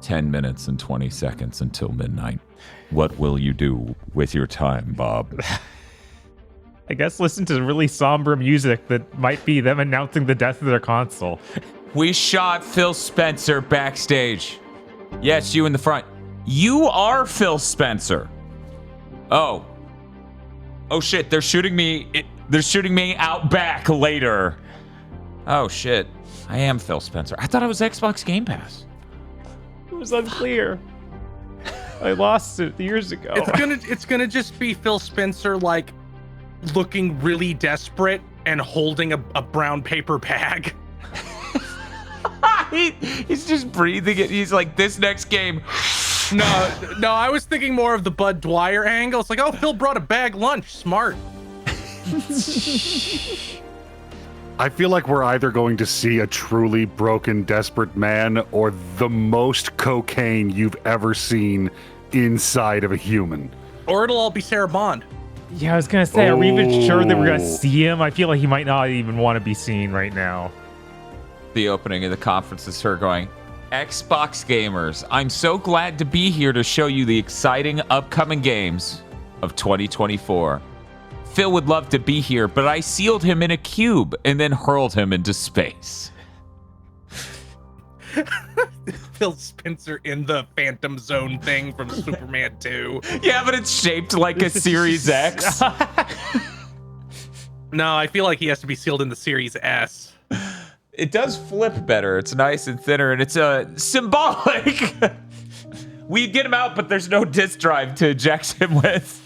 10 minutes and 20 seconds until midnight. What will you do with your time, Bob? I guess listen to really somber music that might be them announcing the death of their console. We shot Phil Spencer backstage. Yes, you in the front. You are Phil Spencer. Oh shit, they're shooting me. They're shooting me out back later. Oh shit, I am Phil Spencer. I thought I was Xbox Game Pass. It was unclear. I lost it years ago. It's gonna just be Phil Spencer like looking really desperate and holding a brown paper bag. He's just breathing it. He's like, this next game. No, I was thinking more of the Bud Dwyer angle. It's like, oh, Phil brought a bag lunch. Smart. I feel like we're either going to see a truly broken, desperate man or the most cocaine you've ever seen inside of a human. Or it'll all be Sarah Bond. Yeah, I was gonna say, are we even sure that we're gonna see him? I feel like he might not even want to be seen right now. The opening of the conference is her going, Xbox gamers, I'm so glad to be here to show you the exciting upcoming games of 2024. Phil would love to be here, but I sealed him in a cube and then hurled him into space. Phil Spencer in the Phantom Zone thing from Superman 2. Yeah, but it's shaped like a Series X. No, I feel like he has to be sealed in the Series S. It does flip better. It's nice and thinner, and it's symbolic. We get him out, but there's no disk drive to eject him with.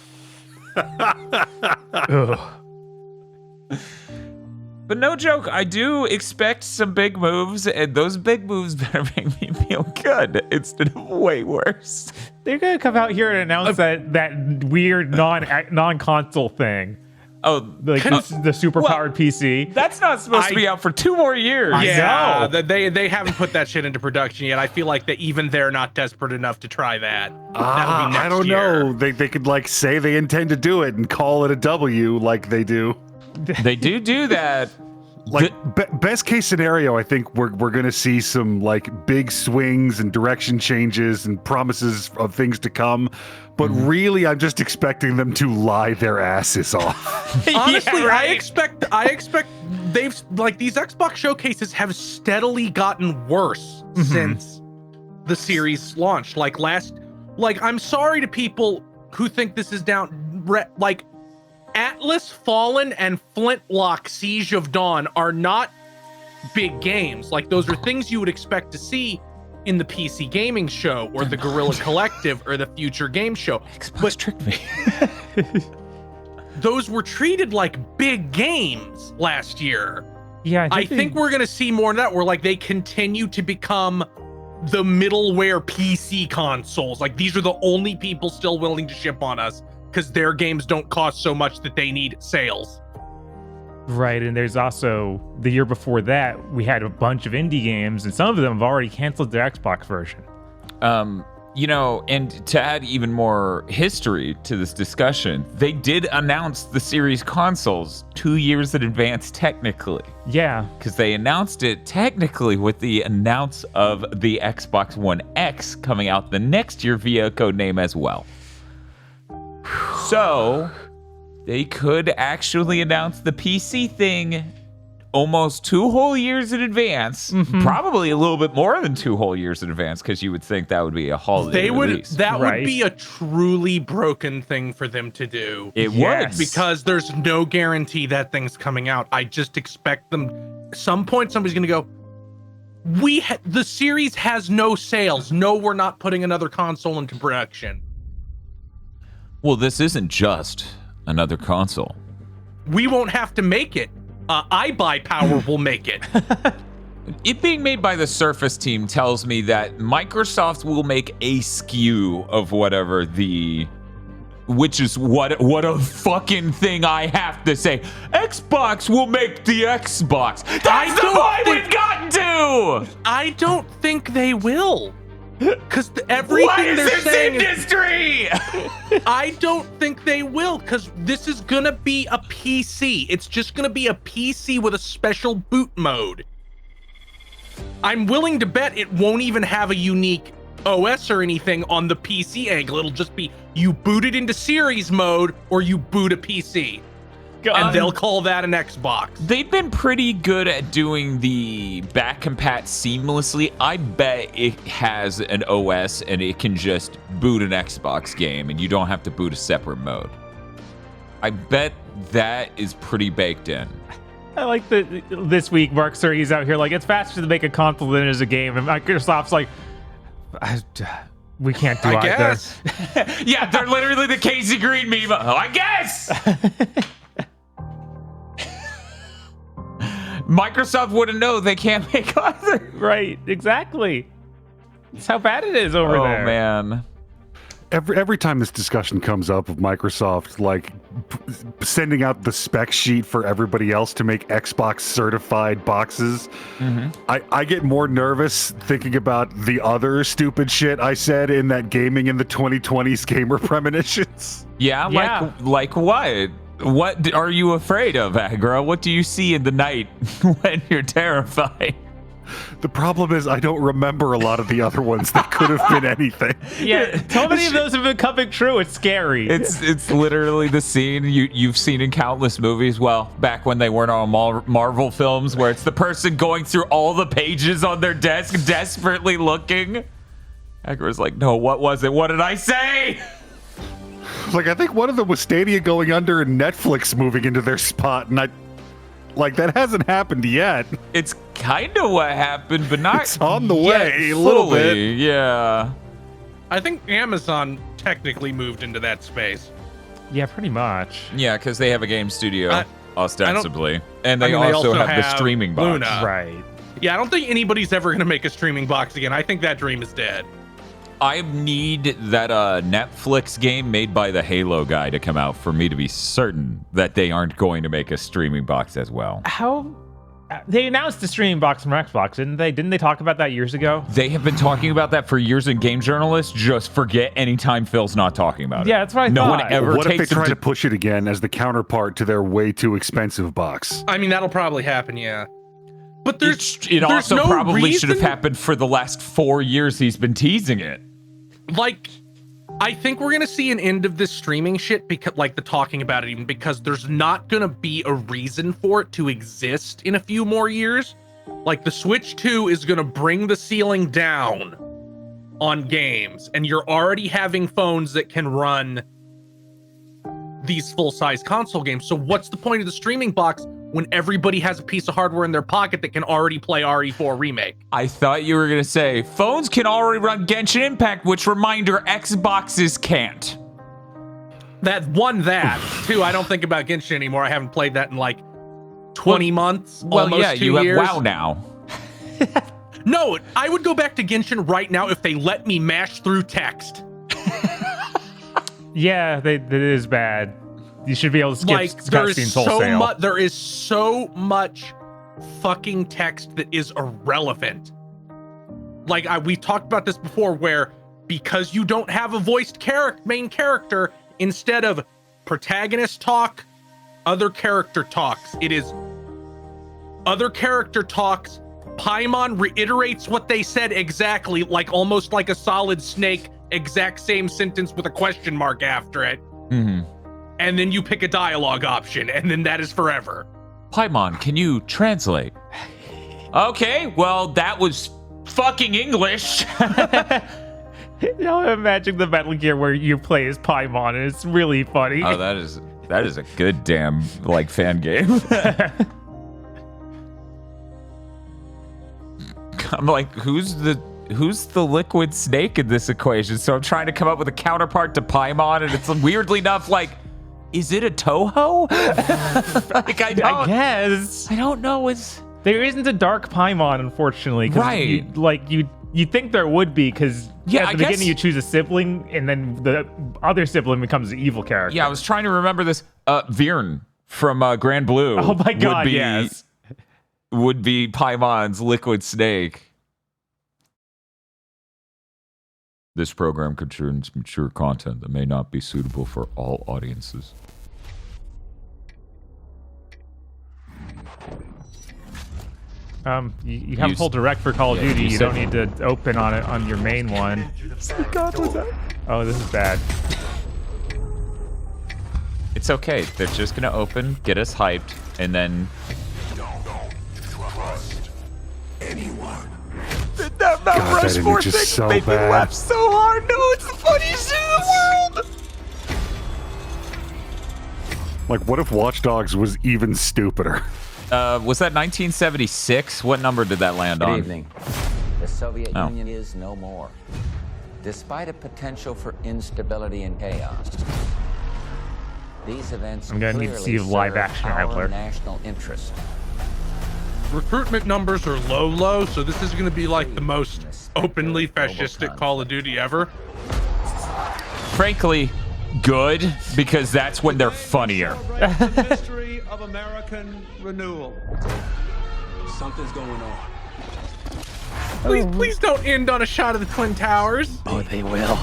But no joke, I do expect some big moves, and those big moves better make me feel good instead of way worse. They're gonna come out here and announce that weird non-console thing. Oh, like the super-powered PC. That's not supposed to be out for 2 more years. Yeah, they haven't put that shit into production yet. I feel like that even they're not desperate enough to try that. That'll be next I don't year. know. They could like say they intend to do it and call it a W like they do. They do that. Like best case scenario, I think we're gonna see some like big swings and direction changes and promises of things to come. But really, I'm just expecting them to lie their asses off. Honestly, Yeah, right. I expect they've like these Xbox showcases have steadily gotten worse since the series launched. Like I'm sorry to people who think this is down. Like Atlas Fallen and Flintlock Siege of Dawn are not big games. Like those are things you would expect to see in the PC gaming show or the Guerrilla Collective or the Future Game Show. Xbox tricked me. Those were treated like big games last year. Yeah, I think we're gonna see more of that where like they continue to become the middleware PC consoles. Like these are the only people still willing to ship on us because their games don't cost so much that they need sales. Right, and there's also the year before that we had a bunch of indie games, and some of them have already canceled their Xbox version. And to add even more history to this discussion, they did announce the series consoles 2 years in advance, technically. Yeah, Because they announced it technically with the announce of the Xbox One X coming out the next year via codename as well. So they could actually announce the PC thing almost 2 whole years in advance. Probably a little bit more than 2 whole years in advance, because you would think that would be a holiday release. That Right. would be a truly broken thing for them to do. It Yes. would. Because there's no guarantee that thing's coming out. I just expect them some point somebody's gonna go, the series has no sales. No, we're not putting another console into production. Well, this isn't just another console. We won't have to make it. iBuyPower will make it. It being made by the Surface team tells me that Microsoft will make a SKU of whatever which is what a fucking thing I have to say. Xbox will make the Xbox. That's the point we've gotten to! I don't think they will. Because everything What is they're this saying industry? I don't think they will, because this is gonna be a PC. It's just gonna be a PC with a special boot mode. I'm willing to bet it won't even have a unique OS or anything on the PC angle. It'll just be you boot it into series mode or you boot a PC. And they'll call that an Xbox. They've been pretty good at doing the back compat seamlessly. I bet it has an OS and it can just boot an Xbox game and you don't have to boot a separate mode. I bet that is pretty baked in. I like that this week Mark Cerny's out here like, it's faster to make a console than it is a game. And Microsoft's like, we can't do I either. guess. Yeah, they're literally the Casey Green meme. Oh, I guess! Microsoft wouldn't know. They can't make either. Right, exactly. That's how bad it is over there. Oh, man. Every time this discussion comes up of Microsoft, like sending out the spec sheet for everybody else to make Xbox certified boxes, I get more nervous thinking about the other stupid shit I said in that Gaming in the 2020s Gamer Premonitions. Yeah, like what? What are you afraid of, Aggro? What do you see in the night when you're terrified? The problem is I don't remember a lot of the other ones that could have been anything. Yeah, so many of those have been coming true. It's scary. It's literally the scene you've seen in countless movies. Well, back when they weren't on Marvel films, where it's the person going through all the pages on their desk, desperately looking. Aggro's like, no, what was it? What did I say? Like, I think one of them was Stadia going under and Netflix moving into their spot, and that hasn't happened yet. It's kind of what happened, but not. It's on the way, a little bit. Yeah. I think Amazon technically moved into that space. Yeah, pretty much. Yeah, because they have a game studio, ostensibly. And they, they also have the have streaming box. Luna. Right. Yeah, I don't think anybody's ever going to make a streaming box again. I think that dream is dead. I need that Netflix game made by the Halo guy to come out for me to be certain that they aren't going to make a streaming box as well. How? They announced the streaming box from Xbox, didn't they? Didn't they talk about that years ago? They have been talking about that for years, and game journalists just forget anytime Phil's not talking about it. Yeah, that's what I no thought. one ever What if takes they try them to push it again as the counterpart to their way too expensive box? I mean, that'll probably happen, yeah. But It there's also no probably should have reason- happened for the last 4 years he's been teasing it. Like, I think we're gonna see an end of this streaming shit because, like, the talking about it, even because there's not gonna be a reason for it to exist in a few more years. Like, the Switch 2 is gonna bring the ceiling down on games, and you're already having phones that can run these full-size console games. So what's the point of the streaming box when everybody has a piece of hardware in their pocket that can already play RE4 Remake? I thought you were going to say, phones can already run Genshin Impact, which, reminder, Xboxes can't. That. Two, I don't think about Genshin anymore. I haven't played that in like 20 months, almost yeah, 2 you years. have WoW now. No, I would go back to Genshin right now if they let me mash through text. Yeah, that is bad. You should be able to skip Like, there is cutscenes so wholesale. much. There is so much fucking text that is irrelevant. Like, we've talked about this before, where because you don't have a voiced main character, instead of protagonist talk, other character talks. It is other character talks. Paimon reiterates what they said exactly, like almost like a solid snake, exact same sentence with a question mark after it. Mm-hmm. And then you pick a dialogue option, and then that is forever. Paimon, can you translate? Okay, well, that was fucking English. Now I'm imagining the Metal Gear where you play as Paimon, and it's really funny. Oh, that is a good damn, like, fan game. I'm like, who's the liquid snake in this equation? So I'm trying to come up with a counterpart to Paimon, and it's weirdly enough like, is it a Toho? Like, I guess. I don't know. There isn't a dark Paimon, unfortunately. 'Cause Right. You think there would be, because at the beginning guess- you choose a sibling, and then the other sibling becomes the evil character. Yeah, I was trying to remember this. Virn from Grand Blue. Oh my god, yes. Would be Paimon's liquid snake. This program contains mature content that may not be suitable for all audiences. You have Use- full direct for Call of Yeah, Duty. you You don't need to open on it on your main one. Oh, this is bad. It's okay. They're just gonna open, get us hyped, and then. That Mount God, that Rushmore image is thing so made me bad. laugh so hard. No, it's the funniest thing in the world. Like, what if Watch Dogs was even stupider? Was that 1976? What number did that land Good on? evening. The Soviet Oh. Union is no more. Despite a potential for instability and chaos, these events I'm gonna need to clearly see live serve action our Rappler. national interest. Recruitment numbers are low, so this is going to be like the most openly fascistic Call of Duty ever. Frankly, good, because that's when they're funnier. The mystery of American renewal. Something's going on. Please don't end on a shot of the Twin Towers. Oh, they will.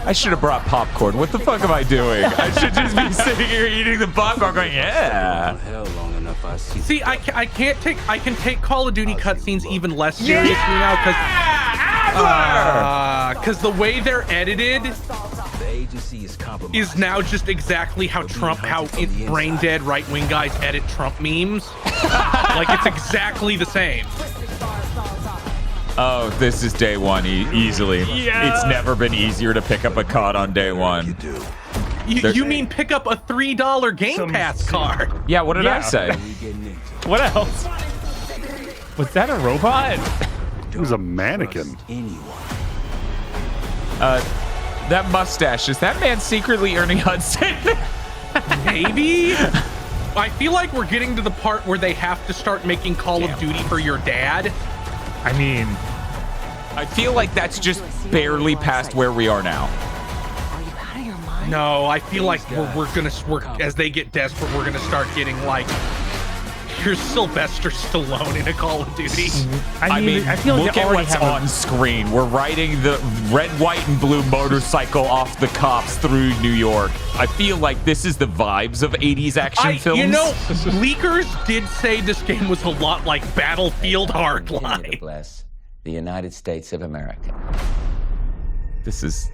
I should have brought popcorn. What the fuck am I doing? I should just be sitting here eating the popcorn going, yeah. Hell, long enough I see. See, I can take Call of Duty cutscenes even less seriously now because the way they're edited The agency is compromised. is now just exactly how brain dead right wing guys edit Trump memes. Like it's exactly the same. Oh, this is day one easily. Yeah. It's never been easier to pick up a COD on day one. You mean pick up a $3 Game Pass card? Yeah, what did I Yeah. say? What else? Was that a robot? It was a mannequin. That mustache, is that man secretly Ernie Hudson? Maybe. I feel like we're getting to the part where they have to start making Call of Duty for your dad. I mean, I feel like that's just barely past where we are now. Are you out of your mind? No, I feel like we're gonna as they get desperate, we're gonna start getting like, here's Sylvester Stallone in a Call of Duty. I mean, I feel like look they at already what's have on screen. We're riding the red, white, and blue motorcycle off the cops through New York. I feel like this is the vibes of 80s action films. You know, leakers did say this game was a lot like Battlefield Continue to Hardline. bless the United States of America. This is...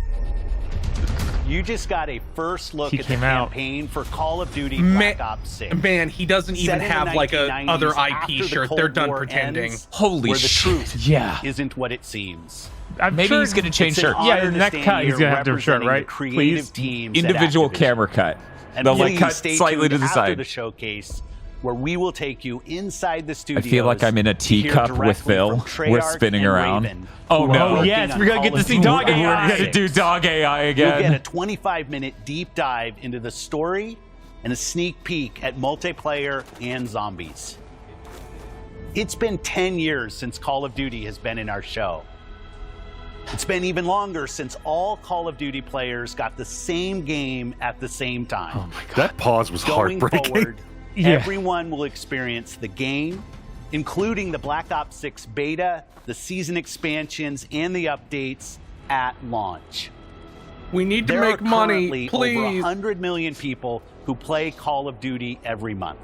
You just got a first look He at the came out. campaign for Call of Duty Black Ops 6. Man, he doesn't Set even in the have like a 1990s other after IP the shirt. Cold They're done War pretending. ends, Holy where the shit. truth Yeah. isn't what it seems. I'm Maybe sure he's going to change It's an shirt. Yeah, honor the to next stand cut, he's here gonna have to have a shirt, representing right? the creative Please? teams at Individual Activision. camera cut. And They'll like please cut stay slightly to tuned the after side. the showcase, where we will take you inside the studio. feel like I'm in a teacup with Phil. We're spinning around. Oh, no. Oh, yes, we're gonna get to see dog We're AI. going to do dog AI You'll get a again. 25-minute deep dive into the story and a sneak peek at multiplayer and zombies. It's been 10 years since Call of Duty has been in our show. It's been even longer since all Call of Duty players got the same game at the same time. Oh my god. That pause was Going heartbreaking. forward, Yeah. everyone will experience the game, including the Black Ops 6 beta, the season expansions, and the updates at launch. We need to There make are money, currently over please. 100 million people who play Call of Duty every month.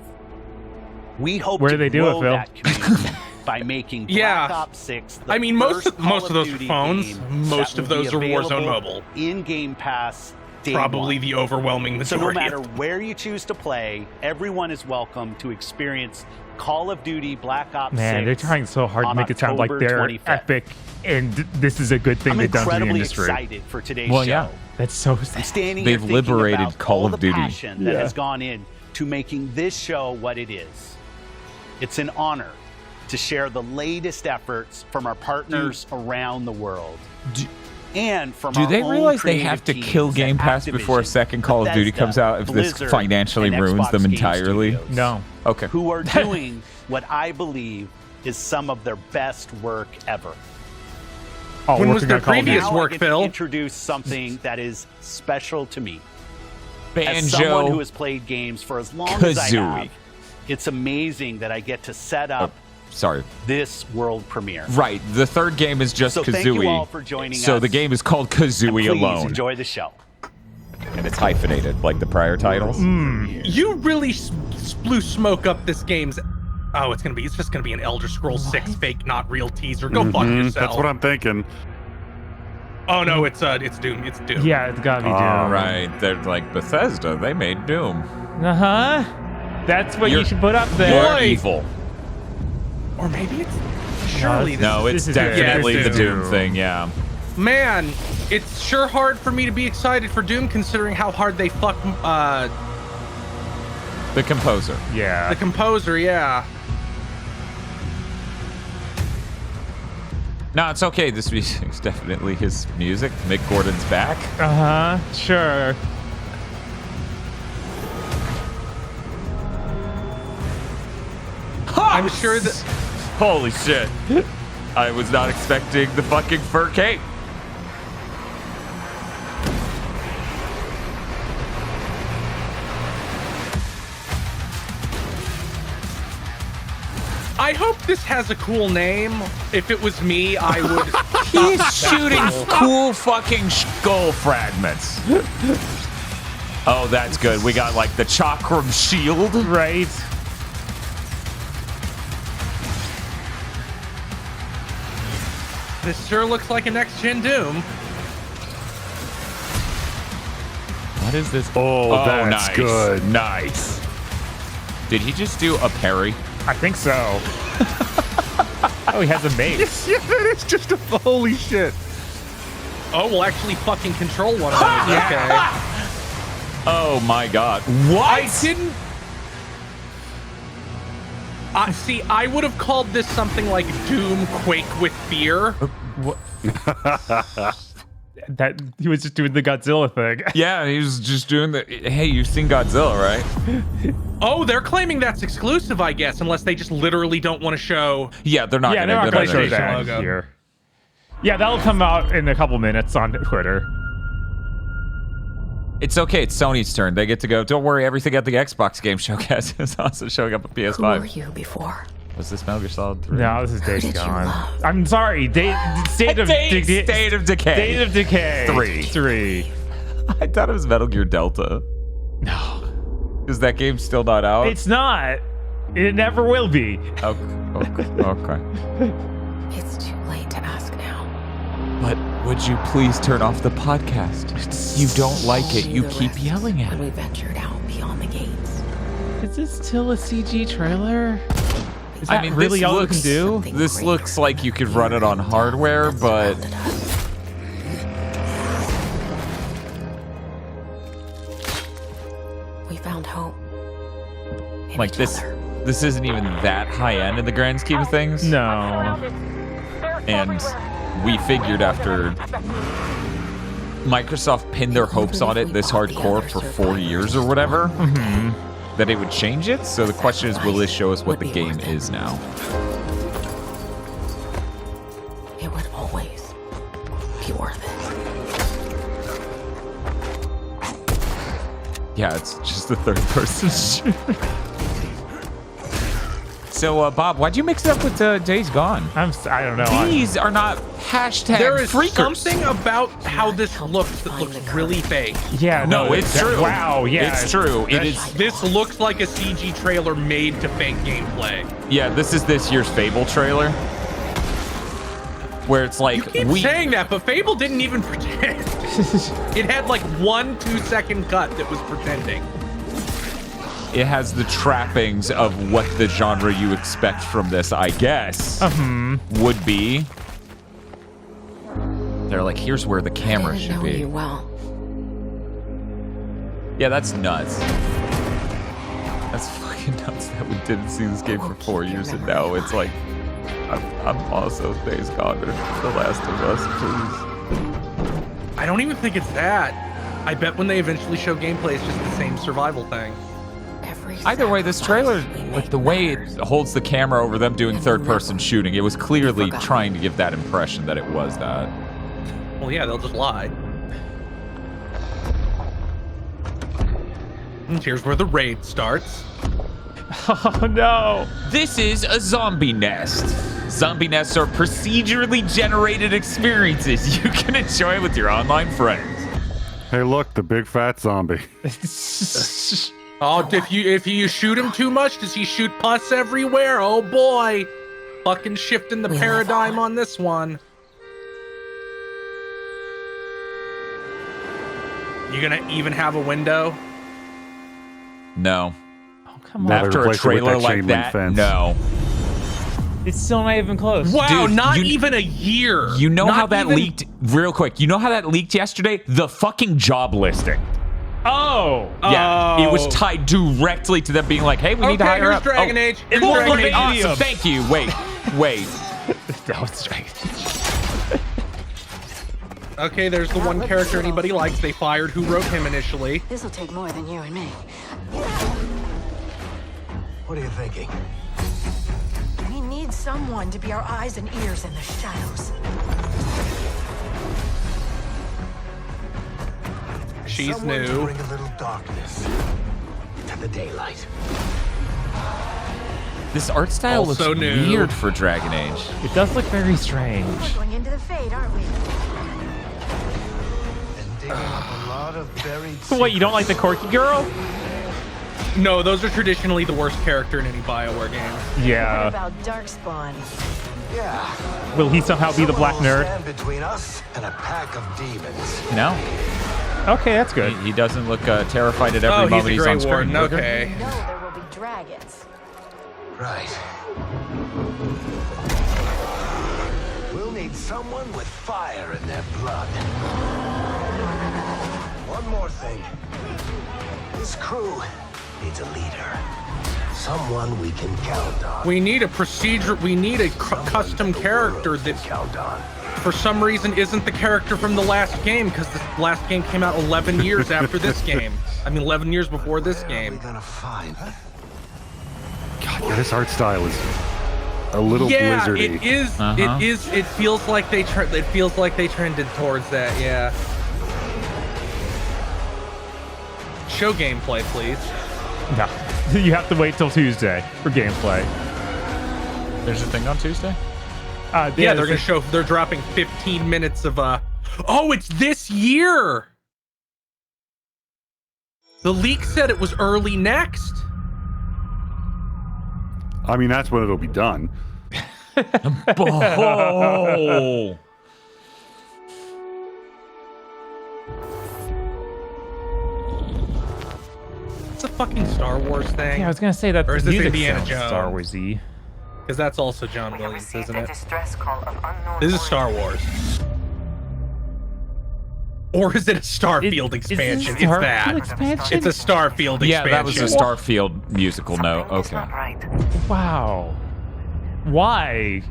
We hope Where to do they do grow it, Phil? that community by making Black Yeah. Ops 6 the I mean, most first Call of those are Duty phones. game Most that of will be those are Warzone available Mobile. in Game Pass day Probably one. the overwhelming So majority. no matter where you choose to play, everyone is welcome to experience Call of Duty Black Ops 6. Man, they're trying so hard to on make it sound like October they're 25th. epic, and this is a good thing I'm they've done to the incredibly industry. excited for today's Well, show. yeah. That's so I'm sad. standing They've here thinking liberated about Call all of the Duty. passion that Yeah. has gone in to making this show what it is. It's an honor to share the latest efforts from our partners around the world. And from Do our they own realize they creative have to teams kill at Game Pass before a Activision, second Call of Duty Bethesda, comes out if this Blizzard, financially and ruins Xbox them Game entirely? Studios, No. Okay. who are doing what I believe is some of their best work ever. Oh, When was working their on Call of Duty. previous Now work, I get to Phil? introduce something that is special to me. As someone who Banjo. has played games for as long as I Kazooie. have, it's amazing that I get to set up Sorry. this world premiere. Right. The third game is just So Kazooie. thank you all for joining so us. the game is called And Kazooie please alone. enjoy the show. And it's hyphenated like the prior titles. You really blew smoke up this game's Oh, it's just gonna be an Elder Scrolls 6 fake, not real teaser. Go fuck Mhm, yourself. That's what I'm thinking. Oh no, it's Doom. It's Doom. Yeah, it's gotta be All Doom. Right, they're like Bethesda. They made Doom. Uh-huh. That's what you should put up there. You're Boy. evil. Or maybe it's surely this No, is- it's this is definitely Doom. the Yeah, Doom Doom. thing. Yeah. Man, it's sure hard for me to be excited for Doom considering how hard they fuck The composer. Yeah. the composer. Yeah. No, it's okay. This music's definitely his music. Mick Gordon's back. Uh-huh. Sure. I'm sure that Holy shit. I was not expecting the fucking fur cape. I hope this has a cool name. If it was me, I would. He's shooting cool fucking skull fragments. Oh, that's good. We got like the chakram shield. Right. This sure looks like a next-gen Doom. What is this? Oh, that's nice. good. Nice. Did he just do a parry? I think so. Oh, he has a mace. Yeah, that is just a holy shit. Oh, we'll actually fucking control one of those. Okay. Oh my god. What? I didn't. See, I would have called this something like Doom Quake with Fear. That he was just doing the Godzilla thing. Yeah, he was just doing the. Hey, you've seen Godzilla, right? Oh, they're claiming that's exclusive, I guess, unless they just literally don't want to show. Yeah, they're not Yeah, gonna. they're not they're going to show gonna- that logo. here. Yeah, that'll come out in a couple minutes on Twitter. It's okay. It's Sony's turn. They get to go. Don't worry. Everything at the Xbox Game Showcase is also showing up on Who were PS5. you before? Was this Metal Gear Solid 3? No, this is Days did you Gone. love? I'm sorry. State of Decay. State of Decay. State of Decay. 3. 3. I thought it was Metal Gear Delta. No, Is that game still not out? it's not. It never will be. Okay. It's too late to ask now. But would you please turn off the podcast? You don't like it. Knew You the keep risk yelling at when it. we ventured out beyond the gates. Is this still a CG trailer? Is I that mean, really this all looks, you can do? Something This greater looks like you could run it on hardware, but surrounded us. We found hope. In like each this. other. This isn't even that high end in the grand scheme of things. No. And we figured after Microsoft pinned their hopes on it this hardcore for 4 years or whatever, that it would change it. So the question is, will this show us what the game is now? It would always be worth it. Yeah, it's just the third person shooter. So, Bob, why'd you mix it up with Days Gone? I don't know. These are not hashtag There is freakers. something about how this looks that looks really fake. Yeah, No, it's that- true. Wow, yeah. It's true. It is. This looks like a CG trailer made to fake gameplay. Yeah, this is this year's Fable trailer. Where it's like, You keep saying that, but Fable didn't even pretend. It had like 1 2-second cut that was pretending. it has the trappings of what the genre you expect from this, I guess, would be. They're like, here's where the camera I didn't should know be. you well. Yeah, that's nuts. That's fucking nuts that we didn't see this game for 4 years, and now it's like, I'm also Days Gone or The Last of Us, please. I don't even think it's that. I bet when they eventually show gameplay, it's just the same survival thing. Every Either way, this trailer, sacrifice we like make the way it matters. holds the camera over them doing And third-person remember, shooting, it was clearly forgotten. trying to give that impression that it was that. Well, yeah, they'll just lie. And here's where the raid starts. Oh no. This is a zombie nest. Zombie nests are procedurally generated experiences you can enjoy with your online friends. Hey, look, the big fat zombie. Oh, if you shoot him too much, does he shoot pus everywhere? Oh boy. Fucking shifting the paradigm on this one. You gonna even have a window? No. Oh, come on. Now they After a replace it with trailer that like chain link that, fence. no. It's still not even close. Wow, Dude, not you- even a year. You know Not how that even- leaked real quick? You know how that leaked yesterday? The fucking job listing. Oh. Yeah, it was Oh. tied directly to them being like, "Hey, we need to Okay, hire here's up." Dragon Oh, Age. It Here's was Dragon Age. awesome. Thank you. Wait. That was strange. Okay, there's the one character anybody likes. They fired who wrote him initially. This'll take more than you and me. What are you thinking? We need someone to be our eyes and ears in the shadows. She's Someone to new. bring a little darkness to the daylight. This art style Also looks new. weird for Dragon Age. It does look very strange. We're going into the fade, aren't we? And digging up a lot of buried What, you don't like the Corky girl? No, those are traditionally the worst character in any BioWare game. What Yeah. about Darkspawn? Yeah. Will he somehow be the black Someone will nerd? stand between us and a pack of demons. No, Okay, that's good. he doesn't look terrified at every Oh, he's moment a he's Grey on screen. Warden. Okay. We know there will be dragons. Right. We'll need someone with fire in their blood. One more thing. This crew needs a leader. Someone we can count on. We need a procedure. We need a custom character that, Count on. for some reason, isn't the character from the last game, because the last game came out 11 years after this game. I mean, 11 years before this Where are we game. gonna find? God, yeah, this art style is a little Yeah, blizzardy. it is. Uh-huh. It is. It feels like they. It feels like they trended towards that. Yeah. Show gameplay, please. No. You have to wait till Tuesday for gameplay. There's a thing on Tuesday. Yeah, they're gonna show. They're dropping 15 minutes of Oh, it's this year. The leak said it was early next. I mean, that's when it'll be done. Oh. It's a fucking Star Wars thing. Yeah, I was gonna say that. Or is the this music Indiana sounds Jones? Star Wars-y. Because that's also John Williams, isn't it? distress call of unknown This is Star Wars. Or is it a Starfield expansion? It's that. Expansion? It's a Starfield expansion. Yeah, that was a Starfield musical note. Okay. Wow. Why?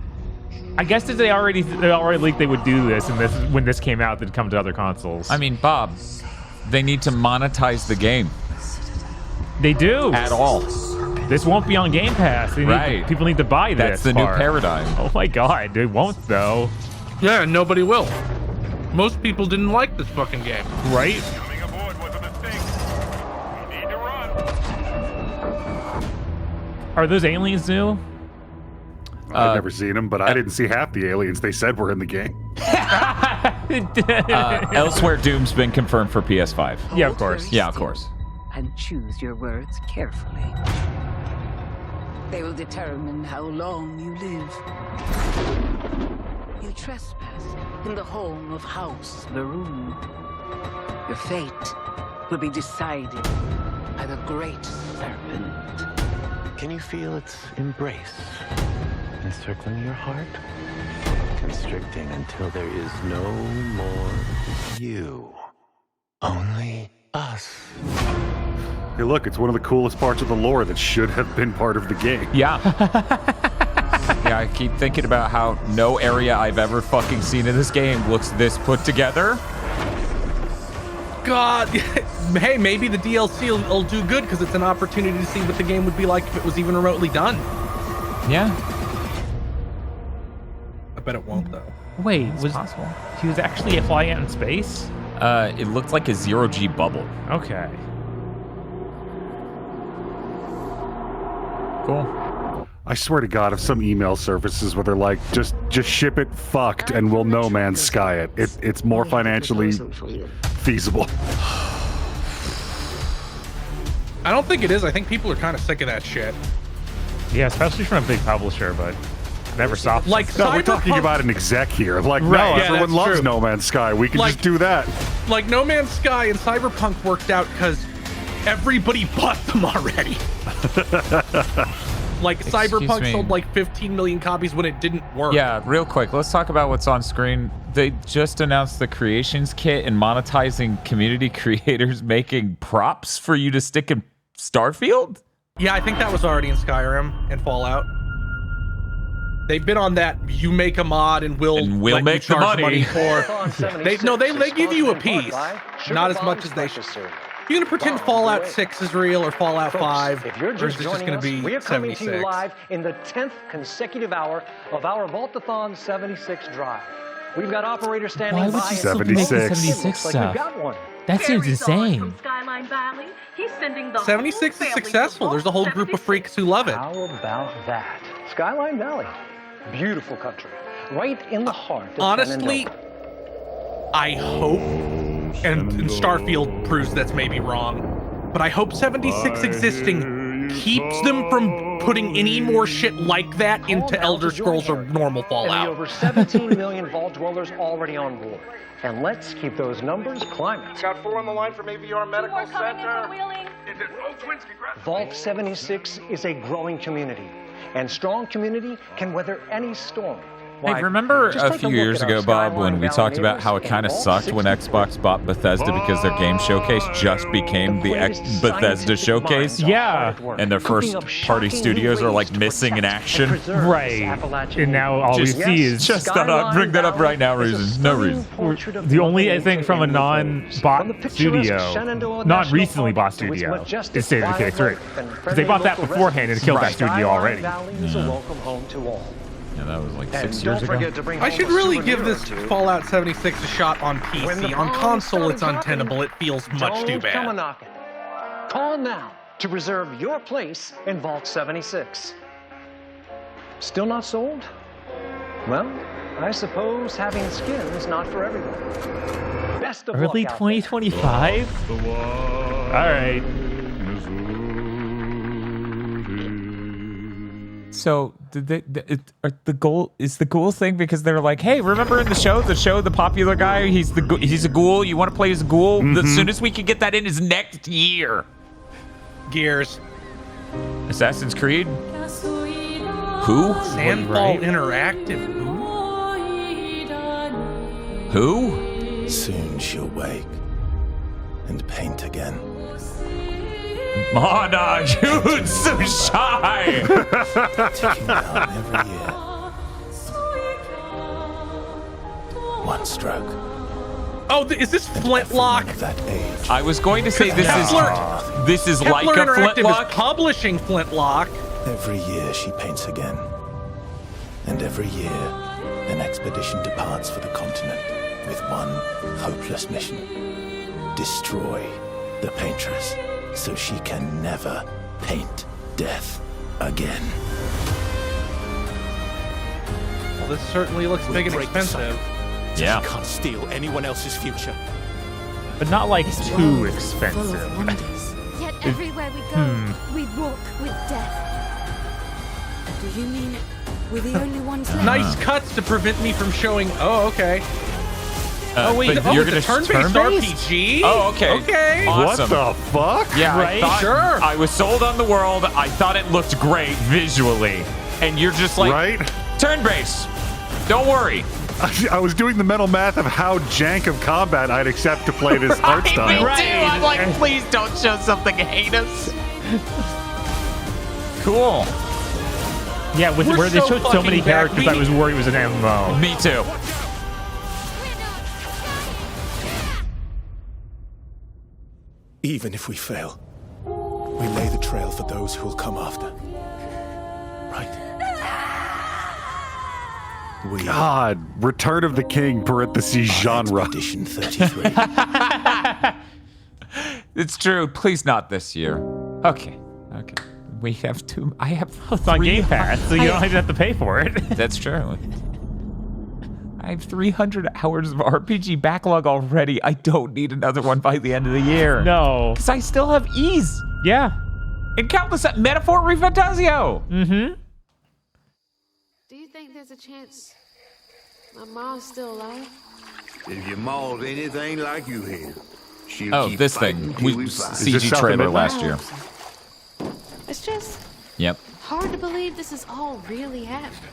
I guess that they already leaked they would do this, and this when this came out, they'd come to other consoles. I mean, Bob, they need to monetize the game they do. at all. This won't be on Game Pass. Right. People need to buy this. That's the new part. paradigm. Oh my god, they won't though. Yeah, nobody will. Most people didn't like this fucking game. Right? Coming aboard was a mistake. We need to run. Are those aliens new? I've never seen them, but I didn't see half the aliens they said were in the game. Elsewhere, Doom's been confirmed for PS5. Yeah, of course. Yeah, of course. And choose your words carefully. They will determine how long you live. You trespass in the home of House Maroon. Your fate will be decided by the Great Serpent. Can you feel its embrace encircling your heart? Constricting until there is no more you. Only us. Hey, look, it's one of the coolest parts of the lore that should have been part of the game. Yeah. Yeah, I keep thinking about how no area I've ever fucking seen in this game looks this put together. God, hey, maybe the DLC will do good because it's an opportunity to see what the game would be like if it was even remotely done. Yeah. I bet it won't though. Wait, It's was possible. he was actually flying out in space? It looked like a zero-G bubble. Okay. Cool. I swear to God, if some email services where they're like, just ship it fucked and we'll No Man's Sky it. It's more financially feasible. I don't think it is. I think people are kind of sick of that shit. Yeah, especially from a big publisher, but never saw. Like No, we're talking about an exec here. Like, Right. no, Yeah, everyone that's loves true. No Man's Sky. We can just do that. Like No Man's Sky and Cyberpunk worked out because everybody bought them already. Like Cyberpunk me. sold like 15 million copies when it didn't work. Yeah, real quick, let's talk about what's on screen. They just announced the Creations Kit and monetizing community creators making props for you to stick in Starfield? Yeah, I think that was already in Skyrim and Fallout. They've been on that. You make a mod and we'll let make you the charge money. for. They give you a piece, not as much as they should. You gonna pretend Fallout 6 is real or Fallout 5, If you're or is just it just joining gonna us, be we are coming 76? to you live in the 10th consecutive hour of our Vault-a-thon 76 drive. We've got operators standing Why would by. you still make the 76 Looks like stuff? we've got one. That seems insane. Skyline Valley. He's sending the 76 is successful. There's a whole group of freaks who love it. How about that? Skyline Valley. Beautiful country. Right in the heart of Honestly, Shenandoah. I hope, and Starfield proves that's maybe wrong, but I hope 76 existing keeps them from putting any more shit like that into Elder Scrolls or normal And the Fallout. over 17 million Vault dwellers already on board. And let's keep those numbers climbing. Got 4 on the line from AVR Medical Center. Vault 76 is a growing community, and strong community can weather any storm. Hey, remember Just a take few look years at our ago, Bob, Skyline when we Valley talked about neighbors how it kind of and sucked when Vault Xbox bought Bethesda because their game showcase just became the Bethesda showcase? Yeah. And their first party studios are like missing in action. Right. And now all we see is just that up. Bring that up right now. Reason, no reason. the only I think from a non-bought studio, non-recently bought studio, is State of Decay 3, because they bought that beforehand and killed that studio already. Is a welcome home to all. Yeah, that was like And 6 don't years ago. forget to bring I home should a really souvenir give this or two. Fallout 76 a shot on When the PC. On bombs console, it's start dropping, untenable. It feels much too Don't come bad. a-knocking. Call now to reserve your place in Vault 76. Still not sold? Well, I suppose having skin is not for everyone. Best of Early luck out there. 2025? All right. So the ghoul thing because they're like, hey, remember in the show, the popular guy, he's a ghoul. You want to play as a ghoul? The soonest we can get that in is next year. Gears. Assassin's Creed. Who? Sandfall Interactive. Who? Soon she'll wake and paint again. Mana, you're so shy. Ticking down every year. One stroke. Oh, is this Flintlock? That age. I was going to say this is Kepler like a Interactive Flintlock. is publishing Flintlock. Every year she paints again. And every year, an expedition departs for the continent with one hopeless mission. Destroy the paintress so she can never paint death again. Well, this certainly looks big and break the expensive. Yeah. She can't steal anyone else's future. But not like too Full expensive. of wonders. Yet everywhere we go, we walk with death. Do you mean we're the only ones left? Nice cuts to prevent me from showing. Oh, okay. Oh wait, but you're it's a gonna turn-based turn-based? RPG. Oh, okay. Okay. Awesome. What the fuck? Yeah, Right? I thought, Sure. I was sold on the world. I thought it looked great visually, and you're just like, Right? turn-based. Don't worry. I was doing the mental math of how jank of combat I'd accept to play this art Me style. too. I'm like, please don't show something heinous. Cool. Yeah, We're where they so showed so many fucking back. characters, I was worried it was an MMO. Me too. Even if we fail, we lay the trail for those who will come after. Right? We God, Return of the King parentheses genre. Edition 33. It's true. Please not this year. Okay. Okay. We have two. I have It's on Game Pass, so you don't even have to pay for it. That's true. I have 300 hours of RPG backlog already. I don't need another one by the end of the year. No. Because I still have Ease. Yeah. And Countless Metaphor Refantasio. Mm-hmm. Do you think there's a chance my mom's still alive? If your mom's anything like you have, she'll keep this fighting thing. till We find CG trailer last year. It's just Yep. hard to believe this is all really happening.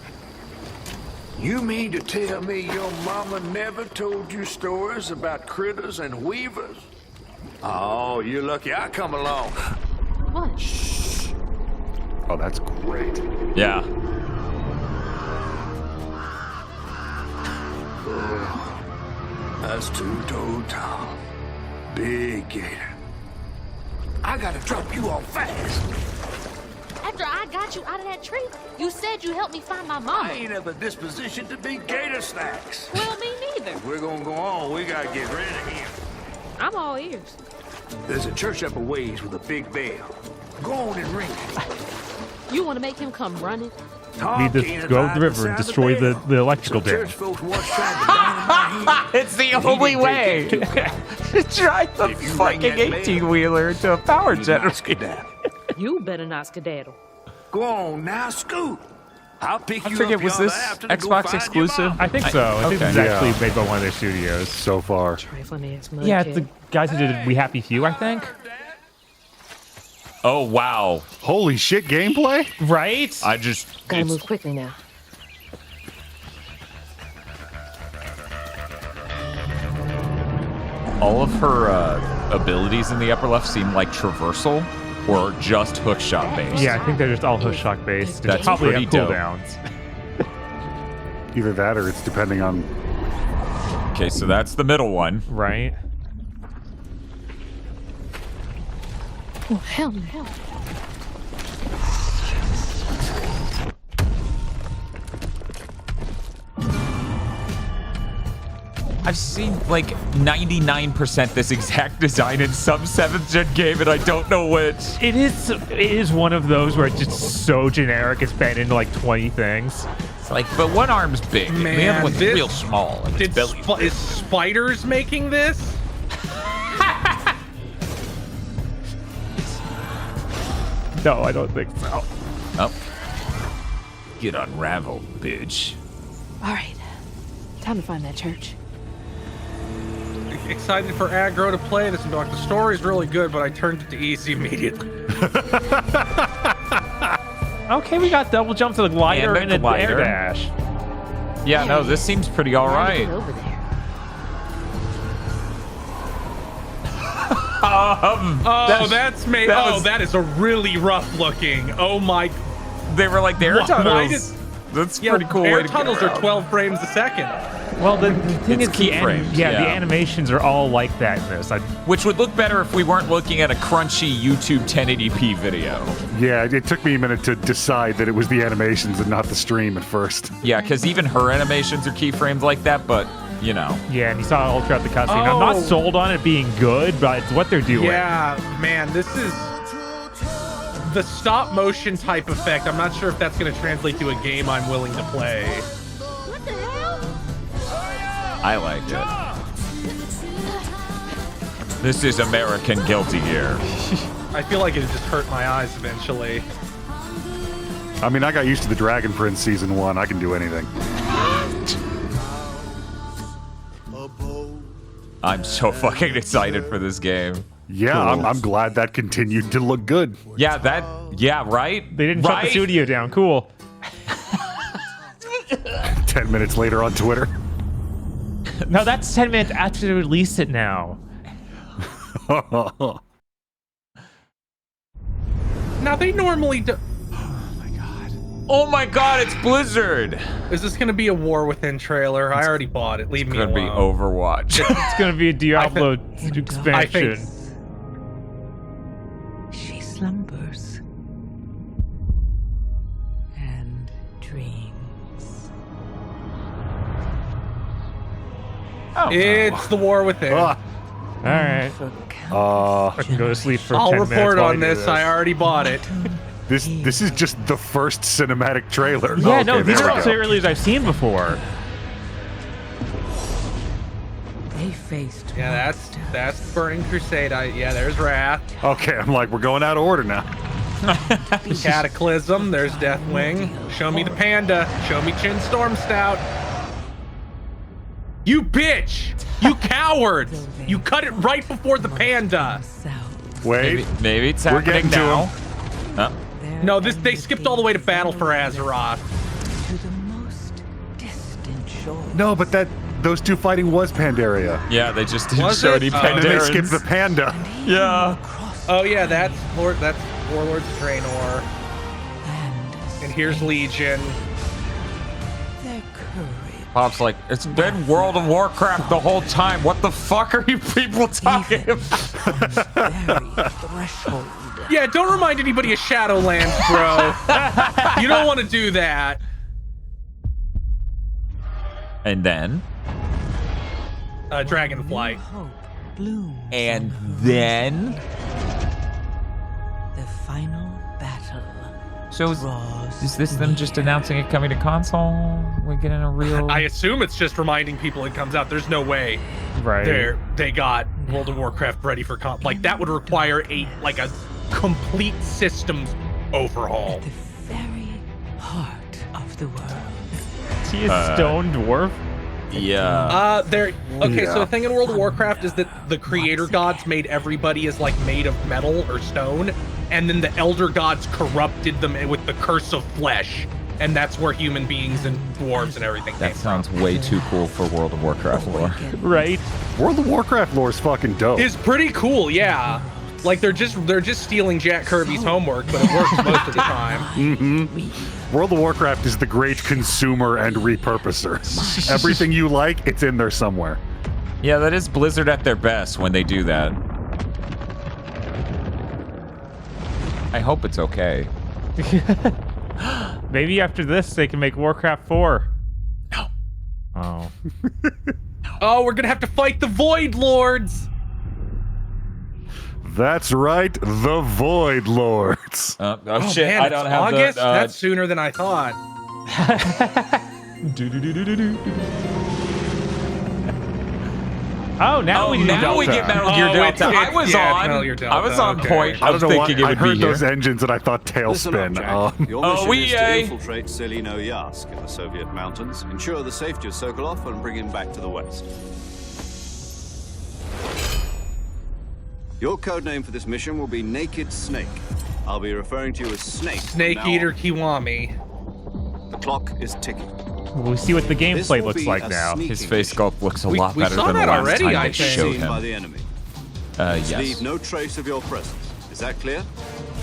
You mean to tell me your mama never told you stories about critters and weavers? Oh, you're lucky I come along. What? Shh. Oh, that's great. Yeah. That's two-toed Tom. Big gator. I gotta drop you off fast. After I got you out of that tree, you said you helped me find my mom. I ain't of the disposition to be gator snacks. Well, me neither. If we're gonna go on, we gotta get rid of him. I'm all ears. There's a church up a ways with a big bell. Go on and ring it. You want to make him come running? Need to go up the river and destroy the electrical dam. It's the only way to drive the fucking 18-wheeler into a power generator. You better not skedaddle. Go on now, scoot. I'll pick I you forget, up was yonder this after to go Xbox find exclusive? your mom. I think so. I think this is Okay. actually made by one of their studios so far. Trifling ass mud Yeah, it's kid. the guys who did We Happy Few, I think. Oh, wow. Holy shit, gameplay? Right? I just... Gotta move quickly now. All of her abilities in the upper left seem like traversal or just hookshot based. Yeah, I think they're just all hookshot based. That's probably pretty have dope. cooldowns. Either that or it's depending on... Okay, so that's the middle one. Right. Oh, hell no. I've seen like 99% this exact design in some 7th gen game, and I don't know which. It is one of those where it's just so generic. It's been into like 20 things. It's like, but one arm's big, and the other one's real small, and its belly. Is Spiders making this? No, I don't think so. Oh. Get unraveled, bitch. All right. Time to find that church. Excited for aggro to play this. Like, the story's really good, but I turned it to easy immediately. Okay, we got double jump to the glider and, the an glider. air dash. Yeah, no, this seems pretty alright. Get over there. That is a really rough looking. Oh my. They were like, the air tunnels. Why did, That's yeah, pretty cool. air way to get tunnels are around. 12 frames a second. Well, the thing It's is, the keyframes, the yeah. animations are all like that in this. Which would look better if we weren't looking at a crunchy YouTube 1080p video. Yeah, it took me a minute to decide that it was the animations and not the stream at first. Yeah, because even her animations are keyframes like that, but, you know. Yeah, and you saw it all throughout the cutscene. I'm not sold on it being good, but it's what they're doing. Yeah, man, this is the stop motion type effect. I'm not sure if that's going to translate to a game I'm willing to play. What the hell? I like it. This is American Guilty Gear. I feel like it just hurt my eyes eventually. I mean, I got used to the Dragon Prince Season 1. I can do anything. I'm so fucking excited for this game. Yeah, I'm glad that continued to look good. Yeah, right? They didn't shut the studio down. Cool. 10 minutes later on Twitter. No, that's 10 minutes after they released it now. Now, they normally do... Oh my god, it's Blizzard! Is this going to be a War Within trailer? I already bought it. Leave me It's alone. gonna be Overwatch. It's gonna be a Diablo I expansion. think... She slumbers and dreams. It's the War Within. All right. I can go to sleep for 10 I'll minutes. report while I on do this. I already bought it. This is just the first cinematic trailer. Yeah, Okay, no, these there are we all go. trailers I've seen before. They faced. Yeah, that's Burning Crusade. Yeah, there's Wrath. Okay, I'm like, we're going out of order now. Cataclysm. There's Deathwing. Show me the panda. Show me Chin Storm Stout. You bitch! You coward! You cut it right before the panda. Wait, maybe it's we're happening getting to now. him. Oh. No, they skipped all the way to Battle for Azeroth. No, but those two fighting was Pandaria. Yeah, they just didn't Was show it? any Oh. And then they Pandarans. skipped the panda. Yeah. Oh yeah, that's Warlords of Draenor. And here's Legion. Pop's like, it's been World of Warcraft the whole time. What the fuck are you people talking about? Yeah, don't remind anybody of Shadowlands, bro. You don't want to do that. And then? Dragonflight. And then? The final battle. So is this them just announcing it coming to console? We're getting a real... I assume it's just reminding people it comes out. There's no way they got World of Warcraft ready for like that would require a complete systems overhaul. Very heart of the world. She is stone dwarf. Yeah. So the thing in World of Warcraft is that the creator gods made everybody as like made of metal or stone, and then the elder gods corrupted them with the curse of flesh, and that's where human beings and dwarves and everything That came sounds way too cool for World of Warcraft lore. Right. World of Warcraft lore is fucking dope. It's pretty cool, yeah. Like they're just stealing Jack Kirby's homework, but it works most of the time. Mm-hmm. World of Warcraft is the great consumer and repurposer. Everything you like, it's in there somewhere. Yeah, that is Blizzard at their best when they do that. I hope it's okay. Maybe after this they can make Warcraft 4. No. Oh. Oh, we're gonna have to fight the Void Lords. That's right, the Void Lords. Oh shit! Man, I don't have August? the. That's sooner than I thought. Oh, now we get Metal Gear Delta. I was on okay. point. I I was don't know why thinking it I would heard be those here. engines and I thought tailspin. Your mission is to EA. infiltrate Selino Yask in the Soviet mountains, ensure the safety of Sokolov, and bring him back to the West. Your codename for this mission will be Naked Snake. I'll be referring to you as Snake. Snake from now Eater on. Kiwami. The clock is ticking. We'll see what the This gameplay will looks be like a now. sneaking His face sculpt looks a We- lot we better saw than the that last already, time I they think. showed Seen by him. the enemy. Yes. Leave no trace of your presence. Is that clear?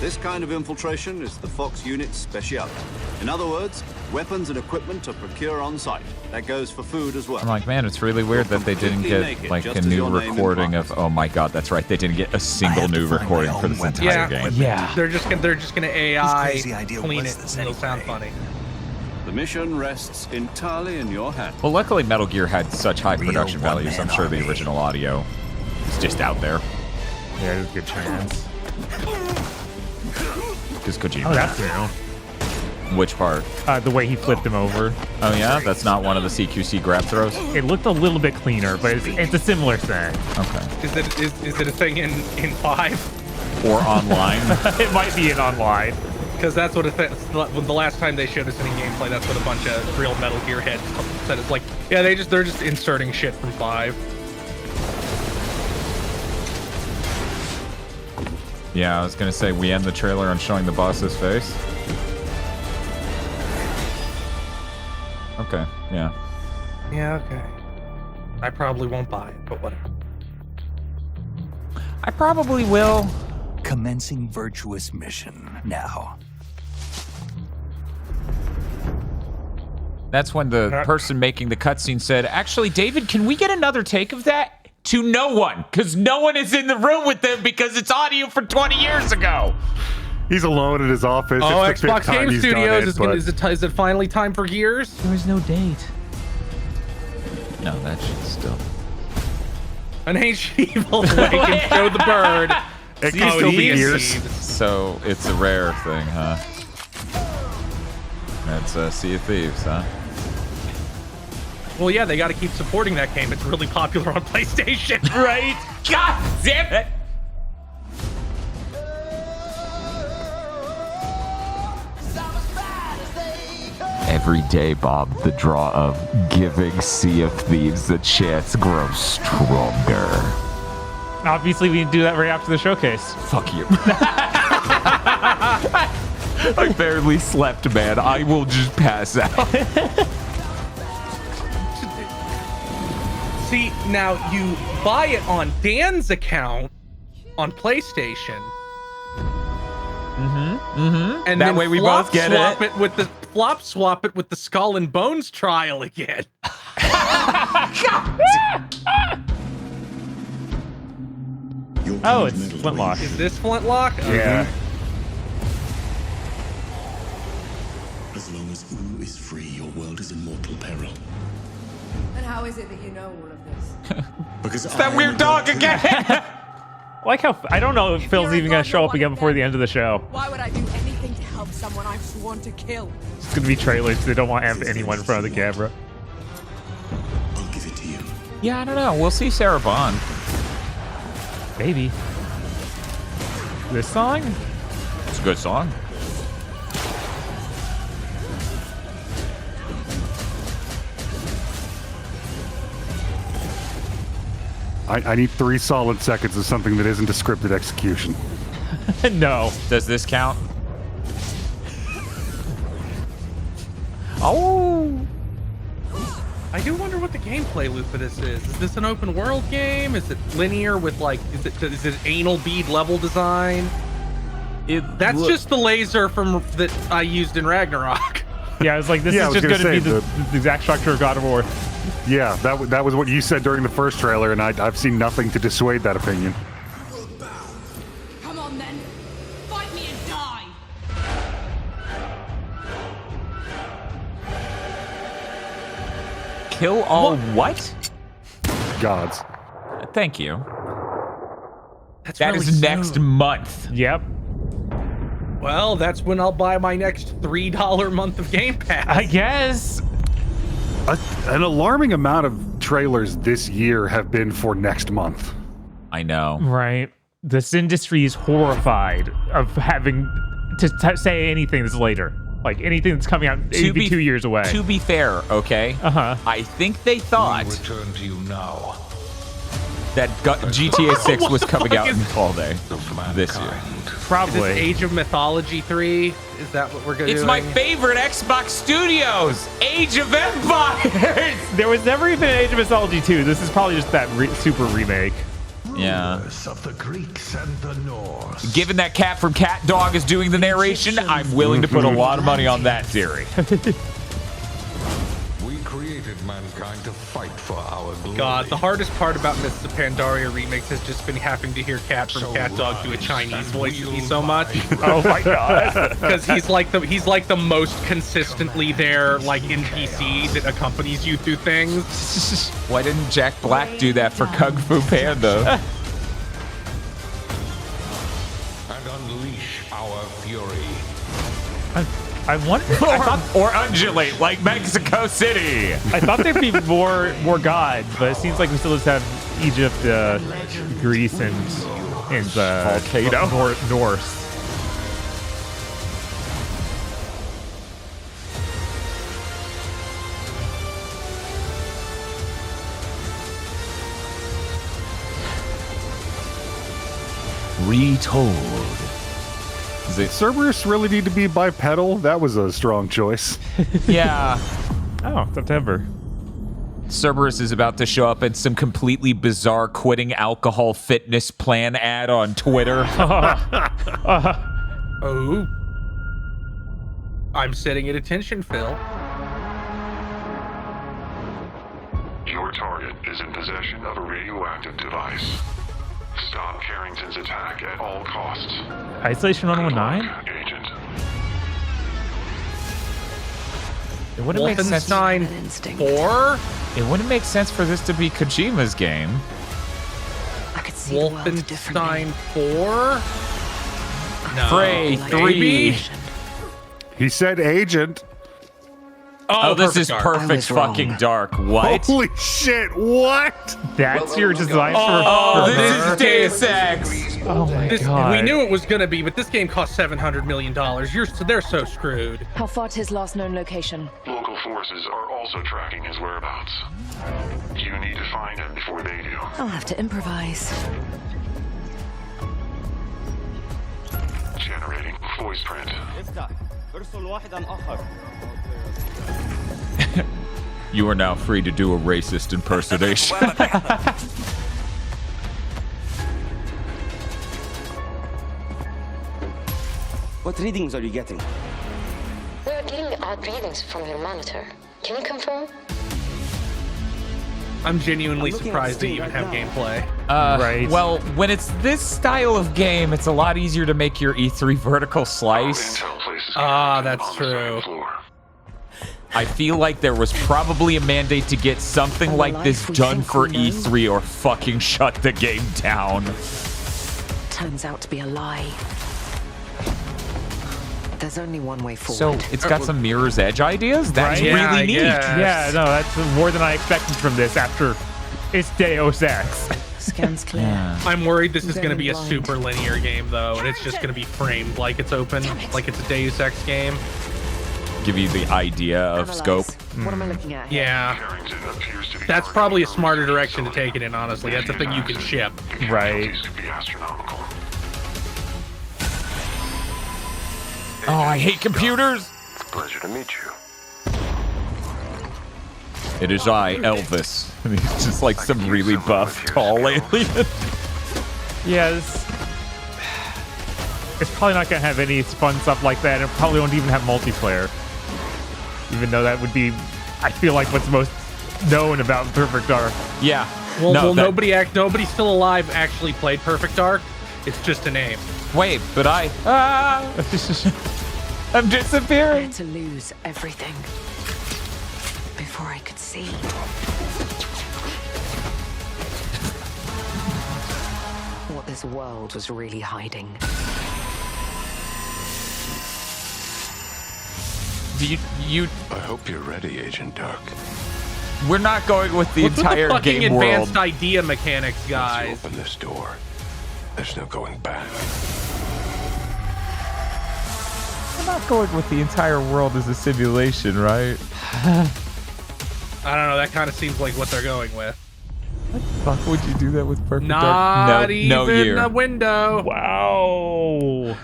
This kind of infiltration is the Fox unit's speciality. In other words, weapons and equipment are procured on site. That goes for food as well. I'm like, man, it's really weird that they didn't Completely get naked, like just a as new your name recording of. Oh my god, that's right. They didn't get a single new recording for this entire game. Yeah. They're just gonna AI crazy idea clean was it this and it'll sound anyway? funny. The mission rests entirely in your hands. Well, luckily Metal Gear had such high production values. I'm sure the army. original audio is just out there. Yeah, there's a good chance. Because Kojima. Oh, that's new. Which part? The way he flipped him over. Oh yeah, that's not one of the CQC grab throws. It looked a little bit cleaner, but it's a similar thing. Okay. Is it a thing in 5? Or online. It might be in online. Because that's what the last time they showed us any gameplay, that's what a bunch of real Metal Gear heads said. It's like, yeah, they're just inserting shit from 5. Yeah, I was gonna say we end the trailer on showing the boss's face. Okay. Yeah. Yeah, okay. I probably won't buy it, but whatever. I probably will. Commencing virtuous mission now. That's when the person making the cutscene said, actually, David, can we get another take of that? To no one, because no one is in the room with them because it's audio from 20 years ago. He's alone in his office. Oh, It's the fifth Xbox time Game he's done Studios it, is it finally time for Gears? There was no date. No, that shit's still. An ancient evil awakened, show the bird. It can still be Gears. So it's a rare thing, huh? That's Sea of Thieves, huh? Well, yeah, they got to keep supporting that game. It's really popular on PlayStation. Right? God damn it! Every day, Bob, the draw of giving Sea of Thieves a chance grows stronger. Obviously, we didn't do that right after the showcase. Fuck you. I barely slept, man. I will just pass out. See, now you buy it on Dan's account on PlayStation. And That then way we flop both get swap it. with the flop swap it with the Skull and Bones trial again. Oh, it's Flintlock. Is this Flintlock? Yeah. As long as Ooh is free, your world is in mortal peril. And how is it that you know all of this? Because It's that weird dog again. Like how I don't know if Phil's even gonna show up again before the end of the show. Why would I do anything to help someone I've sworn to kill? It's gonna be trailers. They don't want to have anyone in front of the camera. I'll give it to you. Yeah, I don't know. We'll see Sarah Bond. Maybe. This song? It's a good song. I need 3 solid seconds of something that isn't a scripted execution. No. Does this count? Oh. I do wonder what the gameplay loop for this is. Is this an open world game? Is it linear with like, is it anal bead level design? That's just the laser from that I used in Ragnarok. Yeah, I was like, this is just going to be the exact structure of God of War. Yeah, that was what you said during the first trailer, and I've seen nothing to dissuade that opinion. Come on then. Fight me and die. Kill all what? Gods. Thank you. That's That really is next soon. month. Yep. Well, that's when I'll buy my next $3 month of Game Pass. I guess. An alarming amount of trailers this year have been for next month. I know. Right. This industry is horrified of having to say anything that's later. Like anything that's coming out maybe 2 years away. To be fair, okay? Uh-huh. I think they thought Return to you now. that GTA 6 was coming out in fall day this year. Probably. Is this Age of Mythology 3? Is that what we're going to do? It's my favorite Xbox Studios, Age of Empires. There was never even an Age of Mythology 2. This is probably just that super remake. Yeah. Of the Greeks and the Norse. Given that Cat from Cat Dog is doing the narration, I'm willing to put a lot of money on that theory. We created mankind to fight for our glory. God, the hardest part about Mists of Pandaria remakes has just been having to hear Cat from Cat Dog do a Chinese voice to me so much. Oh my god. Because he's like the most consistently there like NPC that accompanies you through things. Why didn't Jack Black do that for Kung Fu Panda? And unleash our fury. I wonder. Or undulate like Mexico City. I thought there'd be more gods, but it seems like we still just have Egypt, Greece, and Volcano. Norse. Retold. Does Cerberus really need to be bipedal? That was a strong choice. Yeah. Oh, September. Cerberus is about to show up in some completely bizarre quitting alcohol fitness plan ad on Twitter. Oh. I'm sitting at attention, Phil. Your target is in possession of a radioactive device. Stop Carrington's attack at all costs. Isolation 119? Agent. It wouldn't make sense. Wolfenstein 4? It wouldn't make sense for this to be Kojima's game. I could see the world differently. Wolfenstein 4? No. Prey 3. He said agent. Oh, this is Dark. Perfect fucking Dark. What? Holy shit, what? That's your design Oh, for this her? is Deus Ex. Oh my god. We knew it was gonna be, but this game cost $700 million. They're so screwed. How far to his last known location? Local forces are also tracking his whereabouts. You need to find him before they do. I'll have to improvise. Generating voice print. You are now free to do a racist impersonation. What readings are you getting? We are getting odd readings from your monitor. Can you confirm? I'm genuinely surprised they even have gameplay. Right. Well, when it's this style of game, it's a lot easier to make your E3 vertical slice. Ah, that's true. I feel like there was probably a mandate to get something like this done for E3 or fucking shut the game down. Turns out to be a lie. There's only one way forward. So it's got some Mirror's Edge ideas? That's really neat. Yeah, no, that's more than I expected from this after it's Deus Ex. Scans clear. I'm worried this is going to be a super linear game, though, and it's just going to be framed like it's open, like it's a Deus Ex game. Give you the idea of scope. What am I looking at here? Yeah. That's probably a smarter direction to take it in, honestly. That's a thing you can ship. Right. Oh, I hate computers. Pleasure to meet you. It is I, Elvis. He's just like some really buff, tall alien. Yeah, it's probably not going to have any fun stuff like that. It probably won't even have multiplayer. Even though that would be, I feel like, what's most known about Perfect Dark. Yeah. Well, nobody still alive actually played Perfect Dark. It's just a name. Wait, but I'm I disappearing. had to lose everything before I could see. What this world was really hiding. I hope you're ready, Agent Dark. We're not going with the What's entire with the fucking game advanced world. idea mechanics, guys? Once you open this door, there's no going back. We're not going with the entire world as a simulation, right? I don't know. That kind of seems like what they're going with. Fuck, would you do that with Perfect Dark? Not even no year. a window. Wow.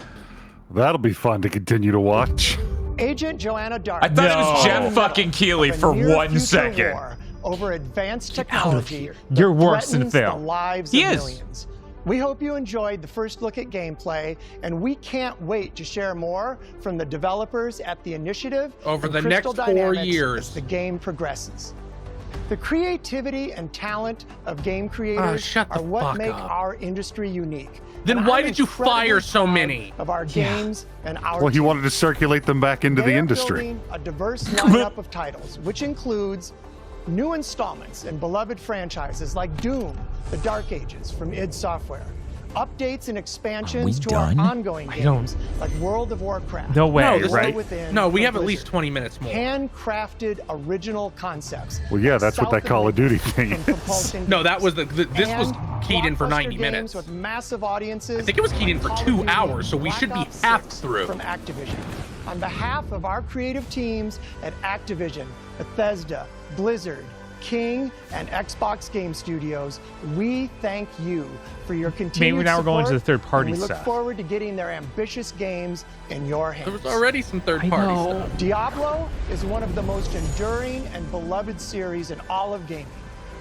That'll be fun to continue to watch. Agent Joanna Dark. I thought it was Jeff fucking Keighley for 1 second. War over advanced technology. You're worse than threatens Phil. The lives He of is. millions. We hope you enjoyed the first look at gameplay, and we can't wait to share more from the developers at the initiative Over and the Crystal next 4 Dynamics years. as the game progresses. The creativity and talent of game creators shut the are what fuck make up. our industry unique. Then And why I'm did you fire so incredibly many? proud of our games and our Well, he team. wanted to circulate them back into the They're industry. building a diverse lineup of titles, which includes new installments in beloved franchises like Doom, The Dark Ages from id Software, updates and expansions to done? our ongoing games like World of Warcraft. No way, World right? Within No, we from have at least Blizzard. 20 minutes more. Handcrafted original concepts. Well, yeah, like that's what that South Call of Duty America thing from is. Compulsion No, that was this was and keyed in for 90 blockbuster minutes. games with massive audiences. I think it was keyed in for Call of 2 Duty, hours, so we Black should be Ops half 6 through. From Activision. On behalf of our creative teams at Activision, Bethesda, Blizzard, King, and Xbox Game Studios, we thank you for your continued now we're going to the support, third-party and we stuff. look forward to getting their ambitious games in your hands. There was already some third-party stuff. Diablo is one of the most enduring and beloved series in all of gaming.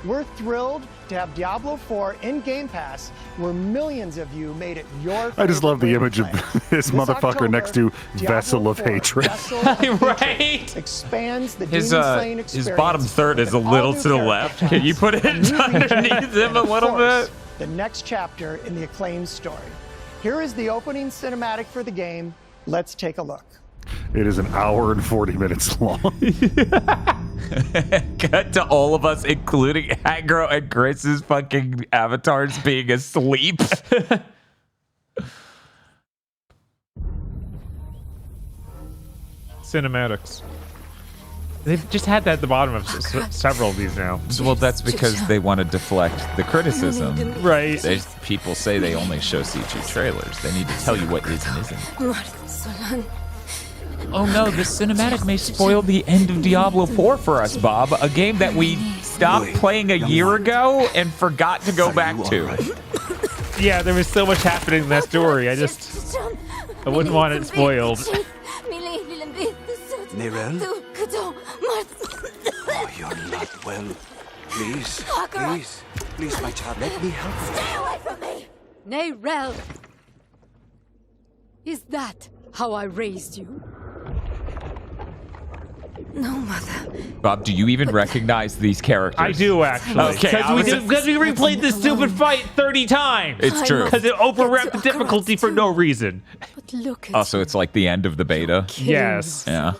We're thrilled to have Diablo 4 in Game Pass, where millions of you made it your I just love the favorite image of way to play. this motherfucker October, next to Diablo Vessel of 4, Hatred. Vessel of Hatred Right. expands the His Demon Slaying his experience bottom third is a with little all-new to the character left. types, Can you put it a new underneath region, him a and, little of course, bit? the next chapter in the acclaimed story. Here is the opening cinematic for the game. Let's take a look. It is 1 hour and 40 minutes long. Cut to all of us, including Agro and Chris's fucking avatars being asleep. Cinematics. They've just had that at the bottom of several of these now. Well, that's because they want to deflect the criticism. Right. People say they only show CG trailers. They need to tell you what is and isn't. Oh no, this cinematic may spoil the end of Diablo 4 for us, Bob. A game that we stopped playing a year ago and forgot to go back to. Yeah, there was so much happening in that story. I wouldn't want it spoiled. Nirel? Oh, you're not well. Please, please, my child, let me help you. Stay away from me! Nirel! Is that how I raised you? No, Mother. Bob, do you even recognize these characters? I do, actually. Okay, because we replayed this stupid fight 30 times. It's true. Because it overwrapped the difficulty for no reason. But look at Also, it's like the end of the beta. Yes. Yeah.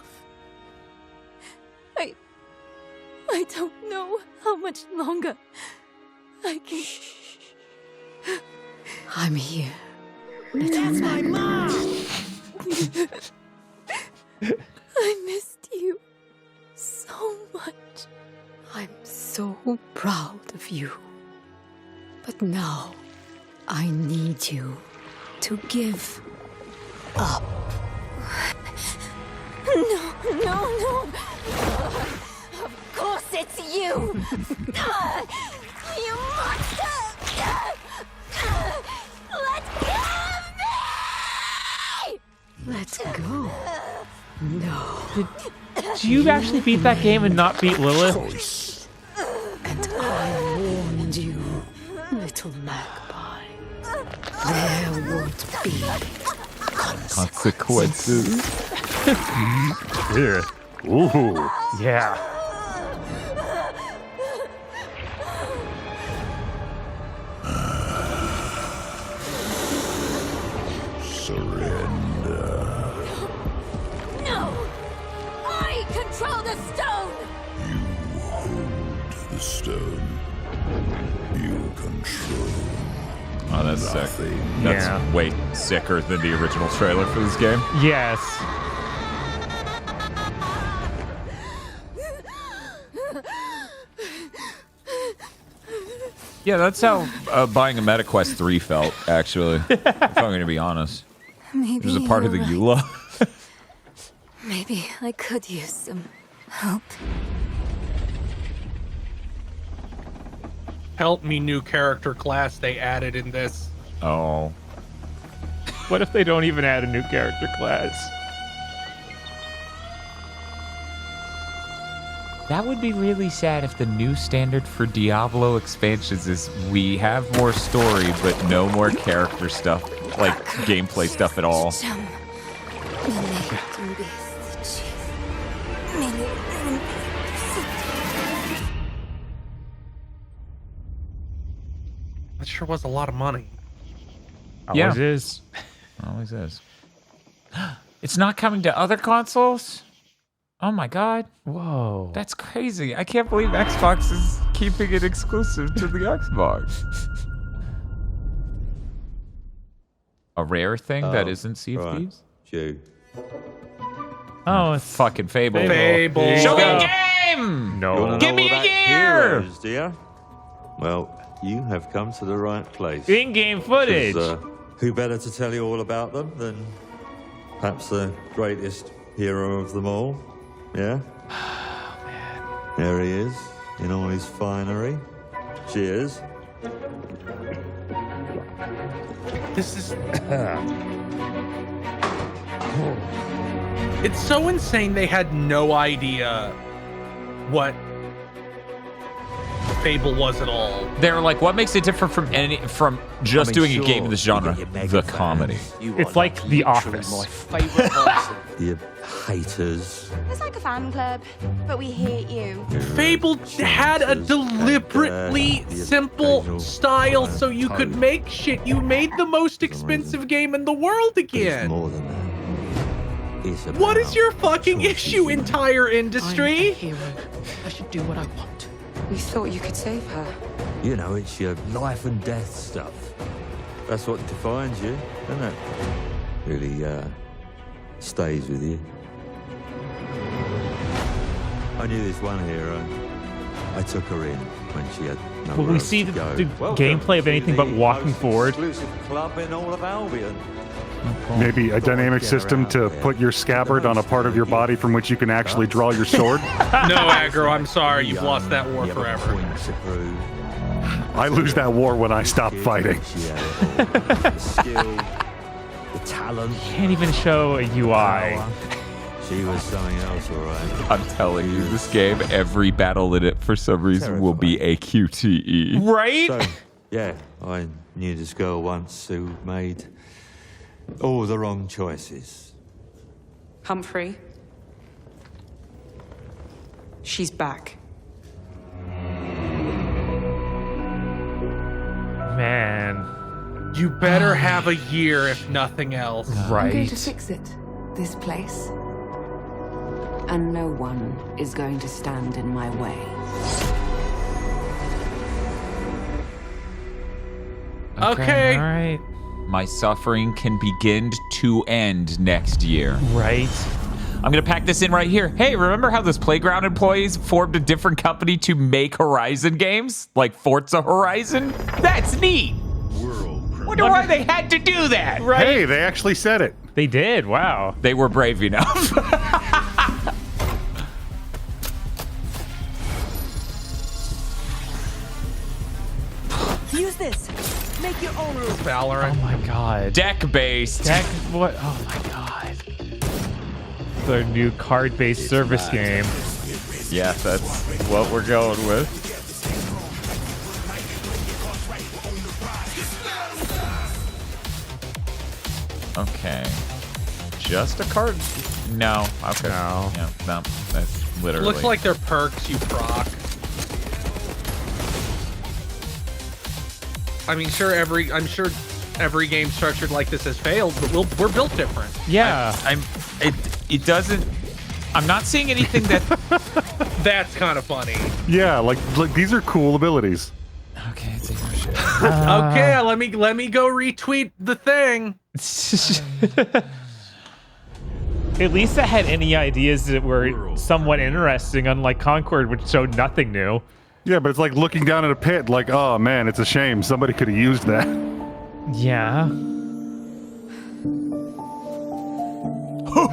I don't know how much longer I can. I'm here. That's my mom! I missed you so much. I'm so proud of you. But now, I need you to give up. No. Of course it's you! You monster! Let go of me! Let go? No. Did you actually beat that game and not beat Lilith? And I warned you, little magpie. There would be consequences. Yeah. Ooh. Yeah. Surrender. No! I control the stone! You hold the stone. You control. Oh, that's sick. nothing. That's way sicker than the original trailer for this game. Yes. Yeah, that's how buying a MetaQuest 3 felt, actually. If I'm going to be honest. Maybe It was a part of the you're EULA. Maybe I could use some help. Help me, new character class they added in this. Oh. What if they don't even add a new character class? That would be really sad if the new standard for Diablo expansions is we have more story, but no more character stuff, like gameplay stuff at all. That sure was a lot of money. Always is. Always is. It's not coming to other consoles? Oh my god. Whoa. That's crazy. I can't believe Xbox is keeping it exclusive to the Xbox. A rare thing that isn't Sea of Thieves? Oh, it's fucking Fable. Fable. Show me a game! No. Give me a year! Heroes, dear? Well, you have come to the right place. In-game footage. Who better to tell you all about them than perhaps the greatest hero of them all? Yeah? Oh, man. There he is, in all his finery. Cheers. This is... It's so insane they had no idea what Fable was at all. They're like, what makes it different from just doing a game in this genre? The comedy. It's like The Office. My favorite person. You haters. It's like a fan club, but we hate you. Fable had a deliberately simple style so you could make shit. You made the most expensive game in the world again. More than that. What is your fucking issue, entire industry? I'm a hero. I should do what I want. We thought you could save her. You know, it's your life and death stuff. That's what defines you, isn't it? Really, stays with you. I knew this one hero. I took her in when she had nowhere Will we else see to the go. gameplay of anything but walking forward? Exclusive club in all of Albion. Maybe a dynamic system to put your scabbard on a part of your body from which you can actually draw your sword? No, Aggro, I'm sorry. You've lost that war forever. I lose that war when I stop fighting. The skill, the talent. Can't even show a UI. She was something else, all right. I'm telling you, this game, every battle in it, for some reason, will be a QTE. Right? So, yeah, I knew this girl once who made all the wrong choices. Humphrey. She's back. Man. You better have a year, if nothing else. I'm going to fix it. This place. And no one is going to stand in my way. Okay. All right. My suffering can begin to end next year. Right. I'm going to pack this in right here. Hey, remember how those Playground employees formed a different company to make Horizon games? Like Forza Horizon? That's neat. Wonder why they had to do that. Right. Hey, they actually said it. They did. Wow. They were brave enough. Use this. Make your own rules. Valorant. Oh my god. Deck-based. Deck what? Oh my god. Their new card-based service game. Yeah, that's what we're going with. Okay. Just a card? No. Okay. No. Yeah, no. That's literally. Looks like they're perks you proc. I'm sure every game structured like this has failed, but we're built different. Yeah. It doesn't. I'm not seeing anything that. That's kind of funny. Yeah, like these are cool abilities. Okay, take my shit. Okay, let me go retweet the thing. At least I had any ideas that were somewhat interesting, unlike Concord, which showed nothing new. Yeah, but it's like looking down at a pit, like, oh man, it's a shame. Somebody could have used that. Yeah.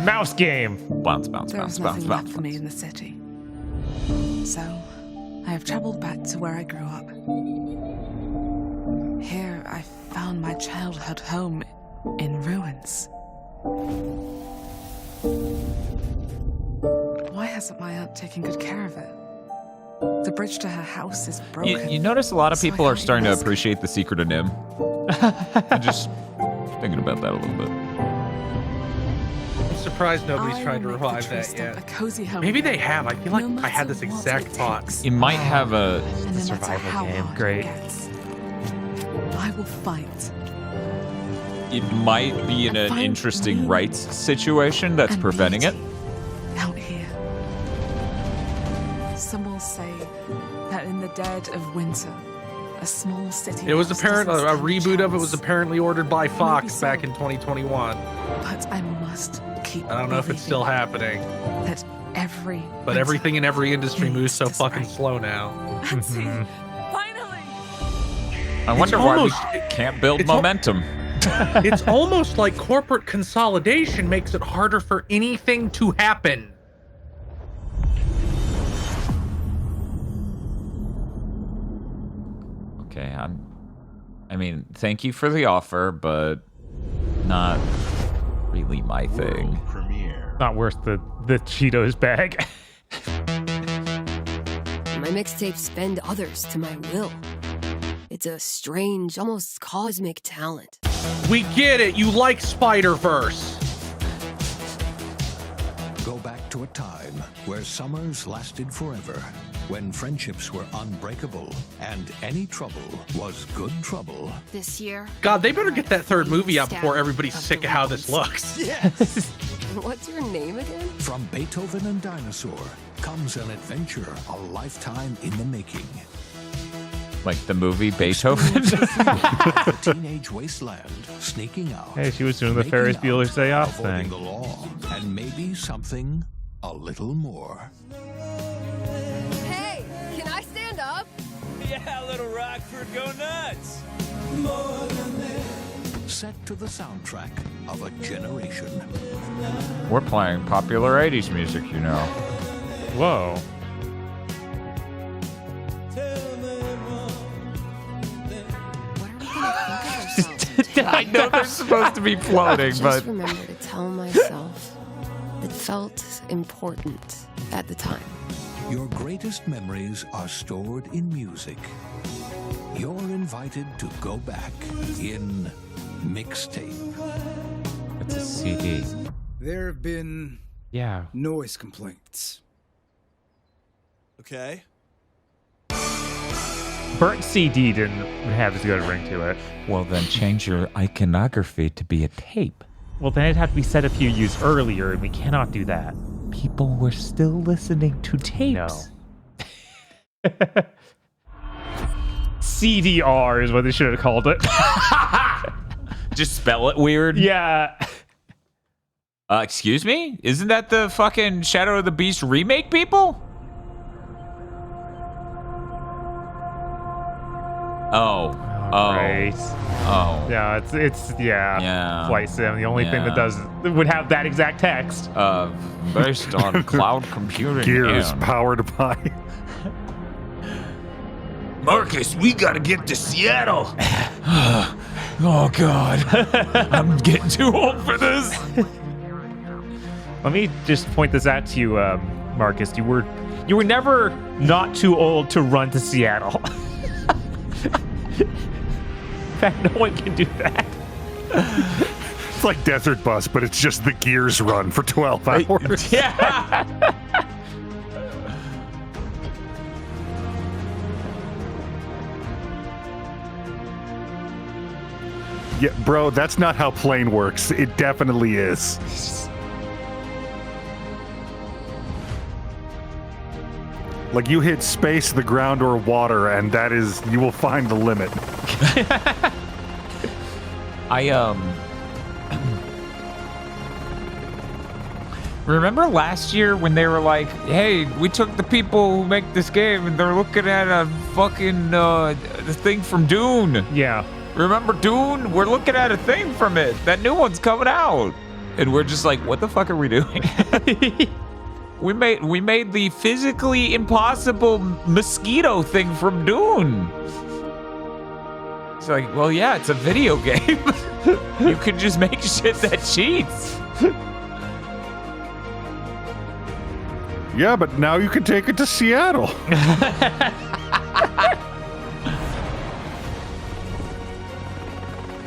Mouse game. Bounce. There is nothing left for me in the city. So, I have traveled back to where I grew up. Here, I found my childhood home in ruins. Why hasn't my aunt taken good care of it? The bridge to her house is broken. You notice a lot of people are starting to appreciate the Secret of Nim. I'm just thinking about that a little bit. I'm surprised nobody's tried to revive that yet. Maybe they have. I feel like I had this exact thought. It might have a survival game. Great. I will fight. It might be in an interesting rights situation that's preventing it. Out here. Some will say that in the dead of winter, a small city. It was apparently a reboot of it was apparently ordered by Fox back in 2021. But I must keep. I don't know if it's still happening. That every. But everything in every industry moves so fucking slow now. Finally. I wonder why we can't build momentum. It's almost like corporate consolidation makes it harder for anything to happen. Okay, I mean, thank you for the offer, but not really my thing. Not worth the Cheetos bag. My mixtapes bend others to my will. It's a strange, almost cosmic talent. We get it. You like Spider-Verse. Go back to a time where summers lasted forever, when friendships were unbreakable, and any trouble was good trouble. This year. God, they better get that third movie out before everybody's sick of how this looks. Yes. What's your name again? From Beethoven and Dinosaur comes an adventure a lifetime in the making. Like the movie Beethoven? The teenage wasteland, sneaking out. Hey, she was doing the Ferris Bueller's Day Off avoiding thing. the law, and maybe something a little more. little Rockford go nuts. Set to the soundtrack of a generation. We're playing popular 80s music, you know. Whoa. I know they're supposed to be floating, Just but remember to tell myself it felt important at the time. Your greatest memories are stored in music. You're invited to go back in mixtape. it's a CD. There have been noise complaints. Okay. Burnt CD didn't have as good a ring to it. Well, then change your iconography to be a tape. Well, then it'd have to be set a few years earlier, and we cannot do that. People were still listening to tapes. No. CDR is what they should have called it. Just spell it weird? Yeah. Excuse me? Isn't that the fucking Shadow of the Beast remake people? Oh. Right. Oh. Yeah, it's Flight Sim. The only thing that would have that exact text. Based on cloud computing. Gears powered by. Marcus, we gotta get to Seattle. Oh God, I'm getting too old for this. Let me just point this out to you, Marcus. You were never not too old to run to Seattle. In fact, no one can do that. It's like Desert Bus, but it's just the Gears run for 12 hours. Yeah. Yeah, bro, that's not how plane works. It definitely is. Like, you hit space, the ground, or water, and that is, you will find the limit. Remember last year when they were like, hey, we took the people who make this game and they're looking at a fucking the thing from Dune. Yeah. Remember Dune? We're looking at a thing from it. That new one's coming out. And we're just like, what the fuck are we doing? We made the physically impossible mosquito thing from Dune. It's like, well, yeah, it's a video game. You could just make shit that cheats. Yeah, but now you can take it to Seattle.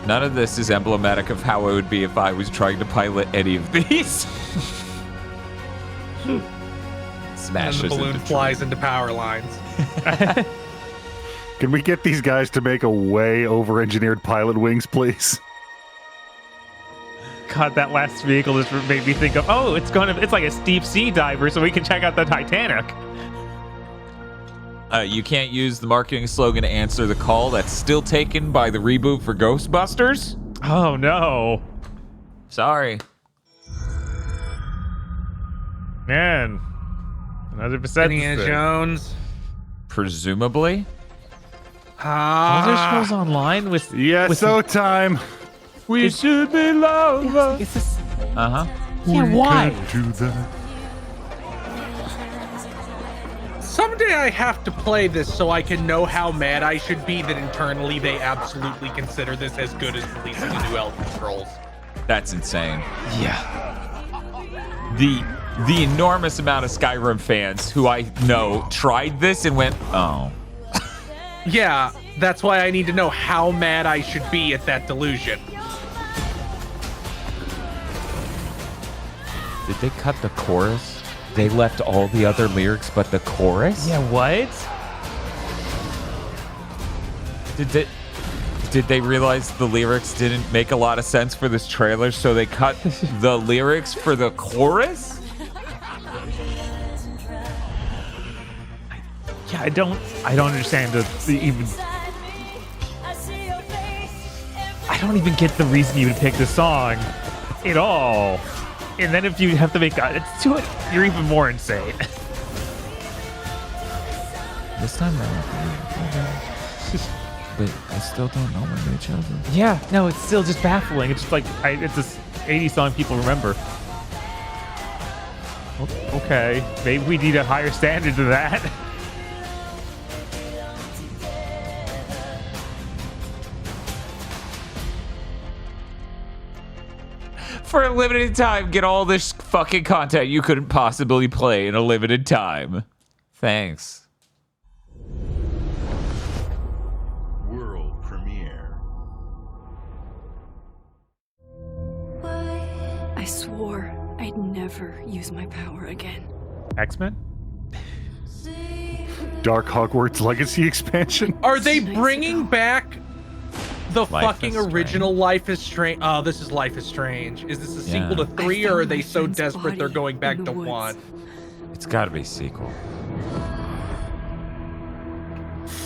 None of this is emblematic of how it would be if I was trying to pilot any of these. Smashes and the balloon flies into power lines. Can we get these guys to make a way over-engineered pilot wings, please? God, that last vehicle just made me think of, oh, it's like a steep sea diver, so we can check out the Titanic. You can't use the marketing slogan to answer the call. That's still taken by the reboot for Ghostbusters. Oh, no. Sorry. Man. Another Indiana Jones. Presumably. Are there shows online with... Yes, so time. We should be lovers. Is this... Uh-huh. Yeah, why? Do that. Someday I have to play this so I can know how mad I should be that internally they absolutely consider this as good as releasing a new Elder Scrolls. That's insane. Yeah. The enormous amount of Skyrim fans who I know tried this and went, oh. Yeah, that's why I need to know how mad I should be at that delusion. Did they cut the chorus? They left all the other lyrics but the chorus? Yeah, what? Did they realize the lyrics didn't make a lot of sense for this trailer, so they cut the lyrics for the chorus? Yeah, I don't understand even. I don't even get the reason you would pick this song at all. And then if you have to make you're even more insane. This time around. But I still don't know when they chose them. Yeah, no, it's still just baffling. It's just like it's this 80s song people remember. Okay, maybe we need a higher standard than that. For a limited time, get all this fucking content you couldn't possibly play in a limited time. Thanks. World premiere. I swore I'd never use my power again. X-Men? Dark Hogwarts Legacy expansion? Are they bringing back the Life fucking is original Life is Strange? Oh, this is Life is Strange. Is this a sequel to 3, or are they so desperate they're going back to 1? It's gotta be a sequel.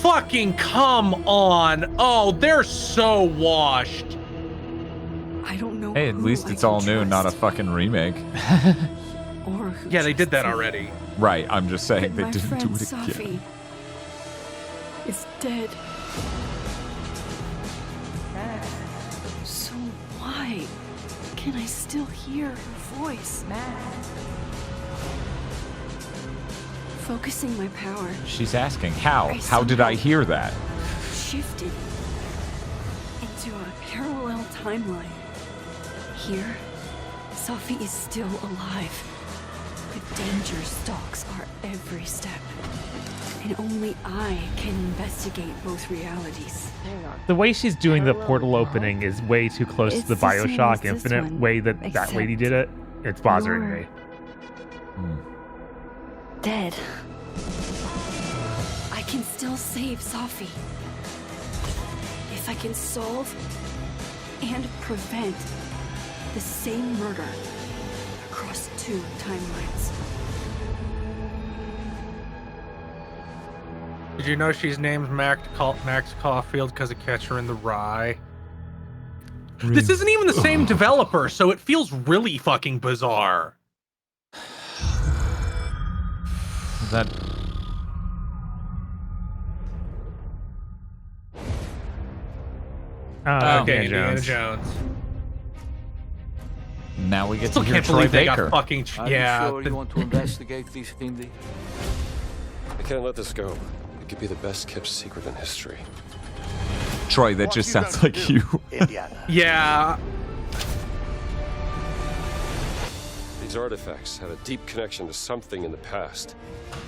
Fucking come on! Oh, they're so washed. I don't know. Hey, at least it's all new, not a fucking remake. Yeah, they did that already. Right, I'm just saying they My didn't friend do it Sophie again. is dead. So why can I still hear her voice? Focusing my power She's asking, how? How did I hear that? shifted into a parallel timeline. Here, Sophie is still alive, but danger stalks our every step. And only I can investigate both realities. The way she's doing the portal opening is way too close to the It's the same as Bioshock this Infinite one, way that lady did it. It's bothering you're- me. Dead. I can still save Sophie. If I can solve and prevent the same murder across 2 timelines. Did you know she's named Max Caulfield because of Catcher in the Rye? This isn't even the same developer, so it feels really fucking bizarre. That Okay, Indiana Jones. Now we get Still to hear can't Troy believe they Baker. got fucking Are yeah. you sure you want to investigate this, Finley? I can't let this go. It could be the best kept secret in history. Troy, that just sounds like you. Yeah. These artifacts have a deep connection to something in the past.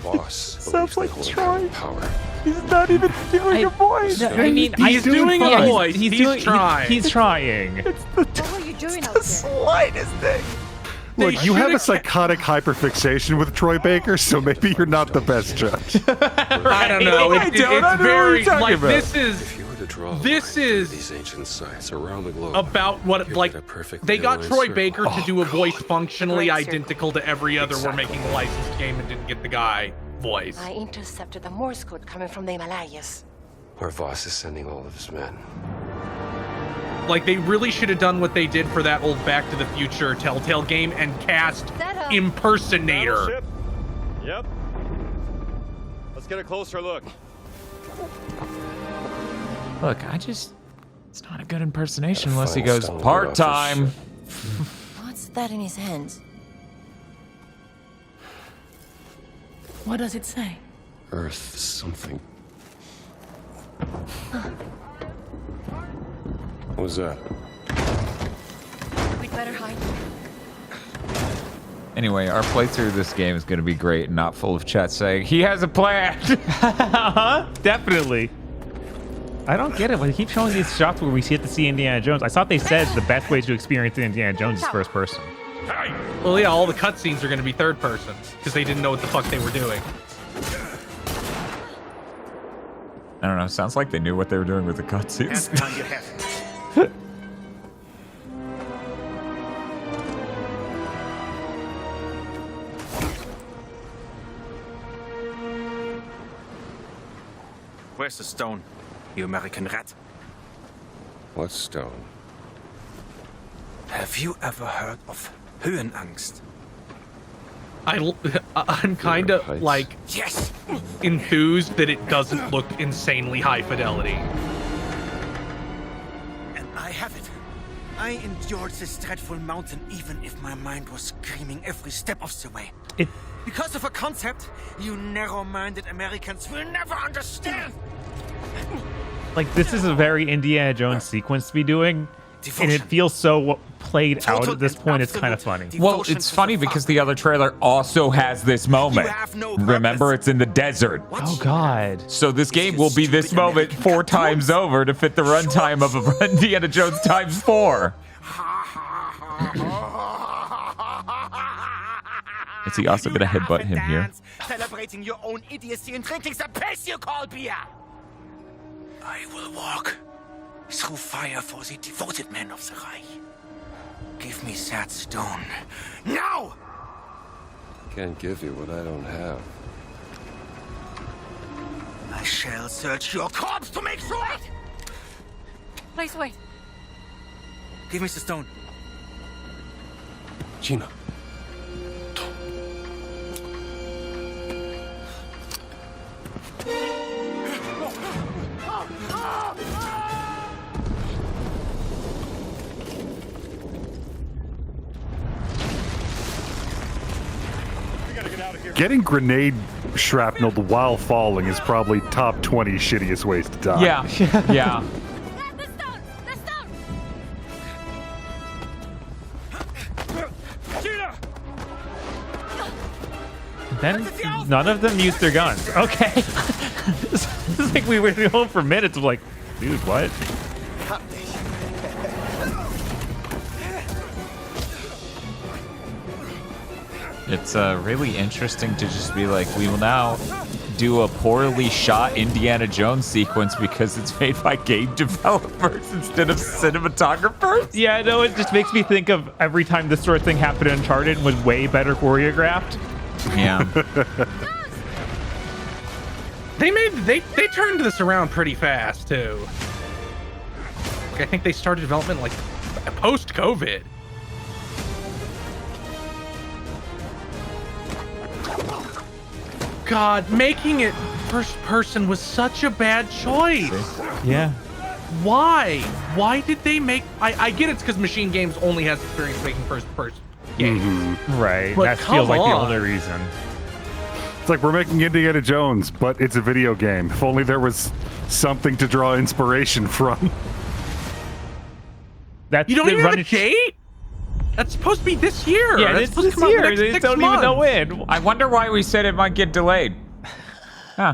Boss Sounds believes like they hold Troy. power. He's not even doing a voice. I mean, he's doing a voice. He's trying. He's trying. What are you doing out there? Slightest thing. Look, you have a psychotic hyperfixation with Troy Baker, so maybe you're not the best judge. I don't know. It's very like this is. This is these ancient sites around the globe. About what You'd like get a perfect they got line Troy circle. Baker to do a voice functionally Great circle. identical to every other we're making a licensed game and didn't get the guy voice. I intercepted the Morse code coming from the Himalayas. Where Voss is sending all of his men. Like they really should have done what they did for that old Back to the Future Telltale game and cast impersonator. Battleship. Yep. Let's get a closer look. Look, it's not a good impersonation unless he final goes stone part-time. What's that in his hands? What does it say? Earth something. What was that? We'd better hide. Anyway, our playthrough of this game is going to be great and not full of chat saying, he has a plan! Definitely. I don't get it. When they keep showing these shots where we see it to see Indiana Jones, I thought they said the best way to experience Indiana Jones is first person. Well, yeah, all the cutscenes are going to be third person because they didn't know what the fuck they were doing. I don't know, sounds like they knew what they were doing with the cutscenes. Where's the stone, you American rat? What stone? Have you ever heard of Höhenangst? I'm kind of like enthused that it doesn't look insanely high fidelity. And I have it. I endured this dreadful mountain even if my mind was screaming every step of the way. Because of a concept you narrow-minded Americans will never understand. Like, this is a very Indiana Jones sequence to be doing, and it feels so played out at this point. It's kind of funny. Well, it's funny because the other trailer also has this moment. Remember, it's in the desert. Oh, God. So this game will be this moment 4 times over to fit the runtime of a Indiana Jones times 4. Is he also going to headbutt him here? Celebrating your own idiocy and drinking the piss you call beer. I will walk through fire for the devoted men of the Reich. Give me that stone. Now! Can't give you what I don't have. I shall search your corpse to make sure. Please wait. Give me the stone. Gina. Getting grenade shrapneled while falling is probably top 20 shittiest ways to die. Yeah, yeah. Then none of them used their guns. Okay. This is like we were home for minutes of like, dude, what? It's really interesting to just be like, we will now do a poorly shot Indiana Jones sequence because it's made by game developers instead of cinematographers. Yeah, I know. It just makes me think of every time this sort of thing happened in Uncharted and was way better choreographed. Yeah. They turned this around pretty fast too. I think they started development like post-COVID. God, making it first person was such a bad choice. Yeah. Why? Why did they make... I get it's because Machine Games only has experience making first person games. Right. But that feels like the only reason. It's like we're making Indiana Jones, but it's a video game. If only there was something to draw inspiration from. That's you don't even have a date? That's supposed to be this year. Yeah, That's it's supposed this to come out year. next They 6 don't months. even know when. I wonder why we said it might get delayed. Huh.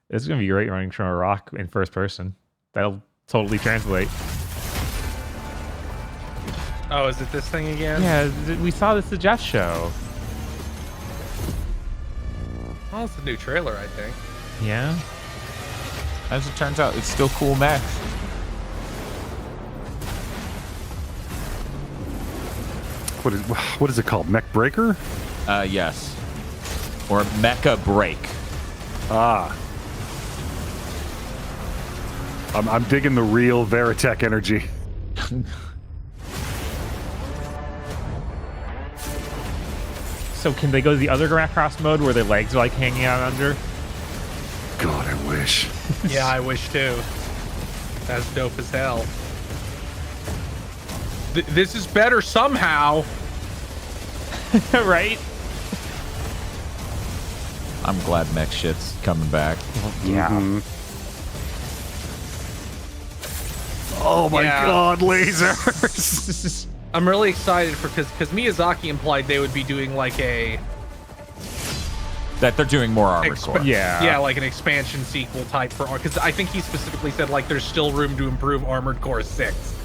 This is going to be great running from a rock in first person. That'll totally translate. Oh, is it this thing again? Yeah, we saw this at Jeff's show. Well, it's a new trailer, I think. Yeah. As it turns out, it's still cool mech. What is it called? Mech Breaker? Yes. Or Mecha Break. Ah. I'm digging the real Veritech energy. So can they go to the other Macross mode where their legs are like hanging out under? God, I wish. Yeah, I wish too. That's dope as hell. This is better somehow. Right? I'm glad mech shit's coming back. Yeah. Oh my God, lasers! I'm really excited for because Miyazaki implied they would be doing like a that they're doing more Armored Core. Yeah, like an expansion sequel type for because I think he specifically said like there's still room to improve Armored Core 6.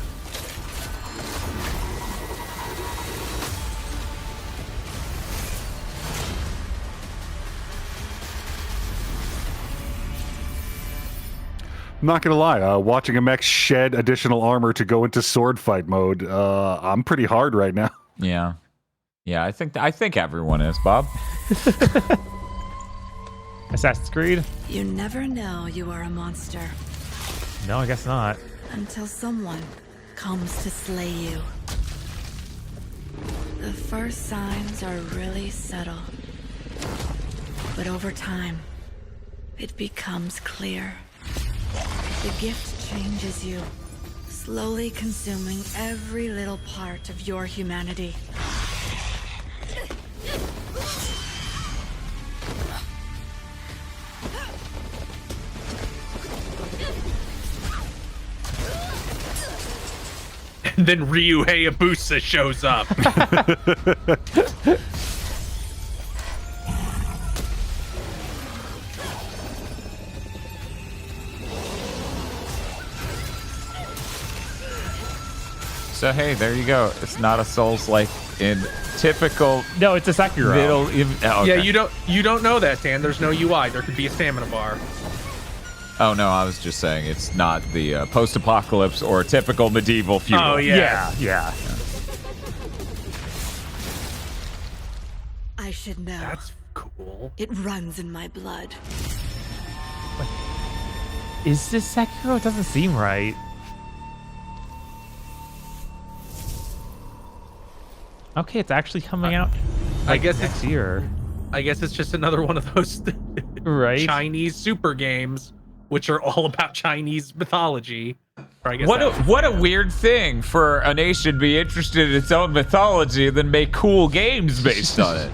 I'm not gonna lie, watching a mech shed additional armor to go into sword fight mode, I'm pretty hard right now. Yeah. Yeah, I think everyone is, Bob. Assassin's Creed? You never know you are a monster No, I guess not. until someone comes to slay you. The first signs are really subtle. But over time, it becomes clear. The gift changes you, slowly consuming every little part of your humanity. And then Ryu Hayabusa shows up. So hey, there you go. It's not a Souls-like in typical. No, it's a Sekiro. Okay. Yeah, you don't know that, Dan. There's no UI. There could be a stamina bar. Oh no, I was just saying it's not the post-apocalypse or typical medieval feudal. Oh yeah. Yeah. I should know. That's cool. It runs in my blood. Is this Sekiro? It doesn't seem right. Okay, it's actually coming out. I guess next year. I guess it's just another one of those right Chinese super games, which are all about Chinese mythology. Or I guess what a weird thing for a nation to be interested in its own mythology and then make cool games based on it.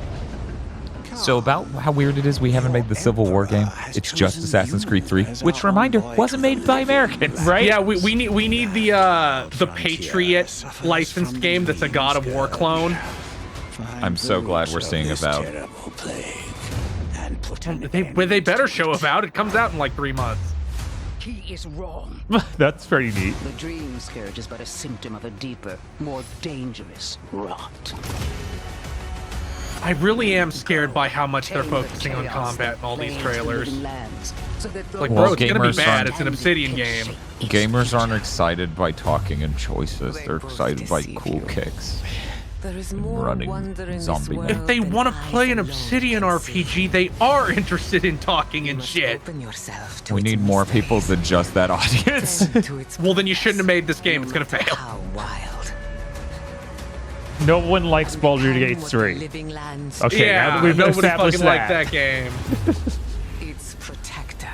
So about how weird it is we haven't made the Civil War game. It's just Assassin's Creed 3, which, reminder, wasn't made by Americans, right? Yeah, we need the Patriot licensed game that's a God of War clone. I'm so glad we're seeing about. They better show about. It comes out in like 3 months. He is wrong. That's pretty neat. The dream scourge is but a symptom of a deeper, more dangerous rot. I really am scared by how much they're focusing on combat in all these trailers. Like, bro, it's gonna be bad. It's an Obsidian game. Gamers aren't excited by talking and choices. They're excited by cool kicks. Running zombie. If they want to play an Obsidian RPG, they are interested in talking and shit. We need more people than just that audience. Well, then you shouldn't have made this game. It's gonna fail. No one likes Baldur's Gate 3. Okay, yeah, now that we've nobody established fucking liked that that game. Its protector.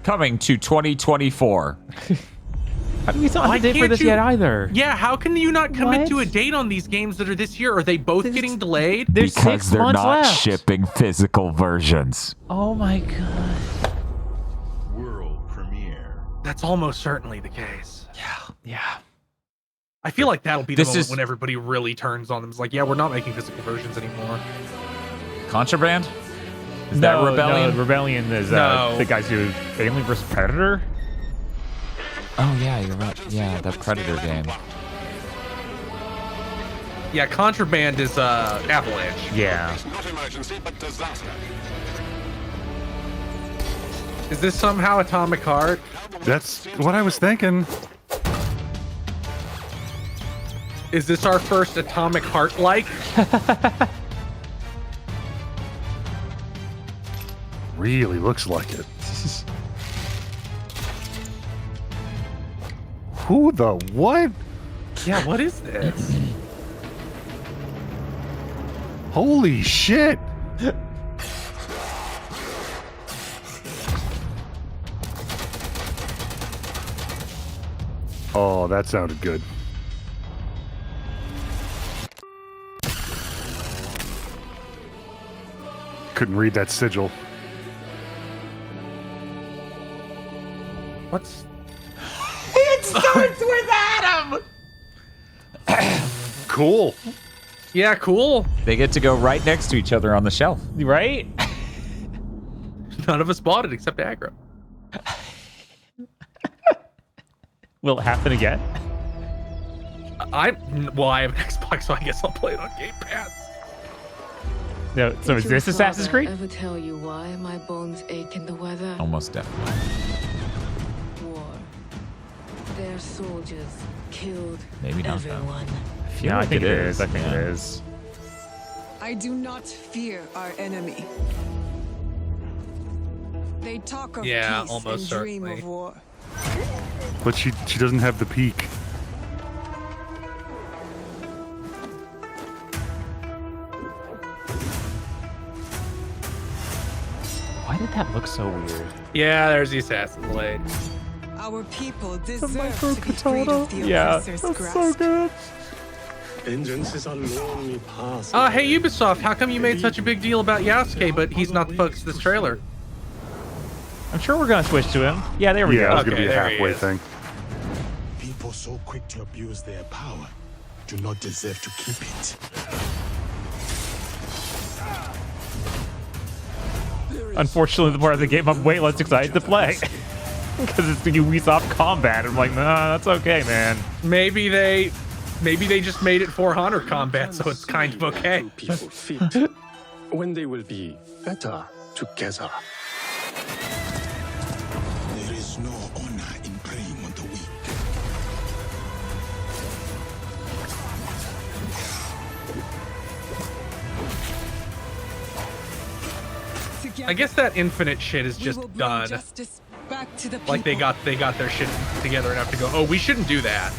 Coming to 2024. How do we not have a date for this yet either? Yeah, how can you not commit to a date on these games that are this year? Are they both getting delayed? There's Because 6 they're months not left. shipping physical versions. Oh my god. World premiere. That's almost certainly the case. Yeah. I feel like that'll be the This moment is- when everybody really turns on them. It's like, yeah, we're not making physical versions anymore. Contraband? Is that Rebellion? No, Rebellion is No. the guys who Alien vs Predator. Oh yeah, you're right. Yeah, that Predator game. Yeah, Contraband is Avalanche. Yeah. Not emergency, but disaster. Is this somehow Atomic Heart? That's what I was thinking. Is this our first Atomic Heart-like? Really looks like it. Who the what? Yeah, what is this? Holy shit! Oh, that sounded good. Couldn't read that sigil. What's... It starts with Adam! Cool. Yeah, cool. They get to go right next to each other on the shelf. Right? None of us bought it except Aggro. Will it happen again? I have an Xbox, so I guess I'll play it on Game Pass. No, so is this Assassin's Creed? Ever tell you why my bones ache in the weather? Almost definitely. War. Their soldiers killed Maybe not. everyone. Yeah, I think it is. I think it is. I do not fear our enemy. They talk of Yeah, peace almost and dream certainly. of war. But she doesn't have the peak. Why did that look so weird? Yeah, there's the assassin blade. Our people deserve to be freed of the Yeah, oppressor's that's grasp. so good. Vengeance is a lonely path. Hey Ubisoft, how come you made such a big deal about Yasuke, but he's not the focus of this trailer? I'm sure we're gonna switch to him. Yeah, there we go. Yeah, it's gonna be a there he halfway is. thing. People so quick to abuse their power do not deserve to keep it. Unfortunately, the part of the game I'm way less excited to play. Because it's the Ubisoft combat. I'm like, nah, that's okay, man. Maybe they just made it for Hunter combat, so it's kind of okay. People fit when they will be better together. There is no honor in preying on the weak. I guess that infinite shit is just done. Back to the Like they got their shit together enough to go, oh, we shouldn't do that.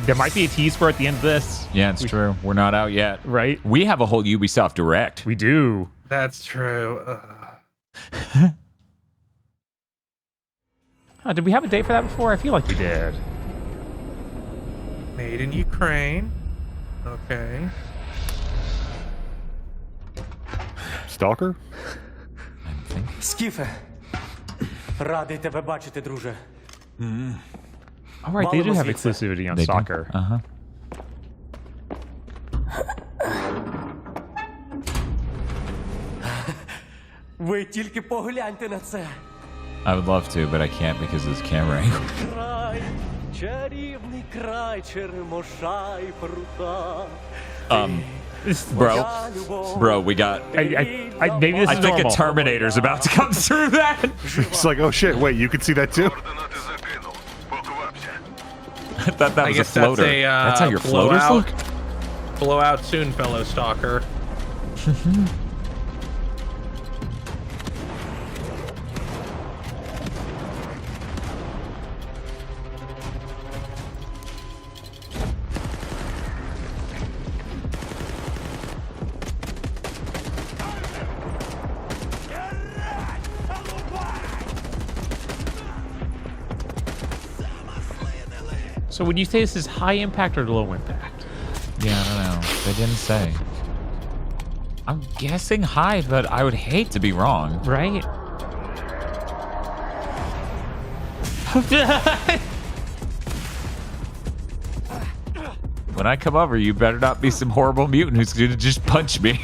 There might be a tease for it at the end of this. Yeah, it's true. We're not out yet. Right? We have a whole Ubisoft Direct. We do. That's true. Oh, did we have a date for that before? I feel like we did. Made in Ukraine. Okay. Stalker? Скіфе, радий тебе бачити, друже. All right, they do have exclusivity on They do. Stalker. Uh-huh. Ви тільки погляньте на це. I would love to, but I can't because of this camera angle. Край, чарівний край черемоша і прута. Bro, we got. Maybe this I is think normal. a Terminator's about to come through that. It's like, oh shit, wait, you can see that too? I thought that I was a guess floater. that's how your floaters look? Blow out soon, fellow stalker. So would you say this is high impact or low impact? Yeah, I don't know. They didn't say. I'm guessing high, but I would hate to be wrong. Right? When I come over, you better not be some horrible mutant who's going to just punch me.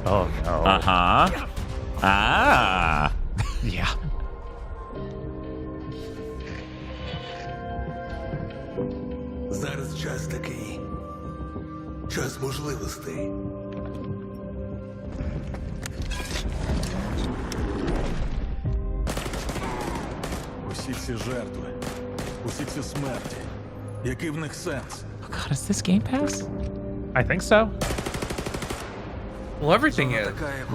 Oh, no. Uh-huh. Ah. Yeah. Зараз час такий. Час можливостей. Усі ці жертви, усі ці смерті. Який в них сенс? Oh God, is this Game Pass? I think so. Well, everything is.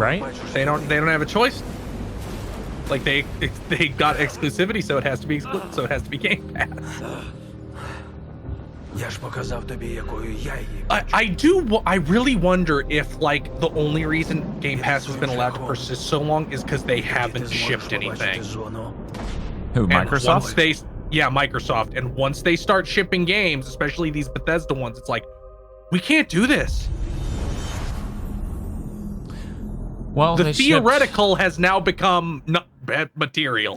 Right? They don't have a choice. Like they got exclusivity, so it has to be so it has to be Game Pass. Я ж показав тобі, якою я її. I really wonder if like the only reason Game Pass has been allowed to persist so long is because they haven't shipped anything. Who, And Microsoft? Microsoft. And once they start shipping games, especially these Bethesda ones, it's like, we can't do this. Well, The they theoretical has now become not bad material.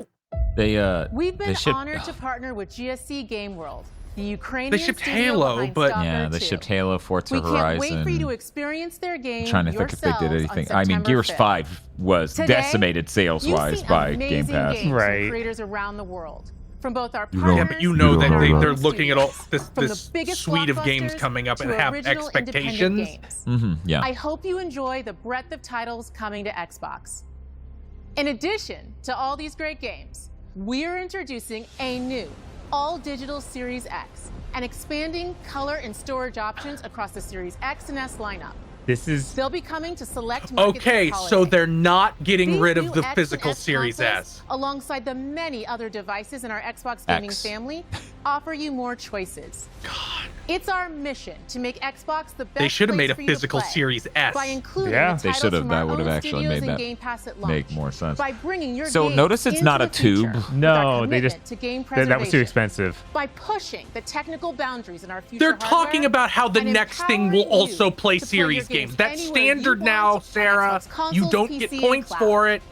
We've been they shipped, honored to partner with GSC Game World, the Ukrainian They shipped studio Halo, behind but Stalker yeah, they 2. shipped Halo, Forza We can't Horizon. wait for you to experience their game I'm trying to think if they did yourselves anything. on I mean, September Gears 5th. 5 was Today, decimated sales-wise you've seen by Game amazing Pass. games from Right. creators around the world. from both our You partners. Yeah, but you know that and our they're own looking at all studios. this From the biggest suite of games blockbusters coming up to and have original independent expectations. games. Yeah. I hope you enjoy the breadth of titles coming to Xbox. In addition to all these great games, we're introducing a new all-digital Series X and expanding color and storage options across the Series X and S lineup. They'll be coming to select markets Okay, this so holiday. they're not getting These rid new of the X and physical S Series consoles, S. alongside the many other devices in our Xbox gaming X. family, offer you more choices. God. It's our mission to make Xbox the best They should have place made a for you to physical play Series S. by including Yeah, the they titles should have. from That our would have own actually studios made and that Game Pass at make launch. more sense. By bringing your So games notice it's into not a the future tube. with our No, they just commitment to game that was too preservation. expensive. By pushing the technical boundaries in our future They're talking hardware about how the and next thing will empowering also you play to play your series games games. That's anywhere you standard want now, on Sarah. Xbox consoles, You don't PC, get and points cloud. for it.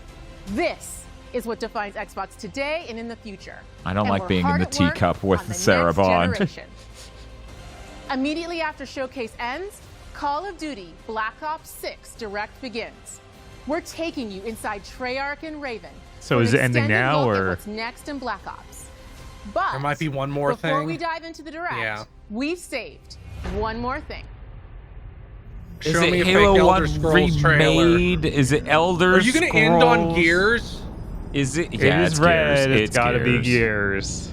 This is what defines Xbox today and in the future. I don't And like we're being in hard the at work teacup with on the Sarah next Bond. generation. Immediately after Showcase ends, Call of Duty Black Ops 6 Direct begins. We're taking you inside Treyarch and Raven. So for is an it ending extended now, look at or- what's next in Black Ops? But There might be one more before thing. we dive into the Direct, Yeah. we've saved one more thing. Is Show it me a Halo fake 1 Elder Scrolls trailer. remade? Is it Elder Are you Scrolls? gonna end on Gears? Is it? It Yeah, is it's red. Gears. It's gotta be Gears.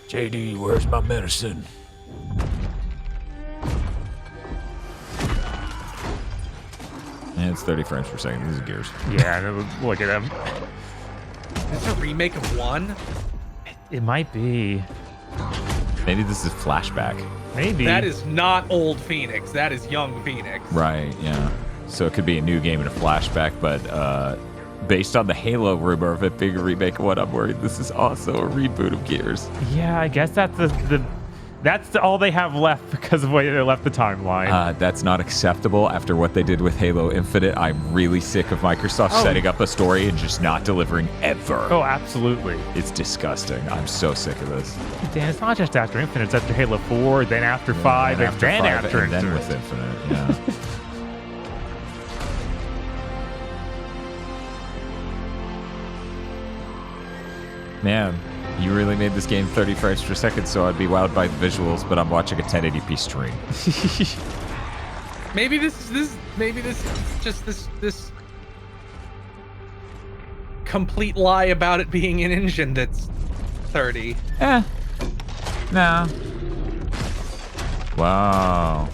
JD, where's my medicine? And it's 30 frames per second. This is Gears. Yeah, look at him. Is this a remake of 1? It might be. Maybe this is flashback. Maybe. That is not old Phoenix. That is young Phoenix. Right, yeah. So it could be a new game and a flashback, but based on the Halo rumor of it being a remake of 1, I'm worried this is also a reboot of Gears. Yeah, I guess that's that's all they have left because of the way they left the timeline. That's not acceptable after what they did with Halo Infinite. I'm really sick of Microsoft setting up a story and just not delivering ever. Oh, absolutely. It's disgusting. I'm so sick of this. Dan, it's not just after Infinite. It's after Halo 4, then after 5, and then after and then Infinite. with Infinite, yeah. Man, you really made this game 30 frames per second, so I'd be wowed by the visuals, but I'm watching a 1080p stream. Maybe this is just this complete lie about it being an engine that's 30. No. Wow.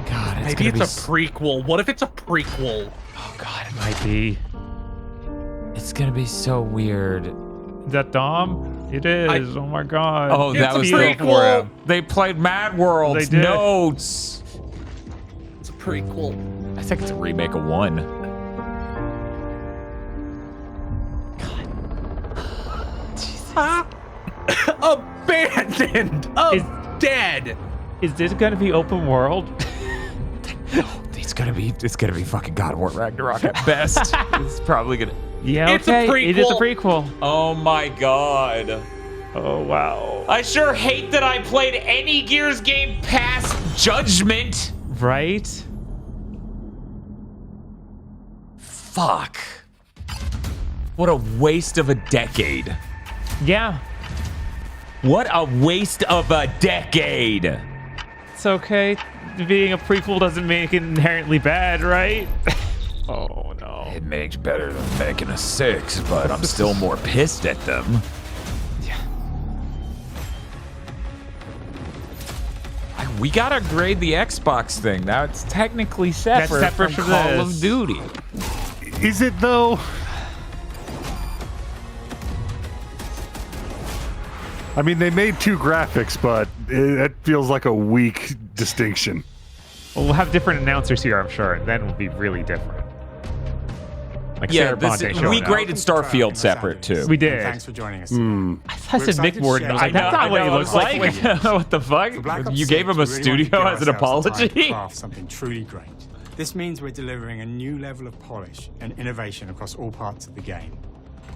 God, Maybe it's a prequel. What if it's a prequel? Oh God, It might be. it's gonna be so weird. Is that Dom? It is. Oh my god. Oh, that was prequel. They played Mad World's They did. notes. It's a prequel. I think it's a remake of 1. Abandoned. Dead. Is this gonna be open world? It's gonna be fucking God of War Ragnarok at best. It's probably gonna. Yeah, It's a okay. It is a prequel. prequel. Oh my God. Oh wow. I sure hate that I played any Gears game past Judgment. Right? Fuck. What a waste of a decade. Yeah. What a waste of a decade. It's okay. Being a prequel doesn't make it inherently bad, right? Oh no. It makes better than making a 6, but I'm still more pissed at them. We gotta grade the Xbox thing. Now it's technically separate, separate from from Call this. of Duty. Is it though? I mean, they made 2 graphics, but it feels like a weak distinction. Well, we'll have different announcers here, I'm sure, and then it'll be really different. Like Sarah Bond ain't showing we up. graded Starfield separate too. We did. Thanks for joining us. I thought I said Mick Warden. I That's not what he looks like. What the fuck? You gave him a studio as an apology? Craft something truly great. This means we're delivering a new level of polish and innovation across all parts of the game.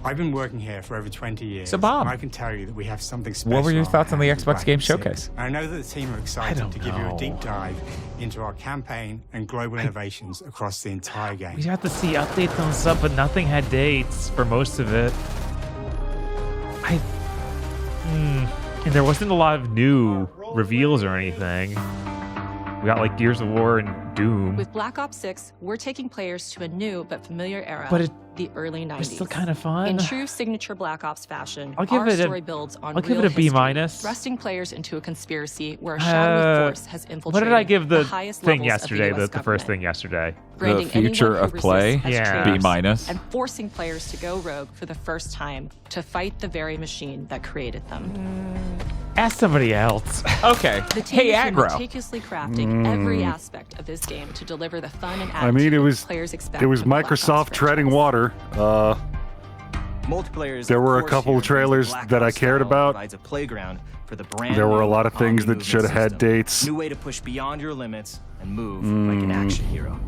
I've been working here for over 20 years. So, Bob, and I can tell you that we have something special. what were your on thoughts on the hand Xbox with Game Black Showcase? 6. I know that the team are excited to give you a deep dive into our campaign and global innovations across the entire game. We got to see updates on stuff, but nothing had dates for most of it. And there wasn't a lot of new reveals or anything. We got like Gears of War and Doom. With Black Ops 6, we're taking players to a new but familiar era, But the early 90s. It's still kind of fun. In true signature Black Ops fashion, I'll give our it a- story builds on I'll give real it a B history, minus. thrusting players into a conspiracy where a shadowy force has What infiltrated did I give the highest thing levels yesterday? of the, US The first thing yesterday. The branding future anyone who of play, resists as Yeah. traitors, B minus. and forcing players to go rogue for the first time to fight the very machine that created them. Ask somebody else. Okay. The team Hey, has been Aggro. meticulously crafting every aspect of this game to deliver the fun and I mean, it was players expect. it was from the Black Ops Microsoft treading water. Multiplayer is There of were a course couple here of trailers because Black that I Ops cared style about. provides a playground for the brand There were a new lot of things that omni-movement should have had system. dates. New way to push beyond your limits and move like an action hero.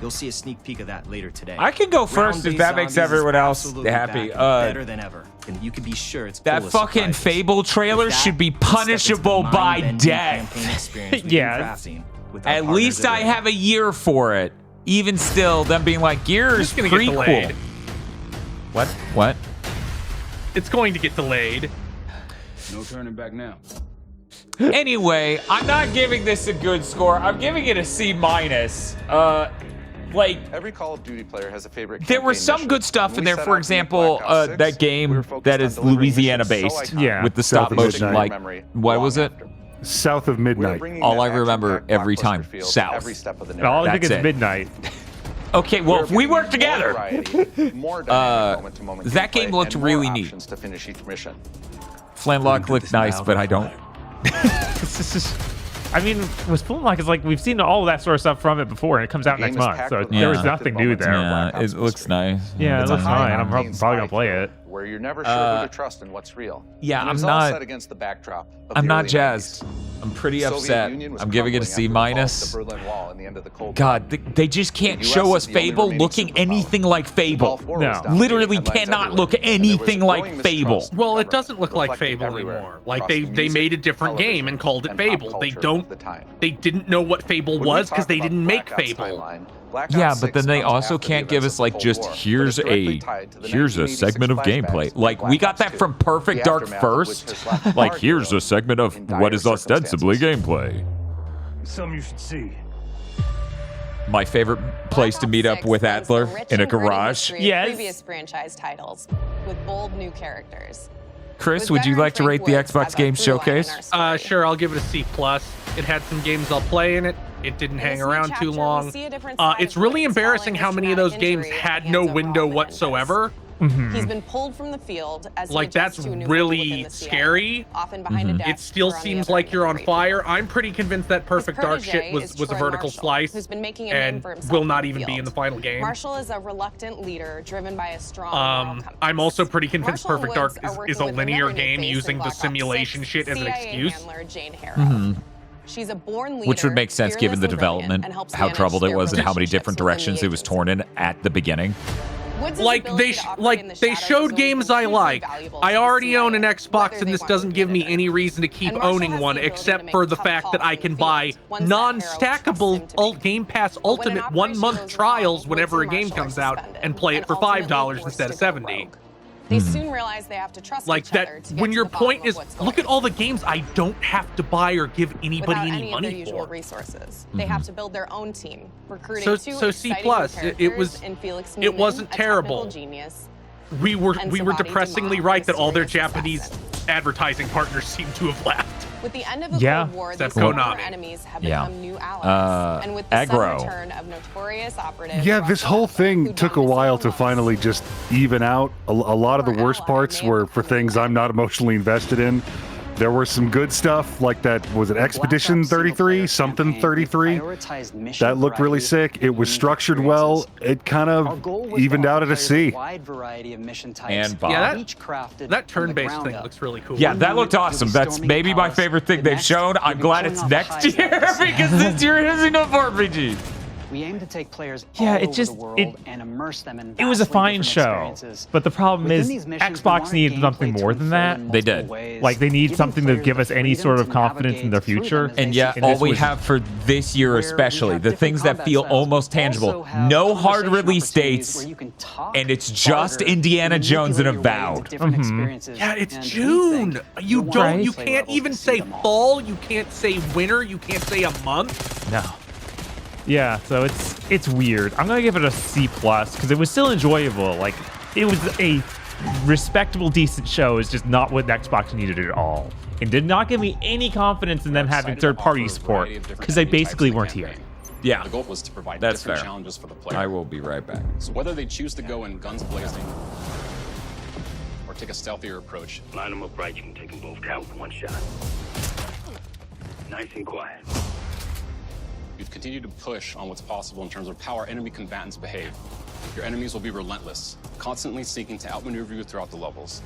You'll see a sneak peek of that later today. I can go first if that makes everyone else happy. Better than ever, and you can be sure it's That full of fucking surprises. Fable trailer With that, should be let's step into the punishable by mind-bending death. campaign experience we've Yeah. been crafting with our At partners least I Ring. have a year for it. Even still, them being like, Gears It's gonna get prequel. delayed. What? What? It's going to get delayed. No turning back now. Anyway, I'm not giving this a good score. I'm giving it a C minus. Like, every Call of Duty player has a favorite. there was some good stuff in there. For example, that game that is Louisiana based, Yeah. with the South stop of motion. Midnight. Like, what was it? South of Midnight. All I remember every time, South. Every step of the All I That's think is it. Midnight. Okay, well, if we work together. More dynamic moment-to-moment That game gameplay looked and really more neat. options to finish each mission. Flintlock looked nice, but I don't. I mean, with Flintlock, it's like we've seen all of that sort of stuff from it before, and it comes out The next game is month, packed so with there was unexpected nothing new moments in there. Black Yeah, Ops it looks nice. Yeah, it It's looks a fine. I'm high-octane probably gonna spy play thriller it. Where you're never sure who to trust and what's real. Yeah, And I'm it's all not- set against the backdrop of I'm the not early jazzed. 90s. I'm pretty Soviet upset. Union was I'm giving it a crumbling C after the fall of minus. the Berlin Wall in the end of the Cold War. God, they just can't The US show is us the only Fable remaining looking superpower. anything like Fable. Gulf War was dominating Literally headlines cannot everywhere, look and there was a anything like growing Fable. mistrust Well, it of doesn't look like reflected Fable everywhere anymore. Like across they music, made a different game television, and called it and pop Fable. They culture don't. of the time. They didn't know what Fable When we was because talk they about didn't the make Black Ops Fable. timeline, Black Yeah, Ops but then 6 they comes also after the can't give events us of like the Cold just War, but here's it's directly a tied to the here's a 1986 segment of flashbacks gameplay. of Like Black we got Ops that 2, from Perfect the Dark aftermath of which first. has left Like our here's hero a segment of in what dire is ostensibly circumstances. gameplay. Something you should see. My favorite place to meet up with Adler in a garage. Previous franchise titles with bold new characters. Chris, would you like to rate the Xbox Game Showcase? Sure, I'll give it a C+. It had some games I'll play in it. It didn't hang around too long. It's really embarrassing how many of those games had no window whatsoever. He's been pulled from the field as he Like, adjusts that's to a new role really within the CIA, scary. often behind a desk. It still or on the seems other like end you're of on the fire. I'm pretty convinced that Perfect Dark protege shit is was a Troy vertical Marshall, slice who's been making a name and for himself will in not the even be field. in the final game. Marshall is a reluctant leader driven by a strong moral compass. I'm also pretty convinced Marshall Perfect Woods Dark are is working a with linear another new game face in using the Black Ops simulation 6, shit as an CIA excuse. handler Jane Harrow. Mhm. She's a born leader, Which would make sense given the fearless and brilliant, development, and helps how manage troubled it their was, and how many relationships different within the directions it was torn in at the beginning. Like they showed games I like. I already own an Xbox, and this doesn't give me any reason to keep owning one, except for the fact that I can buy non-stackable Game Pass Ultimate 1-month trials whenever a game comes out and play it for $5 instead of $70. They soon realize they have to trust Like each that. other to get When to your the bottom point of is, what's look going at all the games I don't have to buy or give anybody without any any of their money usual for. resources. They have to build their own team, recruiting So two C+. exciting new It was. characters in Felix It Newman, wasn't a technical terrible. genius, We were and we were Savani depressingly Dimon, right that all their mysterious Japanese advertising partners seem to have left. With the end of the Yeah. Cold War, Except these former Konami. enemies have Yeah. become new allies. And with the sudden Aggro. return of notorious operative Yeah, this whole thing took a while to finally just even out. A lot of the worst parts were for things I'm not emotionally invested in. There was some good stuff, like that, was it Expedition 33? Something 33? That looked really sick. It was structured well. It kind of evened out at a C. Wide variety of mission types, And Bob. Yeah, each crafted that from the turn-based ground thing up. looks really cool. Yeah, that looked awesome. That's maybe my favorite thing they've shown. I'm glad it's next year because this year is enough RPG. We aim to take players Yeah, all it over just the world and immerse them in it was a vastly fine different show, experiences. but the problem Within is these missions, we Xbox wanted needed something gameplay more to than unfold that. in They multiple did. ways, Like they need giving something to players give the us any freedom sort of to confidence in their navigate through them future. as they And yeah, And all this we was- have for this year where we especially, have the different things that combat feel styles. almost We tangible, also have no hard conversation release opportunities dates, where you can talk, and it's just barter, Indiana and Jones and manipulate your way Avowed. to different experiences. Yeah, it's And we June. think You you'll don't. want You play can't level even to see say them all. fall. You can't say winter. You can't say a month. No. Yeah, so it's weird. I'm gonna give it a C+ because it was still enjoyable. Like it was a respectable, decent show. It's just not what Xbox needed at all, and did not give me any confidence in them having third-party support because they basically weren't here. Yeah, The goal was to provide that's different fair. challenges for the player. I will be right back. So whether they choose to go in guns blazing or take a stealthier approach, Line them up right, you can take them both down with one shot. Nice and quiet. we've continued to push on what's possible in terms of how our enemy combatants behave. Your enemies will be relentless, constantly seeking to outmaneuver you throughout the levels.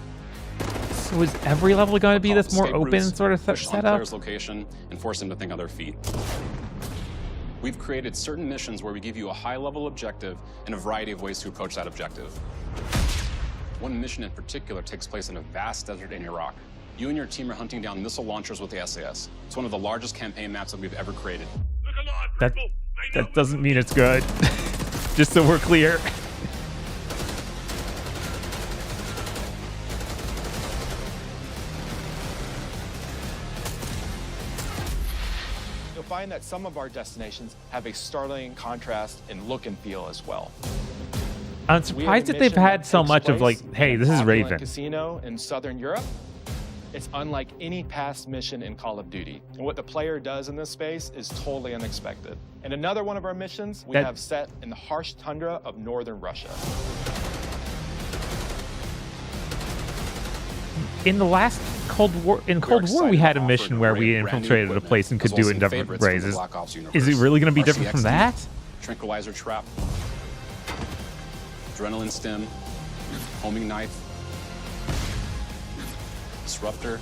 So is every level going to be this more Escape open routes, sort of push on setup? player's location and force them to think on their feet. We've created certain missions where we give you a high-level objective and a variety of ways to approach that objective. One mission in particular takes place in a vast desert in Iraq. You and your team are hunting down missile launchers with the SAS. It's one of the largest campaign maps that we've ever created. That doesn't mean it's good. Just so we're clear. You'll find that some of our destinations have a startling contrast in look and feel as well. I'm surprised that they've had so much of like, hey, this is Raven. Casino in Southern Europe. It's unlike any past mission in Call of Duty. And what the player does in this space is totally unexpected. And another one of our missions we have set in the harsh tundra of northern Russia. In the last Cold War, we had a mission where we infiltrated a place and could do it in different ways. Is it really going to be different from that? Tranquilizer trap, adrenaline stem, homing knife, disruptor.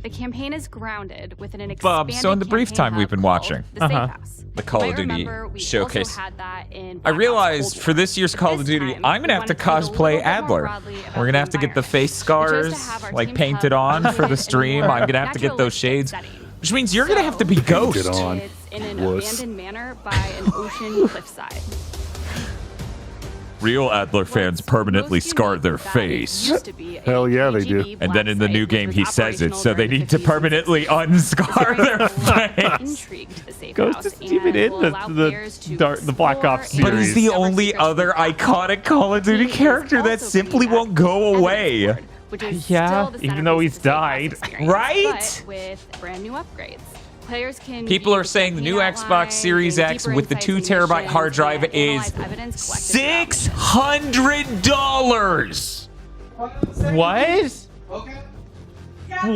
The campaign is grounded within an Bob, expanded so in the brief campaign time we've hub been watching called the Safe House. the Call You of might Duty remember we showcase, also had that in I Black realized Ops for this year's Call of Duty, I'm gonna have to cosplay Adler. We're gonna have to get the face scars like painted on for the stream. I'm gonna have to get those shades, which means you're gonna have to be Ghost. It's in an abandoned manor by an ocean cliffside. Real Adler fans permanently scar their face. Hell yeah, they do. And then in the new game, he says it, so they need to permanently unscar their face. Ghost isn't even in the Black Ops series. But he's the only other iconic Call of Duty character that simply won't go away. Yeah, even though he's died. Right? But with brand new upgrades. Players can People are saying the new Xbox Series X with the 2 terabyte hard drive is $600. What? Okay.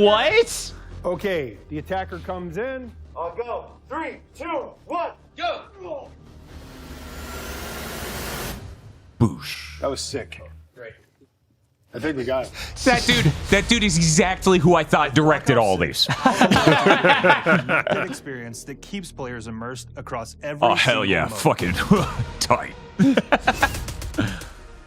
What? Okay, the attacker comes in. I'll go. 3, 2, 1, go! Boosh. That was sick. Great. I think we got it. That dude is exactly who I thought directed all these. An experience that keeps players immersed across every Oh hell yeah, fucking tight.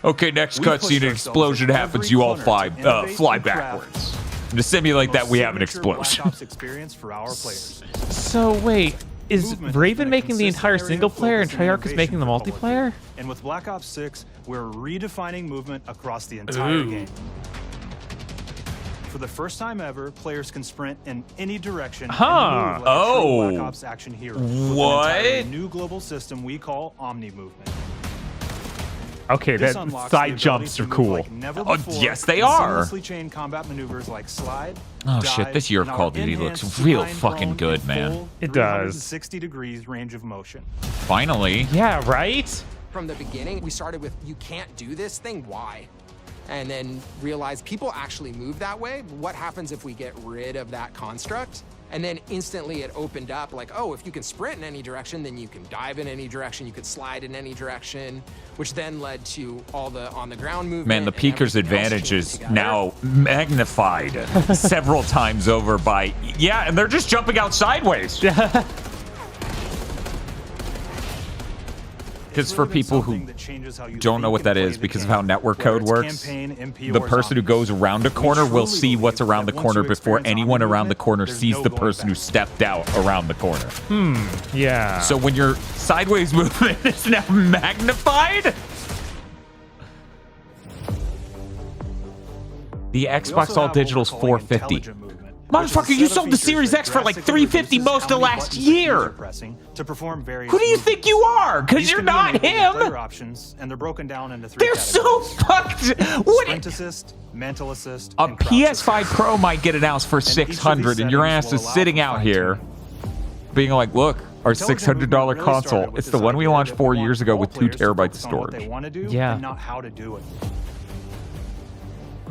Okay, next cutscene, an explosion happens. You all fly backwards. And to simulate that, we have an explosion. experience for our players. So wait, is Raven making the entire single player and Treyarch is making the multiplayer? And with Black Ops 6, we're redefining movement across the entire game. For the first time ever, players can sprint in any direction and move like a true Black Ops action hero. With an entirely new global system we call Omni Movement. Okay, This that unlocks side the jumps ability are to move cool. like never Oh, before yes, they and are. seamlessly chain combat maneuvers like slide, Oh shit, dive, this year of and Call our of Duty looks enhanced real supine fucking prone good, and man. full It does. 360 degrees range of motion. Finally. Yeah, right? From the beginning, we started with, you can't do this thing, why? and then realized people actually move that way. What happens if we get rid of that construct? And then instantly it opened up like, oh, if you can sprint in any direction, then you can dive in any direction, you could slide in any direction, which then led to all the on-the-ground movement. Man, the Peeker's advantage is now magnified several times over by... Yeah, and they're just jumping out sideways. Because for people who don't know what that is, because of how network code works, the person who goes around a corner will see what's around the corner before anyone around the corner sees the person who stepped out around the corner. Yeah. So when your sideways movement is now magnified, the Xbox All Digital's $450. Motherfucker, you sold the Series X for like $350 most of last year. Who do you think you are? Because you're not him. And they're broken down into 3 They're so fucked. What? Sprint assist, mental assist, A PS5 Pro might get announced for $600, and your ass is sitting out here being like, look, our $600 console. It's the one we launched 4 years ago with 2 terabytes of storage. Yeah. And not how to do it.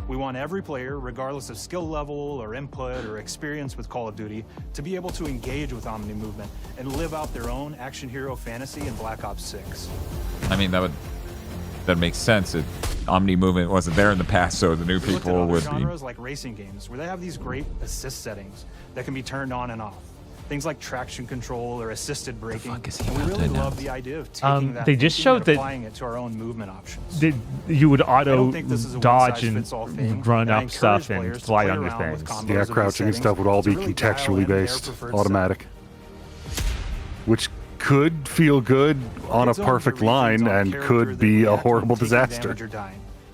We want every player, regardless of skill level or input or experience with Call of Duty, to be able to engage with Omni Movement and live out their own action hero fantasy in Black Ops 6. I mean, that makes sense. Omni Movement wasn't there in the past, so the new people would be. Genres like racing games, where they have these great assist settings that can be turned on and off. Things like traction control or assisted braking. And we really love the idea of taking that they just showed and that applying it to our own movement options. You would auto dodge and one-size-fits-all thing, run and I up encourage stuff players and to slide play under around with things. combos Yeah, of these crouching and settings stuff would all to be really dial contextually in their based, preferred automatic. Which could feel good on a perfect line and could be a horrible disaster.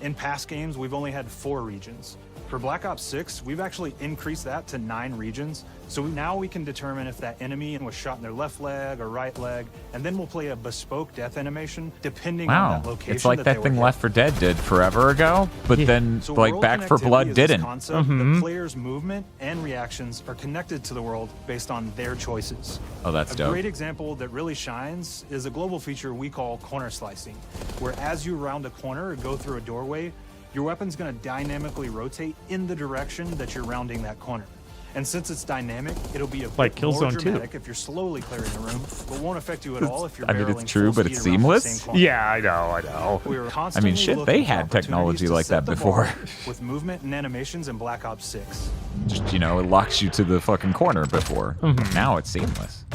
In past games, we've only had 4 regions. For Black Ops 6, we've actually increased that to 9 regions. So now we can determine if that enemy was shot in their left leg or right leg, and then we'll play a bespoke death animation depending on Wow, that location. it's like that thing Left 4 Dead did forever ago, but then So like world Back 4 connectivity Blood is this didn't. concept that players' movement and reactions are connected to the world based on their choices. Oh, that's a dope. great example that really shines is a global feature we call corner slicing, where as you round a corner or go through a doorway, your weapon's going to dynamically rotate in the direction that you're rounding that corner. And since it's dynamic, it'll be a Like bit more Killzone 2. dramatic if you're slowly clearing the room, but won't affect you at all if you're I mean, it's barreling true, full but it's speed around the seamless. same corner. Yeah, I know. We were I mean, constantly shit, looking they for had technology opportunities to like set that the before. bar with movement and animations in Black Ops 6. Just, you know, it locks you to the fucking corner before. Now it's seamless.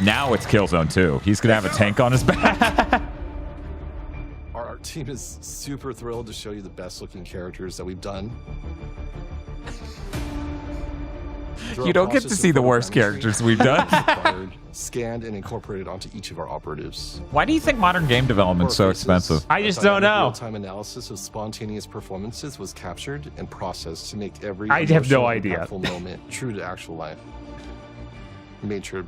Now it's Killzone 2. He's gonna have a tank on his back. Our team is super thrilled to show you the best looking characters that we've done. You don't get to see the worst characters we've done. Acquired, scanned and incorporated onto each of our operatives. Why do you think modern game development's so expensive? I just don't know. Real-time analysis of spontaneous performances was captured and processed to make every I have no emotional, idea. impactful moment true to actual life. We made sure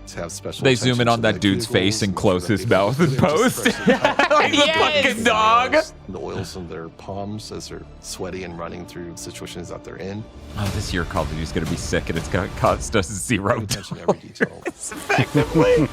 to have special. They zoom in attention on to that the dude's vehicles, face and make close sure his that they mouth in didn't just post. press Like the fucking dog. The oils in their palms as they're sweaty and running through situations that they're in. Oh, this year Call of Duty's gonna be sick, and it's gonna cost us $0. Attention to every detail. It's effectively.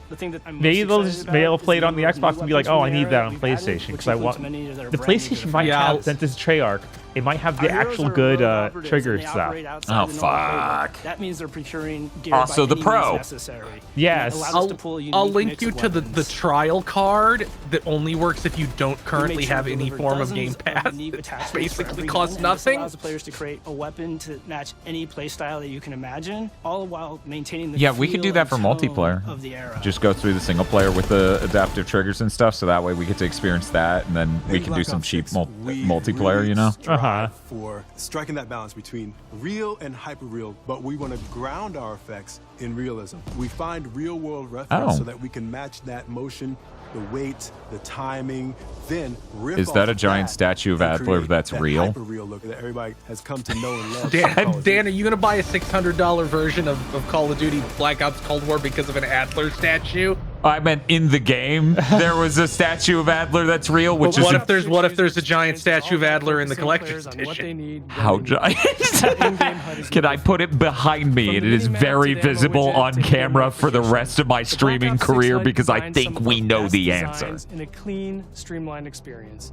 The thing that I'm Maybe most they'll excited just about be able to is play it the on the new Xbox and be like, weapons oh, I need that on we've added, PlayStation which because I includes want. many that are The brand new to PlayStation the might Yeah, have, since it's Treyarch, it might have the Our heroes actual are good rogue operatives, trigger and they stuff. operate outside Oh the normal playbook. fuck. That means they're procuring gear Also by the any Pro. means necessary. Yes. And it allows us to pull a unique I'll link mix you of to the weapons. trial card that only works if you don't We currently made sure have to any deliver form of dozens Game Pass. unique It attachments for basically every costs gun, and this nothing. allows the players to create a weapon to match any playstyle that you can imagine, all while maintaining the Yeah, we could do feel that and for tone multiplayer. of the era. Just go through the single player with the adaptive triggers and stuff, so that way we get to experience that, and then we can do some cheap multiplayer, you know? For striking that balance between real and hyper-real, but we want to ground our effects in realism. We find real-world reference Oh. so that we can match that motion, the weight, the timing, then riff Is off that a of giant that statue of and Adler create that's that real? hyper-real look that everybody has come to know and love. Dan, are you gonna buy a $600 version of Call of Duty Black Ops Cold War because of an Adler statue? I meant in the game there was a statue of Adler that's real, which But is what if there's a giant statue of Adler in the collector's edition? how giant? Can I put it behind me? It is very visible on camera for the rest of my streaming career because I think we know the answer. In a clean, streamlined experience.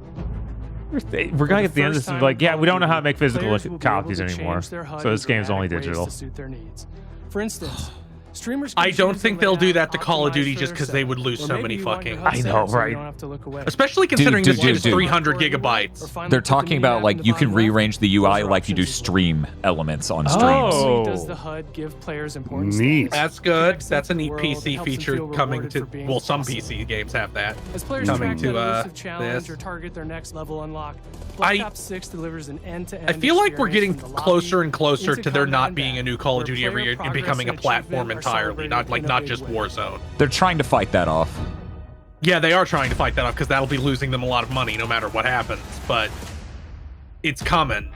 We're gonna get the end of this and be like, yeah, we don't know how to make physical copies anymore. So this game's only digital. For instance, streamers. I don't think they'll do that to Call of Duty just because they would lose so many fucking. I know, right? Especially considering this game is 300 gigabytes. They're talking about like you can rearrange the UI like you do stream elements on streams. Oh. Does the HUD give players importance? Neat. That's good. That's a neat PC feature coming to. Well, some PC games have that. As players coming track to that elusive challenge this. or target their next level unlock, Black Ops 6 delivers an end-to-end. I feel like we're getting experience from the closer lobby and closer into to there not combat being a and new Call of back, Duty where every year player and becoming a progress and platform achievement are entirely, not celebrated in a not big just way. Warzone. They're trying to fight that off. Yeah, they are trying to fight that off because that'll be losing them a lot of money no matter what happens. But it's coming.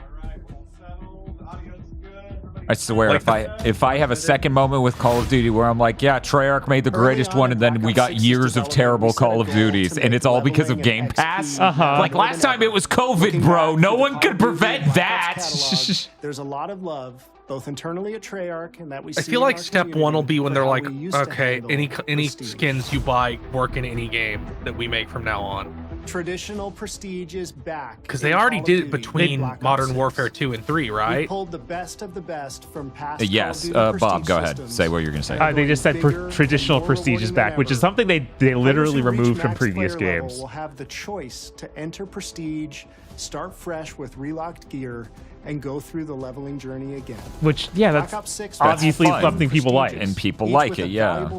I swear, if I have a second moment with Call of Duty where I'm like, yeah, Treyarch made the greatest one, and then we got years of terrible Call of Duties, and it's all because of Game Pass. Like last time it was COVID, bro. No one could prevent that. There's a lot of love, both internally at Treyarch and that we. I feel like step one will be when they're like, okay, any skins you buy work in any game that we make from now on. Traditional Prestige is back. Because they already did it between Modern Warfare 2 and 3, right? We pulled the best of the best from past. Yes, Call of Duty Bob, go Prestige ahead. systems. Say what you're going to say. They just said traditional Prestige is back, which is something they literally removed from previous games. Will have the choice to enter Prestige, start fresh with relocked gear, and go through the leveling journey again. Which, yeah, that's obviously something people like. And people like it, yeah.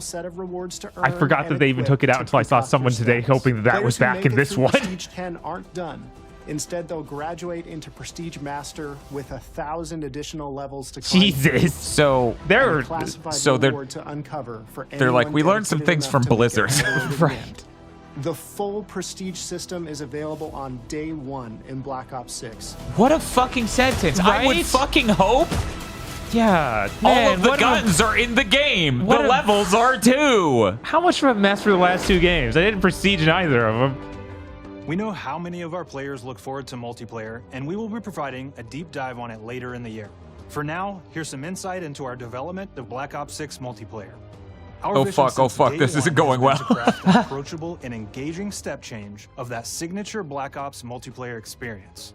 I forgot that they even took it out until I saw someone today hoping that was back in this one. Prestige 10 aren't done. Instead, they'll graduate into Prestige Master with 1,000 additional levels to climb. Jesus. So they're to uncover for they're like, we learned some things from Blizzard. Right. The full Prestige system is available on day one in Black Ops 6. What a fucking sentence. I would fucking hope. Yeah, all man, of the guns are in the game. The levels are too. How much of a mess for the last two games? I didn't prestige in either of them. We know how many of our players look forward to multiplayer, and we will be providing a deep dive on it later in the year. For now, here's some insight into our development of Black Ops 6 multiplayer. Oh fuck, this isn't going well. An approachable and engaging step change of that signature Black Ops multiplayer experience.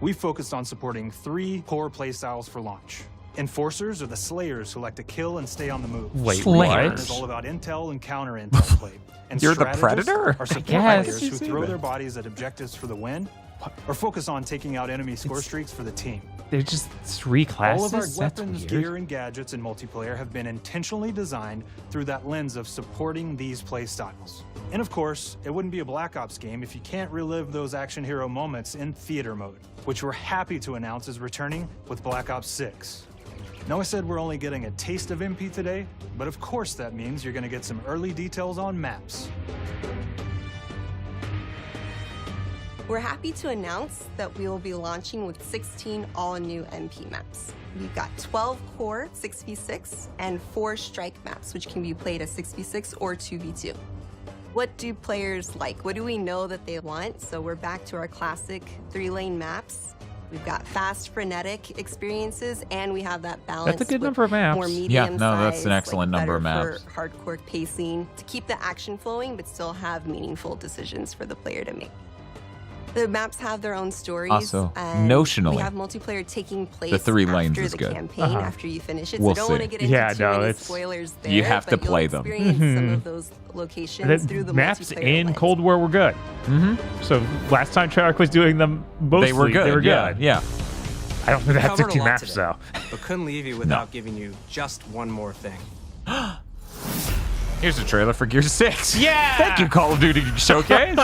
We focused on supporting 3 core playstyles for launch. Enforcers are the slayers who like to kill and stay on the move. Wait, Slayers is all about intel and counter intel play. And You're the strategists Predator? Are support Yes. players who throw their bodies at objectives for the win, or focus on taking out enemy score streaks for the team. They're just 3 classes? All of our That's weapons, weird. gear, and gadgets in multiplayer have been intentionally designed through that lens of supporting these play styles. And of course, it wouldn't be a Black Ops game if you can't relive those action hero moments in theater mode, which we're happy to announce is returning with Black Ops 6. Now I said we're only getting a taste of MP today, but of course that means you're gonna get some early details on maps. We're happy to announce that we will be launching with 16 all-new MP maps. We've got 12 core 6v6 and 4 strike maps, which can be played as 6v6 or 2v2. What do players like? What do we know that they want? So we're back to our classic 3-lane maps. We've got fast, frenetic experiences, and we have that balance. That's a good number of maps. More medium Yeah, no, that's an excellent number of better maps. for hardcore pacing to keep the action flowing, but still have meaningful decisions for the player to make. The maps have their own stories. Also, and notionally, we have multiplayer taking place the 3 lanes after is the good. campaign, after you finish it. We'll so I don't see. want to get into too many it's spoilers there. You have to but you'll play them. experience some of those locations through the maps multiplayer in lens. Cold War were good. So last time Treyarch was doing them, mostly They were good. Yeah. I don't think We that's covered a 16 lot maps today, though. but couldn't leave you without giving you just one more thing. Here's a trailer for Gears 6. Yeah! Thank you, Call of Duty Showcase.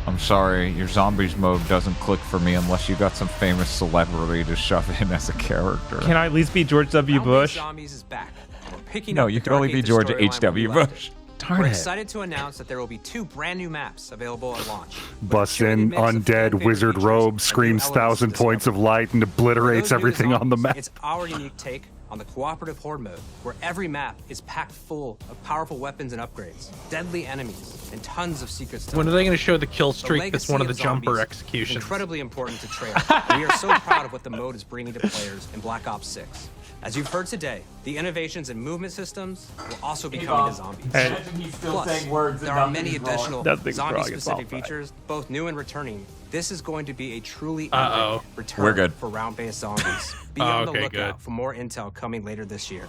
I'm sorry, your zombies mode doesn't click for me unless you got some famous celebrity to shove in as a character. Can I at least be George W. Bush? Zombies is back. We're picking No, up you the can only Dark be Ages George storyline H.W. where we left Bush. it. Darn We're it. excited to announce that there will be 2 brand new maps available at launch. Busts in undead wizard robe, screams 1,000 points of light, and obliterates everything on the map. It's our unique take on the cooperative horde mode, where every map is packed full of powerful weapons and upgrades, deadly enemies, and tons of secret stuff. When are they going to show the kill streak that's one of the jumper executions? Incredibly important to Treyarch, and we are so proud of what the mode is bringing to players in Black Ops 6. As you've heard today, the innovations in movement systems will also be coming to zombies. Imagine he's still Plus, saying words there and are many nothing's wrong. additional Nothing's wrong, it's zombie-specific all fine. features, both new and returning. This is going to be a truly Uh-oh. epic return We're good. for round-based zombies. Be on the Okay, lookout good. for more intel coming later this year.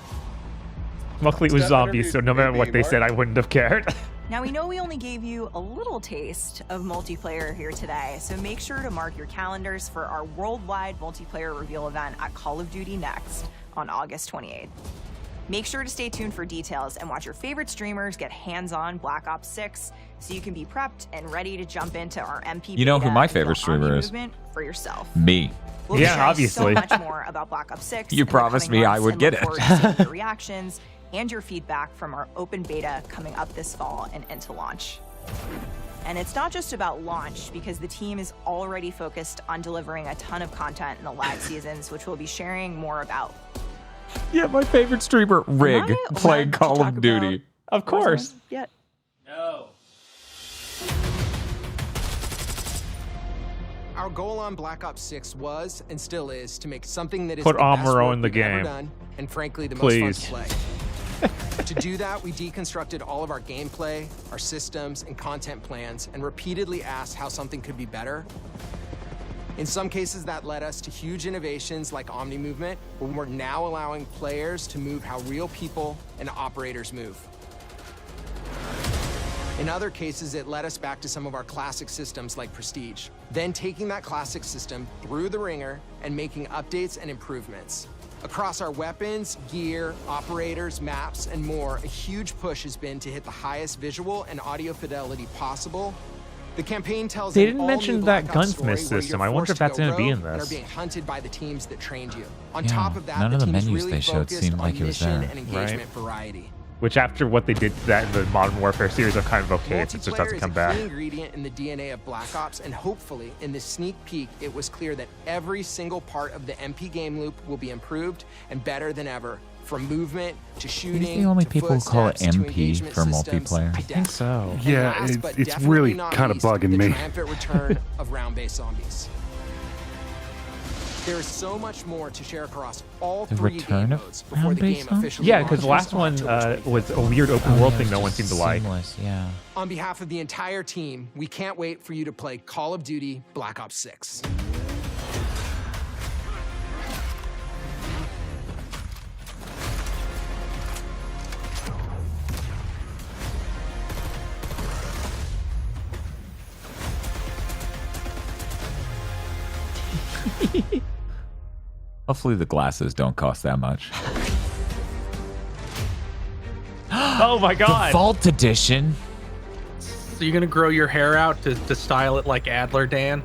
Luckily, it was zombies, so no matter what they said, I wouldn't have cared. Now, we know we only gave you a little taste of multiplayer here today, so make sure to mark your calendars for our worldwide multiplayer reveal event at Call of Duty Next on August 28th. Make sure to stay tuned for details and watch your favorite streamers get hands-on Black Ops 6 so you can be prepped and ready to jump into our MP You know who beta my and favorite feel Omni streamer is? movement for yourself. Me. We'll be Yeah, sharing obviously. so much more about Black Ops 6 You in the promised coming me I months would and get look it. forward to seeing your reactions and your feedback from our open beta coming up this fall and into launch. And it's not just about launch, because the team is already focused on delivering a ton of content in the lag seasons, which we'll be sharing more about. Yeah, my favorite streamer, Rig, Am I playing allowed to Call talk of Duty. Of course. Yet. No. Our goal on Black Ops 6 was, and still is, to make something that is Put the best Amuro work in the we've ever game. done, and frankly, the Please. most fun to play. To do that, we deconstructed all of our gameplay, our systems, and content plans, and repeatedly asked how something could be better. In some cases, that led us to huge innovations like Omni Movement, where we're now allowing players to move how real people and operators move. In other cases, it led us back to some of our classic systems like Prestige, then taking that classic system through the ringer and making updates and improvements. Across our weapons, gear, operators, maps, and more, a huge push has been to hit the highest visual and audio fidelity possible. The campaign tells They an didn't all-new mention Black that Ops gunsmith story where system. you're I wonder forced if that's to go gonna be in rogue and this. are being hunted by the teams that trained you. On Yeah, top of that, none the of the team is menus really they showed focused seemed on like it was mission there. and engagement variety. Which, after what they did to that in the Modern Warfare series, I'm kind of okay if it just Multiplayer doesn't is come a back. key ingredient in the DNA of Black Ops, and hopefully, in this sneak peek, it was clear that every single part of the MP game loop will be improved and better than ever. From movement to shooting, He's the only to people who call it footsteps, to MP engagement for systems, multiplayer. to depth. so. And Yeah, last but it's definitely really not kind of least, bugging the me. triumphant return of round-based zombies. There is so much more to share across all The three return game of modes before the round-based game zombies? officially Yeah, because the launches last on one October 28th. was a weird open world thing no one seemed to like. Seamless, yeah. On behalf of the entire team, we can't wait for you to play Call of Duty Black Ops 6. Hopefully the glasses don't cost that much. Oh my god! Vault Edition. So you're gonna grow your hair out to style it like Adler, Dan?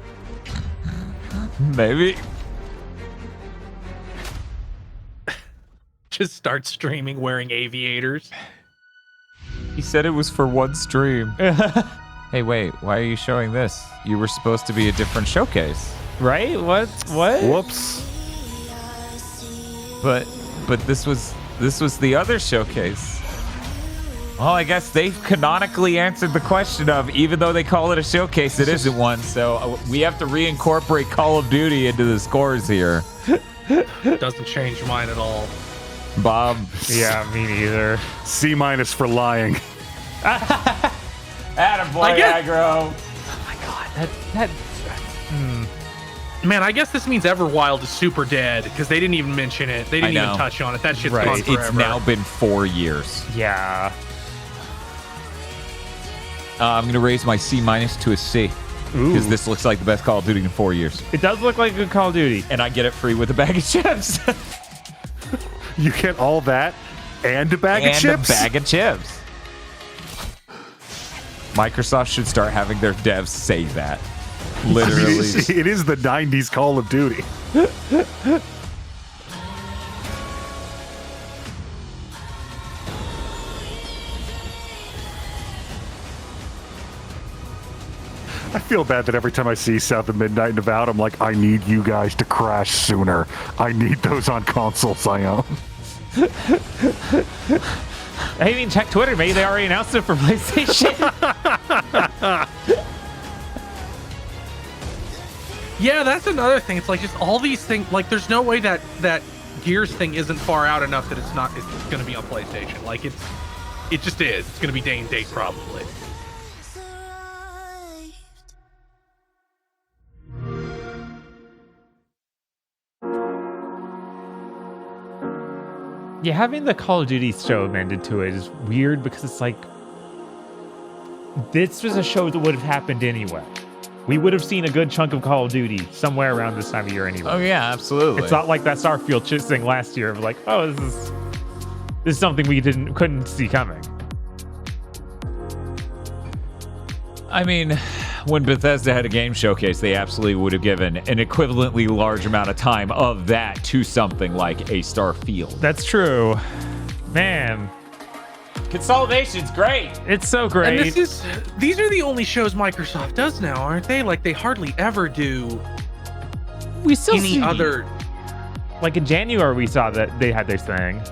Maybe. Just start streaming wearing aviators. He said it was for one stream. Hey, wait, why are you showing this? You were supposed to be a different showcase. Right? What? Whoops. But this was the other showcase. Well, I guess they've canonically answered the question of, even though they call it a showcase, it isn't one. So we have to reincorporate Call of Duty into the scores here. Doesn't change mine at all. Bob. Yeah, me neither. C- for lying. Attaboy, aggro. Oh my god, that. Man, I guess this means Everwild is super dead because they didn't even mention it. They didn't even touch on it. That shit's gone forever. It's now been 4 years. Yeah. I'm going to raise my C- to a C. Because this looks like the best Call of Duty in 4 years. It does look like a good Call of Duty. And I get it free with a bag of chips. You get all that and a bag of chips? And a bag of chips. Microsoft should start having their devs say that. Literally. I mean, it is the 90s Call of Duty. I feel bad that every time I see South of Midnight and Avowed, I'm like, I need you guys to crash sooner. I need those on consoles I own. I mean, check Twitter. Maybe they already announced it for PlayStation. Yeah, that's another thing. It's like just all these things. Like, there's no way that Gears thing isn't far out enough that it's going to be on PlayStation. Like, it just is. It's going to be day and date probably. Yeah, having the Call of Duty show amended to it is weird because it's like this was a show that would have happened anyway. We would have seen a good chunk of Call of Duty somewhere around this time of year anyway. Oh yeah, absolutely. It's not like that Starfield thing last year of like, oh, this is something we couldn't see coming. I mean, when Bethesda had a game showcase, they absolutely would have given an equivalently large amount of time of that to something like a Starfield. That's true. Man. Consolidation's great. It's so great. And these are the only shows Microsoft does now, aren't they? Like, they hardly ever do we still any see, other. Like in January, we saw that they had their thing.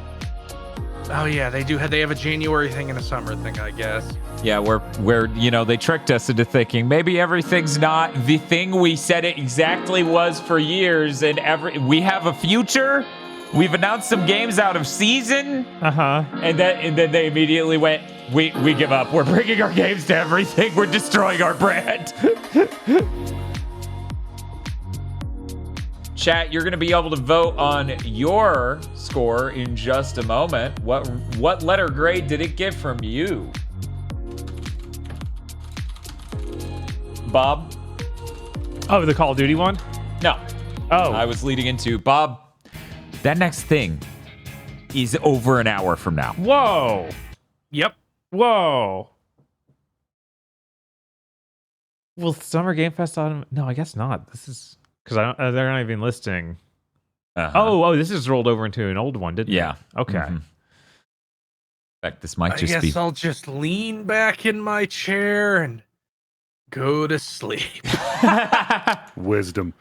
Oh yeah, they do. They have a January thing and a summer thing, I guess. Yeah, where they tricked us into thinking maybe everything's not the thing we said it exactly was for years, and we have a future. We've announced some games out of season. And then they immediately went, we give up. We're bringing our games to everything. We're destroying our brand. Chat, you're going to be able to vote on your score in just a moment. What letter grade did it give from you? Bob? Oh, the Call of Duty one? No. Oh. I was leading into Bob. That next thing is over an hour from now. Whoa. Yep. Whoa. Will Summer Game Fest on? No, I guess not. This is because they're not even listing. Oh, this is rolled over into an old one, didn't it? Yeah. Okay. Mm-hmm. In fact, this might I just guess be. I'll just lean back in my chair and go to sleep. Wisdom.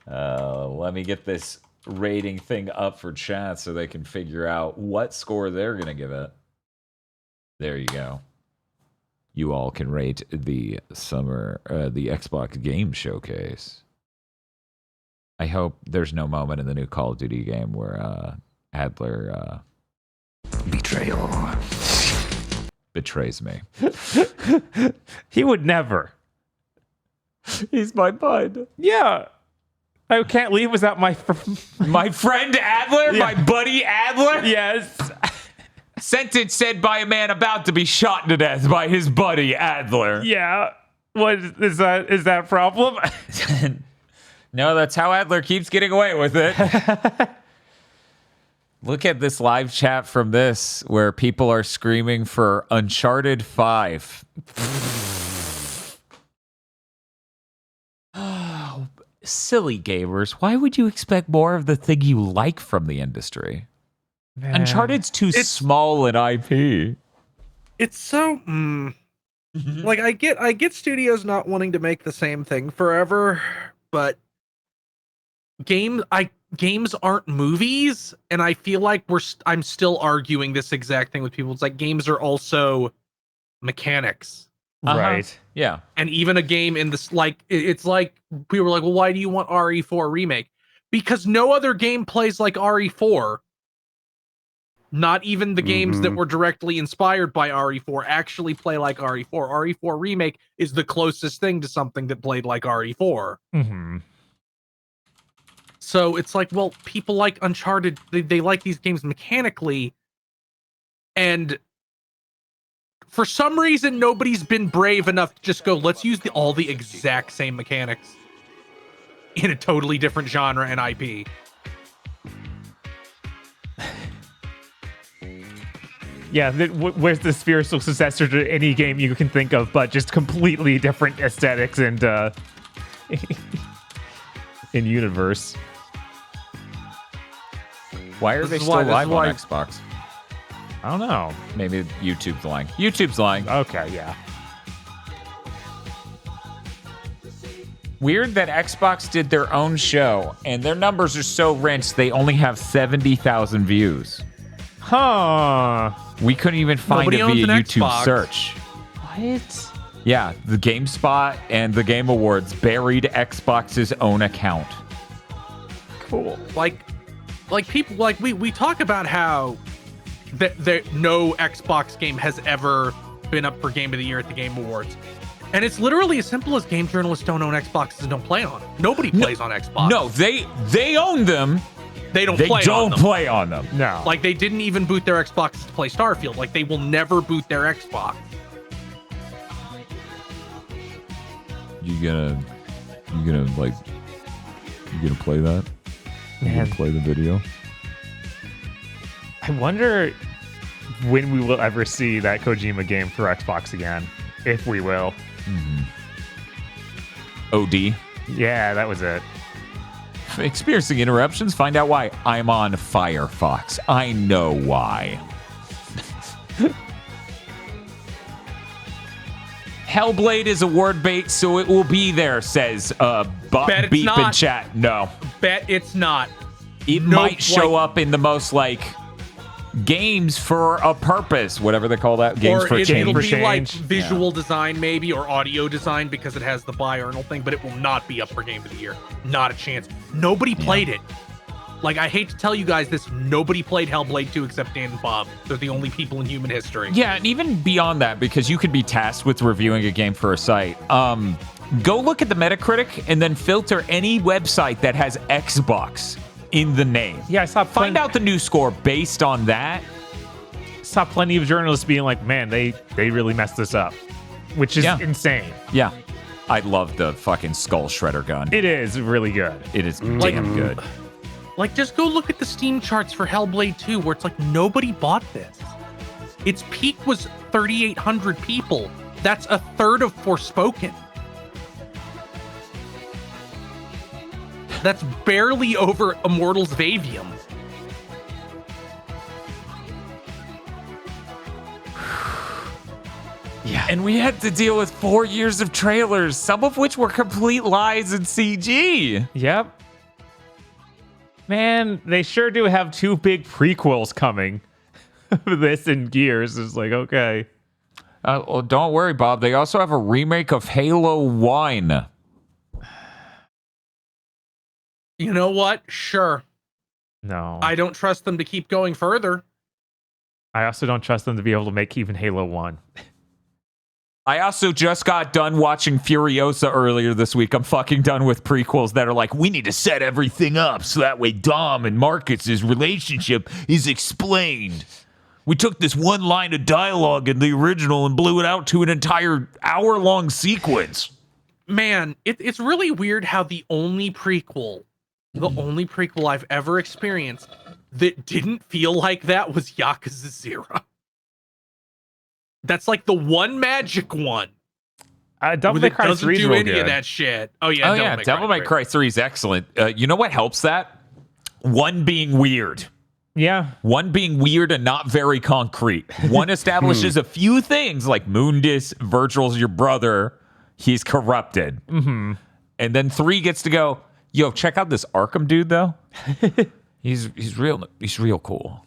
Let me get this rating thing up for chat so they can figure out what score they're going to give it. There you go. You all can rate the Xbox Game Showcase. I hope there's no moment in the new Call of Duty game where Adler betrayal betrays me. He would never. He's my bud. Yeah. I can't leave without my friend Adler, my buddy Adler. Yes. Sentence said by a man about to be shot to death by his buddy Adler. Yeah. What is that? Is that a problem? No, that's how Adler keeps getting away with it. Look at this live chat from this where people are screaming for Uncharted 5. Oh, silly gamers. Why would you expect more of the thing you like from the industry? Man. Uncharted's too small an IP. It's so like I get studios not wanting to make the same thing forever, but games aren't movies, and I feel like I'm still arguing this exact thing with people. It's like games are also mechanics. Right. Yeah. And even a game in this, like, it's like people were like, well, why do you want RE4 remake? Because no other game plays like RE4. Not even the games that were directly inspired by RE4 actually play like RE4. RE4 remake is the closest thing to something that played like RE4. Mm-hmm. So it's like, well, people like Uncharted, they like these games mechanically, and for some reason, nobody's been brave enough to just go, let's use all the exact same mechanics in a totally different genre and IP. Yeah, where's the spiritual successor to any game you can think of, but just completely different aesthetics and in universe. Why are they still live on Xbox? I don't know. Maybe YouTube's lying. YouTube's lying. Okay, yeah. Weird that Xbox did their own show, and their numbers are so rinsed, they only have 70,000 views. Huh. We couldn't even find Nobody it owns via an YouTube Xbox. search. What? Yeah, the GameSpot and the Game Awards buried Xbox's own account. Cool. Like people, like we talk about how that no Xbox game has ever been up for Game of the Year at the Game Awards. And it's literally as simple as game journalists don't own Xboxes and don't play on them. Nobody plays on Xbox. No, they own them. They don't They play don't on them. play on them. No. Like they didn't even boot their Xboxes to play Starfield. Like they will never boot their Xbox. You gonna play that? Man. Play the video? I wonder when we will ever see that Kojima game for Xbox again. If we will. OD. Yeah, that was it. Experiencing interruptions? Find out why. I'm on Firefox. I know why. Hellblade is a word bait, so it will be there, says Bet it's Beep in not. chat. No. Bet it's not. It Nope, might show up in the most, like, games for a purpose, whatever they call that. Games Or for it'll change. be like visual design maybe, or audio design because it has the biurnal thing, but it will not be up for Game of the Year. Not a chance. Nobody played it. Like, I hate to tell you guys this, nobody played Hellblade 2 except Dan and Bob. They're the only people in human history. Yeah, and even beyond that, because you could be tasked with reviewing a game for a site, go look at the Metacritic and then filter any website that has Xbox in the name. Yeah, I saw Find out the new score based on that. Saw plenty of journalists being like, man, they really messed this up. Which is insane. Yeah. I love the fucking skull shredder gun. It is really good. It is damn good. Like, just go look at the Steam charts for Hellblade 2, where it's like, nobody bought this. Its peak was 3,800 people. That's a third of Forspoken. That's barely over Immortals of Avium. Yeah. And we had to deal with 4 years of trailers, some of which were complete lies and CG. Yep. Man, they sure do have 2 big prequels coming. This and Gears is like, okay. Well, don't worry, Bob. They also have a remake of Halo 1. You know what? Sure. No. I don't trust them to keep going further. I also don't trust them to be able to make even Halo 1. I also just got done watching Furiosa earlier this week. I'm fucking done with prequels that are like, we need to set everything up so that way Dom and Marcus's relationship is explained. We took this one line of dialogue in the original and blew it out to an entire hour-long sequence. Man, it's really weird how the only prequel I've ever experienced that didn't feel like that was Yakuza 0. That's like the one magic one. Devil May Cry 3 doesn't is do real any good. of that shit. Oh yeah, Devil May Cry 3 is excellent. You know what helps that? One being weird. Yeah. One being weird and not very concrete. One establishes a few things like Mundus, Virgil's your brother, he's corrupted. Mm-hmm. And then 3 gets to go, yo, check out this Arkham dude though. he's real cool.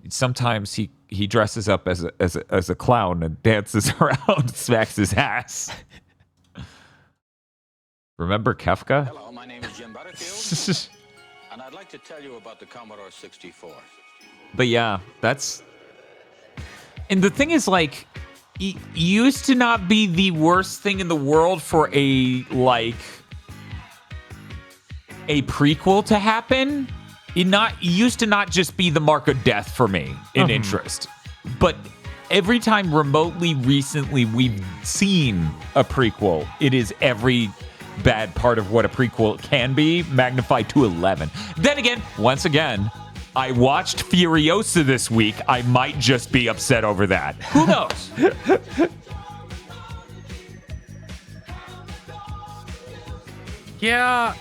Sometimes he dresses up as a clown and dances around and smacks his ass. Remember Kefka? Hello, my name is Jim Butterfield, and I'd like to tell you about the Commodore 64. But yeah, that's... And the thing is, like, it used to not be the worst thing in the world for a prequel to happen. It used to not just be the mark of death for me in interest. But every time remotely recently we've seen a prequel, it is every bad part of what a prequel can be magnified to 11. Then again, once again, I watched Furiosa this week. I might just be upset over that. Who knows? Yeah.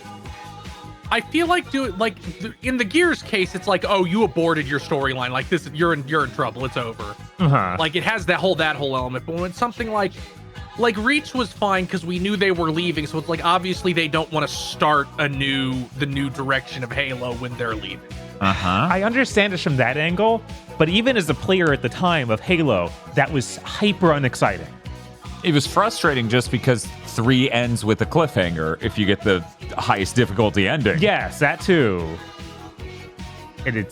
I feel like in the Gears case, it's like, oh, you aborted your storyline. Like this, you're in trouble. It's over. Uh-huh. Like it has that whole element. But when it's something like like Reach was fine because we knew they were leaving, so it's like obviously they don't want to start the new direction of Halo when they're leaving. I understand it from that angle, but even as a player at the time of Halo, that was hyper unexciting. It was frustrating just because 3 ends with a cliffhanger if you get the highest difficulty ending. Yes, that too. And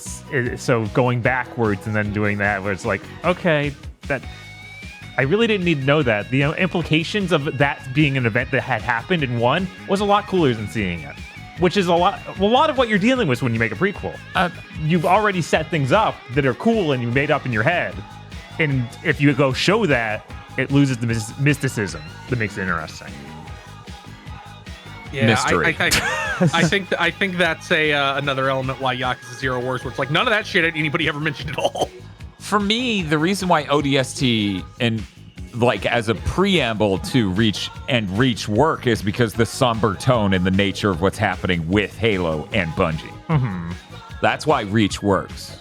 so going backwards and then doing that, where it's like, okay, that I really didn't need to know that. The implications of that being an event that had happened in 1 was a lot cooler than seeing it. Which is a lot of what you're dealing with when you make a prequel. You've already set things up that are cool and you made up in your head. And if you go show that, it loses the mysticism that makes it interesting. Yeah, Mystery. I think that's another element why Yakuza Zero Wars, where it's like none of that shit anybody ever mentioned at all. For me, the reason why ODST and like as a preamble to Reach work is because the somber tone and the nature of what's happening with Halo and Bungie. That's why Reach works.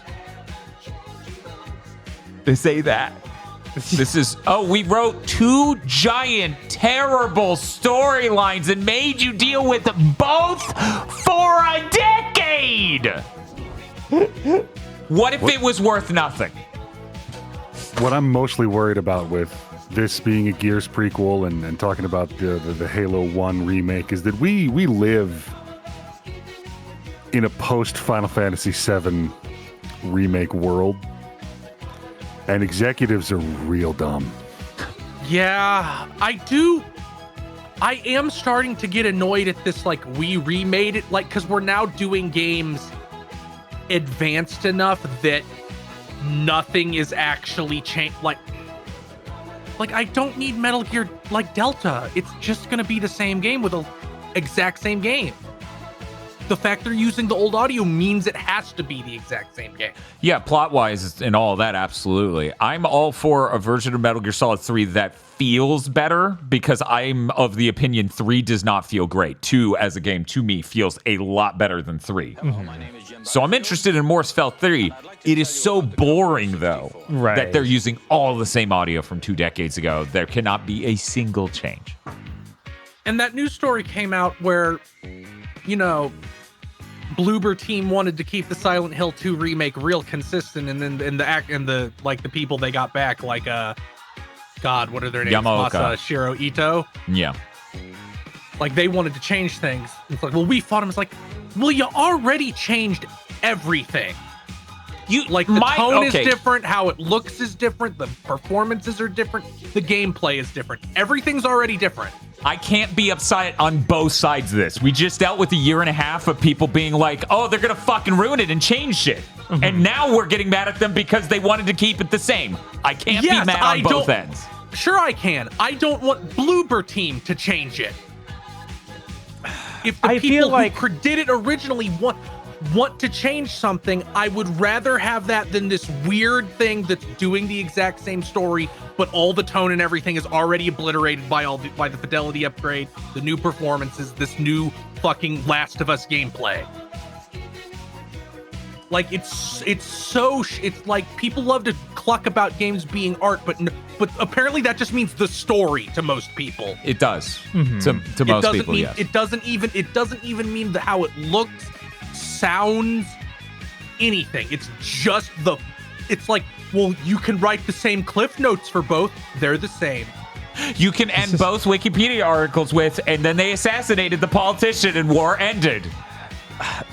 They say that. We wrote 2 giant, terrible storylines and made you deal with both for a decade. What if it was worth nothing? What I'm mostly worried about with this being a Gears prequel and talking about the Halo 1 remake is that we live in a post Final Fantasy VII remake world, and executives are real dumb. Yeah, I am starting to get annoyed at this, like, we remade it, like, because we're now doing games advanced enough that nothing is actually changed. Like, I don't need Metal Gear, like, Delta. It's just going to be the same game with the exact same game. The fact they're using the old audio means it has to be the exact same game. Yeah, plot-wise and all that, absolutely. I'm all for a version of Metal Gear Solid 3 that feels better, because I'm of the opinion 3 does not feel great. 2, as a game, to me, feels a lot better than 3. So I'm interested in Morsfell 3. It is so boring, though, that they're using all the same audio from 2 decades ago. There cannot be a single change. And that news story came out where, you know, Bloober team wanted to keep the Silent Hill 2 remake real consistent, and then the people they got back, like God, what are their names? Yamaoka. Masashiro Ito. Yeah. Like, they wanted to change things. It's like, well, we fought him. It's like, well, you already changed everything. The tone is different, how it looks is different, the performances are different, the gameplay is different. Everything's already different. I can't be upset on both sides of this. We just dealt with a year and a half of people being like, oh, they're going to fucking ruin it and change shit. And now we're getting mad at them because they wanted to keep it the same. I can't be mad on both ends. Sure I can. I don't want Bloober team to change it. If the people who did it originally want to change something, I would rather have that than this weird thing that's doing the exact same story, but all the tone and everything is already obliterated by the fidelity upgrade, the new performances, this new fucking Last of Us gameplay. Like, it's like people love to cluck about games being art, but apparently that just means the story to most people. It does. To most people, yes. It doesn't even mean how it looks, sounds, anything. It's just it's like, well, you can write the same cliff notes for both. They're the same. You can end both Wikipedia articles with, and then they assassinated the politician and war ended.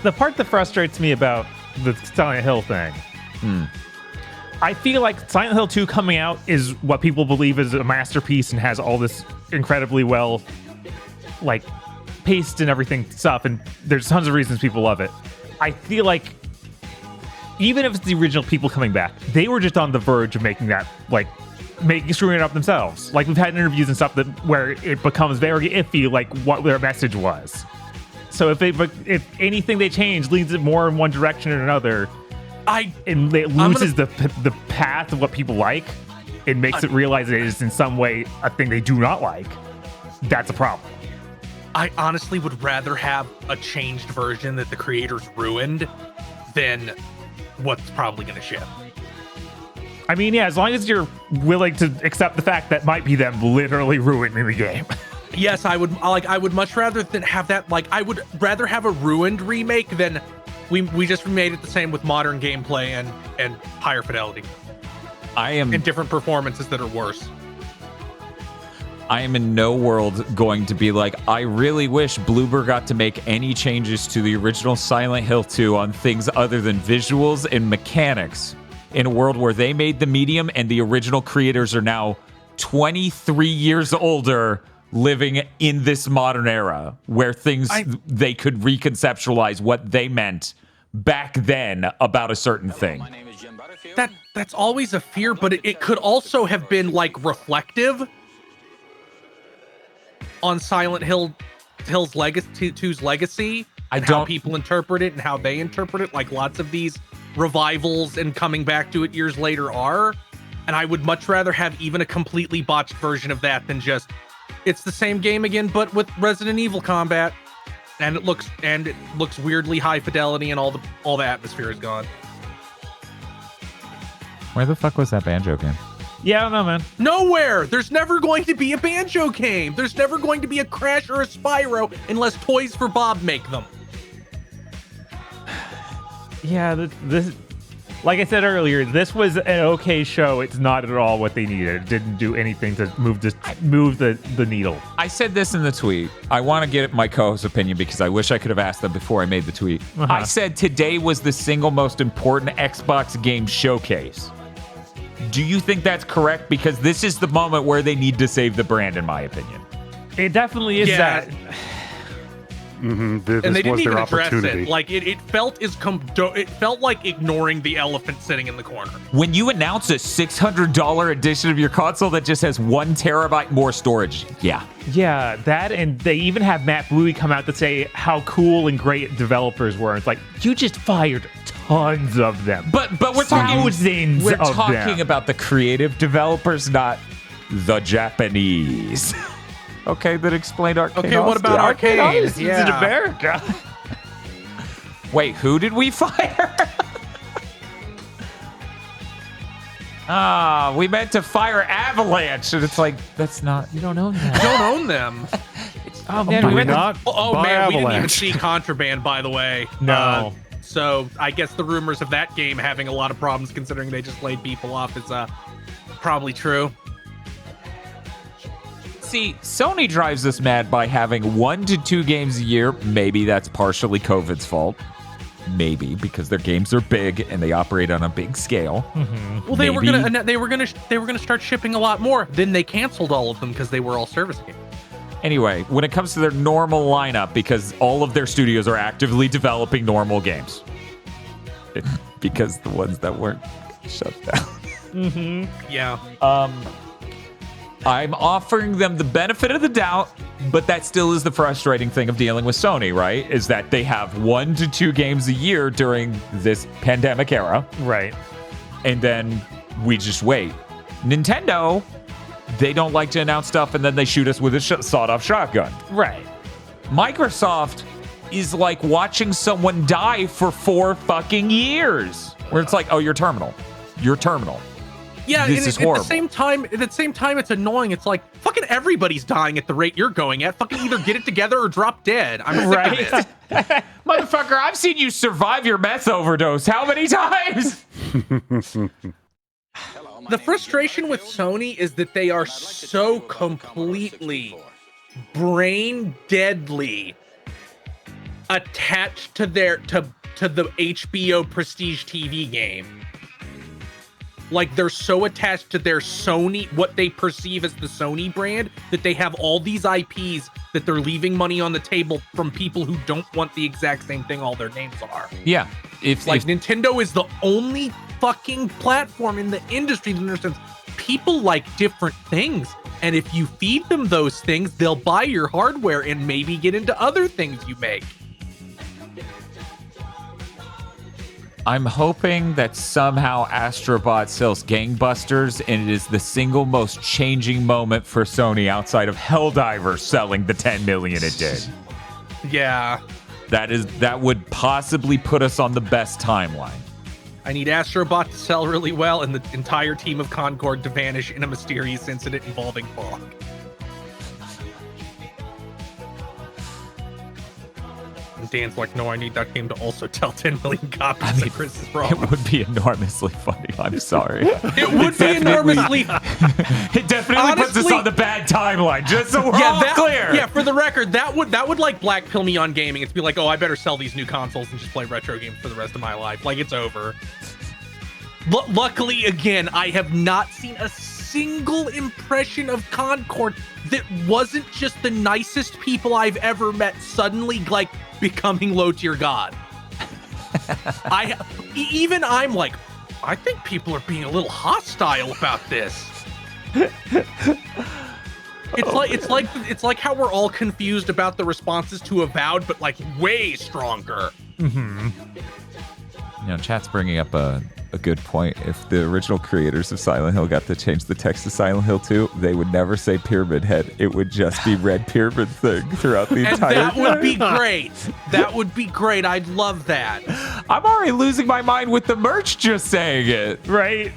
The part that frustrates me about the Silent Hill thing, I feel like Silent Hill 2 coming out is what people believe is a masterpiece and has all this incredibly well, like, paced and everything stuff, and there's tons of reasons people love it. I feel like even if it's the original people coming back, they were just on the verge of making that, like, screwing it up themselves. Like, we've had interviews and stuff where it becomes very iffy, like, what their message was. So if anything they change leads it more in one direction or another, and it loses the path of what people like, it makes it realize it is in some way a thing they do not like. That's a problem. I honestly would rather have a changed version that the creators ruined than what's probably going to ship. I mean, yeah, as long as you're willing to accept the fact that might be them literally ruining the game. Yes, I would much rather than have that. Like, I would rather have a ruined remake than we just remade it the same with modern gameplay and higher fidelity. And different performances that are worse. I am in no world going to be like, I really wish Bloober got to make any changes to the original Silent Hill 2 on things other than visuals and mechanics in a world where they made the medium and the original creators are now 23 years older living in this modern era where they could reconceptualize what they meant back then about a certain thing. That's always a fear, but it could also have been like reflective on Silent Hill's legacy, 2's legacy, and how people interpret it and how they interpret it, like lots of these revivals and coming back to it years later are. And I would much rather have even a completely botched version of that than just it's the same game again, but with Resident Evil combat, and it looks weirdly high fidelity, and all the atmosphere is gone. Where the fuck was that Banjo game? Yeah, I don't know, man. Nowhere! There's never going to be a Banjo game. There's never going to be a Crash or a Spyro unless Toys for Bob make them. Yeah, this like I said earlier, this was an okay show. It's not at all what they needed. It didn't do anything to move the needle. I said this in the tweet. I want to get my co-host's opinion because I wish I could have asked them before I made the tweet. I said today was the single most important Xbox game showcase. Do you think that's correct? Because this is the moment where they need to save the brand, in my opinion. It definitely is that. And they didn't even address it. Like it felt like ignoring the elephant sitting in the corner. When you announce a $600 edition of your console that just has 1 terabyte more storage, yeah, that, and they even have Matt Bluey come out to say how cool and great developers were. It's like you just fired tons of them, but we're talking about the creative developers, not the Japanese. Okay, that explained Arcane. Okay, what about Arcane? Yeah. In America. Wait, who did we fire? We meant to fire Avalanche, and it's like that's not. You don't own them. You don't own them. Oh man, we didn't even see Contraband, by the way. No. So I guess the rumors of that game having a lot of problems, considering they just laid people off, is probably true. See, Sony drives us mad by having 1 to 2 games a year. Maybe that's partially COVID's fault. Maybe because their games are big and they operate on a big scale. Mm-hmm. Well, they were gonna start shipping a lot more. Then they canceled all of them because they were all service games. Anyway, when it comes to their normal lineup, because all of their studios are actively developing normal games, because the ones that weren't shut down. Mm-hmm. Yeah. I'm offering them the benefit of the doubt, but that still is the frustrating thing of dealing with Sony, right? Is that they have 1 to 2 games a year during this pandemic era. Right. And then we just wait. Nintendo, they don't like to announce stuff and then they shoot us with a sawed-off shotgun. Right. Microsoft is like watching someone die for 4 fucking years. Where it's like, oh, you're terminal. You're terminal. Yeah, this is horrible. At the same time, it's annoying. It's like fucking everybody's dying at the rate you're going at. Fucking either get it together or drop dead. I'm sick of it. Motherfucker, I've seen you survive your meth overdose. How many times? The frustration with Sony is that they are so completely brain deadly attached to their to the HBO prestige TV game. Like, they're so attached to their Sony, what they perceive as the Sony brand, that they have all these IPs that they're leaving money on the table from people who don't want the exact same thing all their names are. Yeah. Nintendo is the only fucking platform in the industry that understands people like different things. And if you feed them those things, they'll buy your hardware and maybe get into other things you make. I'm hoping that somehow Astrobot sells gangbusters and it is the single most changing moment for Sony outside of Helldivers selling the 10 million it did. Yeah. That would possibly put us on the best timeline. I need Astrobot to sell really well and the entire team of Concord to vanish in a mysterious incident involving fog. And Dan's like, no, I need that game to also sell 10 million copies. So Chris is wrong. It would be enormously funny. I'm sorry. It would be enormously. It definitely puts us on the bad timeline, just so we're all clear. Yeah, for the record, that would like black pill me on gaming. It's be like, oh, I better sell these new consoles and just play retro games for the rest of my life. Like, it's over. Luckily, again, I have not seen a single impression of Concord that wasn't just the nicest people I've ever met suddenly, like, becoming low-tier god. I'm like, I think people are being a little hostile about this. It's like how we're all confused about the responses to Avowed, but like way stronger. Mm-hmm. You know, chat's bringing up a good point. If the original creators of Silent Hill got to change the text to Silent Hill 2, they would never say Pyramid Head. It would just be Red Pyramid Thing throughout the entire that would be great. That would be great. I'd love that. I'm already losing my mind with the merch just saying it. Right?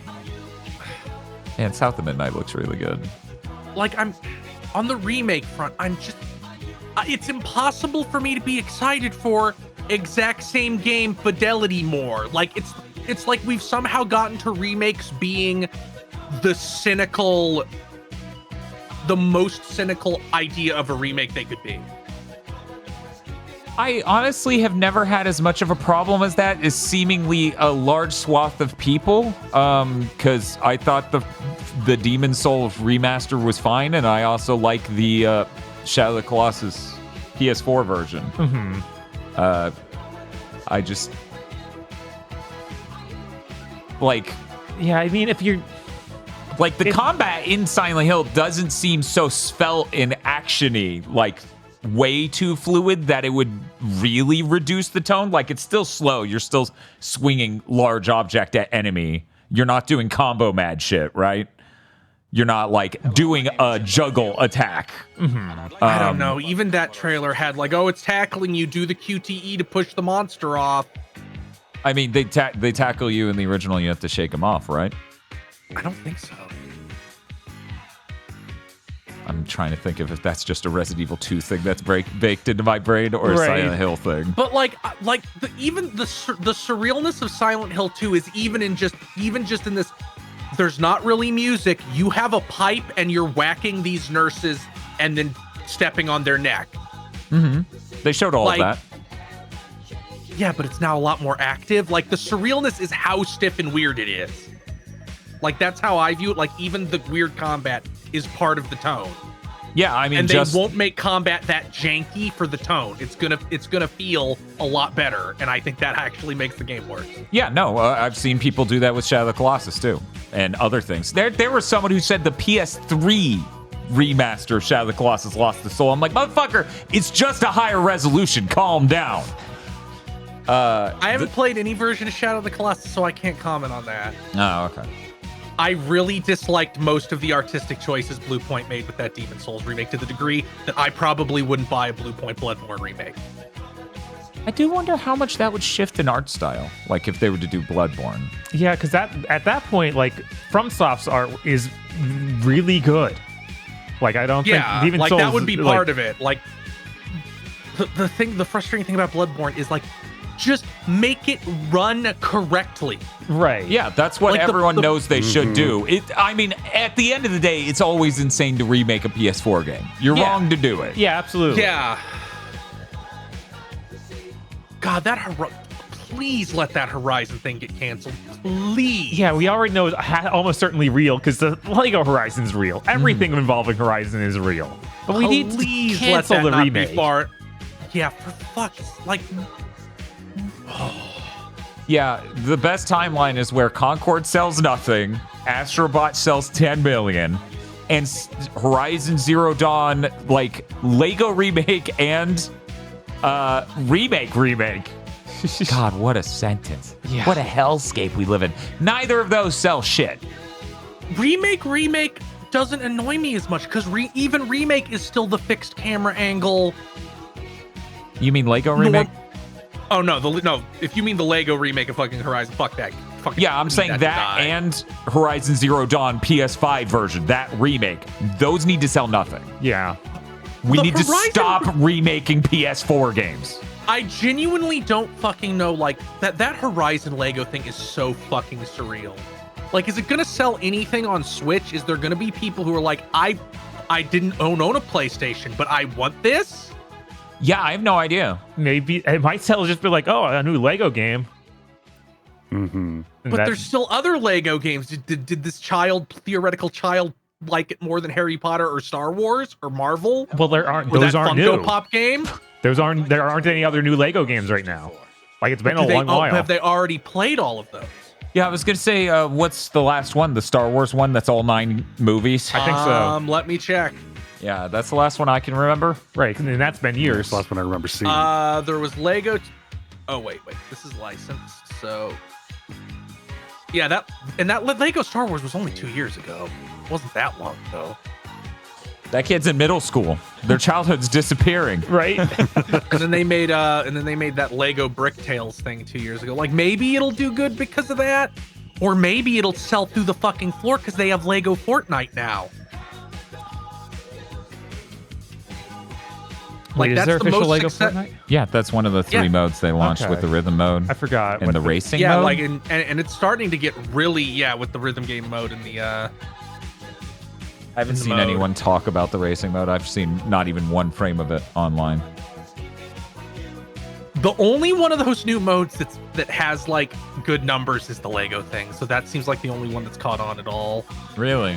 And South of Midnight looks really good. Like, I'm on the remake front, I'm just it's impossible for me to be excited for exact same game fidelity more. Like, it's like we've somehow gotten to remakes being the most cynical idea of a remake they could be. I honestly have never had as much of a problem as that as seemingly a large swath of people, because I thought the Demon Souls remaster was fine, and I also like the Shadow of the Colossus PS4 version. Mm-hmm. I just like, yeah, I mean, if you're like, the combat in Silent Hill doesn't seem so svelte and actiony, like way too fluid that it would really reduce the tone. Like, it's still slow. You're still swinging large object at enemy. You're not doing combo mad shit, right? You're not like doing a juggle attack. Mm-hmm. I don't know. Even that trailer had like, oh, it's tackling you. Do the QTE to push the monster off. I mean, they tackle you in the original. You have to shake them off, right? I don't think so. I'm trying to think if that's just a Resident Evil 2 thing that's baked into my brain, or a Silent Hill thing. But even the surrealness of Silent Hill 2 is even just in this. There's not really music. You have a pipe and you're whacking these nurses and then stepping on their neck. Mm-hmm. They showed all of that. Yeah, but it's now a lot more active. Like, the surrealness is how stiff and weird it is. Like, that's how I view it. Like, even the weird combat is part of the tone. Yeah, I mean, and they won't make combat that janky for the tone. It's gonna feel a lot better, and I think that actually makes the game worse. Yeah, no, I've seen people do that with Shadow of the Colossus too, and other things. There was someone who said the PS3 remaster of Shadow of the Colossus lost the soul. I'm like, motherfucker, it's just a higher resolution. Calm down. I haven't played any version of Shadow of the Colossus, so I can't comment on that. Oh, okay. I really disliked most of the artistic choices Bluepoint made with that Demon Souls remake, to the degree that I probably wouldn't buy a Bluepoint Bloodborne remake. I do wonder how much that would shift in art style, like if they were to do Bloodborne. Yeah, because at that point, like, FromSoft's art is really good. Like, I don't think Demon like Souls, that would be part of it. Like, the frustrating thing about Bloodborne is, like, just make it run correctly. Right. Yeah, that's what everyone knows they should do. I mean, at the end of the day, it's always insane to remake a PS4 game. You're wrong to do it. Yeah, absolutely. Yeah. God, please let that Horizon thing get canceled. Please. Yeah, we already know it's almost certainly real because the Lego Horizon's real. Everything involving Horizon is real. But we need to cancel the remake. Yeah, for fuck's like. Yeah, the best timeline is where Concord sells nothing, Astrobot sells 10 million, and Horizon Zero Dawn, like, Lego remake and remake. God, what a sentence. Yeah. What a hellscape we live in. Neither of those sell shit. Remake doesn't annoy me as much, because even remake is still the fixed camera angle. You mean Lego remake? Oh, no, if you mean the Lego remake of fucking Horizon, fuck that. fucking. Yeah, I'm saying that and Horizon Zero Dawn PS5 version, that remake, those need to sell nothing. Yeah. We The need to Horizon- stop remaking PS4 games. I genuinely don't fucking know. Like that Horizon Lego thing is so fucking surreal. Like, is it gonna sell anything on Switch? Is there gonna be people who are like, I didn't own a PlayStation, but I want this? Yeah, I have no idea. Maybe it might sell just be like, oh, a new Lego game. Mm-hmm. But there's still other Lego games. Did this theoretical child like it more than Harry Potter or Star Wars or Marvel? Well, there aren't. Or Those that aren't Funko new. Pop game? There aren't any other new Lego games right now. Like, it's been a long while. Have they already played all of those? Yeah, I was gonna say, what's the last one? The Star Wars one? That's all 9 movies. I think so. Let me check. Yeah, that's the last one I can remember. Right, and that's been years. That's the last one I remember seeing. There was Lego. Oh wait, this is licensed. So yeah, that Lego Star Wars was only 2 years ago. It wasn't that long ago. That kid's in middle school. Their childhood's disappearing. Right. and then they made that Lego Brick Tales thing 2 years ago. Like, maybe it'll do good because of that, or maybe it'll sell through the fucking floor because they have Lego Fortnite now. Wait, is there official Lego Fortnite? Yeah, that's one of the 3 modes they launched with the rhythm mode. I forgot. And the racing mode? Like, and it's starting to get really, with the rhythm game mode and the I haven't seen anyone talk about the racing mode. I've seen not even one frame of it online. The only one of those new modes that has like good numbers is the Lego thing. So that seems like the only one that's caught on at all. Really?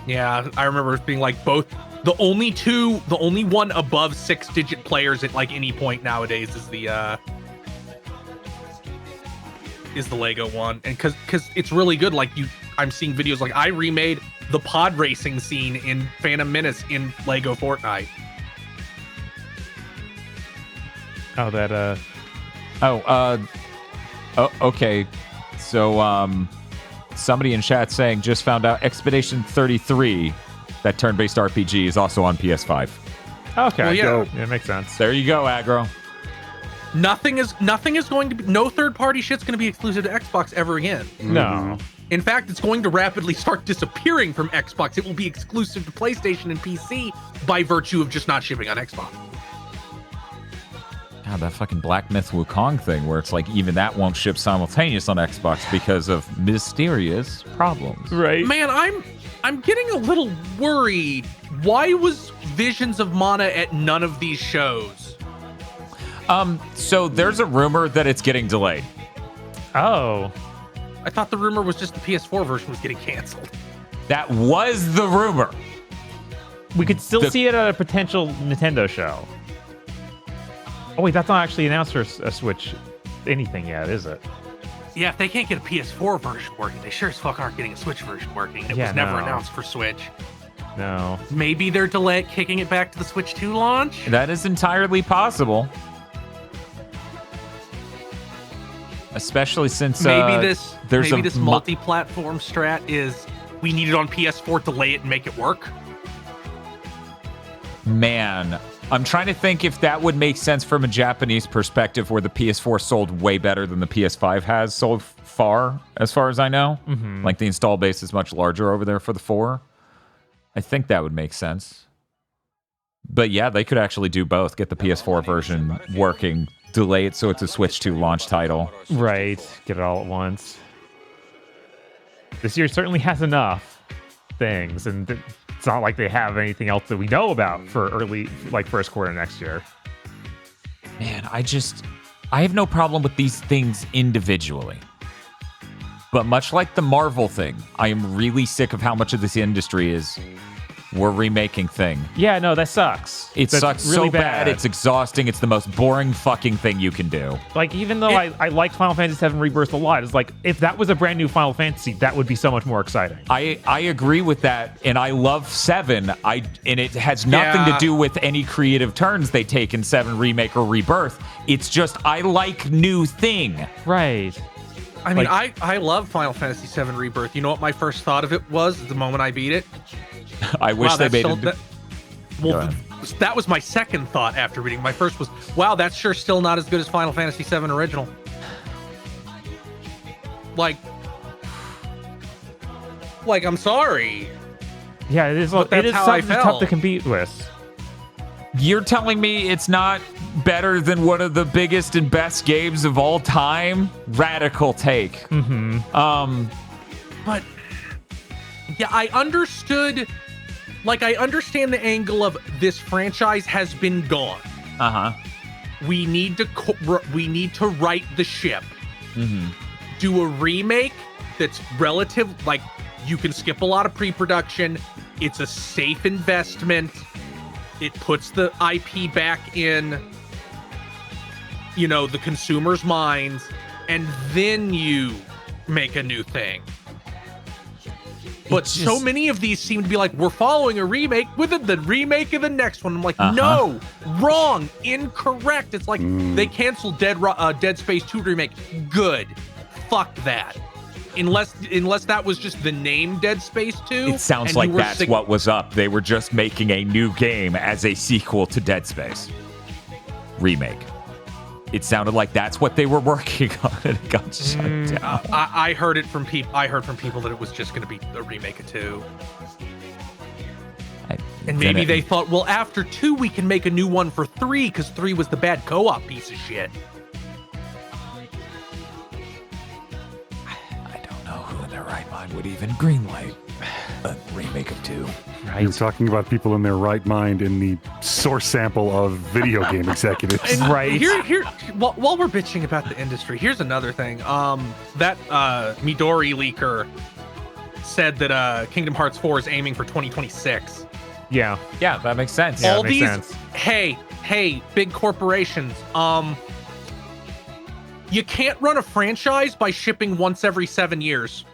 Yeah, I remember it being like both. The only one above 6-digit players at like any point nowadays is the Lego one, and because it's really good. Like I'm seeing videos like I remade the pod racing scene in Phantom Menace in Lego Fortnite. Oh, that okay. So somebody in chat saying just found out Expedition 33, that turn-based RPG, is also on PS5. Okay. Well, yeah. Yeah, it makes sense. There you go, Aggro. Nothing is going to be, no third-party shit's going to be exclusive to Xbox ever again. No. In fact, it's going to rapidly start disappearing from Xbox. It will be exclusive to PlayStation and PC by virtue of just not shipping on Xbox. God, that fucking Black Myth Wukong thing, where it's like even that won't ship simultaneous on Xbox because of mysterious problems. Right. Man, I'm getting a little worried. Why was Visions of Mana at none of these shows? So there's a rumor that it's getting delayed. Oh. I thought the rumor was just the PS4 version was getting canceled. That was the rumor. We could still see it at a potential Nintendo show. Oh wait, that's not actually announced for a Switch anything yet, is it? Yeah, if they can't get a PS4 version working, they sure as fuck aren't getting a Switch version working. It was never announced for Switch. No. Maybe they're kicking it back to the Switch 2 launch? That is entirely possible. Especially since maybe this there's multi-platform strat is we need it on PS4, delay it and make it work. Man, I'm trying to think if that would make sense from a Japanese perspective, where the PS4 sold way better than the PS5 has so far, as far as I know. Mm-hmm. Like the install base is much larger over there for the 4. I think that would make sense. But yeah, they could actually do both. Get the PS4 version working, delay it so it's a Switch 2 launch title. Right. Get it all at once. This year certainly has enough things, and it's not like they have anything else that we know about for early, like first quarter next year. Man, I have no problem with these things individually. But much like the Marvel thing, I am really sick of how much of this industry is we're remaking thing. Yeah, no, that sucks. It That's sucks really so bad. It's exhausting. It's the most boring fucking thing you can do. Like, even though I liked Final Fantasy VII Rebirth a lot, it's like, if that was a brand new Final Fantasy, that would be so much more exciting. I agree with that, and I love 7. And it has nothing to do with any creative turns they take in 7 Remake or Rebirth. It's just, I like new thing. Right. I mean, I love Final Fantasy VII Rebirth. You know what my first thought of it was the moment I beat it? I wish they made it. That was my second thought after reading. My first was, wow, that's sure still not as good as Final Fantasy VII Original. Like I'm sorry. Yeah, it is. But It is that's how I something tough felt. to compete with. You're telling me it's not better than one of the biggest and best games of all time? Radical take. Mm-hmm. But yeah, I understood. Like, I understand the angle of this franchise has been gone. We need to right the ship. Do a remake that's relative. Like, you can skip a lot of pre-production. It's a safe investment. It puts the IP back in, you know, the consumer's minds, and then you make a new thing. But so many of these seem to be like, we're following a remake with the remake of the next one. I'm like, no, wrong, incorrect. It's like they canceled Dead Space 2 remake. Good. Fuck that. Unless that was just the name Dead Space 2. It sounds like that's what was up. They were just making a new game as a sequel to Dead Space remake. It sounded like that's what they were working on, and it got shut down. I heard it from people. I heard from people that it was just going to be a remake of 2. And maybe they thought, well, after 2, we can make a new one for 3, because 3 was the bad co-op piece of shit. Who in their right mind would even greenlight a remake of 2? Right. You're talking about people in their right mind in the source sample of video game executives. And here, while we're bitching about the industry, here's another thing. That Midori leaker said that Kingdom Hearts 4 is aiming for 2026. Yeah, that makes sense. All these, hey, big corporations. You can't run a franchise by shipping once every 7 years.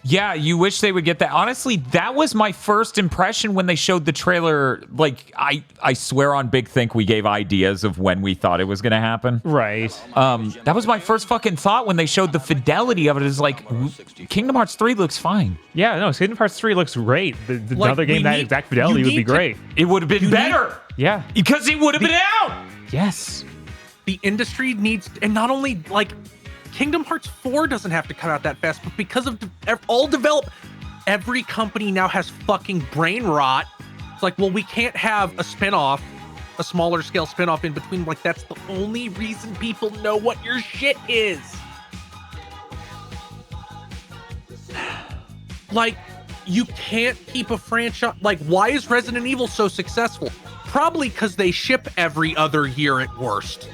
Yeah, you wish they would get that. Honestly, that was my first impression when they showed the trailer. Like, I swear on Big Think we gave ideas of when we thought it was going to happen. Right. That was my first fucking thought when they showed the fidelity of it. Is like, Kingdom Hearts 3 looks fine. Yeah, no, Kingdom Hearts 3 looks great. Another game that exact fidelity would be great. It would have been better. Yeah. Because it would have been out. Yes. The industry needs, and not only, like, Kingdom Hearts 4 doesn't have to come out that fast, but because of every company now has fucking brain rot. It's like, well, we can't have a spinoff, a smaller scale spinoff in between. Like, that's the only reason people know what your shit is. Like, you can't keep a franchise. Like, why is Resident Evil so successful? Probably because they ship every other year at worst.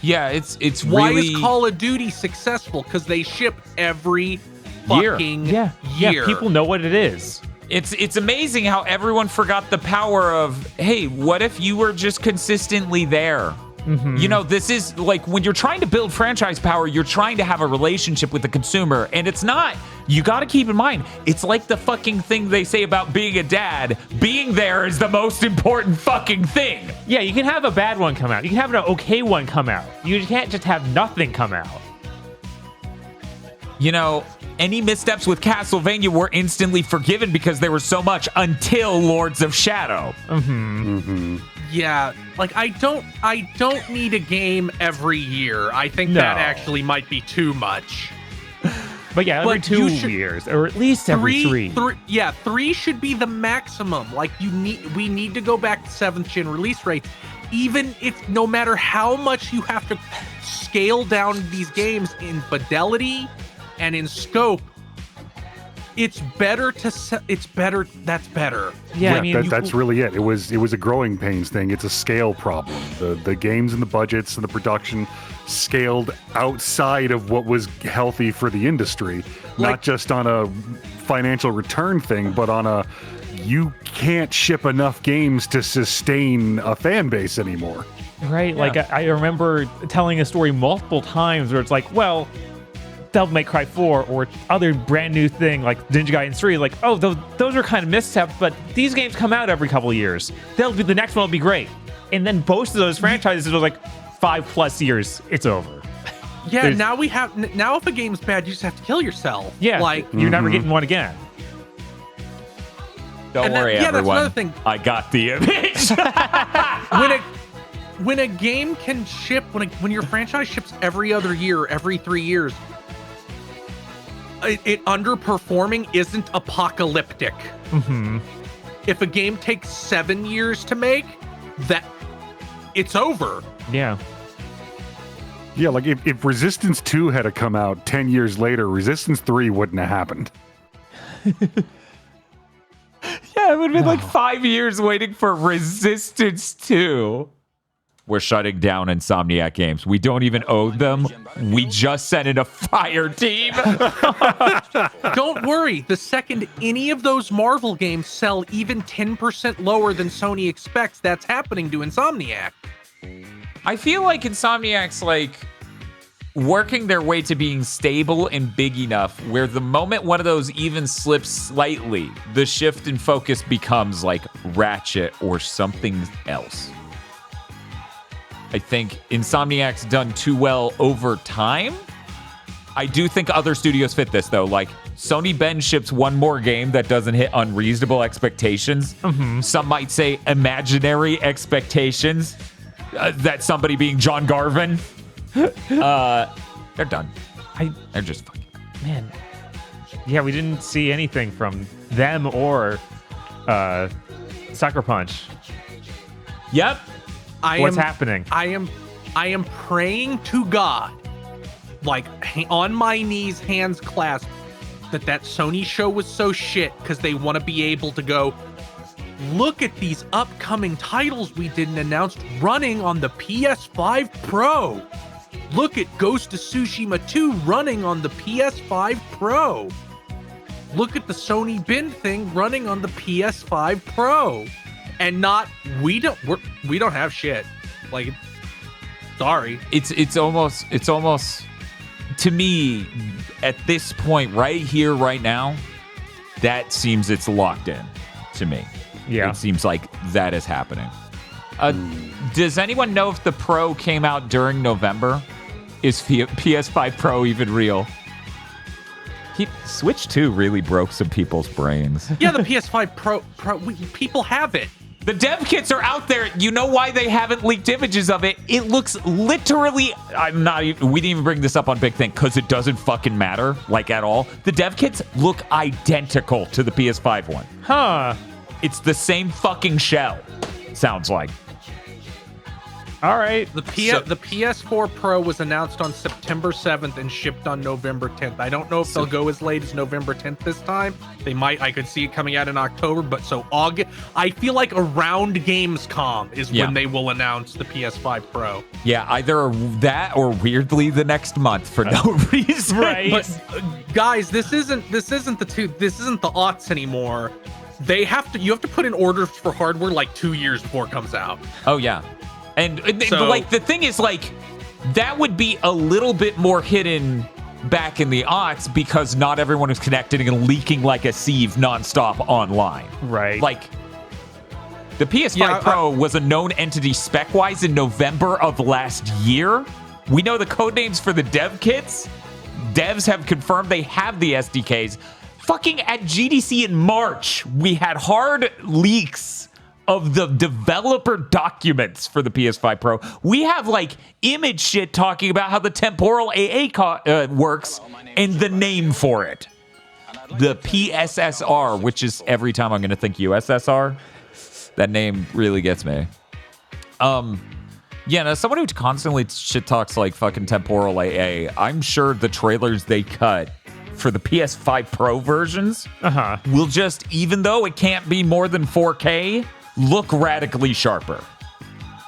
Yeah, it's why really... is Call of Duty successful? Because they ship every fucking year. Yeah, people know what it is. It's amazing how everyone forgot the power of, hey, what if you were just consistently there? You know, this is like when you're trying to build franchise power, you're trying to have a relationship with the consumer, and it's not. You got to keep in mind, it's like the fucking thing they say about being a dad. Being there is the most important fucking thing. Yeah, you can have a bad one come out. You can have an okay one come out. You can't just have nothing come out. You know, any missteps with Castlevania were instantly forgiven because there was so much until Lords of Shadow. Yeah, like I don't need a game every year. I think that actually might be too much. But yeah, every 2 years, or at least every 3. 3 should be the maximum. Like we need to go back to 7th gen release rates. Even if no matter how much you have to scale down these games in fidelity and in scope, it's better to that's better. Yeah, I mean, that's really it. It was a growing pains thing. It's a scale problem. The games and the budgets and the production scaled outside of what was healthy for the industry, not just on a financial return thing, but on a you can't ship enough games to sustain a fan base anymore. Right? Yeah. Like I remember telling a story multiple times where it's like, well, Devil May Cry 4 or other brand new thing like Ninja Gaiden 3, like, oh, those are kind of missteps, but these games come out every couple of years. The next one will be great. And then both of those franchises was like 5+ years, it's over. Yeah, now if a game's bad, you just have to kill yourself. Yeah, like you're never getting one again. Don't worry, everyone. That's another thing. I got the image. when a game can ship, when your franchise ships every other year, every 3 years, it underperforming isn't apocalyptic. Mm-hmm. If a game takes 7 years to make, that it's over. Yeah. Yeah, like if Resistance 2 had to come out 10 years later, Resistance 3 wouldn't have happened. Yeah, it would have been like 5 years waiting for Resistance 2. We're shutting down Insomniac Games. We don't even owe them. We just sent in a fire team. Don't worry. The second any of those Marvel games sell even 10% lower than Sony expects, that's happening to Insomniac. I feel like Insomniac's like working their way to being stable and big enough where the moment one of those even slips slightly, the shift in focus becomes like Ratchet or something else. I think Insomniac's done too well over time. I do think other studios fit this, though. Like, Sony Bend ships one more game that doesn't hit unreasonable expectations. Mm-hmm. Some might say imaginary expectations. That somebody being John Garvin. They're done. They're just fucking... Man. Yeah, we didn't see anything from them or Sucker Punch. Yep. What's happening? I am praying to God, like on my knees, hands clasped, that Sony show was so shit because they want to be able to go, look at these upcoming titles we didn't announce running on the PS5 Pro. Look at Ghost of Tsushima 2 running on the PS5 Pro. Look at the Sony Bin thing running on the PS5 Pro. And not, we don't have shit. Like, sorry. It's almost to me at this point right here right now, that seems it's locked in to me. Yeah. It seems like that is happening. Does anyone know if the Pro came out during November? Is PS5 Pro even real? Switch 2 really broke some people's brains. Yeah, the PS5 Pro people have it. The dev kits are out there. You know why they haven't leaked images of it? It looks literally... we didn't even bring this up on Big Thing because it doesn't fucking matter, like, at all. The dev kits look identical to the PS5 one. Huh. It's the same fucking shell, sounds like. All right. The PS4 Pro was announced on September 7th and shipped on November 10th. I don't know if they'll go as late as November 10th this time. They might. I could see it coming out in October, but so August. I feel like around Gamescom is when they will announce the PS5 Pro. Yeah, either that or weirdly the next month for no reason. Right. But guys, this isn't the aughts anymore. You have to put in orders for hardware like 2 years before it comes out. Oh yeah. And like the thing is, like, that would be a little bit more hidden back in the aughts because not everyone is connected and leaking like a sieve nonstop online. Right. Like, the PS5 Pro was a known entity spec-wise in November of last year. We know the codenames for the dev kits. Devs have confirmed they have the SDKs. Fucking at GDC in March, we had hard leaks of the developer documents for the PS5 Pro. We have like image shit talking about how the temporal AA works and the name for it. The PSSR, which is every time I'm going to think USSR. That name really gets me. Yeah, now someone who constantly shit talks like fucking temporal AA, I'm sure the trailers they cut for the PS5 Pro versions will just, even though it can't be more than 4K, look radically sharper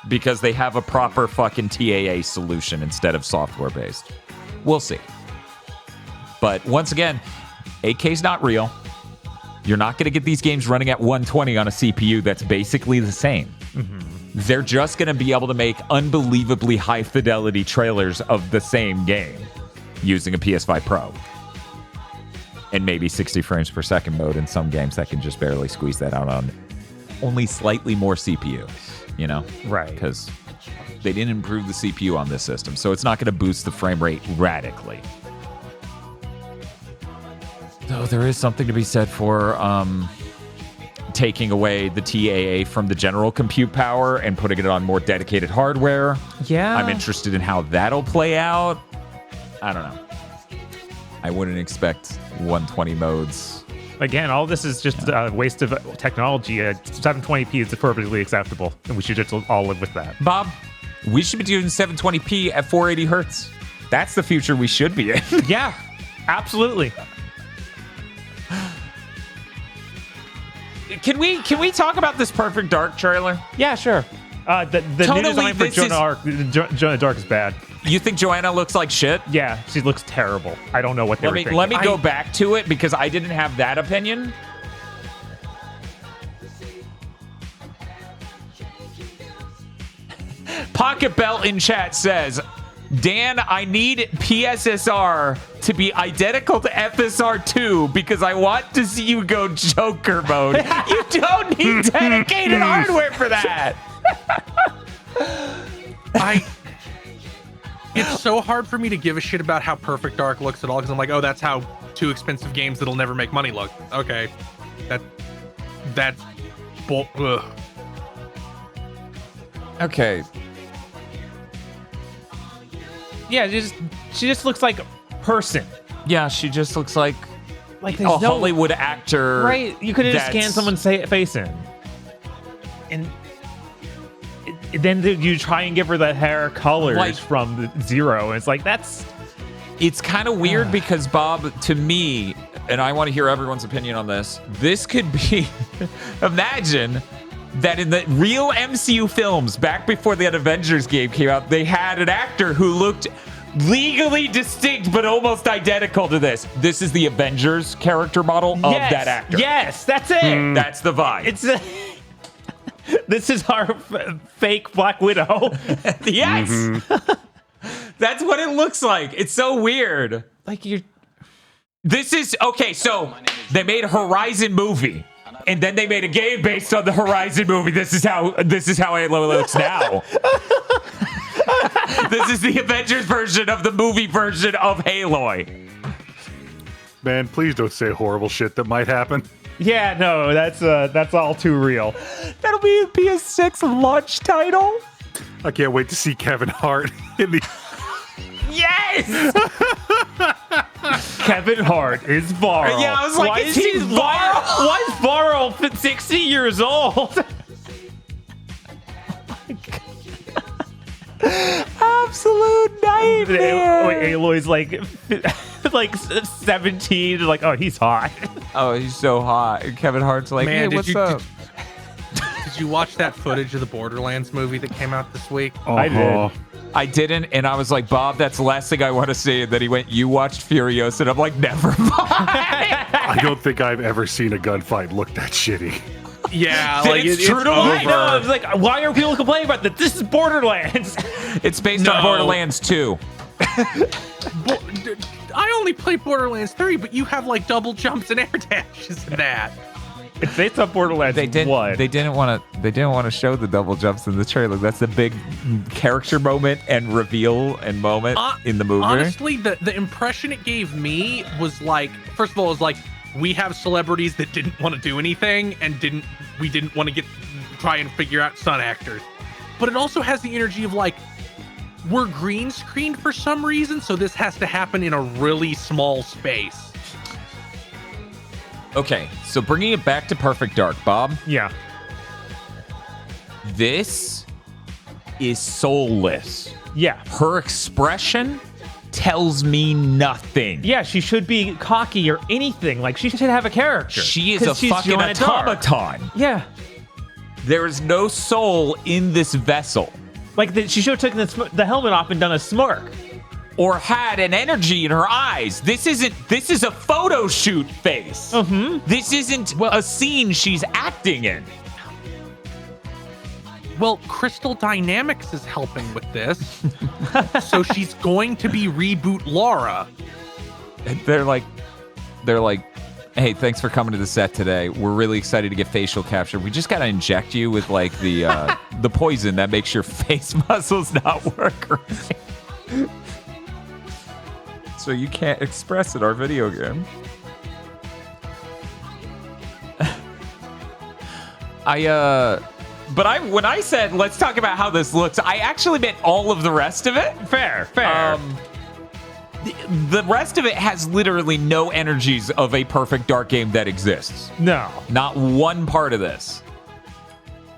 because they have a proper fucking TAA solution instead of software-based. We'll see. But once again, 8K's not real. You're not going to get these games running at 120 on a CPU that's basically the same. Mm-hmm. They're just going to be able to make unbelievably high-fidelity trailers of the same game using a PS5 Pro. And maybe 60 frames per second mode in some games that can just barely squeeze that out on only slightly more CPU, you know? Right. Because they didn't improve the CPU on this system, so it's not going to boost the frame rate radically. Though there is something to be said for taking away the TAA from the general compute power and putting it on more dedicated hardware. Yeah. I'm interested in how that'll play out. I don't know. I wouldn't expect 120 modes. Again, all this is just a waste of technology. 720p is perfectly acceptable, and we should just all live with that. Bob, we should be doing 720p at 480 hertz. That's the future we should be in. Yeah, absolutely. Can we talk about this Perfect Dark trailer? Yeah, sure. The new design for Joanna Dark is bad. You think Joanna looks like shit? Yeah, she looks terrible. I don't know what they were thinking. Let me go back to it because I didn't have that opinion. Pocket Belt in chat says, Dan, I need PSSR to be identical to FSR2 because I want to see you go Joker mode. You don't need dedicated hardware for that. It's so hard for me to give a shit about how Perfect Dark looks at all because I'm like, oh, that's how two expensive games that'll never make money look. Okay, that's ugh. Okay. Yeah, she just looks like a person. Yeah, she just looks like there's a no Hollywood actor. Right? You could have just scanned someone's face in, and then you try and give her the hair colors from the Zero, and it's like it's kind of weird because Bob, to me, and I want to hear everyone's opinion on this. This could be imagine that in the real MCU films, back before that Avengers game came out, they had an actor who looked legally distinct but almost identical to this. This is the Avengers character model of that actor. Yes, that's it. That's the vibe. This is our fake Black Widow. Yes. That's what it looks like. It's so weird. This is okay, so they made a Horizon movie. And then they made a game based on the Horizon movie. This is how Halo looks now. This is the Avengers version of the movie version of Halo. Man, please don't say horrible shit that might happen. Yeah, no, that's all too real. That'll be a PS6 launch title. I can't wait to see Kevin Hart in the. Yes! Kevin Hart is Varl. Yeah, I was like, why is Varl 60 years old? Absolute nightmare. Aloy's like 17. Like, oh, he's hot. Oh, he's so hot. And Kevin Hart's like, Man, hey, what's up? Did you watch that footage of the Borderlands movie that came out this week? I did. I didn't, and I was like, Bob, that's the last thing I want to see. And then he went, you watched Furious, and I'm like, never mind. I don't think I've ever seen a gunfight look that shitty. Yeah, it's true to life. I know. I was like, why are people complaining about that? This is Borderlands. It's based on Borderlands 2. I only played Borderlands 3, but you have like double jumps and air dashes in that. It's based on Borderlands. They didn't want to show the double jumps in the trailer. That's the big character moment and reveal and moment in the movie. Honestly, the impression it gave me was like, first of all, it was like we have celebrities that didn't want to do anything and we didn't want to try and figure out stunt actors. But it also has the energy of like we're green screened for some reason, so this has to happen in a really small space. Okay, so bringing it back to Perfect Dark, Bob. Yeah. This is soulless. Yeah. Her expression tells me nothing. Yeah, she should be cocky or anything. Like, she should have a character. She is a fucking automaton. Yeah. There is no soul in this vessel. Like, she should have taken the helmet off and done a smirk. Or had an energy in her eyes. This is a photo shoot face. This isn't a scene she's acting in. Well, Crystal Dynamics is helping with this. So she's going to be Reboot Laura. They're like, hey, thanks for coming to the set today. We're really excited to get facial capture. We just got to inject you with like the poison that makes your face muscles not work right. So you can't express in our video game. When I said let's talk about how this looks, I actually meant all of the rest of it. Fair. The rest of it has literally no energies of a Perfect Dark game that exists. No. Not one part of this.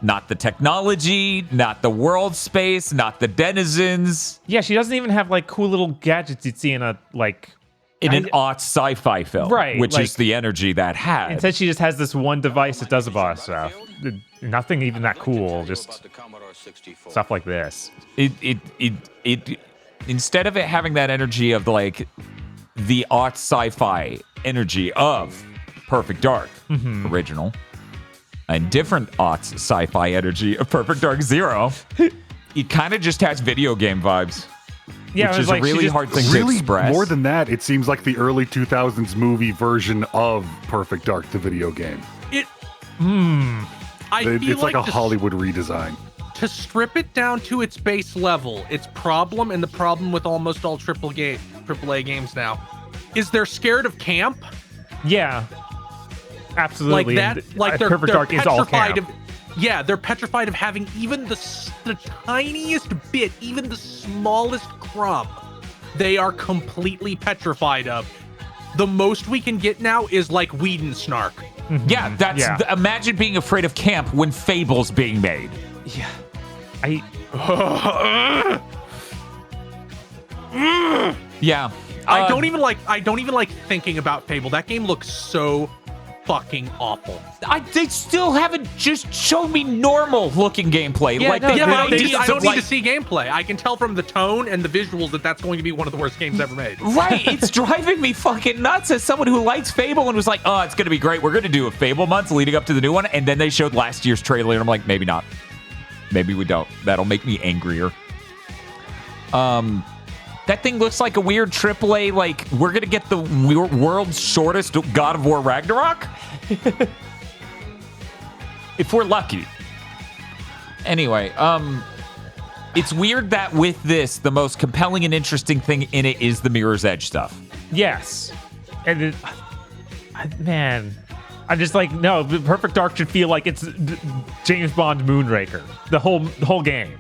Not the technology, not the world space, not the denizens. Yeah, she doesn't even have like cool little gadgets you'd see in an aughts sci-fi film, right? Which is the energy that has. Instead, she just has this one device that does a bunch of stuff. Nothing even that cool, just stuff like this. It instead of it having that energy of like the aughts sci-fi energy of Perfect Dark original. And different aughts sci-fi energy of Perfect Dark Zero, it kind of just has video game vibes. Yeah, which is a really hard thing to express. More than that, it seems like the early 2000s movie version of Perfect Dark, the video game. It's like a Hollywood redesign. To strip it down to its base level, its problem, and the problem with almost all AAA games now, is they're scared of camp. Yeah. Absolutely. They're Perfect Dark is all camp. They're petrified of having even the tiniest bit, even the smallest crumb. They are completely petrified of. The most we can get now is like Whedon snark. Yeah, imagine being afraid of camp when Fable's being made. Yeah. Yeah. I don't even like thinking about Fable. That game looks so fucking awful. They still haven't just shown me normal looking gameplay. I don't need to see gameplay. I can tell from the tone and the visuals that that's going to be one of the worst games ever made. Right, it's driving me fucking nuts as someone who likes Fable and was like, oh, it's going to be great. We're going to do a Fable month leading up to the new one. And then they showed last year's trailer and I'm like, maybe not. Maybe we don't. That'll make me angrier. That thing looks like a weird AAA, like, we're going to get the world's shortest God of War Ragnarok? If we're lucky. Anyway, it's weird that with this, the most compelling and interesting thing in it is the Mirror's Edge stuff. Yes. And man, I'm just like, no, Perfect Dark should feel like it's James Bond Moonraker. The whole game.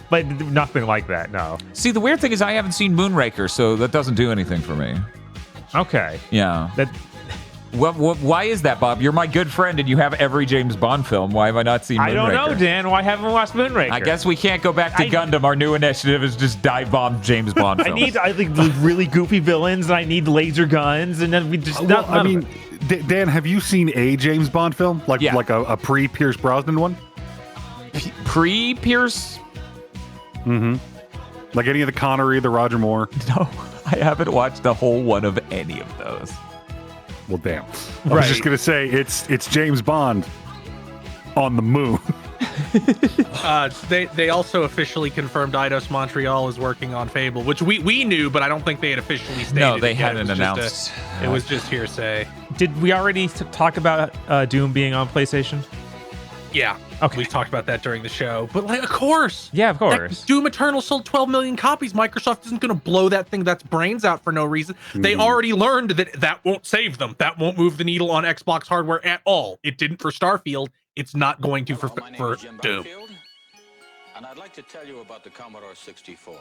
But nothing like that, no. See, the weird thing is I haven't seen Moonraker, so that doesn't do anything for me. Okay. Yeah. Why is that, Bob? You're my good friend, and you have every James Bond film. Why have I not seen Moonraker? I don't know, Dan. Why haven't we watched Moonraker? I guess we can't go back to Gundam. Our new initiative is just dive bomb James Bond films. I think really goofy villains, and I need laser guns, and then we just... Dan, have you seen a James Bond film? Like a pre-Pierce Brosnan one? Pre-Pierce? Mm-hmm. Like any of the Connery, the Roger Moore? No, I haven't watched a whole one of any of those. Well, damn. I was just going to say, it's James Bond on the moon. They also officially confirmed Eidos Montreal is working on Fable, which we knew, but I don't think they had officially stated. No, they it yet. hadn't announced. It was just hearsay. Did we already talk about Doom being on PlayStation? Yeah. Okay. We talked about that during the show. But of course. Yeah, of course. Doom Eternal sold 12 million copies. Microsoft isn't going to blow that's brains out for no reason. They already learned that won't save them. That won't move the needle on Xbox hardware at all. It didn't for Starfield. It's not going to for Doom. And I'd like to tell you about the Commodore 64.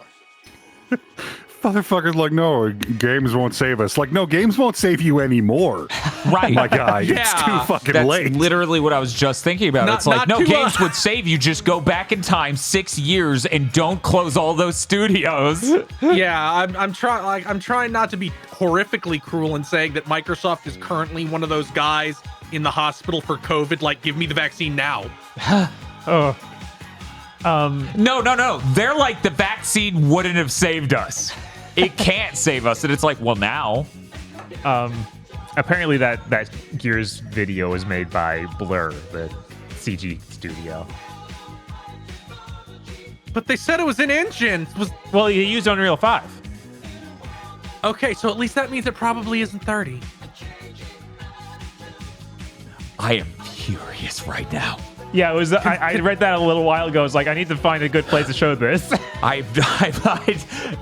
Motherfuckers like, no, games won't save us. Like, no, games won't save you anymore. Right. My guy, it's too fucking late. That's literally what I was just thinking about. It's like, no, games would save you. Just go back in time 6 years and don't close all those studios. Yeah, I'm trying not to be horrifically cruel in saying that Microsoft is currently one of those guys in the hospital for COVID. Like, give me the vaccine now. Oh. No. They're like, the vaccine wouldn't have saved us. It can't save us. And it's like, well, now. Apparently that Gears video was made by Blur, the CG studio. But they said it was an engine. Well, you used Unreal 5. Okay, so at least that means it probably isn't 30. I am furious right now. Yeah, it was. I read that a little while ago. I was like, I need to find a good place to show this.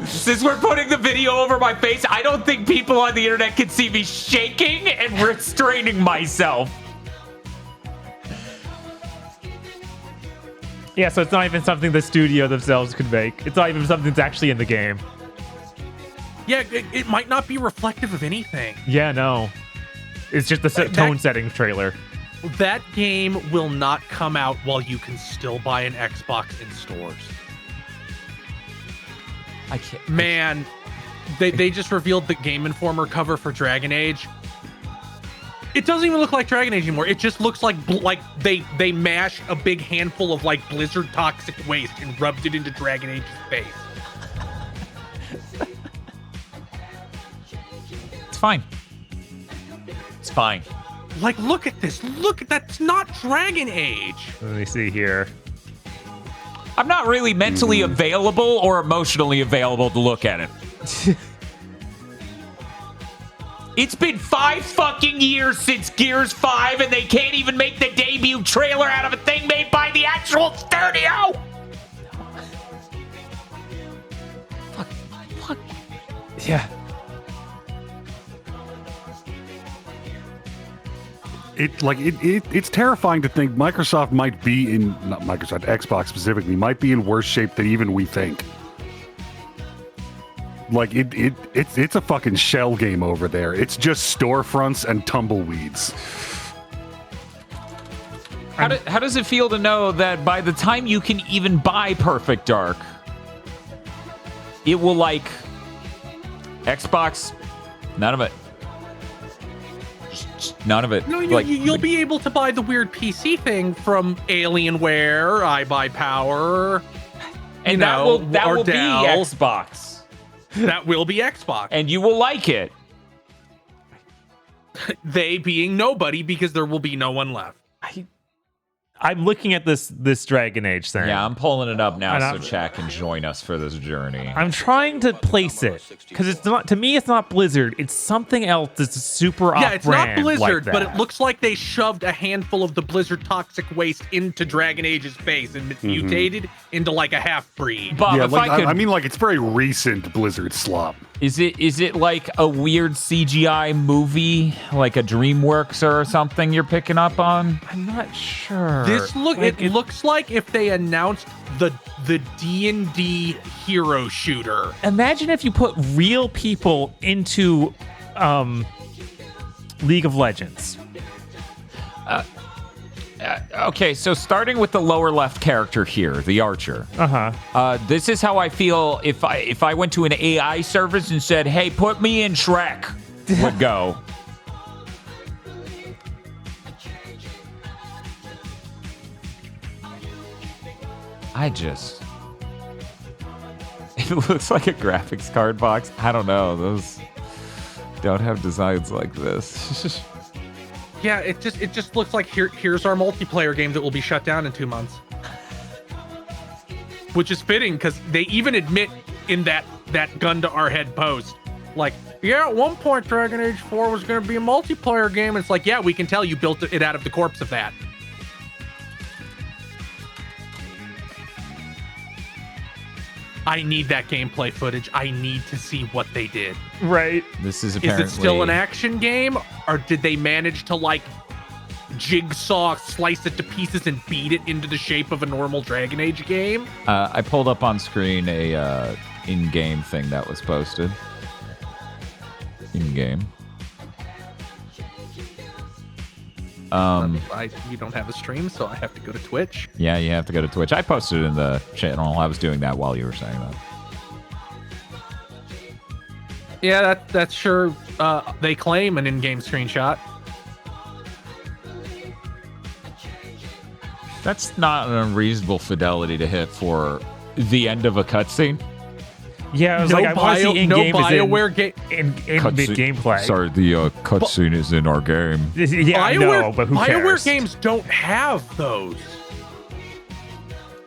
Since we're putting the video over my face, I don't think people on the internet can see me shaking and restraining myself. Yeah, so it's not even something the studio themselves could make. It's not even something that's actually in the game. Yeah, it might not be reflective of anything. Yeah, no. It's just the tone setting trailer. That game will not come out while you can still buy an Xbox in stores. I can't. Man, they just revealed the Game Informer cover for Dragon Age. It doesn't even look like Dragon Age anymore. It just looks like they mashed a big handful of like Blizzard toxic waste and rubbed it into Dragon Age's face. It's fine. It's fine. Like, look at this. Look, that's not Dragon Age. Let me see here. I'm not really mentally available or emotionally available to look at it. It's been 5 fucking years since Gears 5, and they can't even make the debut trailer out of a thing made by the actual studio! Fuck. Yeah. It's terrifying to think Microsoft might be in, not Microsoft, Xbox specifically, might be in worse shape than even we think. Like it's a fucking shell game over there. It's just storefronts and tumbleweeds. How does it feel to know that by the time you can even buy Perfect Dark, it will like Xbox, none of it. Just none of it. No, like, you'll be able to buy the weird PC thing from Alienware, iBuyPower, and that will be Xbox. That will be Xbox. And you will like it. They being nobody, because there will be no one left. I'm looking at this Dragon Age thing. Yeah, I'm pulling it up now so chat can join us for this journey. I'm trying to place it because it's not, to me, it's not Blizzard. It's something else that's super off-brand. Yeah, it's not Blizzard, like but it looks like they shoved a handful of the Blizzard toxic waste into Dragon Age's face and mutated into like a half-breed. Bob, yeah, if like, I could, I mean, like it's very recent Blizzard slop. Is it like a weird CGI movie, like a DreamWorks or something you're picking up on? I'm not sure. This looks like if they announced the D&D hero shooter. Imagine if you put real people into League of Legends. Okay, so starting with the lower left character here, the archer. This is how I feel if I went to an AI service and said, "Hey, put me in Shrek," would go. It looks like a graphics card box. I don't know. Those don't have designs like this. Yeah, it just looks like here's our multiplayer game that will be shut down in 2 months. Which is fitting because they even admit in that gun to our head post, like, yeah, at one point Dragon Age 4 was going to be a multiplayer game. It's like, yeah, we can tell you built it out of the corpse of that. I need that gameplay footage. I need to see what they did. Right. This is apparently... Is it still an action game? Or did they manage to, like, jigsaw, slice it to pieces, and beat it into the shape of a normal Dragon Age game? I pulled up on screen a in-game thing that was posted. In-game. You don't have a stream, so I have to go to Twitch. Yeah, you have to go to Twitch. I posted it in the channel. I was doing that while you were saying that. Yeah, that's sure. They claim an in-game screenshot. That's not an unreasonable fidelity to hit for the end of a cutscene. Yeah, I was like, I want to see in-game BioWare in mid-gameplay. Sorry, the cutscene is in our game. Yeah, I know, but who cares? BioWare games don't have those.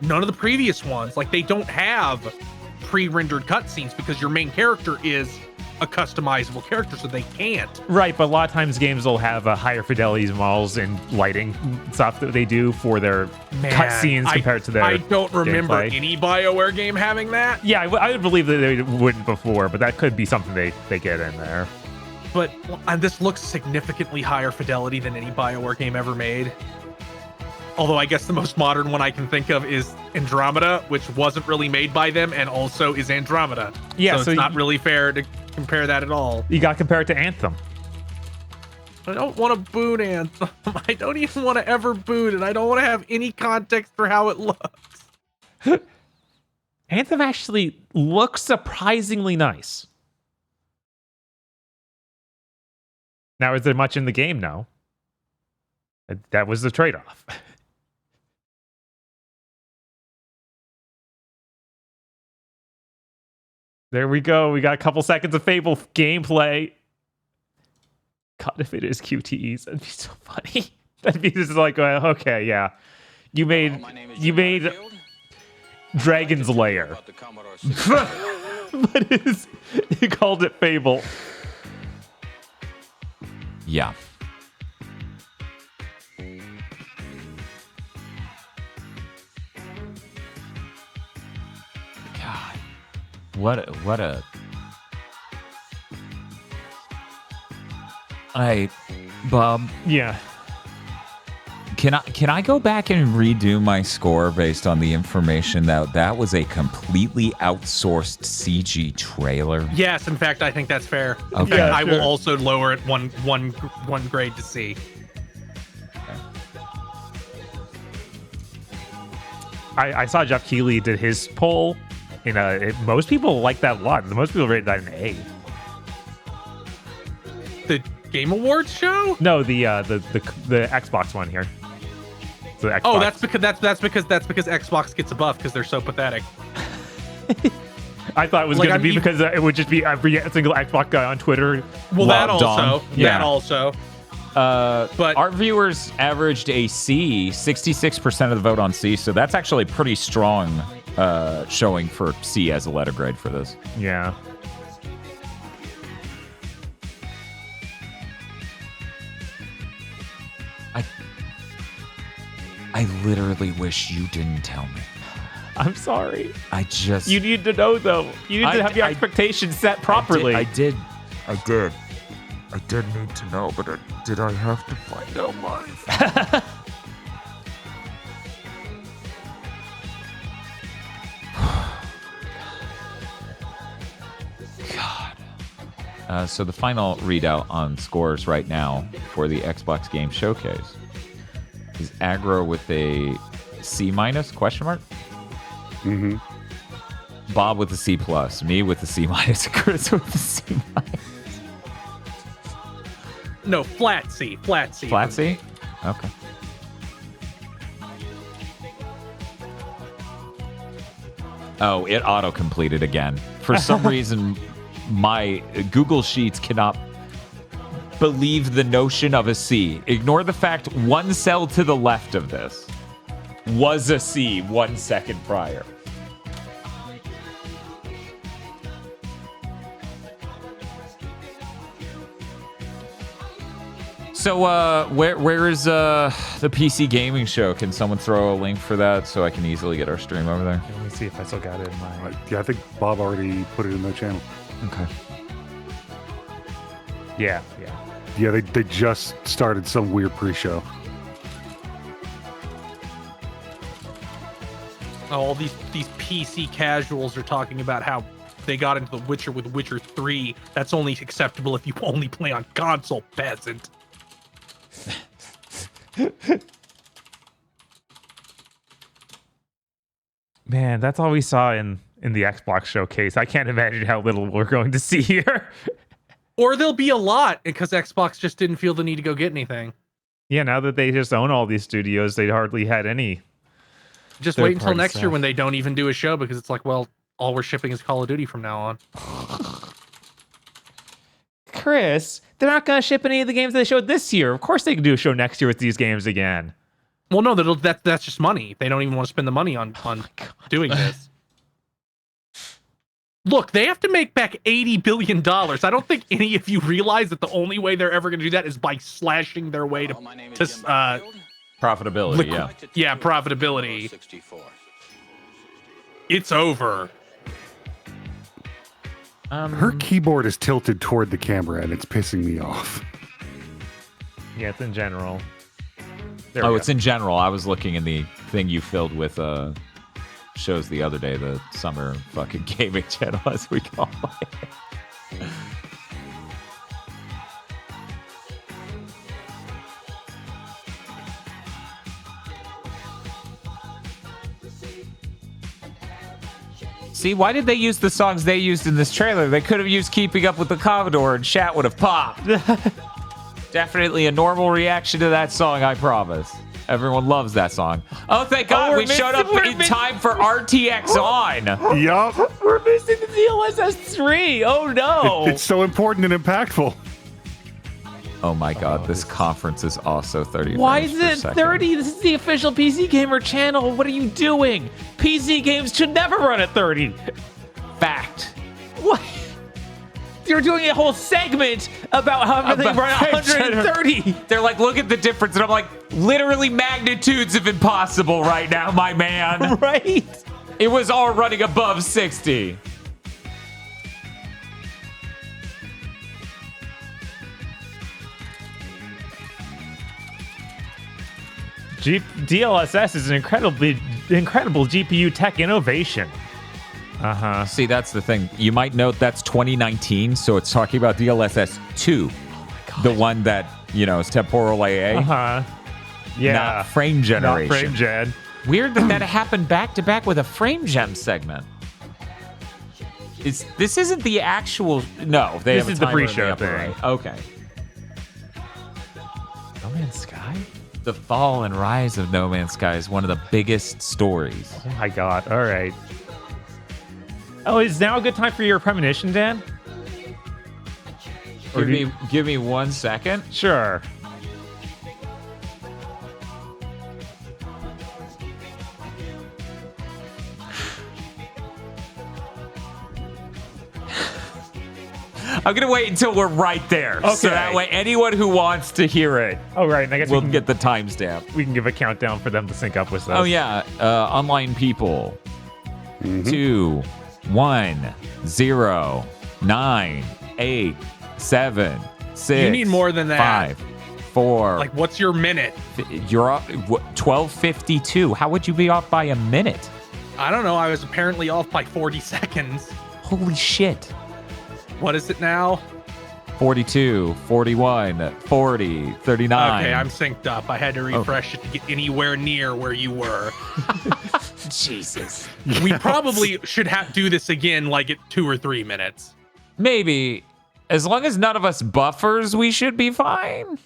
None of the previous ones. Like, they don't have pre-rendered cutscenes because your main character is a customizable character, so they can't. Right, but a lot of times games will have higher fidelity models and lighting stuff that they do for their cutscenes compared to their I don't remember gameplay. any BioWare game having that. Yeah, I would believe that they wouldn't before, but that could be something they get in there. But this looks significantly higher fidelity than any BioWare game ever made. Although I guess the most modern one I can think of is Andromeda, which wasn't really made by them and also is Andromeda. Yeah, so it's not really fair to compare that at all. You got to compare it to Anthem. I don't want to boot Anthem. I don't even want to ever boot it. I don't want to have any context for how it looks. Anthem actually looks surprisingly nice. Now, is there much in the game? No. That was the trade-off. There we go. We got a couple seconds of Fable gameplay. God, if it is QTEs, that'd be so funny. That'd be just like, okay, yeah. You made Dragon's Lair. But you called it Fable. Yeah. God. What a Bob. Yeah. Can I go back and redo my score based on the information that was a completely outsourced CG trailer? Yes, in fact, I think that's fair. Okay. Yeah, I will also lower it one grade to C. I saw Jeff Keighley did his poll. Most people like that a lot. Most people rated that an A. The Game Awards show? No, the Xbox one here. The Xbox. Oh, that's because Xbox gets a buff because they're so pathetic. I thought it was going to be because it would just be every single Xbox guy on Twitter. Well, that also. Yeah. That also. But our viewers averaged a C, 66% of the vote on C, so that's actually pretty strong showing for C as a letter grade for this. Yeah. I literally wish you didn't tell me. I'm sorry. You need to know, though. You need to have your expectations set properly. I did need to know, but did I have to find out live? God. So the final readout on scores right now for the Xbox Game Showcase is Aggro with a C-? Mm-hmm. Bob with a C+, me with a C-, Chris with a C-. No, flat C. Flat C. Flat C? Okay. Oh, it auto-completed again. For some reason, my Google Sheets cannot believe the notion of a C. Ignore the fact one cell to the left of this was a C 1 second prior. So, where is the PC gaming show? Can someone throw a link for that so I can easily get our stream over there? Let me see if I still got it in my... Yeah, I think Bob already put it in their channel. Okay. Yeah. Yeah, they just started some weird pre-show. All these PC casuals are talking about how they got into The Witcher with Witcher 3. That's only acceptable if you only play on console, peasant. Man, that's all we saw in the Xbox showcase. I can't imagine how little we're going to see here. Or there'll be a lot because Xbox just didn't feel the need to go get anything. Yeah, now that they just own all these studios, they hardly had any. Just wait until next year when they don't even do a show because it's like, well, all we're shipping is Call of Duty from now on. Chris, they're not going to ship any of the games they showed this year. Of course they can do a show next year with these games again. Well, no, that's just money. They don't even want to spend the money on doing this. Look, they have to make back $80 billion. I don't think any of you realize that the only way they're ever going to do that is by slashing their way to profitability. Yeah, profitability. It's over. Her keyboard is tilted toward the camera, and it's pissing me off. Yeah, it's in general. There Oh, we it's go. in general. I was looking in the thing you filled with shows the other day, the summer fucking gaming channel, as we call it. See, why did they use the songs they used in this trailer? They could have used Keeping Up with the Commodore and chat would have popped. Definitely a normal reaction to that song, I promise. Everyone loves that song. Oh, thank God, we showed up in time for RTX on. Yup. We're missing the DLSS 3. Oh, no. It's so important and impactful. Oh my God, this conference is also 30 Why frames is per it second. 30? This is the official PC Gamer channel. What are you doing? PC games should never run at 30. Fact. What? You're doing a whole segment about how they run at 130. They're like, look at the difference. And I'm like, literally magnitudes of impossible right now, my man. Right? It was all running above 60. DLSS is an incredible GPU tech innovation. Uh-huh. See, that's the thing. You might note that's 2019, so it's talking about DLSS 2. The one that, is temporal AA. Uh-huh. Yeah. Not frame generation. Not frame gen. Weird that happened back to back with a frame gem segment. This isn't the actual... No, they This have a is the timer in pre-show upper thing. right. Okay. No Man's Sky? The fall and rise of No Man's Sky is one of the biggest stories. Oh my God. All right. Oh, is now a good time for your premonition, Dan? Give me 1 second. Sure. I'm going to wait until we're right there. Okay. So that way anyone who wants to hear it Oh, right. And I guess will we can get the timestamp. We can give a countdown for them to sync up with us. Oh, yeah. Online people. 2, 1, 0, 9, 8, 7, 6. You need more than that. 5, 4. Like, what's your minute? You're off 12:52. How would you be off by a minute? I don't know. I was apparently off by 40 seconds. Holy shit. What is it now? 42, 41, 40, 39. Okay, I'm synced up. I had to refresh it to get anywhere near where you were. Jesus. We probably should do this again, like at 2 or 3 minutes. Maybe. As long as none of us buffers, we should be fine.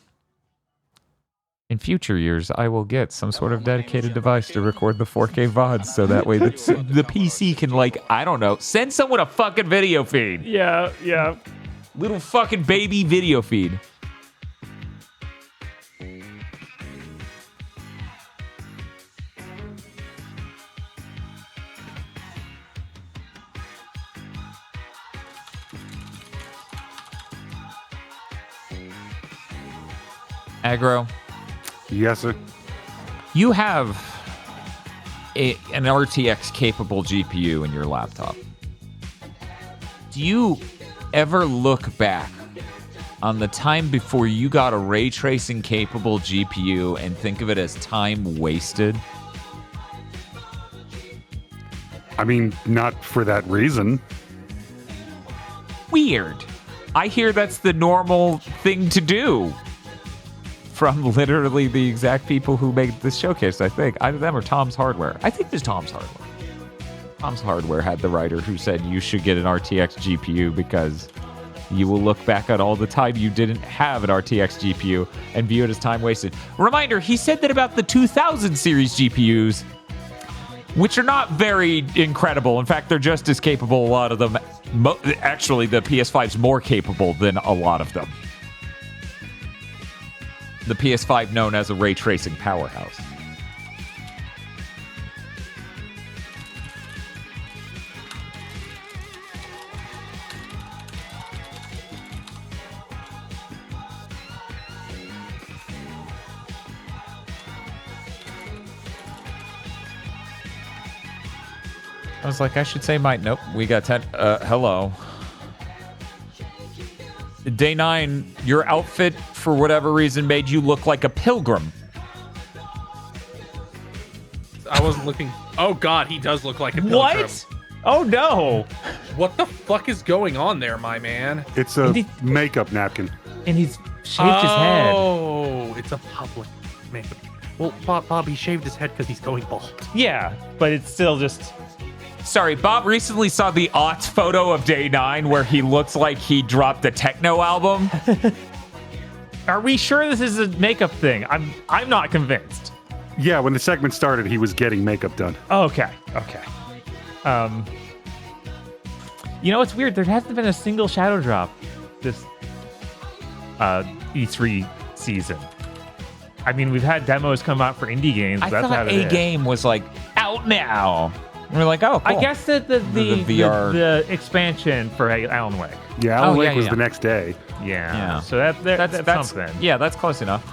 In future years, I will get some sort of dedicated device to record the 4K VODs so that way the PC can, I don't know, send someone a fucking video feed. Yeah, yeah. Little fucking baby video feed. Aggro. Yes, sir. You have an RTX capable GPU in your laptop. Do you ever look back on the time before you got a ray tracing capable GPU and think of it as time wasted? I mean, not for that reason. Weird. I hear that's the normal thing to do. From literally the exact people who made this showcase, I think. Either them or Tom's Hardware. I think it was Tom's Hardware. Tom's Hardware had the writer who said you should get an RTX GPU because you will look back at all the time you didn't have an RTX GPU and view it as time wasted. Reminder, he said that about the 2000 series GPUs, which are not very incredible. In fact, they're just as capable, a lot of them. Actually, the PS5's more capable than a lot of them. The PS5 known as a ray tracing powerhouse. I was like, I should say mine. Nope, we got 10. Hello. Day 9, your outfit, for whatever reason, made you look like a pilgrim. I wasn't looking. Oh God, he does look like a pilgrim. What? Oh no! What the fuck is going on there, my man? It's a makeup napkin. And he's shaved his head. Oh, it's a public makeup. Well, Bob, he shaved his head because he's going bald. Yeah, but it's still just. Sorry, Bob recently saw the aughts photo of Day 9 where he looks like he dropped a techno album. Are we sure this is a makeup thing? I'm not convinced. Yeah, when the segment started, he was getting makeup done. Okay. You know, it's weird. There hasn't been a single shadow drop this E3 season. I mean, we've had demos come out for indie games. I That's thought about a it. game was like out now. And we're like, oh, cool. I guess that the VR the expansion for Alan Wake. Yeah, Alan Wake was the next day. Yeah. So that's something. Yeah, that's close enough.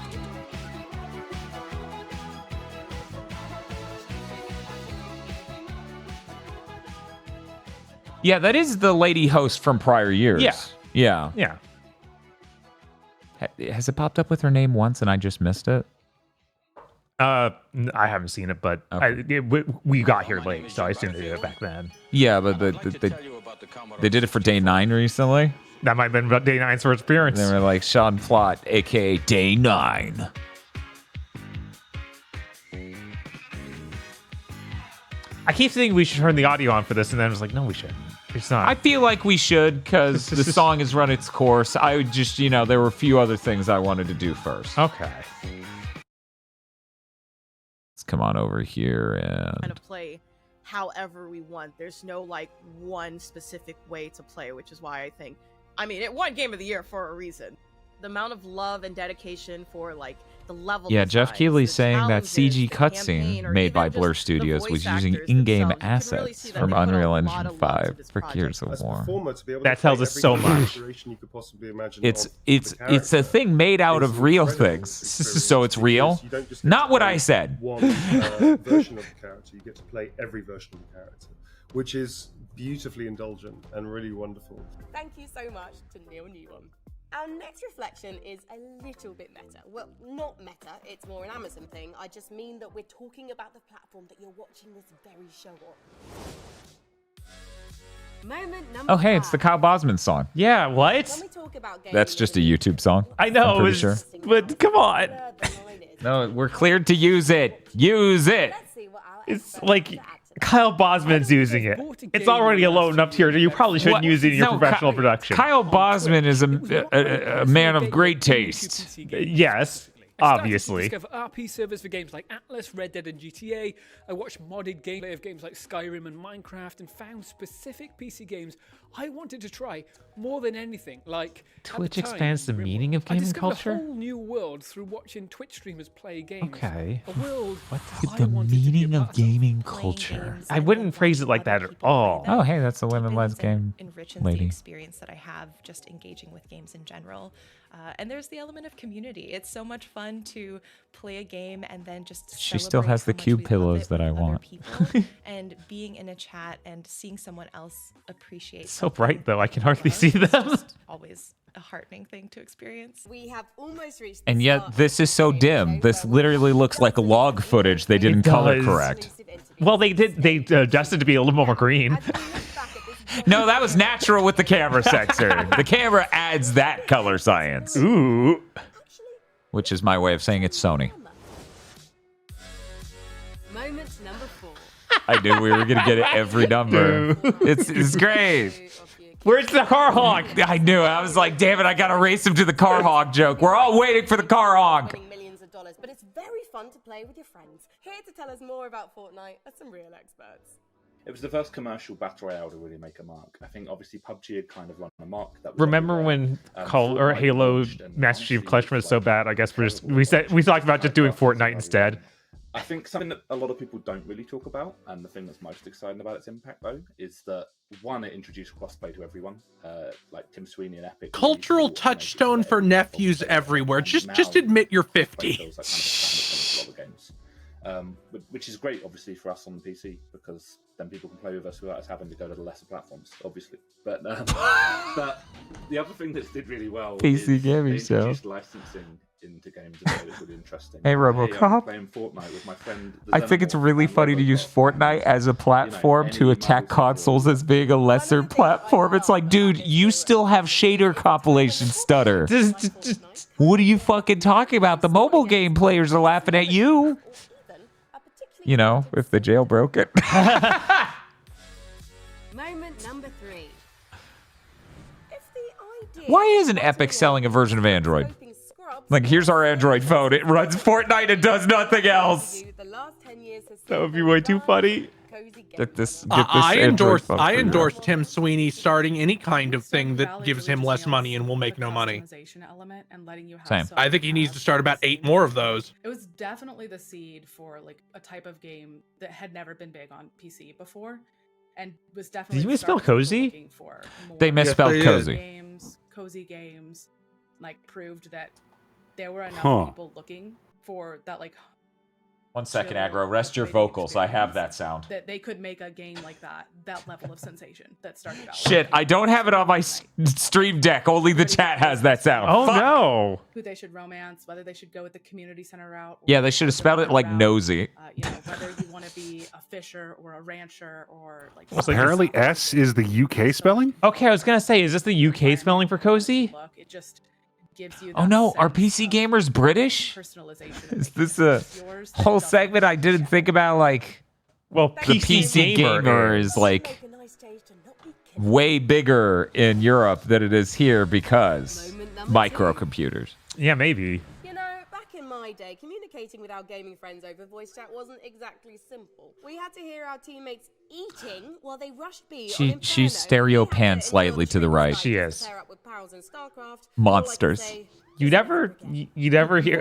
Yeah, that is the lady host from prior years. Yeah. Has it popped up with her name once and I just missed it? I haven't seen it, but we got here late, so I assumed they did it back then. Yeah, but they did it for Day 9 recently. That might have been Day 9's first appearance. They were like Sean Plott, aka Day 9. I keep thinking we should turn the audio on for this, and then I was like, no, we shouldn't. It's not. I feel like we should because the song has run its course. I would just, there were a few other things I wanted to do first. Okay. Let's come on over here and kind of play however we want. There's no like one specific way to play, which is why it won Game of the Year for a reason. The amount of love and dedication for like the level. Yeah, Jeff designs, Keighley's the saying that challenges, CG the cutscene campaign, or made even by just Blur the Studios voice was using actors in-game themselves. You can really assets see that from they put a Unreal lot Engine of love to 5 this for project. Gears of As a War. That tells us so much. It's a thing made out of real things, so it's real. Not what I said. One version of the character, you get to play every version of the character, which is beautifully indulgent and really wonderful. Thank you so much to Neil Newham. Our next reflection is a little bit meta. Well, not meta, it's more an Amazon thing. I just mean that we're talking about the platform that you're watching this very show on. Moment number Oh, hey, it's the Kyle Bosman song. Yeah, what? When we talk about games, That's just a YouTube song. I know, I'm pretty sure. but come on. No, we're cleared to use it. Use it. It's like Kyle Bosman's using it. It's already a low enough tier. You probably shouldn't use it in your professional production. Kyle Bosman is a man of great taste. Yes, obviously. I started to discover RP servers for games like Atlas, Red Dead, and GTA. I watched modded gameplay of games like Skyrim and Minecraft and found specific PC games I wanted to try more than anything. Like Twitch expands the meaning of I gaming discovered culture? a whole new world through watching Twitch streamers play games. Okay. A world The meaning of gaming culture. I wouldn't phrase it like that at all. Oh, hey, that's a women-led game enriches lady. the experience that I have just engaging with games in general. And there's the element of community. It's so much fun to play a game and then just She still has the cube pillows that I want. and being in a chat and seeing someone else appreciate So bright, though. I can hardly see them. always a heartening thing to experience. We have almost reached And yet, this is so dim. This literally looks like log footage they didn't color does. correct. Well, they did. They adjusted to be a little more green. No, that was natural with the camera sensor. The camera adds that color science. Ooh. Which is my way of saying it's Sony. Moment number 4. I knew we were going to get it every number. It's great. Where's the car honk? I knew it. I was like, damn it, I got to race him to the car honk joke. We're all waiting for the car honk. Millions of dollars, but it's very fun to play with your friends. Here to tell us more about Fortnite are some real experts. It was the first commercial battle royale to really make a mark. I think obviously PUBG had kind of run a mark. That was Remember when Halo Master Chief Collection was so bad? I guess we talked about just doing Fortnite instead. I think something that a lot of people don't really talk about, and the thing that's most exciting about its impact, though, is that one, it introduced crossplay to everyone, like Tim Sweeney and Epic. Cultural touchstone for nephews everywhere. Just admit you're 50. Which is great, obviously, for us on the PC, because then people can play with us without us having to go to the lesser platforms, obviously. But but the other thing that did really well PC is gaming they show. introduced licensing into games in a way that's really interesting. Hey, I'm RoboCop. playing Fortnite with my friend. I think it's really funny to use Fortnite as a platform to attack consoles as being a lesser platform. It's like, dude, you still have shader compilation stutter. What are you fucking talking about? The mobile game players are laughing at you. You know, if they jailbroke it. Moment number 3. Why isn't Epic selling a version of Android? Like, here's our Android phone. It runs Fortnite and does nothing else. That would be way too funny. Get this I Android phone for you. endorse Tim Sweeney starting any kind of thing that gives him less money and will make no money. Same. I think he needs to start about 8 more of those. It was definitely the seed for like a type of game that had never been big on PC before, and was definitely. Did you misspell cozy? They misspelled cozy. Cozy games, like proved that there were enough people looking for that. Like, 1 second, Aggro. Rest your vocals. I have that sound. that they could make a game like that level of sensation that started out. Shit, I don't have it on my stream deck. Only the chat has that sound. Oh, Fuck. no. Who they should romance, whether they should go with the community center route. Yeah, they should have spelled it like nosy. You know, whether you want to be a fisher or a rancher or like. Apparently, S is the UK spelling. Okay, I was gonna say, is this the UK spelling for cozy? Look, it just gives you. Oh no, are PC gamers British? Is this a whole segment I didn't think about? Like, well, the PC gamer is like way bigger in Europe than it is here because microcomputers. Yeah, maybe. You know, back in my day, communicating with our gaming friends over voice chat wasn't exactly simple. We had to hear our teammates eating while they rushed B. She's stereo pan slightly to the right. She is. Pair up with pals in StarCraft. Monsters. You never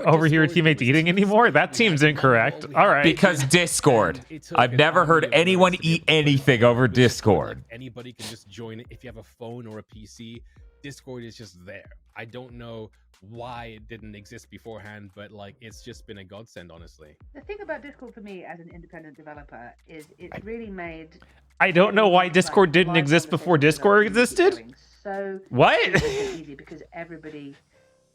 overhear teammates eating anymore? That seems incorrect. All right. Because Discord. I've never heard anyone eat anything over Discord. Anybody can just join it. If you have a phone or a PC, Discord is just there. I don't know why it didn't exist beforehand, but like it's just been a godsend, honestly. The thing about Discord for me as an independent developer is it's really made. I don't know why Discord didn't exist before Discord existed. So what? It's easy because everybody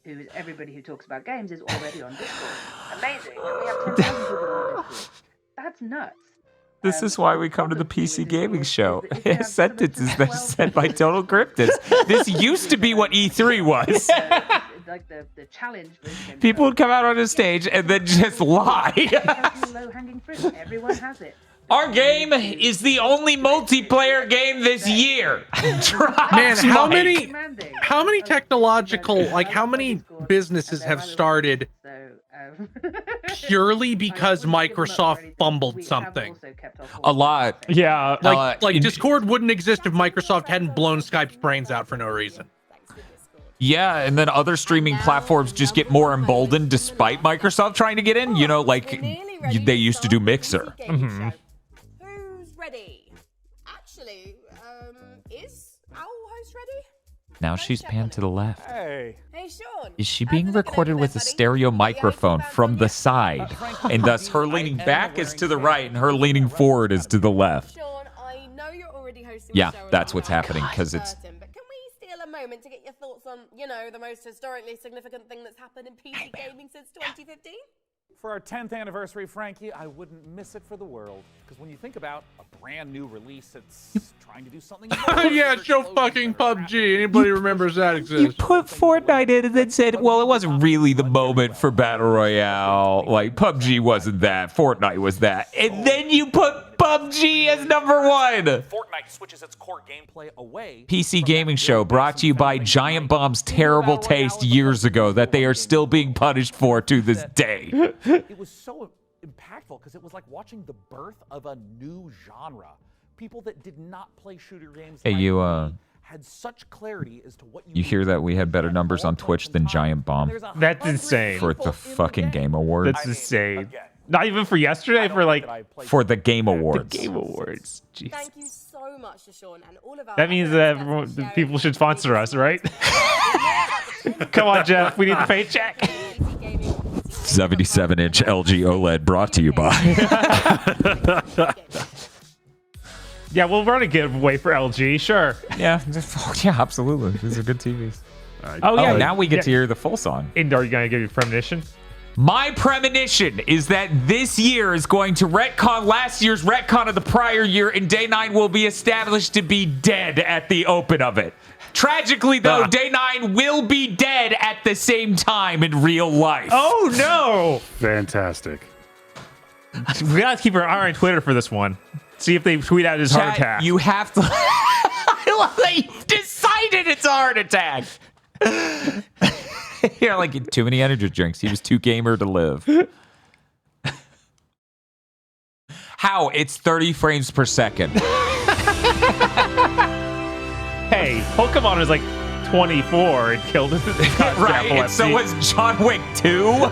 who talks about games is already on Discord. Amazing. And we have 10,000 people on Discord. That's nuts. This is why we come to the PC gaming show. Sentences that are said by Total Cryptids. This used to be what E3 was. Like the challenge. People would come out on a stage and then just lie. Low-hanging fruit. Everyone has it. Our game is the only multiplayer game this year. Man, how many technological, like how many businesses have started purely because Microsoft fumbled something? A lot. Yeah. Like Discord wouldn't exist if Microsoft hadn't blown Skype's brains out for no reason. Yeah, and then other streaming platforms just get more emboldened despite Microsoft trying to get in. You know, like they used to do Mixer. Who's ready? Actually, is our host ready? Now she's panned to the left. Hey, Sean. Is she being recorded with a stereo microphone from the side? And thus her leaning back is to the right and her leaning forward is to the left. Sean, I know you're already hosting Yeah, the show that's what's happening because it's... But can we steal a moment to get your thoughts on, you know, the most historically significant thing that's happened in PC gaming since 2015? For our 10th anniversary, Frankie, I wouldn't miss it for the world. Because when you think about a brand new release, it's trying to do something. Yeah, show fucking PUBG. Anybody remembers that exists? You put Fortnite in and then said, well, it wasn't really the moment for Battle Royale. Like, PUBG wasn't that. Fortnite was that. And then you put PUBG as number 1. Fortnite switches its core gameplay away. PC Gaming Show brought to you by Giant Bomb's terrible taste years ago that they are still being punished for to this day. It was so impactful because it was like watching the birth of a new genre. People that did not play shooter games Hey, you, had such clarity as to what you hear that we had better numbers on Twitch than Giant Bomb? That's insane. For the fucking Game Awards. That's insane. Not even for yesterday, for like... For the Game Awards. The Game Awards. Jeez. Thank you so much to Sean and all of our... That means that people should sponsor us, right? Come on, Jeff. We need the paycheck. 77-inch LG OLED brought to you by... Yeah, we'll run a giveaway for LG, sure. Yeah, absolutely. These are good TVs. Oh, yeah. now we get to hear the full song. And are you going to give your premonition? My premonition is that this year is going to retcon last year's retcon of the prior year, and Day 9 will be established to be dead at the open of it. Tragically, though, Day 9 will be dead at the same time in real life. Oh, no. Fantastic. We got to keep our eye on Twitter for this one. See if they tweet out his heart attack. You have to... I love that you decided it's a heart attack. Yeah, like too many energy drinks. He was too gamer to live. How? It's 30 frames per second. Hey, Pokemon is like 24 and killed his right, and so was John Wick 2.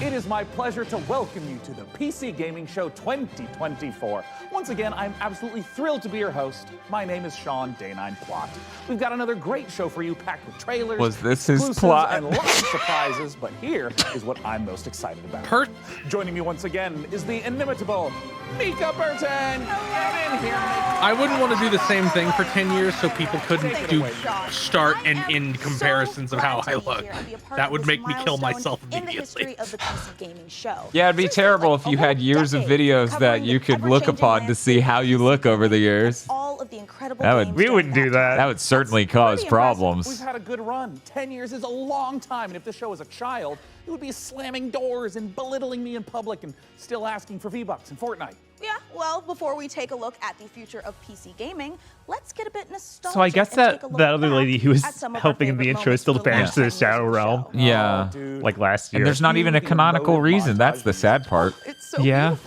It is my pleasure to welcome you to the PC Gaming Show 2024. Once again, I'm absolutely thrilled to be your host. My name is Sean Day9 Plot. We've got another great show for you, packed with trailers, Was this his exclusives, plot? and lots of surprises. But here is what I'm most excited about. Joining me once again is the inimitable Mika Burton. Get in here, Mika. I wouldn't want to do the same thing for 10 years so people couldn't do start and end comparisons of how I look. That would make me kill myself immediately. Yeah, it'd be terrible if you had years of videos that you could look upon to see how you look over the years. We wouldn't do that. That would certainly cause problems. We've had a good run. 10 years is a long time, and if this show was a child, it would be slamming doors and belittling me in public and still asking for V-Bucks in Fortnite. Yeah, well, before we take a look at the future of PC gaming, let's get a bit nostalgic. So I guess that other lady who was at some of our helping in the intro is still banished to the Shadow Realm. Yeah. Like last year. And there's not even a canonical reason. That's the sad part. Yeah.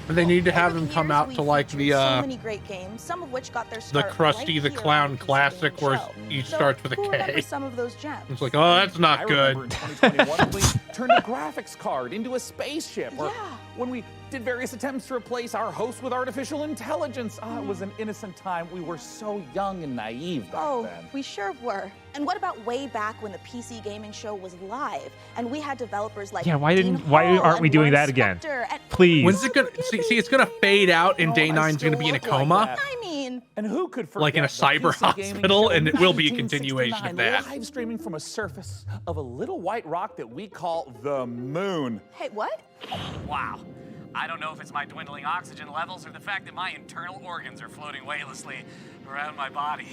But they need to have him come out to like the so many great games, some of which got their the start Krusty the Clown Classic, where each starts with a who remembers K. some of those gems? It's like, oh, that's not I good. remember in 2021 when we turned a graphics card into a spaceship, or when we did various attempts to replace our host with artificial intelligence. It was an innocent time. We were so young and naive back then. We sure were. And what about way back when the PC Gaming Show was live and we had developers like Yeah, why Dean aren't Hall we and doing Warren that again? Spector and- Please. When's it gonna see? It's gonna fade out, and Day 9's gonna be in a coma, I mean, and who could forget like in a the cyber PC Gaming hospital, Show and it will be a continuation of 1969, that. live streaming from a surface of a little white rock that we call the moon. Hey, what? Wow. I don't know if it's my dwindling oxygen levels or the fact that my internal organs are floating weightlessly around my body.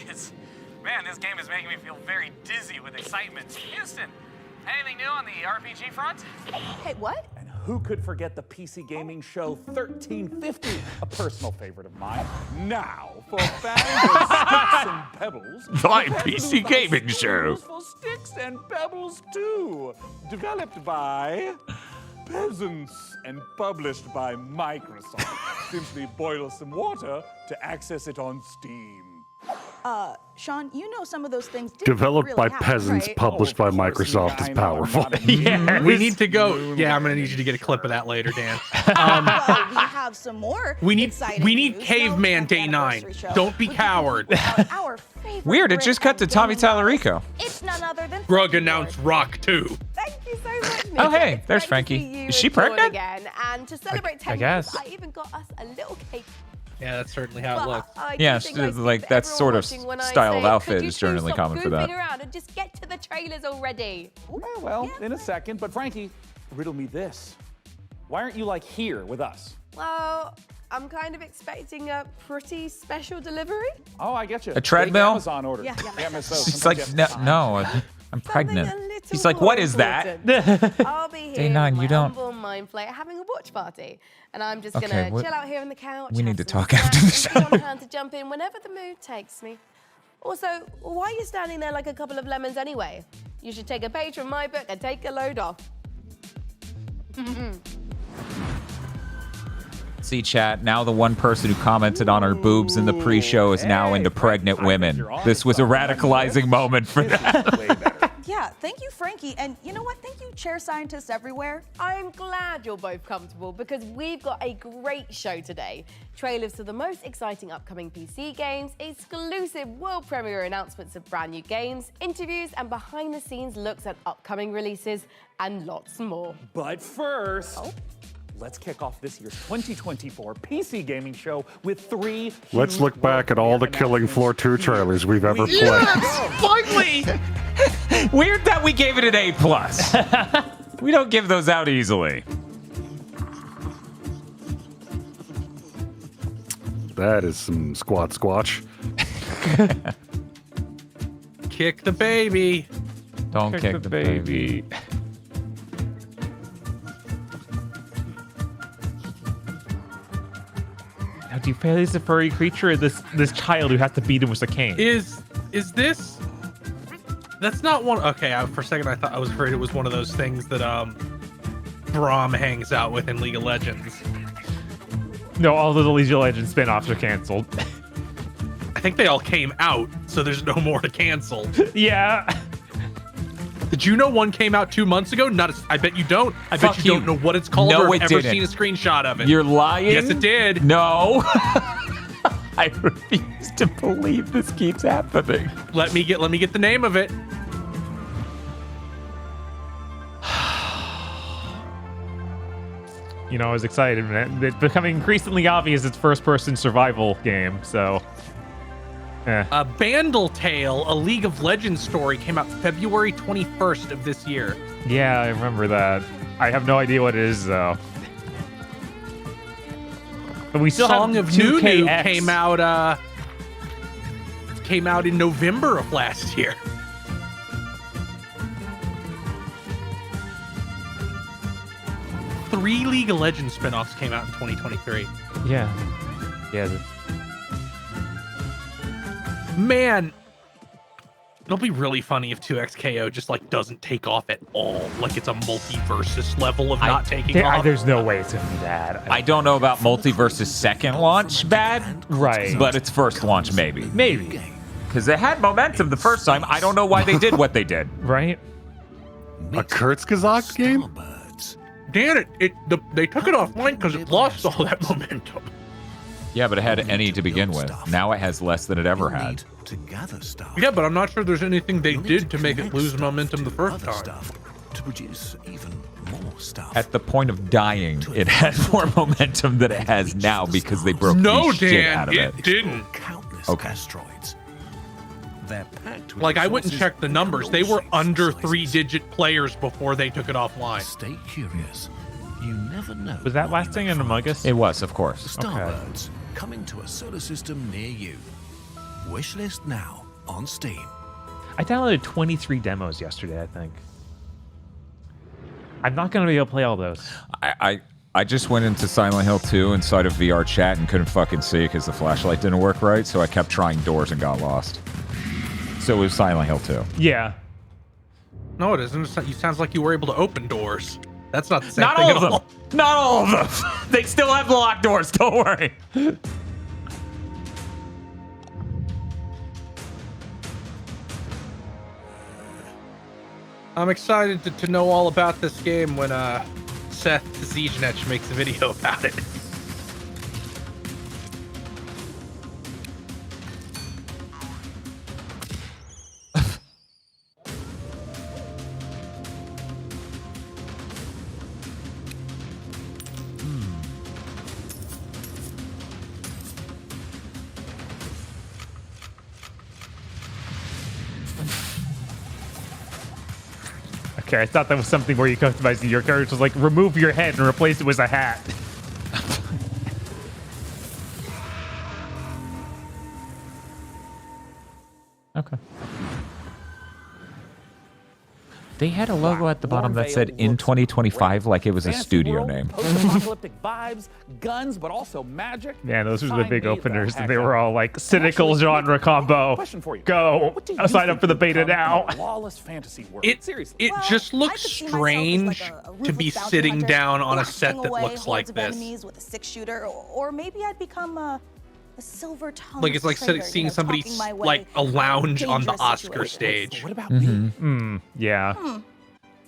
Man, this game is making me feel very dizzy with excitement. Houston, anything new on the RPG front? Hey, what? And who could forget the PC Gaming Show 1350, a personal favorite of mine? Now, for fans of Sticks and Pebbles, My we've had PC new Gaming mouse Show. screws for Sticks and Pebbles too, developed by peasants and published by Microsoft. Simply boil some water to access it on Steam. Sean, you know some of those things didn't Developed really by happen, peasants, right? published by Microsoft is powerful. Yeah, we need to go. Yeah, I'm gonna need you to get a clip of that later, Dan. Well, we have some more We need exciting we news, Caveman though. Day 9. Don't be coward. Our favorite Weird, it Brit just cut to and Tommy gaming Tallarico. It's none other than Grug announced Rock 2. Thank you so much, Mika. Oh, hey, It's there's great to see Frankie. you Is she and Sean pregnant? Again. And to celebrate 10 I guess. years, I even got us a little cake. Yeah, that's certainly how it looks. Yeah, it's like that's sort of style of outfit is generally common for that. around and just get to the trailers already. Well, in a second, but Frankie, riddle me this. Why aren't you like here with us? Well, I'm kind of expecting a pretty special delivery. Oh, I get you. A treadmill? Big Amazon order. Yeah. She's She's like, no, I'm pregnant. He's like, what is that? I'll be here Day 9, with you my don't. humble mind flight having a watch party. And I'm just Okay, gonna what- chill out here on the couch. We need to have some talk after the snacks, and be show. on hand to jump in whenever the mood takes me. Also, why are you standing there like a couple of lemons anyway? You should take a page from my book and take a load off. See, chat, now the one person who commented on our boobs in the pre-show is now into pregnant women. This was a radicalizing moment for that. Yeah, thank you, Frankie. And you know what? Thank you, chair scientists everywhere. I'm glad you're both comfortable because we've got a great show today. Trailers to the most exciting upcoming PC games, exclusive world premiere announcements of brand new games, interviews and behind the scenes looks at upcoming releases, and lots more. But first, Let's kick off this year's 2024 PC gaming show with 3. Let's look back at all the Killing Floor 2 trailers we've ever played. Yes, finally! Weird that we gave it an A+. We don't give those out easily. That is some squatch. Kick the baby. Don't kick the baby. Now, do you feel he's a furry creature or this child who has to beat him with a cane? Is this? That's not one. Okay, for a second I was afraid it was one of those things that Braum hangs out with in League of Legends. No, all of the League of Legends spin-offs are canceled. I think they all came out, so there's no more to cancel. Yeah. Did you know one came out 2 months ago? I bet you don't. I bet you don't know what it's called or have ever seen a screenshot of it. You're lying? Yes, it did. No. I refuse to believe this keeps happening. Let me get the name of it. You know, I was excited, man. It's becoming increasingly obvious it's first-person survival game, so... Bandle Tale, a League of Legends story, came out February 21st of this year. Yeah, I remember that. I have no idea what it is, though. But we still Song have of Nunu 2KX. came out in November of last year. Three League of Legends spinoffs came out in 2023. Yeah. Man, it'll be really funny if 2XKO just like doesn't take off at all. Like it's a multiversus level of not taking off. There's no way it's gonna be bad. I don't know about Multiverse's second launch bad, right? But its first launch maybe. Maybe. Because they had momentum the first time. I don't know why they did what they did. Right? A Kurzgesagt game? Dan, they took it offline because it lost all that momentum. Yeah, but it had any to begin with. Now it has less than it ever had. Yeah, but I'm not sure there's anything they did to make it lose momentum the first time. To produce even more stuff. At the point of dying, it had more momentum than it has now because they broke the shit out of it. It didn't. Okay. Asteroids. They're packed with Like I went and checked the numbers. They were under 3-digit players before they took it offline. Stay curious. You never know. Was that last thing in Among Us? It was, of course. Starbirds coming to a solar system near you. Wishlist now on Steam. I downloaded 23 demos yesterday, I think. I'm not going to be able to play all those. I just went into Silent Hill 2 inside of VR chat and couldn't fucking see because the flashlight didn't work right, so I kept trying doors and got lost. So it was Silent Hill 2. Yeah. No, it isn't. It sounds like you were able to open doors. That's not the same Not thing all at of them. all. Not all of them. They still have locked doors. Don't worry. I'm excited to know all about this game when Seth Ziegenetch makes a video about it. Okay, I thought that was something where you customized your character was like remove your head and replace it with a hat. Okay. They had a logo at the bottom that said in 2025 like it was a studio name. Post-apocalyptic vibes, guns, but also magic. Man, those were the Sign big me the openers, heck and they were up. all like cynical genre combo. Question for you. Go. What do you I'll sign think up for the beta become now. a lawless fantasy world? Seriously. It just looks strange to be sitting down on a set that looks like this. Enemies with a 6-shooter, or maybe I'd become a silver tongue. Like it's like seeing somebody like a lounge on the Oscar stage. What about me? Yeah.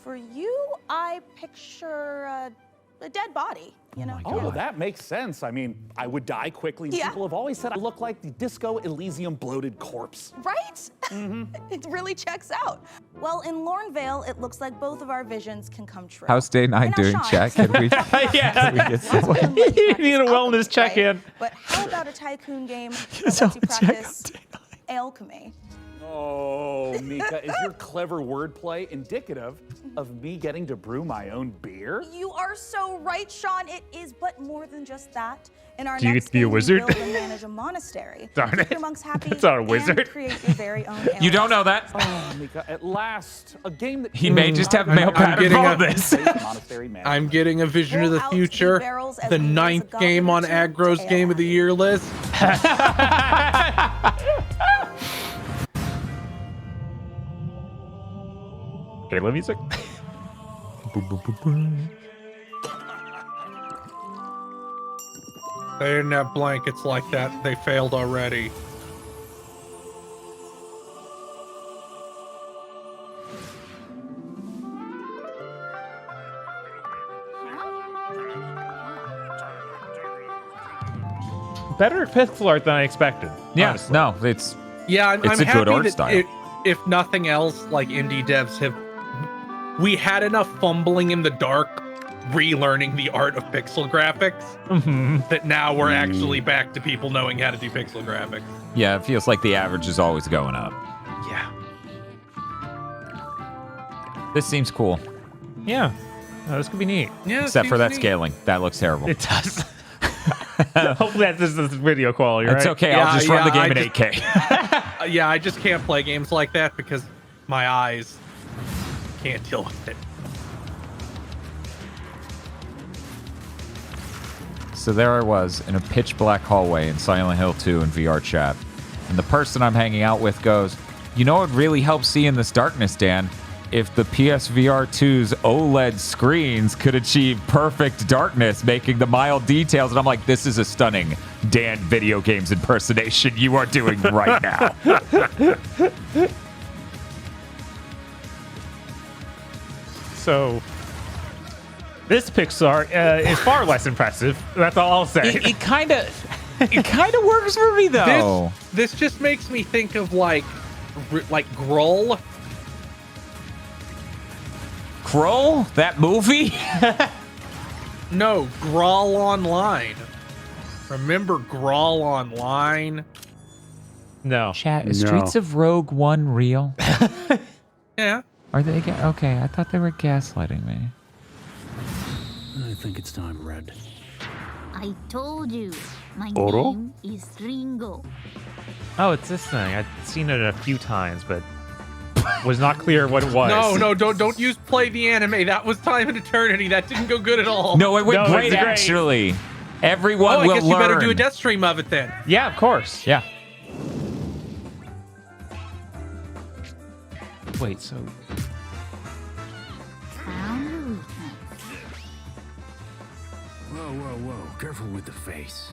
For you, I picture a dead body, you know? Oh, well, that makes sense. I mean, I would die quickly. Yeah. People have always said I look like the Disco Elysium bloated corpse. Right? It really checks out. Well, in Lornvale, it looks like both of our visions can come true. How's day 9 And now, doing, Sean, chat? Can we, Yeah. can we get some, You need a wellness check-in. But how about a tycoon game that lets you practice alchemy? Oh, Mika, is your clever wordplay indicative of me getting to brew my own beer? You are so right, Sean. It is, but more than just that. In our Do you next get to be a game, wizard? we build and manage a monastery. Darn Keep it. your monks happy. That's not a And wizard. create your very own. You don't know that? Oh, Mika, at last, a game that He may just have male pattern baldness. I'm getting a vision of the future. The 9th game on Aggro's Game of the Year list. Halo music. They didn't have blankets like that. They failed already. Better pixel art than I expected. Yeah, honestly. no, it's I'm a happy good art that style. if nothing else, like indie devs have, we had enough fumbling in the dark, relearning the art of pixel graphics, that now we're actually back to people knowing how to do pixel graphics. Yeah, it feels like the average is always going up. Yeah. This seems cool. Yeah. Oh, this could be neat. Yeah. Except for that scaling. That looks terrible. It does. Hopefully that's just this video quality, right? It's okay. I'll just run the game in 8K. Yeah, I just can't play games like that because my eyes can't deal with it. So there I was in a pitch black hallway in Silent Hill 2 in VR chat. And the person I'm hanging out with goes, "You know what really helps see in this darkness, Dan? If the PSVR 2's OLED screens could achieve perfect darkness, making the mild details." And I'm like, this is a stunning Dan video games impersonation you are doing right now. So this Pixar is far less impressive. That's all I'll say. It kind of works for me though. This just makes me think of like Groll. Kroll? That movie? No, Grawl Online. Remember Grawl Online? No. Chat, is Streets of Rogue 1 real? Yeah. Are they? Okay, I thought they were gaslighting me. I think it's time, Red. I told you, my Oro? name is Ringo. Oh, it's this thing. I've seen it a few times, but was not clear what it was. No, don't use play the anime. That was Time and Eternity. That didn't go good at all. No, it went great, actually. Everyone I will guess learn. you better do a death stream of it then. Yeah, of course. Yeah. Wait, so Whoa. Careful with the face.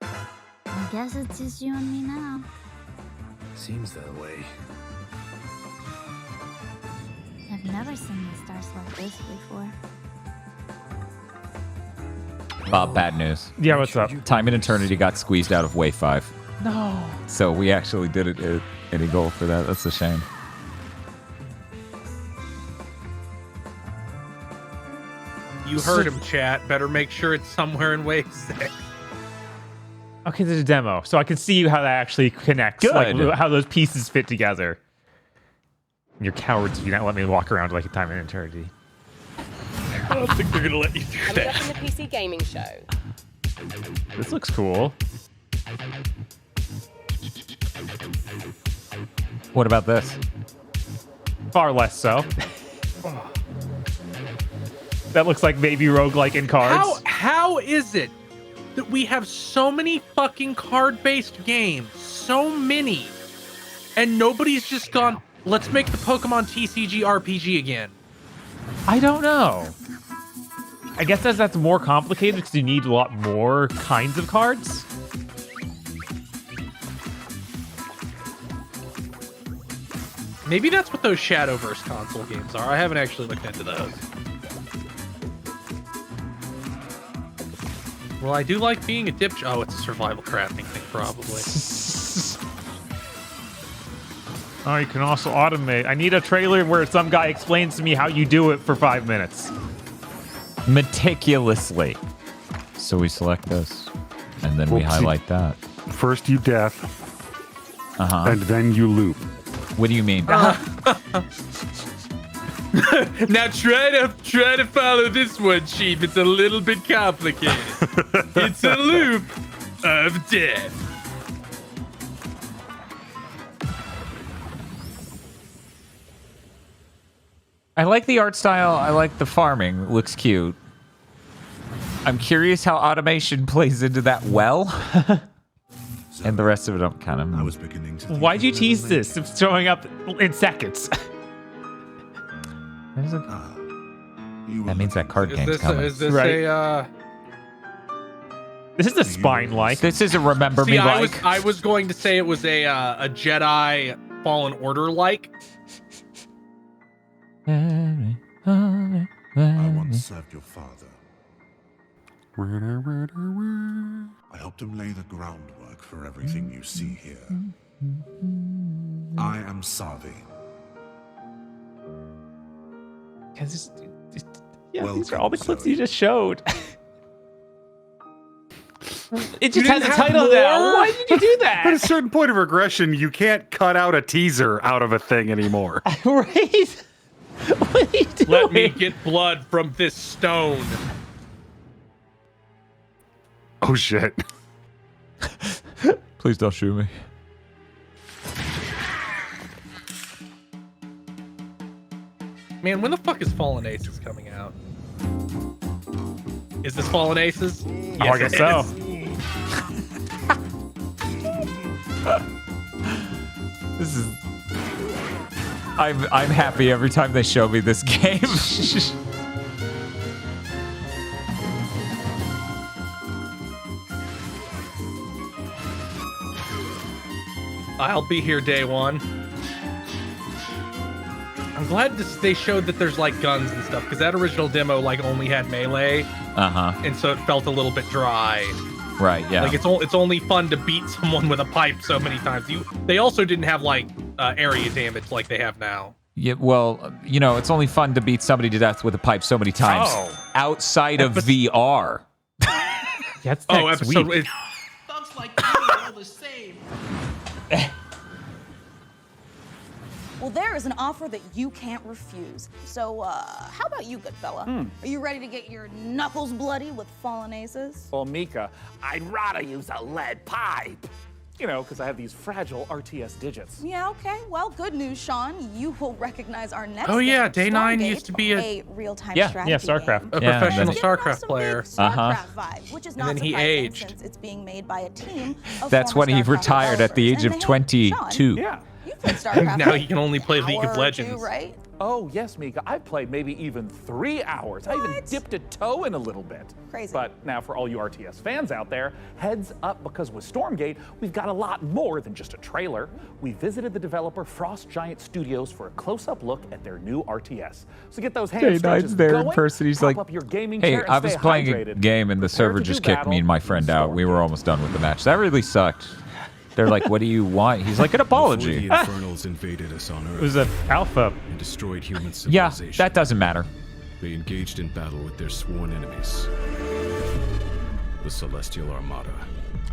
I guess it's just you and me now. Seems that way. I've never seen the stars like this before. Bob, bad news. Yeah, what's up? Time and Eternity got squeezed out of Wave 5. No. So we actually didn't hit any goal for that. That's a shame. You heard him, chat. Better make sure it's somewhere in Wave 6. Okay, there's a demo, so I can see how that actually connects. Like Good. how those pieces fit together. You're cowards if you don't let me walk around like a Time and Eternity. I don't think they're gonna let you do Coming up that. in the PC gaming show. This looks cool. What about this? Far less so. That looks like maybe roguelike in cards. How is it that we have so many fucking card-based games, so many, and nobody's just gone, let's make the Pokemon TCG RPG again? I don't know. I guess that's more complicated because you need a lot more kinds of cards. Maybe that's what those Shadowverse console games are. I haven't actually looked into those. Well, I do like being a dipshit. Oh, it's a survival crafting thing, probably. Oh, you can also automate. I need a trailer where some guy explains to me how you do it for 5 minutes. Meticulously. So we select this, and then we highlight that. First you death, and then you loop. What do you mean? Now try to follow this one, Chief. It's a little bit complicated. It's a loop of death. I like the art style. I like the farming. It looks cute. I'm curious how automation plays into that well. And the rest of it, I'm kind of... I was beginning to. Why'd you tease this? It's showing up in seconds. That means that card game's coming. Is this Right. This is a spine-like. This is a remember me like. I was going to say it was a Jedi Fallen Order-like. I once served your father. I helped him lay the groundwork for everything you see here. I am Savi. Yeah, these are all the clips you just showed. It just has a title now. Why did you do that? At a certain point of regression, you can't cut out a teaser out of a thing anymore. Right? What are you doing? Let me get blood from this stone. Oh shit. Please don't shoot me. Man, when the fuck is Fallen Aces coming out? Is this Fallen Aces? Yes, I guess so. This is... I'm happy every time they show me this game. I'll be here day one. I'm glad they showed that there's like guns and stuff, because that original demo like only had melee. And so it felt a little bit dry. Right, yeah. Like it's only fun to beat someone with a pipe so many times. They also didn't have like area damage like they have now. Yeah, well, you know, it's only fun to beat somebody to death with a pipe so many times outside of VR. That's episode. Thugs like you are all the same. Well, there is an offer that you can't refuse. So, how about you, good fella? Are you ready to get your knuckles bloody with Fallen Aces? Well, Mika, I'd rather use a lead pipe. You know, because I have these fragile RTS digits. Yeah, okay. Well, good news, Sean. You will recognize our next Oh yeah, game, Day 9 Stargate, used to be a real-time strategy StarCraft. game. A professional StarCraft player. StarCraft vibe, which is not And then he surprising aged. since it's being made by a team of That's former when he StarCraft retired at the age of developers. And hey, 22. Sean, you played StarCraft Now for he can only play an League hour of or Legends. two, right? Oh, yes, Mika. I've played maybe even 3 hours. I even dipped a toe in a little bit. Crazy. But now for all you RTS fans out there, heads up, because with Stormgate, we've got a lot more than just a trailer. We visited the developer Frost Giant Studios for a close-up look at their new RTS. So get those hands stretches there going, in person. He's prop like, up your gaming hey, chair and I was stay playing hydrated. a game and the server Prepare to just do kicked me and battle my friend out. We were almost done with the match. That really sucked. They're like, what do you want? He's like, an apology. Before the Infernals invaded us on Earth. It was an alpha. And destroyed human Yeah, civilization. that doesn't matter. They engaged in battle with their sworn enemies. The Celestial Armada.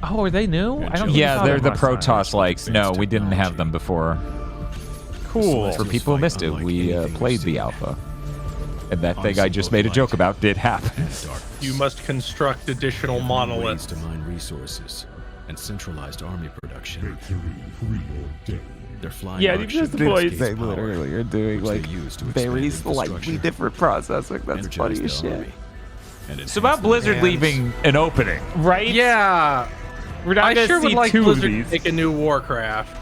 Oh, are they new? I don't. Yeah, they're the last time. Protoss likes. No, we didn't have them before. Cool. For people who missed it, we played the alpha. And that thing I just made a joke about did happen. You must construct additional monoliths to mine resources and centralized army production. They're flying. Yeah, Arcship the boys space they power, literally are doing which like they use to very expand slightly infrastructure, different processing. That's energize funny as their shit. army, and It's about Blizzard hands. leaving an opening. Right? Yeah. We're not I gonna sure see would like two Blizzard of to these. make a new Warcraft.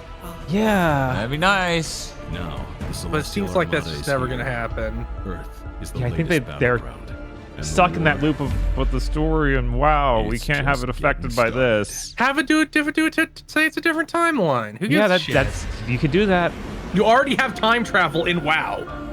Yeah. That'd be nice. Now, But it seems like that's just never going to happen. Earth is the Yeah, I think latest they're battleground, and stuck the in that war loop of the story, and wow, we It's can't have just it affected getting by this. Have it do it, say it's a different timeline. Who gives Yeah, a shit? that's you could do that. You already have time travel in WoW.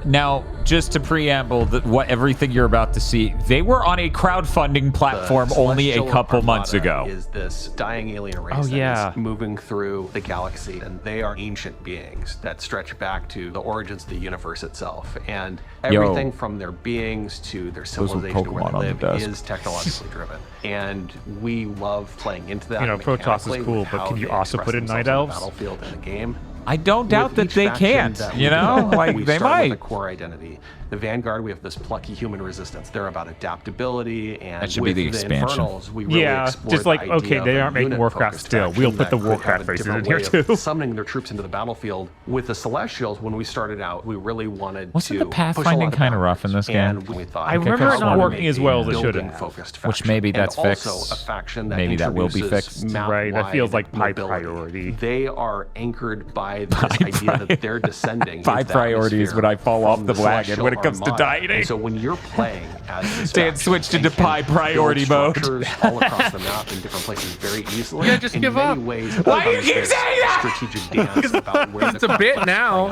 Now, just to preamble what everything you're about to see, they were on a crowdfunding platform only a couple months ago. Is this dying alien race that is moving through the galaxy, and they are ancient beings that stretch back to the origins of the universe itself, and everything from their beings to their civilization to where they live is technologically driven, and we love playing into that. You know, Protoss is cool, but can you also put in Night Elves? Battlefield in the game. I don't doubt that they can't, you know? Like, they might. With a core identity. The Vanguard, we have this plucky human resistance. They're about adaptability, and that should be the expansion. Infernals, we really just like, okay, they aren't making Warcraft still. We'll put the Warcraft faces in here too. Summoning their troops into the battlefield. With the Celestials, when we started out, we really wanted Wasn't to the pathfinding kind of rough in this game? And we thought, I remember it not working as well as it should have. Which maybe that's fixed. Also a faction that maybe that will be fixed. Right, that feels like high priority. They are anchored by this idea that they're descending. High priority is when I fall off the wagon when it comes to dieting. And so when you're playing as this Dan switched into high priority mode. all across the map in different places very easily. Yeah, just give up. Ways, why do you keep saying that? Strategic dance about where it's a bit now.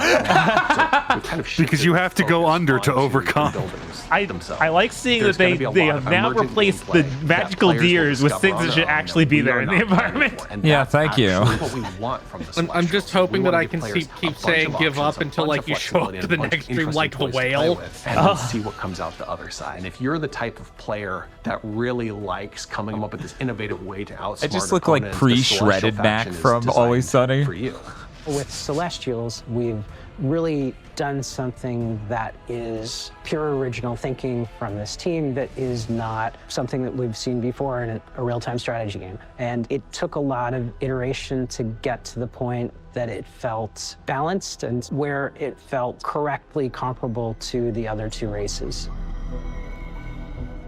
Because you have to go under to overcome. I like seeing that they have now replaced the magical deers with things that should actually be there in the environment. Yeah, thank you. I'm just hoping that I can keep saying give up until like you show up to the next stream like the whale. And then see what comes out the other side. And if you're the type of player that really likes coming up with this innovative way to outsmart I just look like pre-shredded Mac from Always Sunny. For you. With Celestials, we've really done something that is pure original thinking from this team that is not something that we've seen before in a real-time strategy game. And it took a lot of iteration to get to the point that it felt balanced and where it felt correctly comparable to the other two races.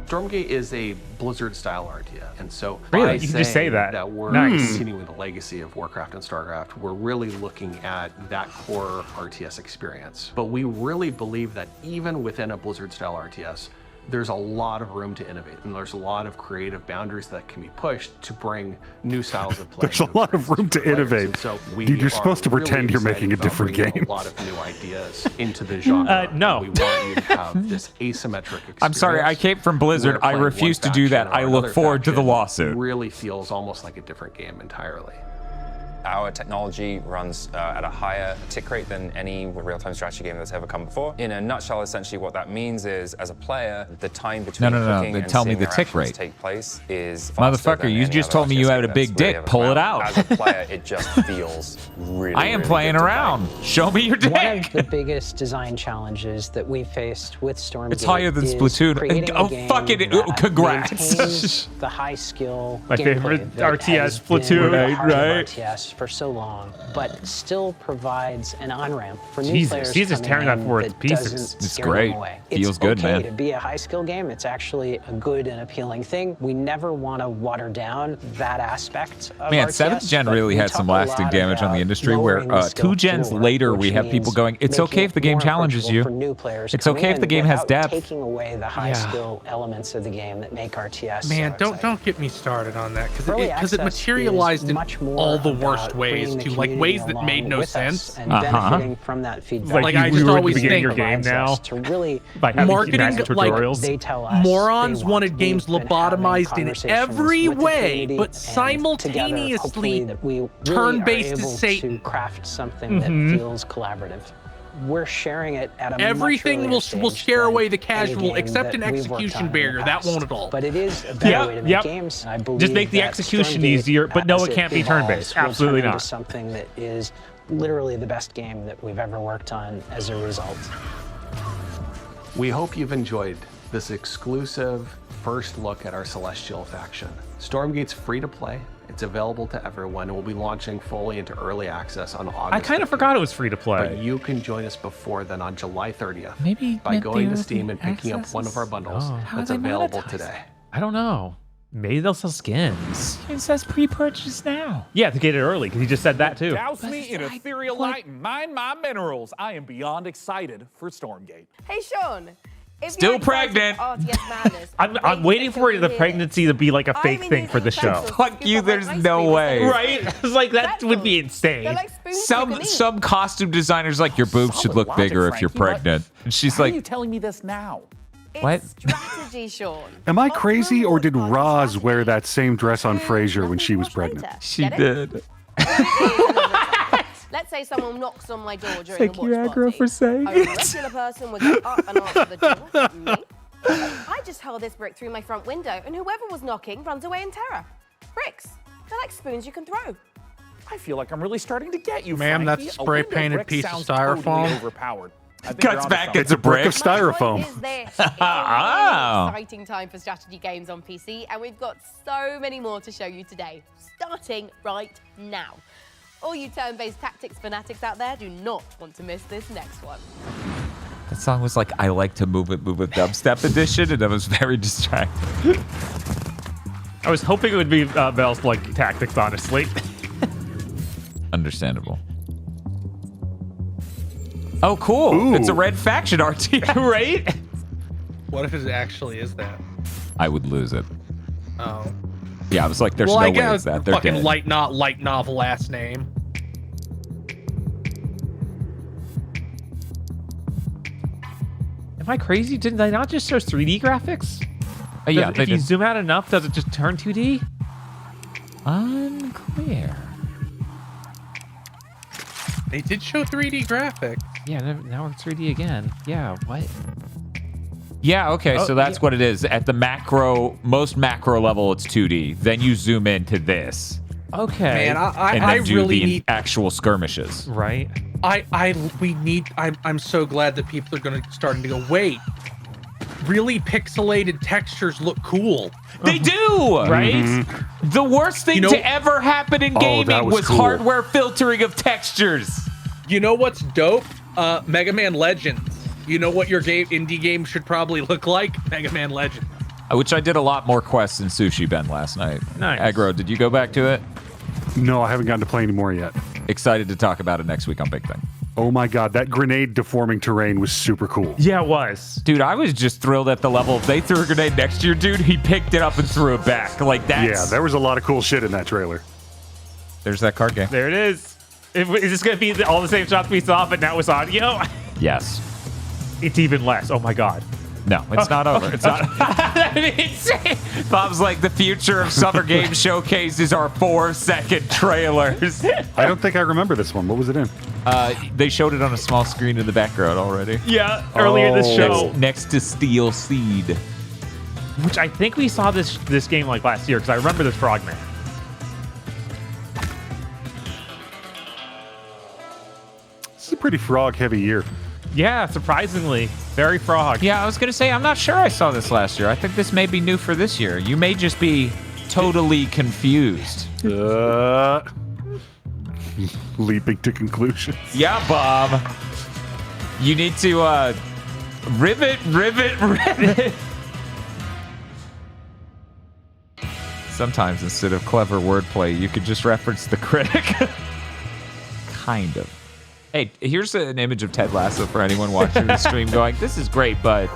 Stormgate is a Blizzard-style RTS, and so really, by you can just say that. We're continuing the legacy of Warcraft and StarCraft. We're really looking at that core RTS experience. But we really believe that even within a Blizzard-style RTS, there's a lot of room to innovate, and there's a lot of creative boundaries that can be pushed to bring new styles of play. There's a lot of room to innovate. So Dude, you're supposed to pretend you're making a different game. A lot of new ideas into the genre. No. We want you to have this asymmetric experience. I'm sorry, I came from Blizzard. I refuse to do that. I look forward to the lawsuit. Really feels almost like a different game entirely. Our technology runs at a higher tick rate than any real-time strategy game that's ever come before. In a nutshell, essentially what that means is, as a player, the time between clicking and tell me seeing the their tick actions rate. take place is faster Motherfucker, than you any just other told me you RTS had a game big that's really dick. ever Pull come it out. As a player, it just feels really, I am really playing good to around. Show me your dick. One of the biggest design challenges that we faced with Stormgate It's higher than Splatoon. Oh, fuck it. Congrats. The high skill. My favorite RTS, Splatoon, right? RTS for so long, but still provides an on-ramp for new Jesus, players. he's just tearing that forward to that pieces. doesn't It's scare great. them away. Feels It's good, okay man. to be a high skill game. It's actually a good and appealing thing. We never want to water down that aspect of Man, RTS, 7th gen but really we had talk some a lasting lot damage on the about industry where lowering the skill 2 gens floor, later we which have people means going, it's making okay if the it game more challenges approachable you. for new players It's coming okay if in the game has without depth. taking away the high skill elements of the game that make RTS Man, so don't get me started on that Early because it access materialized is in much more all the about worst ways bringing the too, like community ways that along made no with us sense. and benefiting from that feedback. Like I just always think your game now to really marketing tutorials. They tell us morons they wanted want. games We've been lobotomized having in every conversations with the way, community, but and simultaneously together, hopefully, that we really turn-based are to able Satan. to craft something that feels collaborative. We're sharing it at a everything much will earlier stage scare than away the any casual game except that an we've worked execution on in the barrier. That past. won't at all. But it is a better way to make games. And I believe Just make the that execution Stormgate, easier, but no, as it can't be evolves, turn-based. will Absolutely turn into not. something that is literally the best game that we've ever worked on as a result. We hope you've enjoyed this exclusive first look at our Celestial faction. Stormgate's free to play. It's available to everyone. We'll be launching fully into early access on August. I kind of forgot it was free to play. But you can join us before then on July 30th. Maybe by meant going the to Steam and picking up access one of our is- bundles Oh. How that's do they available monetize today. I don't know. Maybe they'll sell skins. It says pre-purchase now. Yeah, to get it early, because he just said that too. Douse me in ethereal light and mine my minerals. I am beyond excited for Stormgate. Hey, Sean, If Still you're excited pregnant. for RTS Madness, I'm waiting for the pregnancy to be like a fake thing for the show. Fuck you, there's no way. Right? It's like, that would be insane. Some costume designer's like, your boobs should look bigger if you're pregnant. And she's Why are like, you telling me this now? what? strategy, Sean. Am I crazy, or did Roz wear that same dress on Frasier when she was pregnant? She did. Let's say someone knocks on my door during Thank the you, watch Aggro, party. for saying A it. regular person would get up and answer the door. Me? I just hurl this brick through my front window, and whoever was knocking runs away in terror. Bricks. They're like spoons you can throw. I feel like I'm really starting to get you, Ma'am, Frankie. that's A spray window painted brick piece of sounds styrofoam. Totally overpowered. I think Cuts you're onto back, something. it's a brick. Of styrofoam. Is this? It's a Oh. really exciting time for strategy games on PC, and we've got so many more to show you today, starting right now. All you turn-based tactics fanatics out there do not want to miss this next one. That song was like, I like to move it dubstep edition, and I was very distracted. I was hoping it would be Belle's like tactics, honestly. Understandable. Oh, cool. Ooh. It's a red faction RT, right? What if it actually is that? I would lose it. Oh. Yeah, I was like, there's well, no I way guess it's that. They're fucking dead. light novel last name. Am I crazy? Did they not just show 3D graphics? Yeah, If you zoom out enough, does it just turn 2D? Unclear. They did show 3D graphics. Yeah, now it's 3D again. Yeah, what? Yeah, okay, Oh, so that's yeah. what it is. At the most macro level, it's 2D. Then you zoom into this. Okay. Man, and then do really the need. actual skirmishes. Right. I'm so glad that people are going to starting to go, wait, really pixelated textures look cool. They do! Right? The worst thing to ever happen in gaming that was cool. hardware filtering of textures. You know what's dope? Mega Man Legends. You know what your indie game should probably look like? Mega Man Legends. Which I did a lot more quests in Sushi Ben last night. Nice. Aggro, did you go back to it? No, I haven't gotten to play any more yet. Excited to talk about it next week on Big Thing. Oh my god, that grenade deforming terrain was super cool. Yeah, it was. Dude, I was just thrilled at the level. If they threw a grenade next to your dude, he picked it up and threw it back. Like, that's... Yeah, there was a lot of cool shit in that trailer. There's that card game. There it is. Is this going to be all the same shots we saw, but now with audio? Yes. It's even less. Oh my god. No, it's not over. It's not. Bob's like, the future of Summer Game Showcase is our 4-second trailers. I don't think I remember this one. What was it in? They showed it on a small screen in the background already. Yeah, earlier this show. Next to Steel Seed. Which I think we saw this game like last year, because I remember this Frogman. This is a pretty frog-heavy year. Yeah, surprisingly. Very frog. Yeah, I was going to say, I'm not sure I saw this last year. I think this may be new for this year. You may just be totally confused. Leaping to conclusions. Yeah, Bob. You need to rivet. Sometimes instead of clever wordplay, you could just reference the critic. Kind of. Hey, here's an image of Ted Lasso for anyone watching the stream going, this is great, but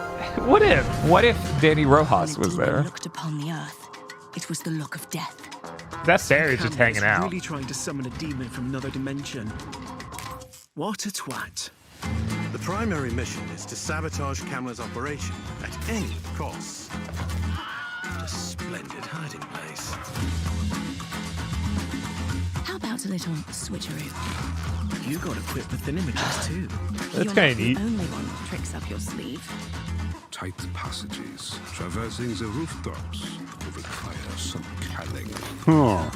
what if Danny Rojas was there? Looked upon the earth. It was the look of death. That Sarah's just hanging out. Really trying to summon a demon from another dimension. What a twat. The primary mission is to sabotage Kamla's operation at any cost. What a splendid hiding place. How about a little switcheroo? You got equipped with images too. That's kind of neat. You're not the only one with tricks up your sleeve. Tight passages, traversing the rooftops, will require some cunning. Huh.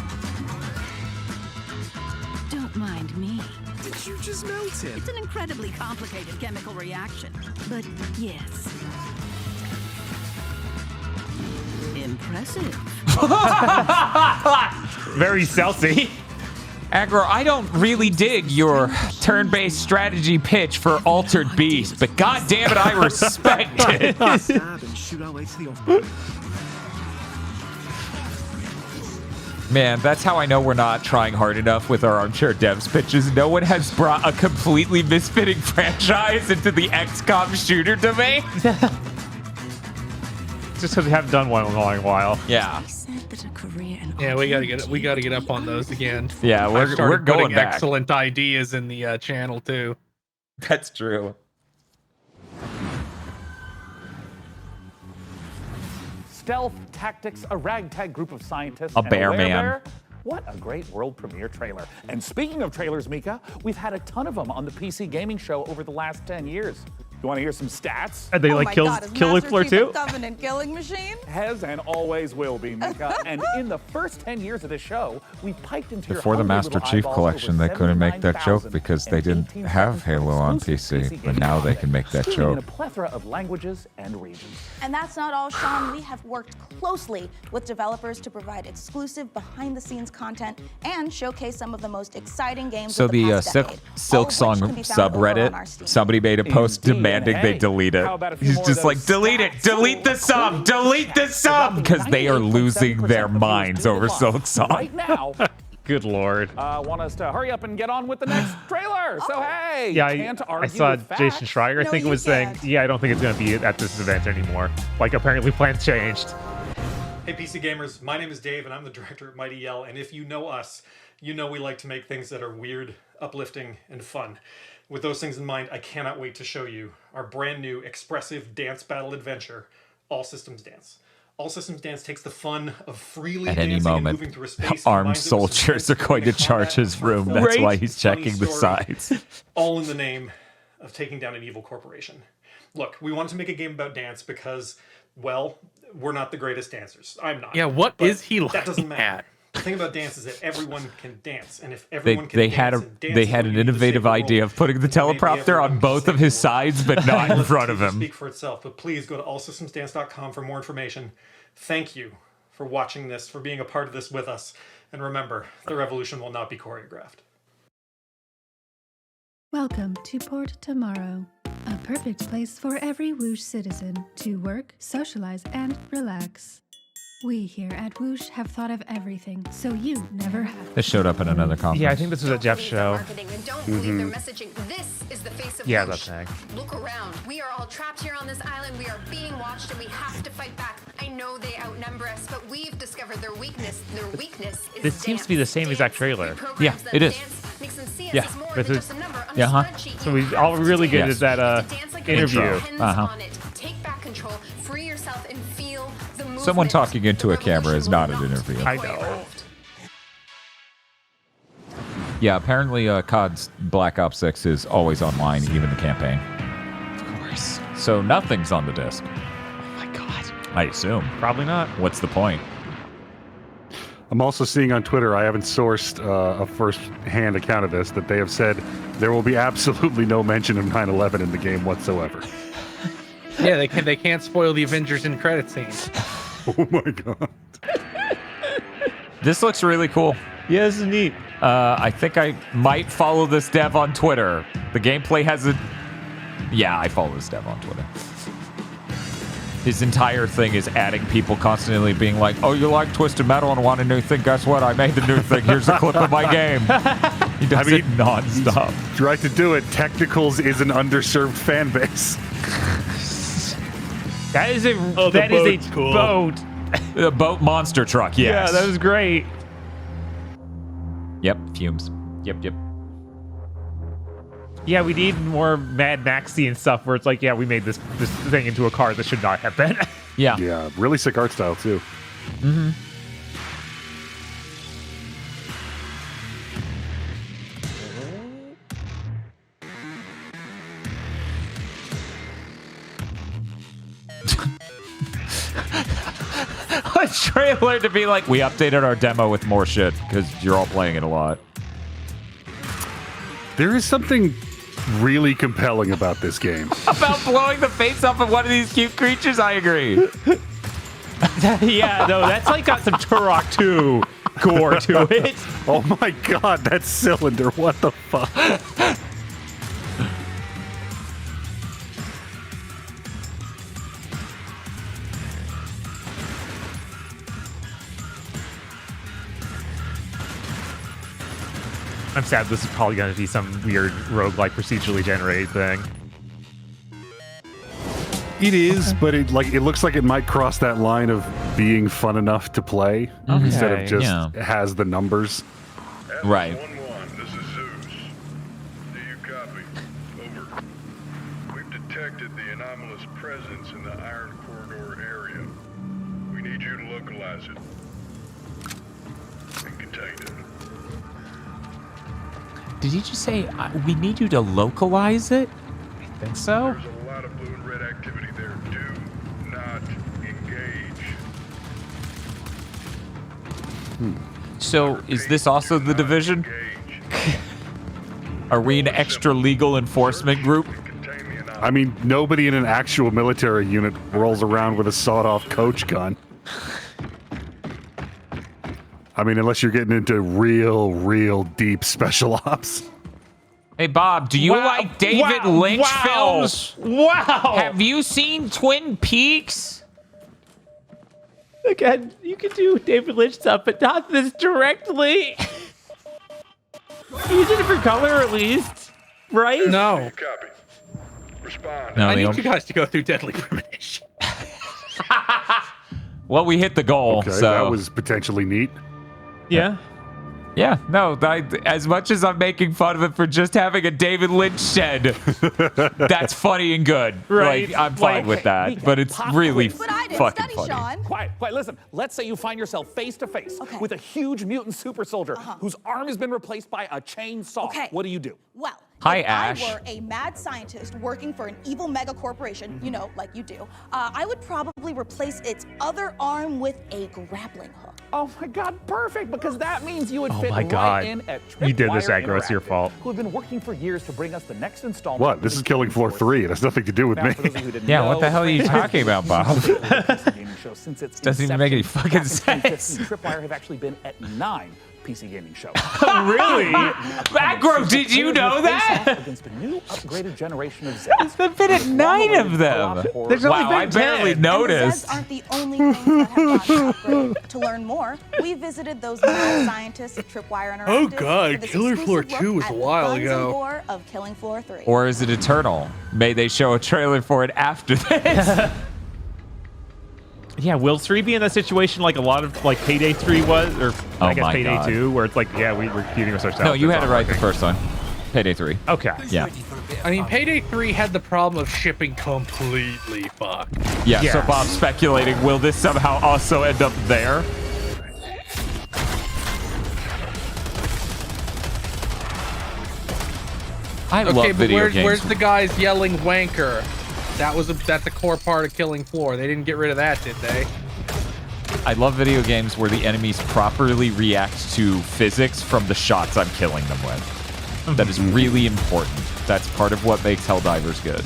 Don't mind me. Did you just melt it? It's an incredibly complicated chemical reaction. But yes. Impressive. Very Celsi. Aggro, I don't really dig your turn-based strategy pitch for Altered Beast, but god damn it, I respect it. Stab and shoot our way to the off. Man, that's how I know we're not trying hard enough with our armchair devs pitches. No one has brought a completely misfitting franchise into the XCOM shooter domain. just because we haven't done one in a long while. Yeah. Yeah, we gotta get up on those again. Yeah, I've we're started going putting back. excellent ideas in the channel too. That's true. Stealth Tactics, a ragtag group of scientists. A bear and man. Bear. What a great world premiere trailer. And speaking of trailers, Mika, we've had a ton of them on the PC gaming show over the last 10 years. You want to hear some stats? Are they like kill Fleur too? Covenant killing machine? Has and always will be, Mika. And in the first 10 years of the show, we piped into Before your the hungry Master little Chief eyeballs collection, over they couldn't make that joke 79,000 because they didn't have Halo on PC, but now they can make that streaming in a joke. plethora of languages and regions. And that's not all, Sean. We have worked closely with developers to provide exclusive behind-the-scenes content and showcase some of the most exciting games So of the the past decade. Silk Song subreddit, somebody made a post demanding they delete it. He's just like, delete it, delete the sub, delete the sub, because they are losing their minds over Silk Song. Right now. Good lord. Want us to hurry up and get on with the next trailer. So hey, Yeah, can't I argue saw with facts. Jason Schreier, I think it was saying, yeah, I don't think it's going to be at this event anymore. Like, apparently plans changed. Hey PC gamers, my name is Dave and I'm the director of Mighty Yell, and if you know us, you know we like to make things that are weird, uplifting, and fun. With those things in mind, I cannot wait to show you our brand new expressive dance battle adventure, All Systems Dance. All Systems Dance takes the fun of freely At any dancing and moment, moving through a space, armed combines it with some soldiers are going to charge his room. That's why he's checking the sides. all in the name of taking down an evil corporation. Look, we wanted to make a game about dance because, well, we're not the greatest dancers. I'm not. Yeah, what But is he that like doesn't matter. at? The thing about dance is that everyone can dance, and if everyone can They dance had and dance they is had what an we need to save innovative the world, idea of putting the then maybe teleprompter everyone on can both save of the his world. sides, but not in Let front the of truth him. Speak for itself, but please go to allsystemsdance.com for more information. Thank you for watching this, for being a part of this with us, and remember, the revolution will not be choreographed. Welcome to Port Tomorrow, a perfect place for every Whoosh citizen to work, socialize, and relax. We here at Whoosh have thought of everything, so you never have. This showed up in another conference. Yeah, I think this was at Jeff's show. And don't believe their messaging. This is the face of Yeah, Whoosh. that's thing. Look around. We are all trapped here on this island. We are being watched and we have to fight back. I know they outnumber us, but we've discovered their weakness. Their weakness is This seems to be the same exact trailer. Yeah, it is. Yeah, this is. Yeah, huh? So we all really good at that interview. Take back control, free yourself, and feel the movement. Someone talking into a camera is not an interview. I know. Yeah, apparently COD's Black Ops 6 is always online, even the campaign. Of course. So nothing's on the disc. Oh my god. I assume. Probably not. What's the point? I'm also seeing on Twitter, I haven't sourced a first-hand account of this, that they have said there will be absolutely no mention of 9/11 in the game whatsoever. Yeah, they can't spoil the Avengers in credit scene. Oh my god. This looks really cool. Yeah, this is neat. I think I might follow this dev on Twitter. The gameplay has a... Yeah, I follow this dev on Twitter. His entire thing is adding people constantly being like, oh, you like Twisted Metal and want a new thing? Guess what? I made the new thing. Here's a clip of my game. He does it nonstop. He's right to do it. Technicals is an underserved fan base. That is a boat. A boat monster truck, yes. Yeah, that was great. Yep, fumes. Yep. Yeah, we need more Mad Maxy and stuff where it's like, yeah, we made this thing into a car that should not have been. Yeah. Yeah, really sick art style, too. Mm-hmm. A trailer to be like, we updated our demo with more shit because you're all playing it a lot. There is something really compelling about this game. About blowing the face off of one of these cute creatures, I agree. Yeah, no, that's like got some Turok 2 gore to it. Oh my god, that cylinder, what the fuck? I'm sad this is probably going to be some weird roguelike procedurally generated thing. It is, but it looks like it might cross that line of being fun enough to play instead of just has the numbers. Right. 1-1, this is Zeus. Do you copy? Over. We've detected the anomalous presence in the Iron Corridor area. We need you to localize it and contain it. Did he just say we need you to localize it? I think so. There's a lot of blue and red activity there. Do not engage. So is this also the Division? Are we an extra legal enforcement group? I mean, nobody in an actual military unit rolls around with a sawed-off coach gun. I mean, unless you're getting into real deep special ops. Hey, Bob, do you like David Lynch films? Wow! Have you seen Twin Peaks? Again, you can do David Lynch stuff, but not this directly. Use a different color at least, right? No. Copy. Respond. No, I need you guys to go through Deadly Premonition. Well, we hit the goal, Okay, so that was potentially neat. Yeah. Yeah, no, as much as I'm making fun of it for just having a David Lynch shed, that's funny and good. Right. Like, I'm fine with that, but it's really fucking funny. Quiet. Listen, let's say you find yourself face to face with a huge mutant super soldier whose arm has been replaced by a chainsaw. Okay. What do you do? Well, Hi, if Ash. I were a mad scientist working for an evil mega corporation, you know, like you do, I would probably replace its other arm with a grappling hook. Oh my God, perfect! Because that means you would Oh fit my right God. in at You did this, Tripwire Aggro. It's your Interactive, fault. Who have been working for years to bring us the next installment. What? This is Killing Floor 3. It has nothing to do with Now, me. for those of you who didn't Yeah, what know, the hell are you Tripwire talking about, Bob? is a PC gaming show since its Doesn't even make any inception fucking back in sense. 2015. Tripwire have actually been at 9 PC gaming shows. Really? Aggro, did you know that? Against a new upgraded generation of There's been at 9 of them. There's only Wow, been I barely 10. noticed. And the Zeds aren't the only things that have gotten upgraded. To learn more, we visited those mad scientists at Tripwire Interactive. Oh God, for this Killer Floor exclusive 2 was look a at while Guns and ago. Gore of Killing Floor 3. Or is it eternal? May they show a trailer for it after this? Yeah, will 3 be in that situation like a lot of like Payday 3 was, or Oh I guess my Payday God. 2, where it's like, yeah, we're competing with ourselves. No, you It's had it not right the working. first one. Payday 3. Okay. Yeah. I mean, Payday 3 had the problem of shipping completely fucked. Yeah, so Yes. Bob's speculating, will this somehow also end up there? I love Okay, but video where's games. the guys yelling wanker? That's a core part of Killing Floor. They didn't get rid of that, did they? I love video games where the enemies properly react to physics from the shots I'm killing them with. That is really important. That's part of what makes Helldivers good.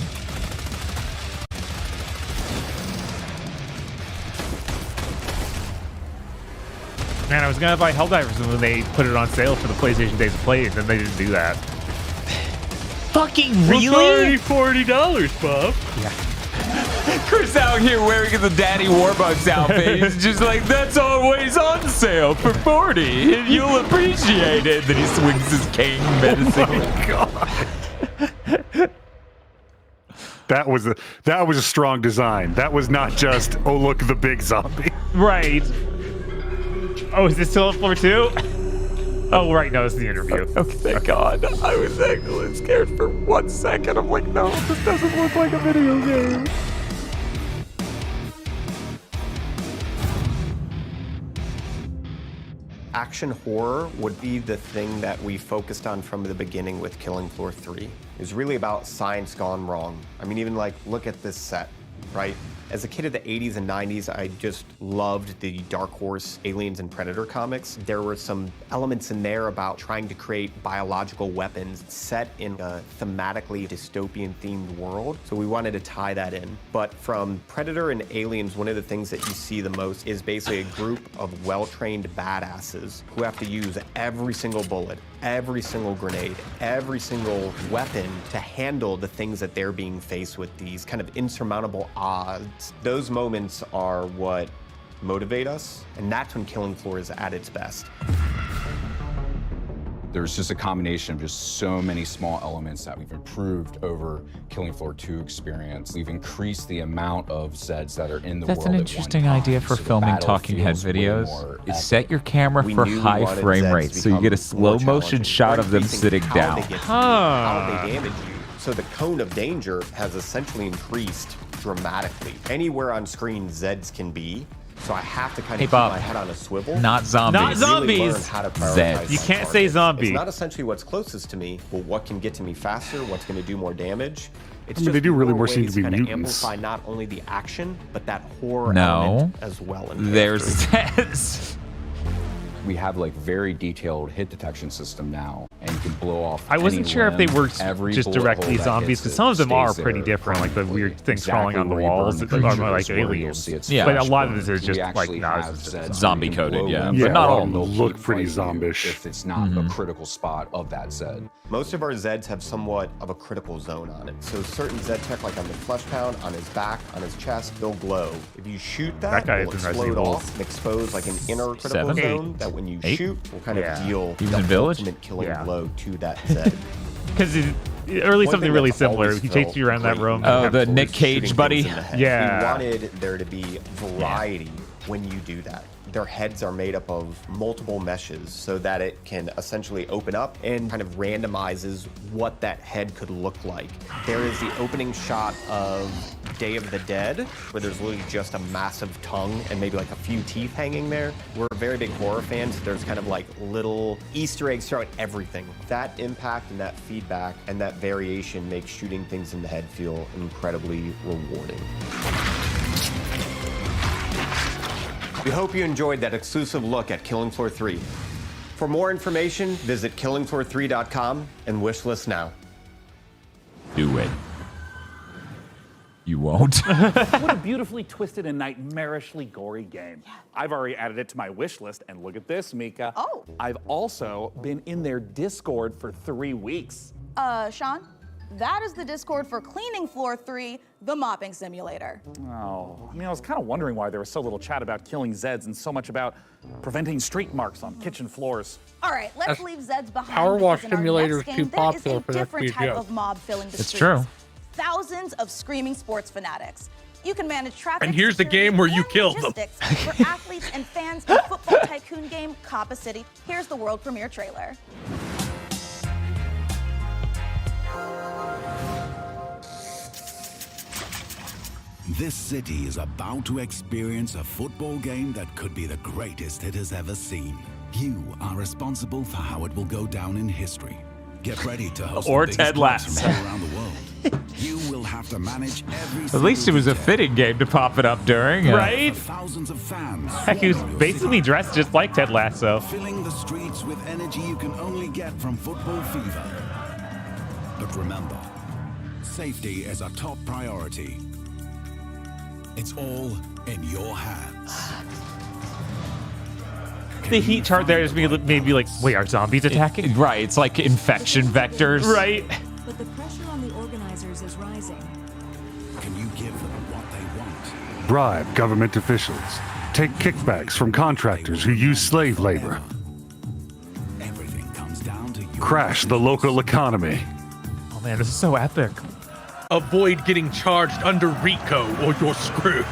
Man, I was gonna buy Helldivers and then they put it on sale for the PlayStation Days of Play, and then they didn't do that. Fucking It's already $40, Bob. Chris out here wearing the Daddy Warbucks outfit. He's just like, that's always on sale for 40 and you'll appreciate it. Then he swings his cane menacingly. That was a strong design. That was not just, oh look, the big zombie. Right. Oh, is this still at floor 2? Oh, right, no, it's the interview. Okay, thank God. I was actually scared for 1 second. I'm like, no, this doesn't look like a video game. Action horror would be the thing that we focused on from the beginning with Killing Floor 3. It was really about science gone wrong. I mean, even like, look at this set, right? As a kid of the 80s and 90s, I just loved the Dark Horse Aliens and Predator comics. There were some elements in there about trying to create biological weapons set in a thematically dystopian themed world. So we wanted to tie that in. But from Predator and Aliens, one of the things that you see the most is basically a group of well-trained badasses who have to use every single bullet, every single grenade, every single weapon to handle the things that they're being faced with, these kind of insurmountable odds. Those moments are what motivate us, and that's when Killing Floor is at its best. There's just a combination of just so many small elements that we've improved over Killing Floor 2 experience. We've increased the amount of Zeds that are in the world. That's an interesting idea for filming talking head videos. Is set your camera We for knew we high wanted frame Zeds rate to so you get a become slow more Oh, motion challenging. shot We're of them increasing sitting how down. they get to you, how they damage you. So the cone of danger has essentially increased dramatically. Anywhere on screen Zeds can be. So I have to kind of Hey, keep Bob. my head on a swivel. Not zombies. Not zombies. Really learn how to prioritize Zeds. You my can't say targets. zombie. It's not essentially what's closest to me, but what can get to me faster, what's going to do more damage. It's I mean, they just do really more more seem ways to be kinda mutants. amplify not only the action, but that horror No. element as well. in There's PS3. Zeds. We have like very detailed hit detection system now, and you can blow off. I wasn't any sure if they limb. were Every just bullet directly hole that zombies, hits because it some of them are stays pretty there different, like the permanently. weird things Exactly crawling on the where you walls burn that are creatures, like where you'll aliens. see its Yeah. But a flesh lot of burn. this is We just like actually not have Zeds Zombie that you can coded, blow yeah, with but not all. and they'll Look keep pretty fighting you zombish. if it's not a critical spot of that Zed. Most of our Zeds have somewhat of a critical zone on it. So certain Zed tech, like on the flesh pound, on his back, on his chest, they'll glow. If you shoot That guy it'll is in Resident explode Evil off and expose like an inner critical 7? zone that when you 8? shoot will kind Yeah. of deal He was the in Village? ultimate killing Yeah. blow to that Zed. Because early One something thing really that's similar. always He takes felt you around that great room. Oh, and the have- Nick Shooting Cage things buddy. in the head. Yeah. We wanted there to be variety when you do that. Their heads are made up of multiple meshes so that it can essentially open up and kind of randomizes what that head could look like. There is the opening shot of Day of the Dead, where there's literally just a massive tongue and maybe like a few teeth hanging there. We're very big horror fans. So there's kind of like little Easter eggs throughout everything. That impact and that feedback and that variation makes shooting things in the head feel incredibly rewarding. We hope you enjoyed that exclusive look at Killing Floor 3. For more information, visit killingfloor3.com and wishlist now. Do it. You won't. What a beautifully twisted and nightmarishly gory game. I've already added it to my wish list, and look at this, Mika. Oh. I've also been in their Discord for 3 weeks. Sean, that is the Discord for Cleaning Floor 3, the mopping simulator. Oh, I mean, I was kind of wondering why there was so little chat about killing Zeds and so much about preventing streak marks on kitchen floors. All right, let's leave Zeds behind. Power Wash because in our Simulator next is game, too there is popular a for that to be different a type joke. of mob filling the It's streets. true. Thousands of screaming sports fanatics. You can manage traffic. And here's the security, game where you and kill them. logistics for athletes and fans in football tycoon game Coppa City. Here's the world premiere trailer. This city is about to experience a football game that could be the greatest it has ever seen. You are responsible for how it will go down in history. Get ready to host Or the biggest Ted clubs from Lasso. all around the world. You will have to manage every At least it was a fitting game to pop it up during. Right? thousands of fans. Heck, he was basically dressed just like Ted Lasso. Filling the streets with energy you can only get from football fever. But remember, safety is a top priority. It's all in your hands. The heat chart there is maybe like, wait, are zombies attacking? Right, it's like infection vectors. Right. But the pressure on the organizers is rising. Can you give them what they want? Bribe government officials. Take kickbacks from contractors who use slave labor. Everything comes down to you. Crash the local economy. Oh man, this is so epic. Avoid getting charged under RICO or you're screwed.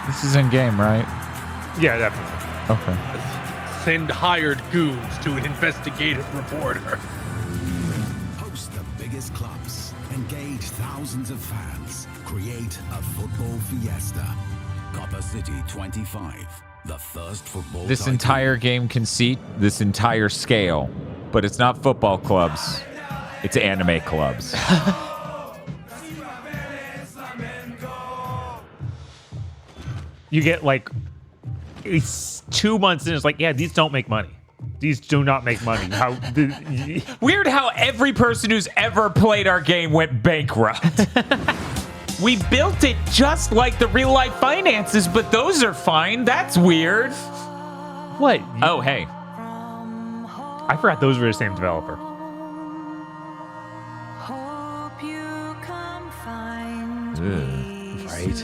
This is in game, right? Yeah, definitely. Okay. Send hired goons to an investigative reporter. Host the biggest clubs. Engage thousands of fans. Create a football fiesta. Copper City 25. The first football This title. entire game conceit, this entire scale, but it's not football clubs. It's anime clubs. You get like it's 2 months in, it's like, yeah, these don't make money. These do not make money. Weird how every person who's ever played our game went bankrupt. We built it just like the real life finances, but those are fine. That's weird. What? Oh, hey. I forgot those were the same developer. Hope you come find Ugh. Right.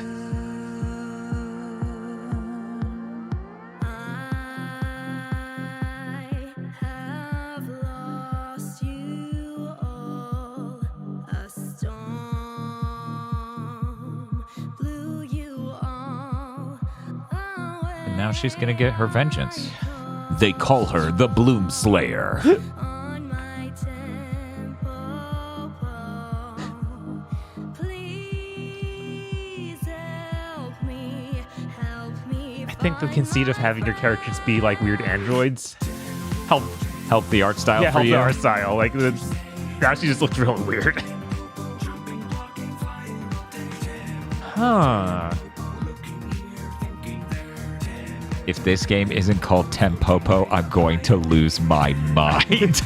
And now she's gonna get her vengeance. They call her the Bloom Slayer. I think the conceit of having your characters be like weird androids help the art style. Yeah, for help you. the art style. Like now she just looks really weird. Huh. If this game isn't called Tempopo, I'm going to lose my mind.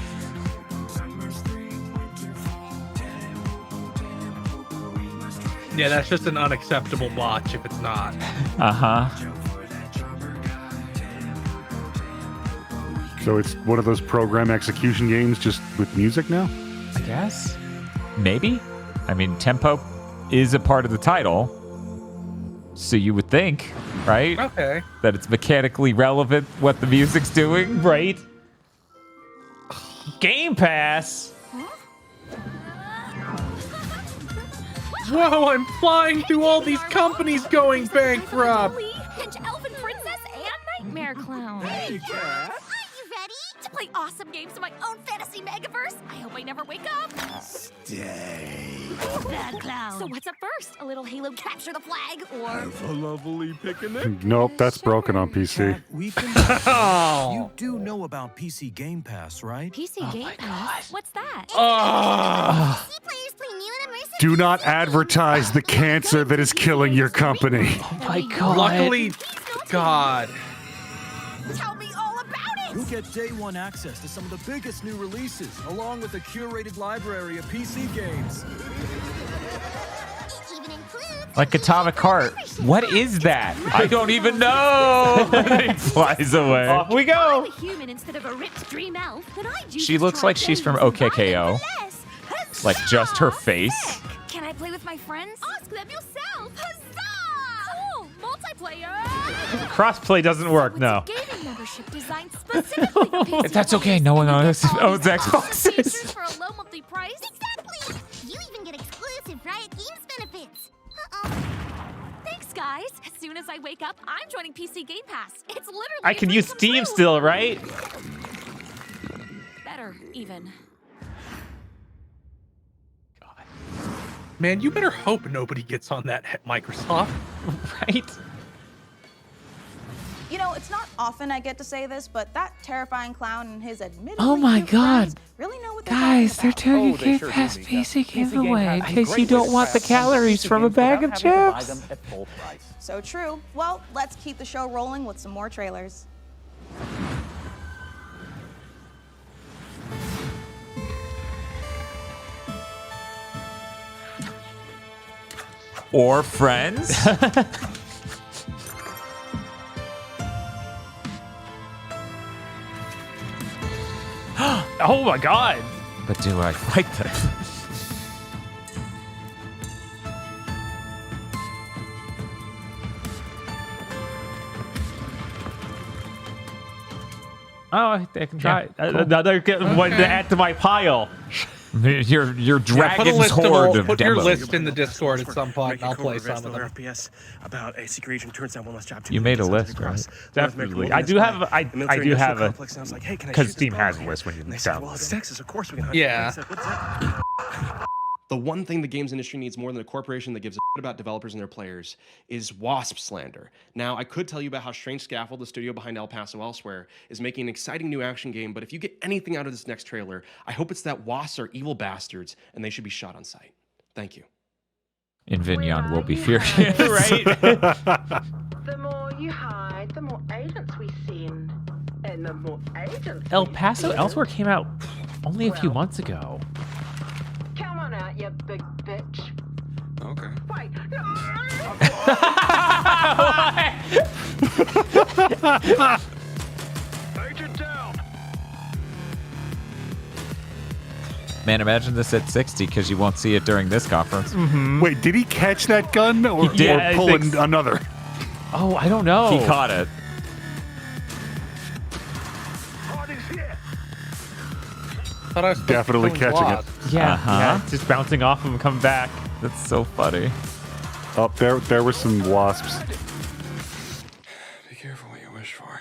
Yeah, that's just an unacceptable botch if it's not. Uh-huh. So it's one of those program execution games just with music now? I guess. Maybe. I mean, tempo is a part of the title. So you would think, right? Okay. That it's mechanically relevant what the music's doing. Right. Game Pass. Whoa, I'm flying through all these companies going bankrupt. Pinch Elfin Princess and Nightmare Clown. Hey, Cat. Are you ready to play awesome games in my own fantasy megaverse? I hope I never wake up. Stay. Bad Clown. So what's up first? A little Halo capture the flag or... Have a lovely picnic. Nope, that's broken on PC. We've been You do know about PC Game Pass, right? PC Game Pass? What's that? Do not advertise the cancer that is killing your company. Oh my God. Luckily, God. Tell me all about it! You'll get day one access to some of the biggest new releases, along with a curated library of PC games. Like Atomic Heart. What is that? I don't even know. He flies away. Off we go. I'm a human instead of a ripped dream elf, but I do She looks like she's from OKKO. Like just her face. Can I play with my friends? Ask them yourself! Huzzah! Cool! Multiplayer! Crossplay doesn't work, no. Gaming membership designed specifically for PC. That's okay. No one owns Xboxes. Features for a low monthly price. Exactly! You even get exclusive Riot Games benefits. Thanks, guys. As soon as I wake up, I'm joining PC Game Pass. It's literally I can use Steam still, right? better, even. Man, you better hope nobody gets on that Microsoft. Right? You know, it's not often I get to say this, but that terrifying clown and his admittedly Oh my cute God. friends really know what they're Guys, they're talking taking Game Pass PC giveaway in case you don't want the calories from a bag of chips. So true. Well, let's keep the show rolling with some more trailers. Or friends. Oh my God. But do I like them? Oh, I can try it. Another one to add to my pile. Your dragon's list of horde all- of put your demos. list in the Discord at some point, and I'll play Raise some of another them. FPS about a secret agent turns down one last job. You made a list, right? Definitely. I do have a because Steam has a list when you They said, well, download it's them. Texas, of course we can. Yeah. I said, what's that? The one thing the games industry needs more than a corporation that gives a shit about developers and their players is WASP slander. Now, I could tell you about how Strange Scaffold, the studio behind El Paso Elsewhere, is making an exciting new action game, but if you get anything out of this next trailer, I hope it's that WASPs are evil bastards and they should be shot on sight. Thank you. Invignyon will be furious. Right? The more you hide, the more agents we send. And the more agents El we Paso send, Elsewhere came out only a few months ago. Come on out, you big bitch. Okay. Wait, Agent down. Man, imagine this at 60 because you won't see it during this conference. Wait, did he catch that gun or, Yeah, or pull another? Oh, I don't know. He caught it. Thought I was Definitely killing catching wasps. it. Yeah, yeah, just bouncing off him and coming back. That's so funny. Oh, there were some wasps. Be careful what you wish for.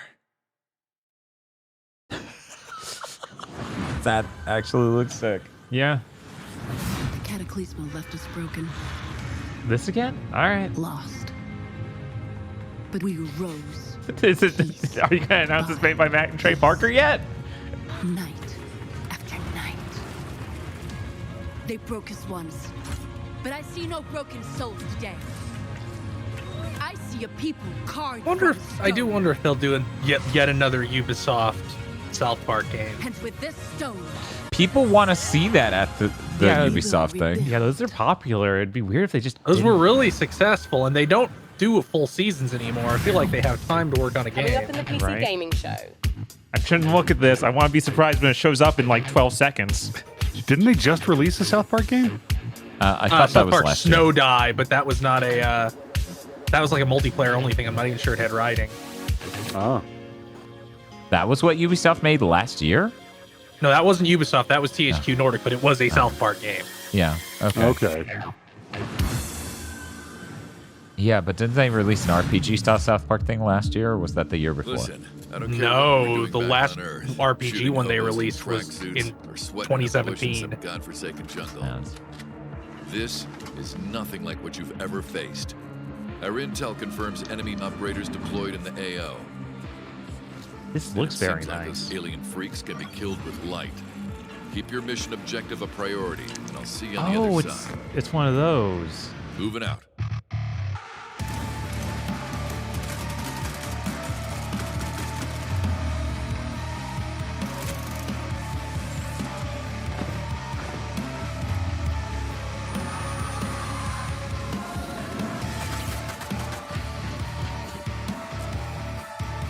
That actually looks sick. Yeah. The cataclysmal left us broken, This again? All right. lost. But we rose, Are you going to announce this made by Matt and Trey Parker yet? night after night. They broke us once, but I see no broken souls today. I see a people carved I do wonder if they'll do yet another Ubisoft South Park game. And with this stone, People want to see that at the Ubisoft thing. Yeah, those are popular. It'd be weird if they just Those were really successful, and they don't do full seasons anymore. I feel like they have time to work on a game. Coming up in the PC gaming show. I shouldn't look at this. I want to be surprised when it shows up in like 12 seconds. Didn't they just release a South Park game? I thought that South was Park last Snow year. Die, but that was not a. That was like a multiplayer only thing. I'm not even sure it had writing. Oh. That was what Ubisoft made last year? No, that wasn't Ubisoft. That was THQ Nordic, but it was a South Park game. Yeah. Okay. Yeah, but didn't they release an RPG style South Park thing last year, or was that the year before? Listen, I don't care what No, we're doing the back last on Earth. RPG Shooting one they hobos in released was tracksuits in or sweating in the bushes 2017. of godforsaken jungle. This is nothing like what you've ever faced. Our intel confirms enemy operators deployed in the AO. This And looks it very seems like nice. those alien freaks can be killed with light. Keep your mission objective a priority, and I'll see you on the Oh, other side. it's one of those. Moving out.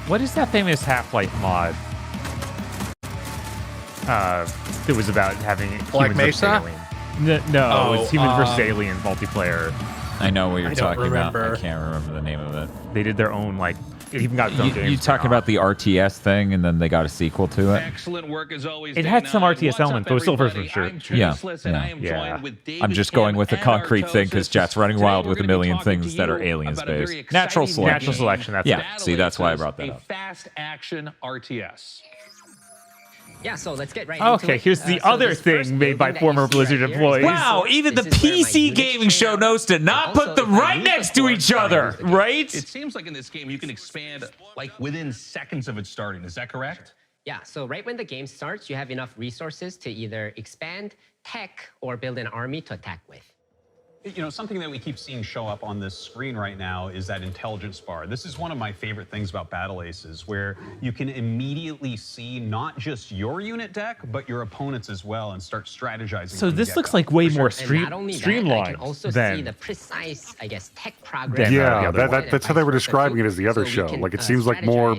What is that famous Half-Life mod? It was about having Black humans Mesa? versus alien. No, it was human versus um, alien multiplayer. I know what you're I don't talking about. remember. I can't remember the name of it. They did their own, like, it even got its own games. You talking about the RTS thing, and then they got a sequel to it? Excellent work as always. It had some RTS elements, but it was still first person shooter. Yeah. I'm just going with the concrete thing because Jat's running wild with a million things that are aliens based. Natural selection. Natural selection. That's yeah. See, that's why I brought that a up. fast action RTS. Yeah, so let's get right Okay, here's the other thing made by former Blizzard employees. Wow, even the PC gaming show knows to not put them right next to each other, right? It seems like in this game you can expand like within seconds of it starting. Is that correct? Yeah, so right when the game starts, you have enough resources to either expand, tech, or build an army to attack with. You know, something that we keep seeing show up on this screen right now is that intelligence bar. This is one of my favorite things about Battle Aces, where you can immediately see not just your unit deck, but your opponents as well, and start strategizing. So from the this get-go. looks like way more And not only that, I streamlined can also than see the precise, I guess, tech progress. Yeah, that's how they were describing it as the other show. Like it seems like more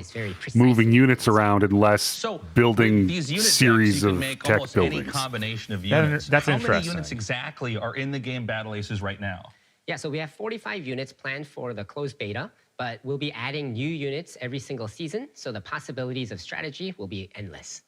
moving units around and less building These unit series decks, you of can make tech almost any buildings. combination of That- units. that's How many interesting. units exactly are in the game Battle Aces right now? Yeah, so we have 45 units planned for the closed beta, but we'll be adding new units every single season, so the possibilities of strategy will be endless.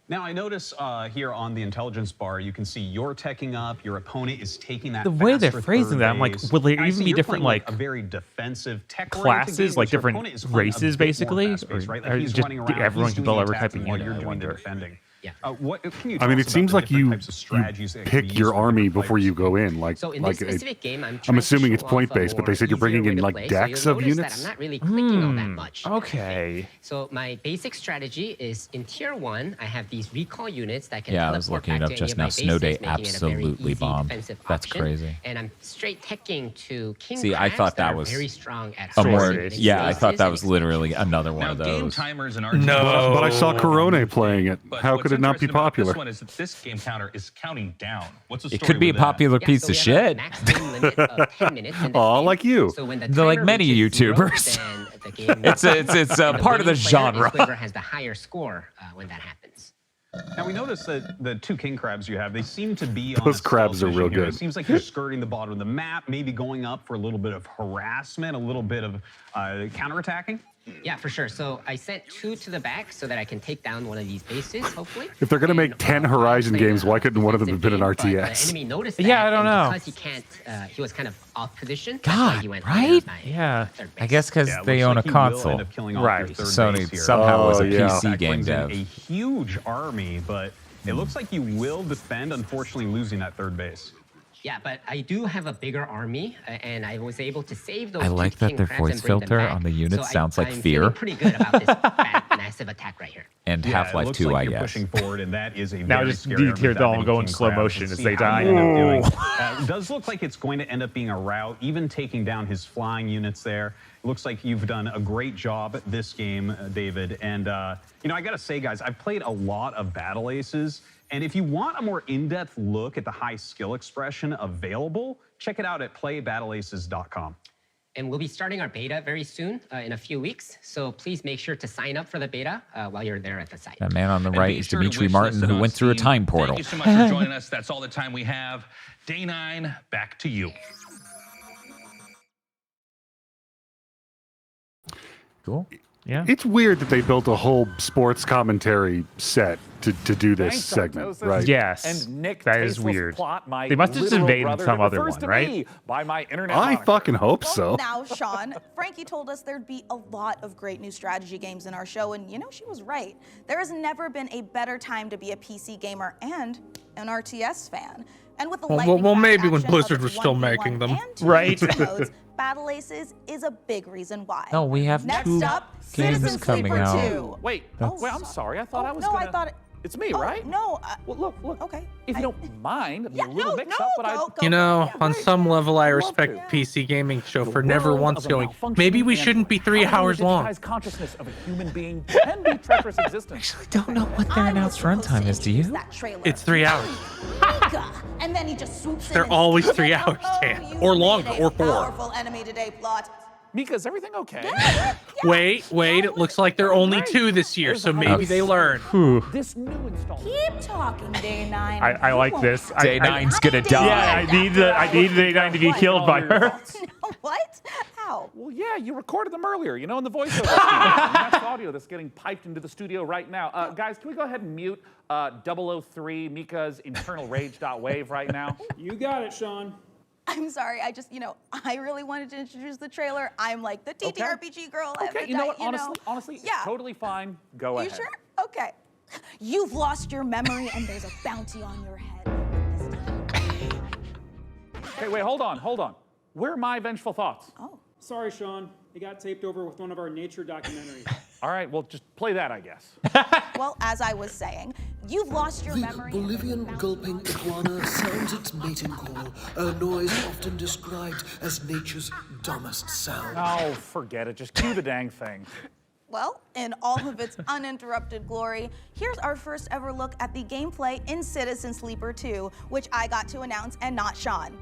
Now, I notice here on the intelligence bar, you can see you're teching up, your opponent is taking that The way they're faster phrasing third that, I'm like, base. will there I even see be you're different, playing, like, a very defensive tech classes, like different races, basically? Or just everyone can build every type of unit, You're I doing the wonder. defending. Yeah. What can you I mean, tell it us seems about like the different you types of strategies that can be pick used your for army different before you players? go in. Like, So in like this specific game, I'm I'm trying to assuming it's show off point a based, but they more said you're bringing easier in way to like play, so decks you'll of notice units. that I'm not really clicking all that much. Okay. So my basic strategy is in tier 1, I have these recall units that can Yeah, I was teleport looking it back up to any just of now. my Snow Day bases, making it a very absolutely easy bombed. defensive That's option. crazy. And I'm straight teching to king See, I crabs thought that are was very strong at a more. forcing Yeah, I bases thought that and was literally another one of Game those. timers and No, but I saw Corone playing it. How what's could it not be interesting about popular? This one is that this game counter is counting down. What's the It story could be a with that? popular piece of shit. Aw, like you. So when the They're like timer many reaches 0, YouTubers. then the game It's a And part of the winning player genre. is whoever has the higher score when that happens. Now we noticed that the 2 king crabs you have, they seem to be on Those a crabs stealth are real mission here. good. It seems like you're skirting the bottom of the map, maybe going up for a little bit of harassment, a little bit of counterattacking. Yeah, for sure. So I sent 2 to the back so that I can take down one of these bases, hopefully. If they're going to make 10 Horizon games, why couldn't one of them have been an The RTS? enemy noticed that. Yeah, I don't know. Because he can't, he was kind of off position. God, that's why he went right? Yeah. I guess because Yeah, it they looks own like a you will end console. up killing off Right. your third Sony base here. somehow was a yeah. PC That game brings in dev. a huge army, but it looks like you will defend, unfortunately losing that third base. Yeah, but I do have a bigger army, and I was able to save those. I 2 like that king their crabs voice and bring them filter back. on the unit So sounds like I'm fear. feeling pretty good about this bad, massive attack right here. And Yeah, Half-Life it looks 2, like I you're guess. pushing forward, and that is a Now very just scary you army hear with that them many go in king slow crabs. motion Let's as see they how die. you end up doing. Ooh. It does look like it's going to end up being a rout, even taking down his flying units there. It looks like you've done a great job this game, David. And, you know, I got to say, guys, I've played a lot of Battle Aces. And if you want a more in-depth look at the high skill expression available, check it out at playbattleaces.com. And we'll be starting our beta very soon, in a few weeks. So please make sure to sign up for the beta while you're there at the site. That man on the And right be is sure to Dimitri wish Martin, list it who on went through a Steam. time portal. Thank you so much for joining us. That's all the time we have. Day 9, back to you. Cool. Yeah. It's weird that they built a whole sports commentary set to do this segment, right? Yes. And Nick that is tasteless weird. plot my They must have just literal invaded brother some that other refers one, to right? me by my internet I moniker. fucking hope so. Now, Sean, Frankie told us there'd be a lot of great new strategy games in our show, and you know, she was right. There has never been a better time to be a PC gamer and an RTS fan. And with the Well, maybe when action Blizzard of was its still 1v1 making them. and 2v2 Right. modes, Battle Aces is a big reason why. No, we have Next 2 up, games Citizen coming Sleeper out. 2. Wait, That's- wait, I'm sorry. I thought I was no, gonna... I thought it. It's me, Oh, right? No. Well, look. Okay. If you don't mind, Yeah, a little no, mix no, up, but I... go, You know, yeah. on some level, I respect to. PC Gaming Show The for never world once of a going, malfunctioning maybe we android. shouldn't be 3 How hours the long. digitized consciousness of a human being can be treacherous existence. I don't know what their I announced was supposed runtime to is, do you? introduce that trailer. It's 3 hours. Mika, and then he just swoops in. They're and always says, 3 hours, "Oh, Dan. you Or made longer, a or 4. Powerful enemy today plot. Mika, is everything okay? Wait, it looks like there are only 2 this year, so maybe they learn. Whew. This new installment. Keep talking, Day 9. I like this. Day 9's gonna die. Yeah, I need Day 9 to be killed by her. What? How? Well, yeah, you recorded them earlier, you know, in the voiceover studio. And that's audio that's getting piped into the studio right now. Guys, can we go ahead and mute 003 Mika's internal rage.wave right now? You got it, Sean. I'm sorry. I just, I really wanted to introduce the trailer. I'm like the TTRPG girl. Okay, you know what? Honestly, yeah. it's totally fine. Go ahead. You sure? Okay. You've lost your memory, and there's a bounty on your head. Okay, wait, hold on. Where are my vengeful thoughts? Oh. Sorry, Sean. It got taped over with one of our nature documentaries. All right, well, just play that, I guess. Well, as I was saying, you've lost your memory. Bolivian gulping iguana sounds its mating call, a noise often described as nature's dumbest sound. Oh, forget it. Just cue the dang thing. Well, in all of its uninterrupted glory, here's our first ever look at the gameplay in Citizen Sleeper 2, which I got to announce and not Sean.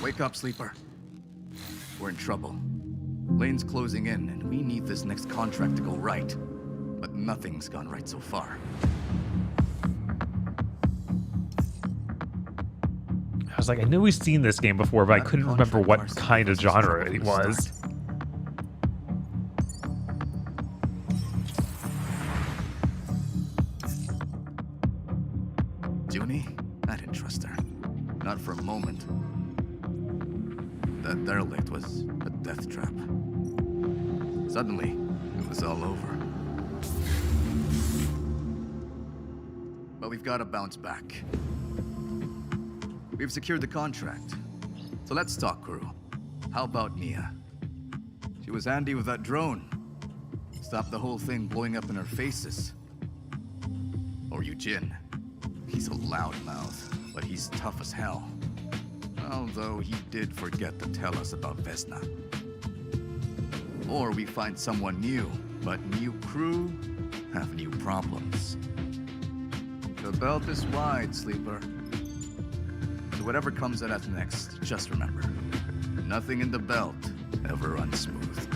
Wake up, Sleeper. We're in trouble. Lane's closing in, and we need this next contract to go right. But nothing's gone right so far. I was like, I knew we've seen this game before, but I couldn't remember what kind of genre it was. Junie? I didn't trust her. Not for a moment. That derelict was a death trap. Suddenly, it was all over. But we've got to bounce back. We've secured the contract. So let's talk, crew. How about Mia? She was handy with that drone. Stopped the whole thing blowing up in our faces. Or Eugene. He's a loudmouth, but he's tough as hell. Although he did forget to tell us about Vesna. Or we find someone new, but new crew have new problems. The belt is wide, Sleeper. So whatever comes at us next, just remember, nothing in the belt ever runs smooth.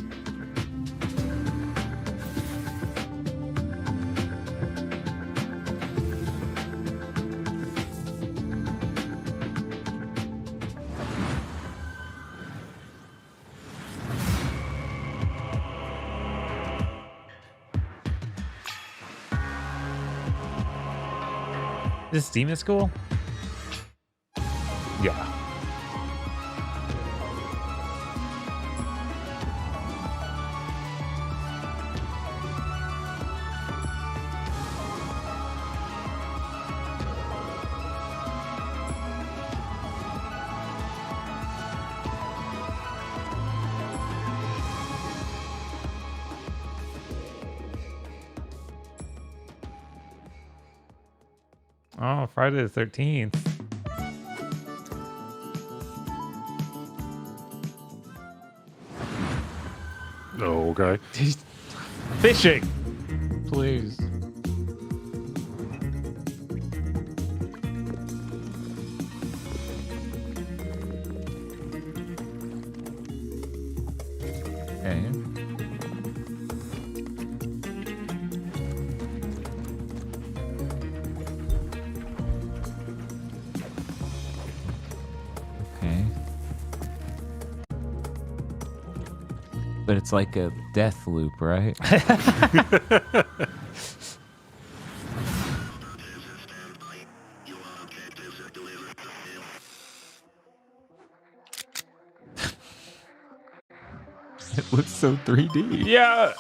This Steam is cool. Yeah. Oh, Friday the 13th. Oh, okay. Fishing. Please. Okay. Okay. But it's like a death loop, right? It looks so 3D. Yeah.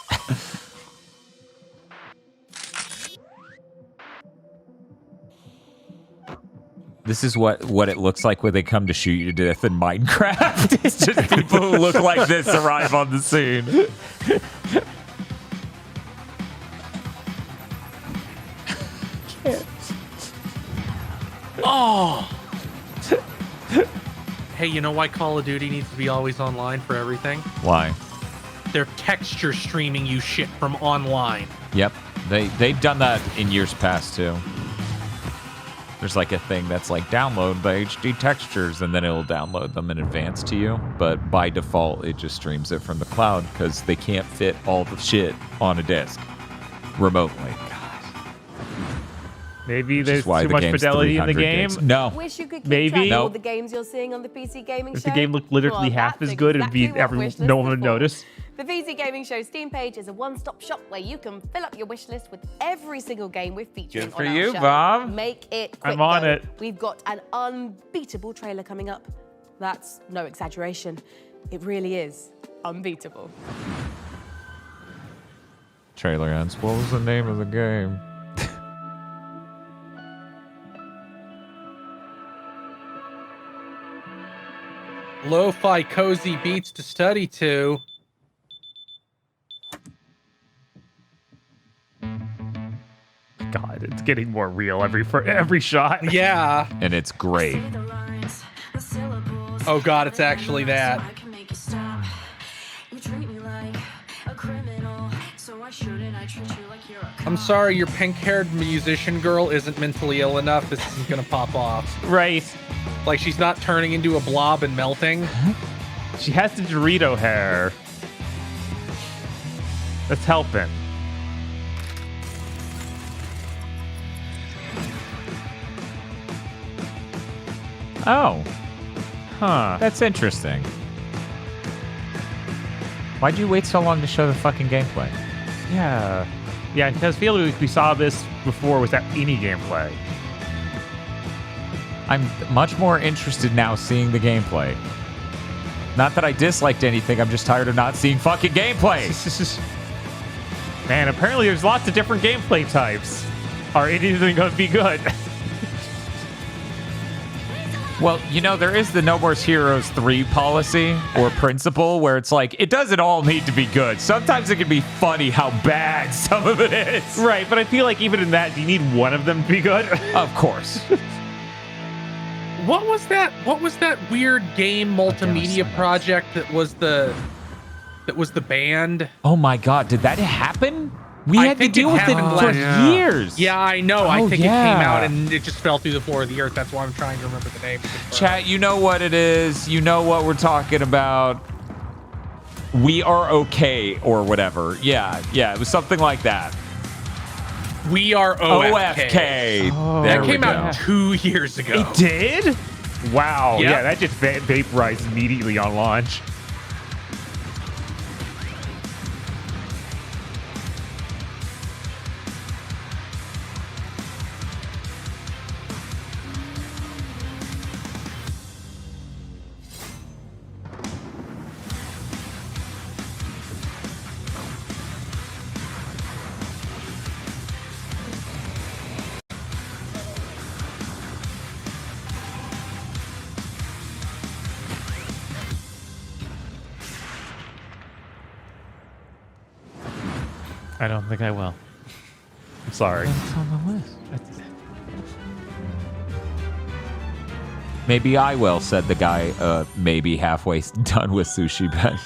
This is what it looks like when they come to shoot you to death in Minecraft. It's just people who look like this arrive on the scene. Oh. Hey, you know why Call of Duty needs to be always online for everything? Why? They're texture streaming you shit from online. Yep. They've done that in years past too. There's like a thing that's like download the HD textures and then it'll download them in advance to you. But by default, it just streams it from the cloud because they can't fit all the shit on a disk remotely. Maybe Which there's is why too the much game's fidelity in the 300 game. gigs. No. Wish you could keep Maybe. track of all Nope. the games you're seeing on the PC Gaming If Show. the game looked literally Well, half that's as good, it'd be exactly what everyone, Wishlist no one is would for. notice. The PC Gaming Show Steam page is a one-stop shop where you can fill up your wish list with every single game we're featuring Good for on our you, show. Bob. Make it quick, I'm on though. it. We've got an unbeatable trailer coming up. That's no exaggeration. It really is unbeatable. Trailer ends. What was the name of the game? Lo-fi cozy beats to study to. God, it's getting more real every shot. Yeah. And it's great. Oh god, it's actually that. I'm sorry, your pink-haired musician girl isn't mentally ill enough. This isn't gonna pop off. Right. Like, she's not turning into a blob and melting. She has the Dorito hair. That's helping. Oh. Huh. That's interesting. Why'd you wait so long to show the fucking gameplay? Yeah. Yeah, because I feel like we saw this before without any gameplay. I'm much more interested now seeing the gameplay. Not that I disliked anything, I'm just tired of not seeing fucking gameplay. Man, apparently there's lots of different gameplay types. Are any of them going to be good? Well, you know, there is the No More Heroes 3 policy or principle where it's like, it doesn't all need to be good. Sometimes it can be funny how bad some of it is. Right, but I feel like even in that, do you need one of them to be good? Of course. What was that? What was that weird game multimedia project that was the band? Oh my god, did that happen? We I had to think deal with it happened for last- years. Yeah, I know. I Oh, think it came yeah. out and it just fell through the floor of the earth. That's why I'm trying to remember the name. Chat, you know what it is. You know what we're talking about. We Are Okay or whatever. Yeah, it was something like that. We Are OFK. OFK. Oh, There That we came go. out 2 years ago. It did? Wow. Yep. Yeah, that just vaporized immediately on launch. I don't think I will. I'm sorry. It's on the list. Maybe I will, said the guy, maybe halfway done with Sushi Ben.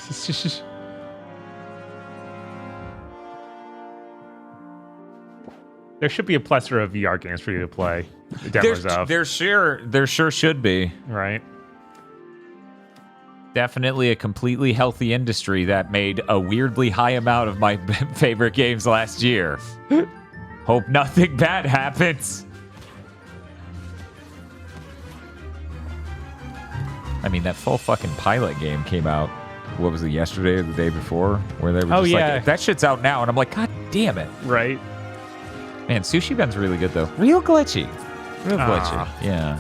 There should be a plethora of VR games for you to play. Demos of. There sure should be. Right. Definitely a completely healthy industry that made a weirdly high amount of my favorite games last year. Hope nothing bad happens. I mean, that full fucking pilot game came out, what was it, yesterday or the day before? Where they were just like, that shit's out now. And I'm like, God damn it. Right. Man, Sushi Ben's really good, though. Real glitchy. Real glitchy. Yeah.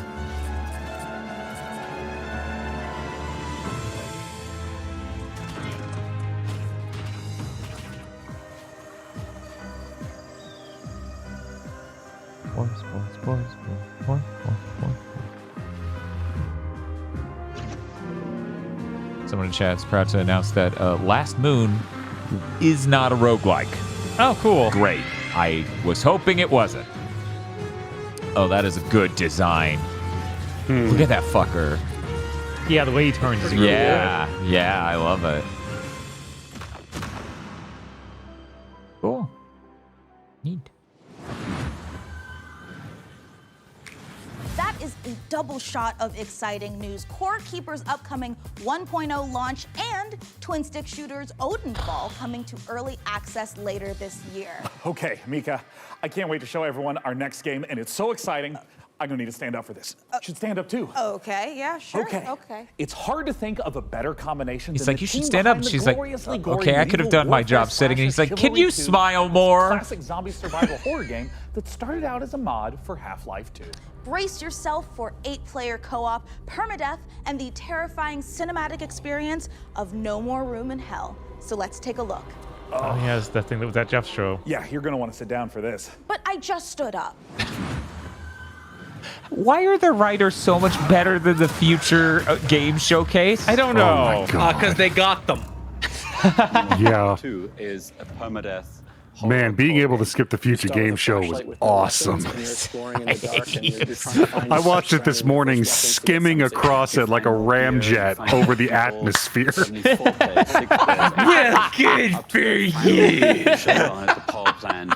Someone in chat's proud to announce that Last Moon is not a roguelike. Oh, cool. Great. I was hoping it wasn't. Oh, that is a good design. Look at that fucker. Yeah, the way he turns is really good. Yeah, I love it. Cool. Neat. That is a double shot of exciting news. Core Keeper's upcoming 1.0 launch and twin stick shooters Odenfall coming to early access later this year. Okay, Mika, I can't wait to show everyone our next game, and it's so exciting. I'm gonna need to stand up for this. Should stand up too. Okay, yeah, sure. Okay. It's hard to think of a better combination. He's than like, the you should team stand up. And behind she's the like, gloriously gory okay, I could have medieval done my warfare job sitting. And he's like, slasher can you Chivalry 2, smile more? Classic zombie survival horror game that started out as a mod for Half-Life 2. Brace yourself for 8-player co-op, permadeath, and the terrifying cinematic experience of No More Room in Hell. So let's take a look. Oh, yeah, it's that thing that was at Jeff's show. Yeah, you're gonna want to sit down for this. But I just stood up. Why are the writers so much better than the future game showcase? I don't know. Because they got them. Yeah. 2 is a permadeath. Man, being able to skip the future game show was awesome. I watched it this morning skimming across it like a ramjet over the atmosphere. Well, good for you. The power plant.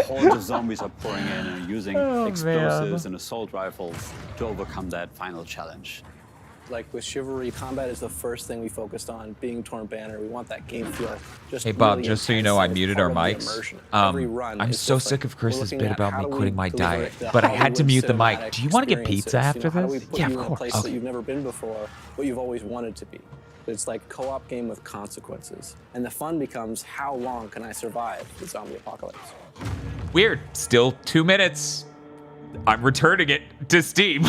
Hordes of zombies are pouring in and using explosives and assault rifles to overcome that final challenge. Like with Chivalry, combat is the first thing we focused on. Being Torn Banner, we want that game feel. Hey Bob, just so you know, I muted our mics. I'm so sick of Chris's bit about me quitting my diet, but I had to mute the mic. Do you want to get pizza after this? Yeah, of course. Place that you've never been before, what you've always wanted to be. It's like a co-op game with consequences, and the fun becomes how long can I survive the zombie apocalypse? Weird. Still 2 minutes. I'm returning it to Steam.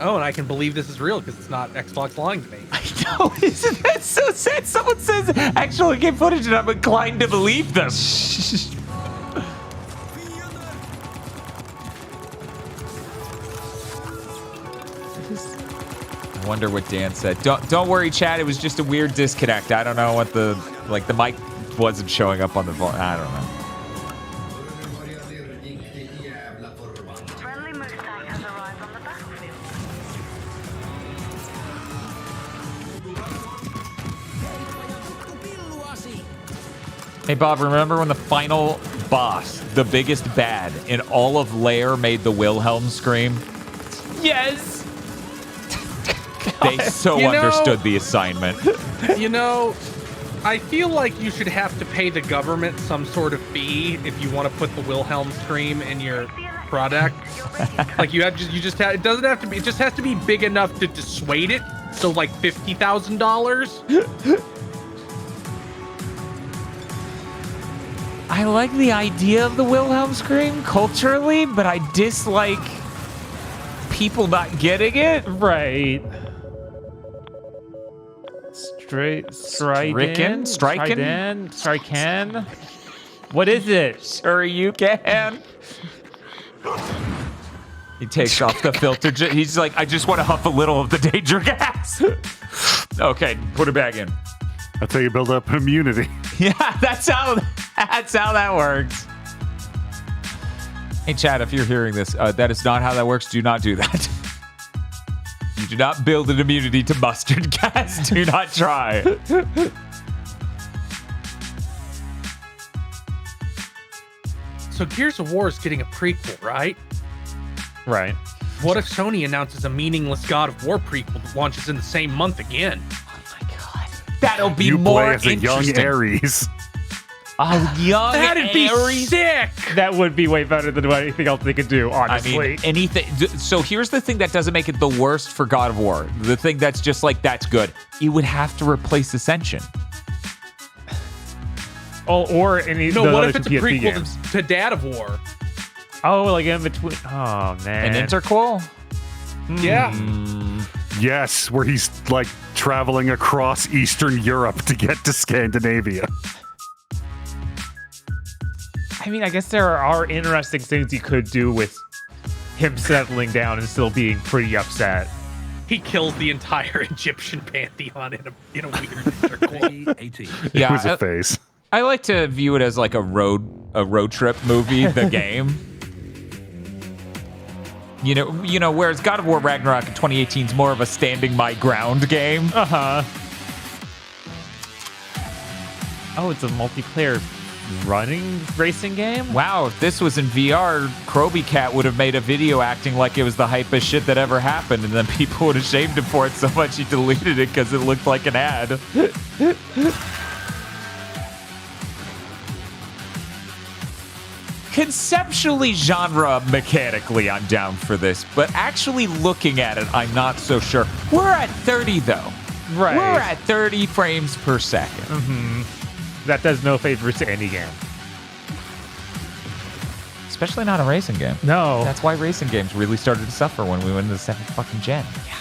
Oh, and I can believe this is real because it's not Xbox lying to me. I know, isn't that so sad? Someone says actual game footage and I'm inclined to believe them. I wonder what Dan said. Don't worry, chat. It was just a weird disconnect. I don't know what the mic wasn't showing up on the phone. I don't know. Hey Bob, remember when the final boss, the biggest bad in all of Lair, made the Wilhelm scream? Yes! They so understood the assignment. You know, I feel like you should have to pay the government some sort of fee if you want to put the Wilhelm scream in your product. Like it doesn't have to be, it just has to be big enough to dissuade it. So like $50,000. I like the idea of the Wilhelm scream culturally, but I dislike people not getting it. Right. Striken? What is it? Sure you can. He takes off the filter. He's like, I just want to huff a little of the danger gas. Okay, put it back in. That's how you build up immunity. Yeah, that's how that works. Hey, Chad, if you're hearing this, that is not how that works. Do not do that. You do not build an immunity to mustard gas. Do not try. So Gears of War is getting a prequel, right? Right. What if Sony announces a meaningless God of War prequel that launches in the same month again? That'll be you more play as a young interesting. Ares. Oh, young That'd be Ares. sick. That would be way better than anything else they could do, honestly. I mean, anything. So here's the thing that doesn't make it the worst for God of War. The thing that's just like, that's good. You would have to replace Ascension. Oh, or any No, the what other if it's a two PSP prequel games. to Dad of War? Oh, like in between. Oh, man. An interquel? Yeah. Yes, where he's like traveling across Eastern Europe to get to Scandinavia. I mean, I guess there are interesting things you could do with him settling down and still being pretty upset. He kills the entire Egyptian pantheon in a weird interquel. Yeah, it was a phase. I like to view it as like a road trip movie, the game. You know, whereas God of War Ragnarok in 2018 is more of a standing my ground game. Uh-huh. Oh, it's a multiplayer running racing game? Wow, if this was in VR, Kroby Cat would have made a video acting like it was the hypest shit that ever happened, and then people would have shamed him for it so much he deleted it because it looked like an ad. Conceptually, genre mechanically, I'm down for this, but actually looking at it, I'm not so sure. We're at 30, though. Right. We're at 30 frames per second. Mm-hmm. That does no favors to any game. Especially not a racing game. No. That's why racing games really started to suffer when we went into the 7th fucking gen. Yeah.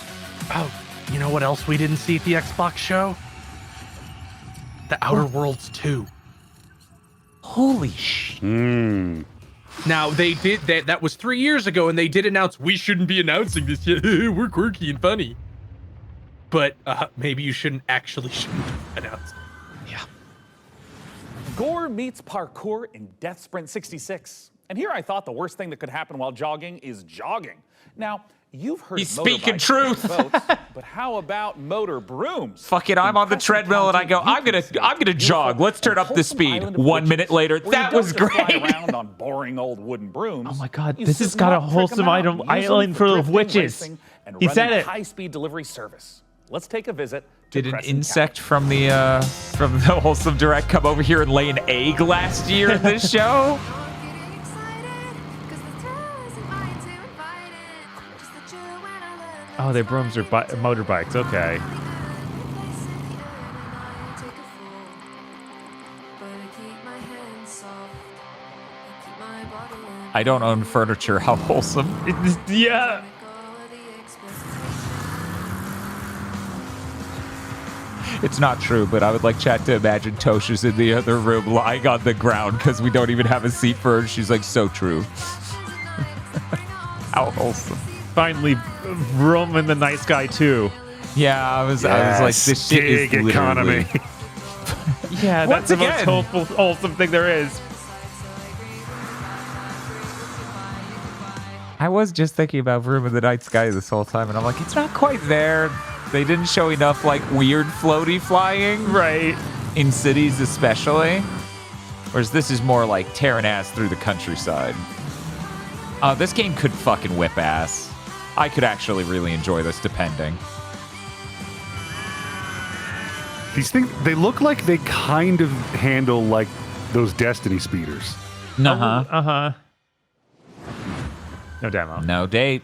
Oh, you know what else we didn't see at the Xbox show? The Outer Worlds 2. Holy shit. Now, they did that was 3 years ago, and they did announce we shouldn't be announcing this yet. We're quirky and funny. But maybe you shouldn't announce it. Yeah. Gore meets parkour in Death Sprint 66. And here I thought the worst thing that could happen while jogging is jogging. Now, you've heard He's of speaking motorbikes truth. and boats, but how about motor brooms? Fuck it, I'm on the treadmill and I go, I'm gonna jog. Let's turn up the speed. 1 minute later, that was great. Fly around on boring old wooden brooms. Oh my god, You this has sit got a up, trick 'em wholesome out, item use them island for full of drifting, witches. racing, and He said running it. high-speed delivery service. Let's take a visit to Did an Crescent insect from the Wholesome Direct come over here and lay an egg last year in this show? Oh, their brooms are motorbikes. Okay. I don't own furniture. How wholesome. Yeah. It's not true, but I would like chat to imagine Tosha's in the other room lying on the ground because we don't even have a seat for her. She's like, so true. How wholesome. Finally, Vroom and the Nice Guy too. Yeah, I was like, this shit is gig economy. Yeah, Once that's the most again. wholesome thing there is. I was just thinking about Vroom and the Night Sky this whole time, and I'm like, it's not quite there. They didn't show enough, like, weird floaty flying. Right. In cities especially. Whereas this is more like tearing ass through the countryside. This game could fucking whip ass. I could actually really enjoy this, depending. These things, they look like they kind of handle like those Destiny speeders. Uh-huh. Uh-huh. No demo. No date.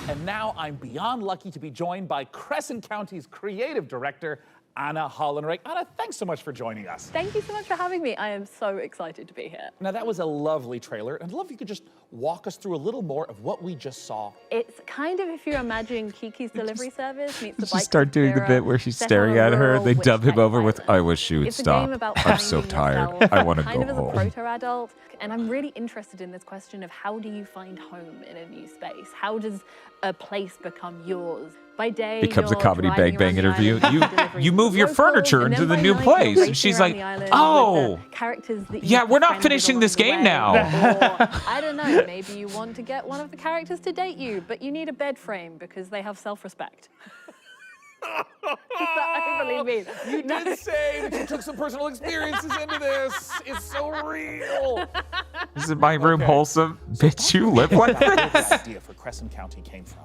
And now I'm beyond lucky to be joined by Crescent County's creative director, Anna Hollenreich. Anna, thanks so much for joining us. Thank you so much for having me. I am so excited to be here. Now, that was a lovely trailer, and I'd love if you could just walk us through a little more of what we just saw. It's kind of if you're imagining Kiki's Delivery Service meets the Just start doing the bit where she's staring at her. They dub him over with, I wish she would It's a stop. game about I'm so finding tired. yourself I want to kind go of as a home. proto-adult. And I'm really interested in this question of how do you find home in a new space? How does a place become yours? By day, Becomes a you're comedy driving Bang Bang around the interview. island, You delivering move your locals, furniture and into then the by new night, you're place. racing And she's around like, the island with oh, the characters that yeah, you've we're not befriended finishing along this the game way. now. Or, I don't know, maybe you want to get one of the characters to date you, but you need a bed frame because they have self-respect. Is that overly mean? You did say that you took some personal experiences into this. It's so real. Is my room wholesome? Bitch, you live like Where the this? idea for Crescent County came from.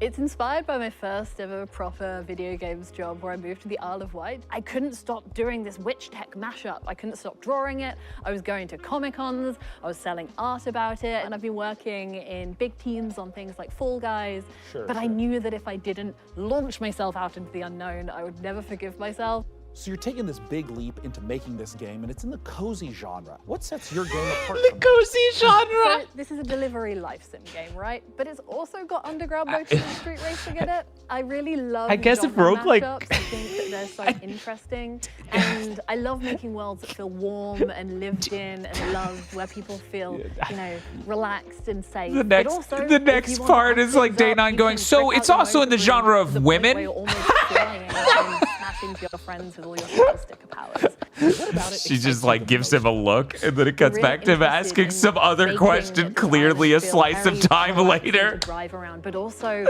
It's inspired by my first ever proper video games job where I moved to the Isle of Wight. I couldn't stop doing this witch tech mashup. I couldn't stop drawing it. I was going to Comic-Cons. I was selling art about it. And I've been working in big teams on things like Fall Guys. But I knew that if I didn't launch myself out into the unknown, I would never forgive myself. So you're taking this big leap into making this game, and it's in the cozy genre. What sets your game apart The from cozy genre! So this is a delivery life sim game, right? But it's also got underground motion and street racing in it. I really love I guess if genre roguelike- mashups. I think that they're so interesting. And I love making worlds that feel warm and lived in and loved, where people feel, you know, relaxed and safe. The But next, also, the if next you want to part amp is like things day up, 9 you going, can so break it's out the also in the motor genre room of to the point where women? you're almost flying and smashing into your friends with all your super sticker powers. What about it She just like gives him a look, and then it cuts really back to him interested asking in some other making question, the clearly a island feel slice of very time relaxing later. to drive around, but also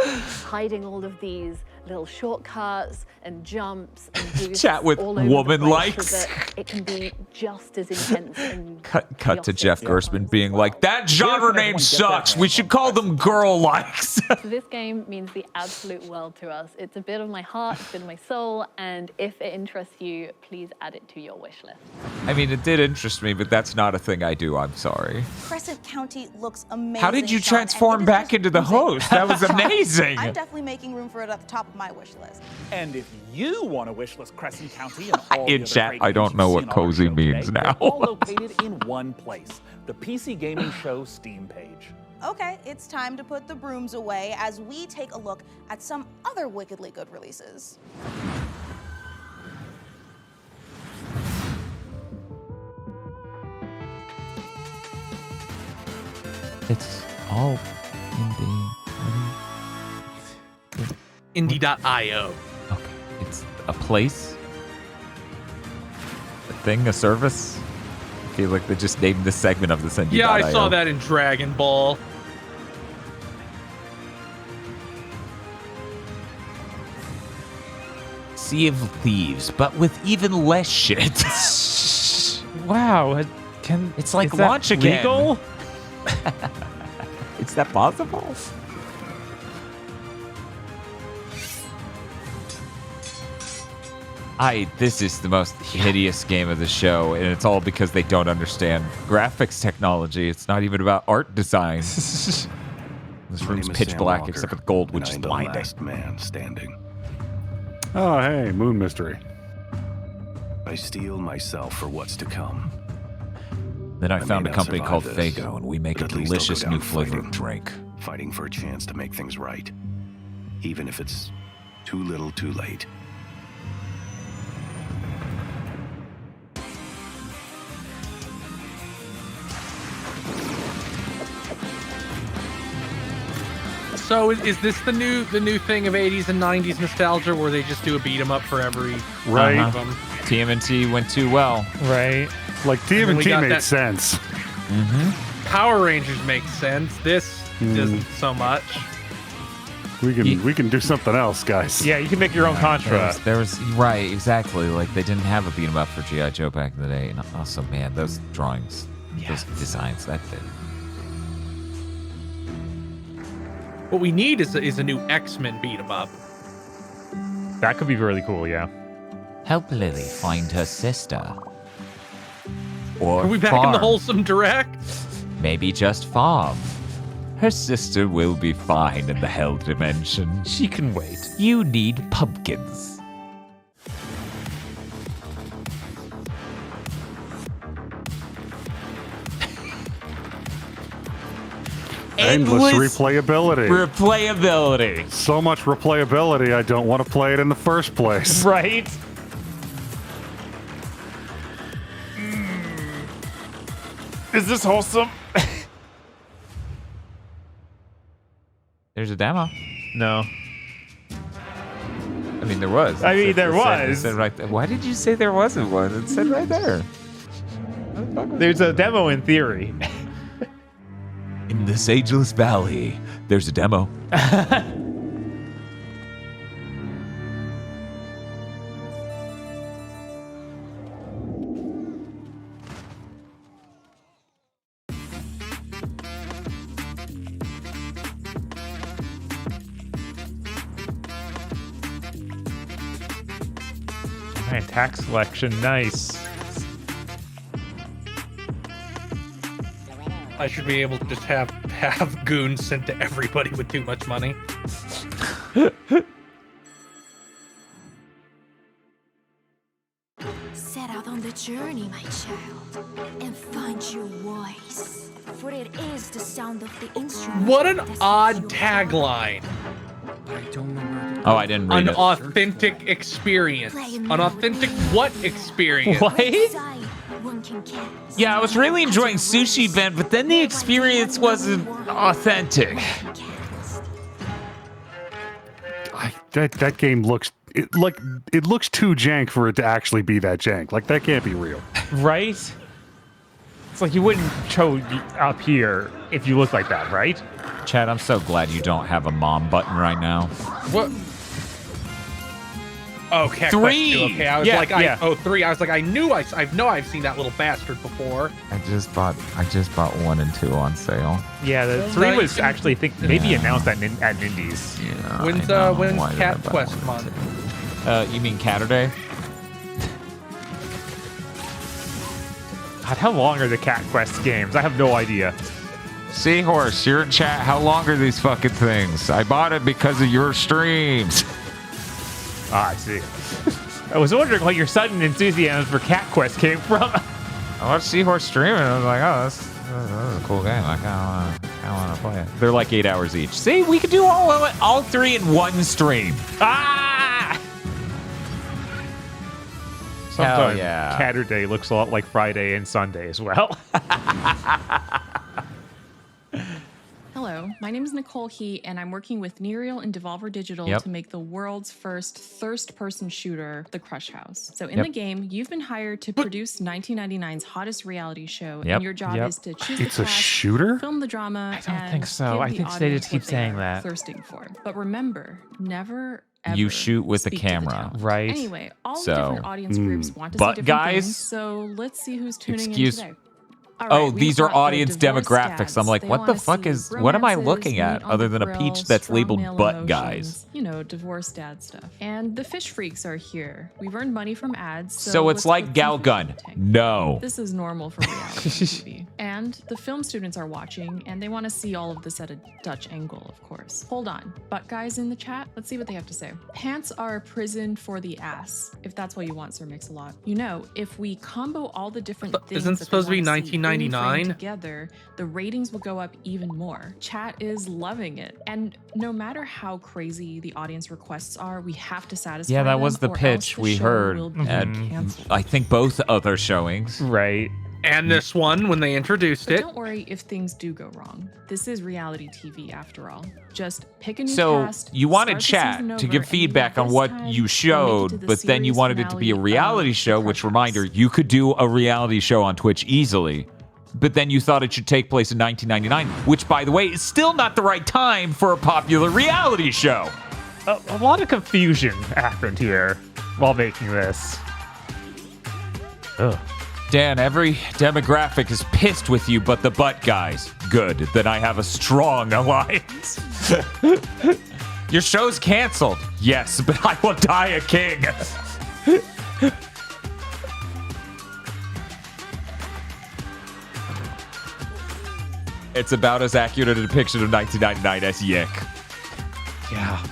hiding all of these little shortcuts and jumps and boosts Chat with all over the woman place likes. so that it can be just as intense and Cut to Jeff Gerstmann being like, that genre name sucks. We should call them girl likes. So this game means the absolute world to us. It's a bit of my heart, it's a bit of my soul, and if it interests you, please add it to your wish list. I mean, it did interest me, but that's not a thing I do. I'm sorry. Crescent County looks amazing. How did you Sean, and transform it is back just into the oozing host? That was with charm. amazing. I'm definitely making room for it at the top of my wish list. And if you want to wishlist Crescent County and all the In other chat, great I games don't you've know seen what on our cozy show means today, now. they're all located in one place, the PC Gaming Show Steam page. Okay, it's time to put the brooms away as we take a look at some other wickedly good releases. It's all Indie.io. Okay, it's a place, a thing, a service. I feel like they just named this segment of this indie. Yeah, I saw that in Dragon Ball. Sea of Thieves, but with even less shit. Wow, it's like is that launch again. legal? Is that possible? This is the most hideous game of the show, and it's all because they don't understand graphics technology. It's not even about art design. This room's pitch black except with gold, which is blinding. Last man standing. Oh, hey, Moon Mystery. I steel myself for what's to come. Then I may found a not company survive called this, Fago, and we make a but at least I'll go delicious down new flavor of fighting. drink. Fighting for a chance to make things right. Even if it's too little too late. So is this the new thing of 80s and 90s nostalgia where they just do a beat 'em up for every Right. one of them? TMNT went too well. Right. Like And then we TMNT got made that- sense. Power Rangers makes sense. This doesn't so much. We can do something else, guys. Yeah, you can make your own Contra. There was right, exactly. Like they didn't have a beat 'em up for GI Joe back in the day, and also, man, those drawings, those designs, that did. What we need is a new X-Men beat 'em up. That could be really cool, yeah. Help Lily find her sister. Or Are we back in the farm. wholesome direct? Maybe just farm. Her sister will be fine in the hell dimension. She can wait. You need pumpkins. Endless endless replayability. replayability. So much replayability, I don't want to play it in the first place. Right? Is this wholesome? There's a demo. No. I mean, there was. I mean, there It was. said right there. Why did you say there wasn't one? It said right there. There's a demo in theory. In this ageless valley, there's a demo. Man, tax collection, nice. I should be able to just have goons sent to everybody with too much money. Set out on the journey, my child, and find your voice. For it is the sound of the instrument. What an odd tagline. Oh, I didn't read An it. authentic experience. An authentic what experience? What? Yeah, I was really enjoying Sushi Ben, but then the experience wasn't authentic. That game looks it looks too jank for it to actually be that jank. Like that can't be real. Right? It's like you wouldn't show up here if you look like that, right? Chad, I'm so glad you don't have a mom button right now. What? Oh, Cat Quest 2. Okay, I was like, 3. I was like, I know I've seen that little bastard before. I just bought 1 and 2 on sale. Yeah, the 3 was actually, I think, maybe announced at Indies. Yeah. When's Cat Quest month? You mean Catterday? God, how long are the Cat Quest games? I have no idea. Seahorse, you're in chat. How long are these fucking things? I bought it because of your streams. Ah, I see. I was wondering what your sudden enthusiasm for Cat Quest came from. I watched Seahorse stream and I was like, oh, this is a cool game. I kind of want to play it. They're like 8 hours each. See, we could do all 3 in one stream. Ah! Sometimes yeah. Catterday looks a lot like Friday and Sunday as well. Hello, my name is Nicole He, and I'm working with Nereal and Devolver Digital Yep. to make the world's first first-person shooter, The Crush House. So in Yep. the game, you've been hired to produce 1999's hottest reality show, Yep. and your job Yep. is to choose It's the a cast, shooter? film the drama, I don't and think so. give I the think they audience just keep what they saying are that. thirsting for. But remember, never ever You shoot with the speak to the camera. talent. Right. Anyway, all So, the different audience groups want to but see different guys, things, so let's see who's tuning excuse- in today. Oh, these are audience demographics. I'm like, what the fuck is? what am I looking at other than a peach that's labeled butt guys? You know, divorce dad stuff. And the fish freaks are here. We've earned money from ads. So it's let's like put Gal some Gun. No. This is normal for reality TV. And the film students are watching, and they want to see all of this at a Dutch angle, of course. Hold on. Butt guys in the chat? Let's see what they have to say. Pants are a prison for the ass, if that's what you want, Sir Mix-a-Lot. You know, if we combo all the different things Isn't it that supposed to they be wanna see in frame 1999? together, the ratings will go up even more. Chat is loving it. And no matter how crazy the audience requests are, we have to satisfy Yeah, that them, was the or else pitch the we show heard will be at canceled. I think both other showings. Right. And this one, when they introduced But it. don't worry if things do go wrong. This is reality TV after all. Just pick a new So cast, you wanted start the chat season to over, give and feedback on this what time, you we'll showed, make it to the but then you series wanted it to be a finale reality of show, which reminder, you could do a reality show on Twitch easily. But then you thought it should take place in 1999, which, by the way, is still not the right time for a popular reality show. A lot of confusion happened here while making this. Ugh. Dan, every demographic is pissed with you but the butt guys. Good, then I have a strong alliance. Your show's canceled. Yes, but I will die a king. It's about as accurate a depiction of 1999 as Yick. Yeah.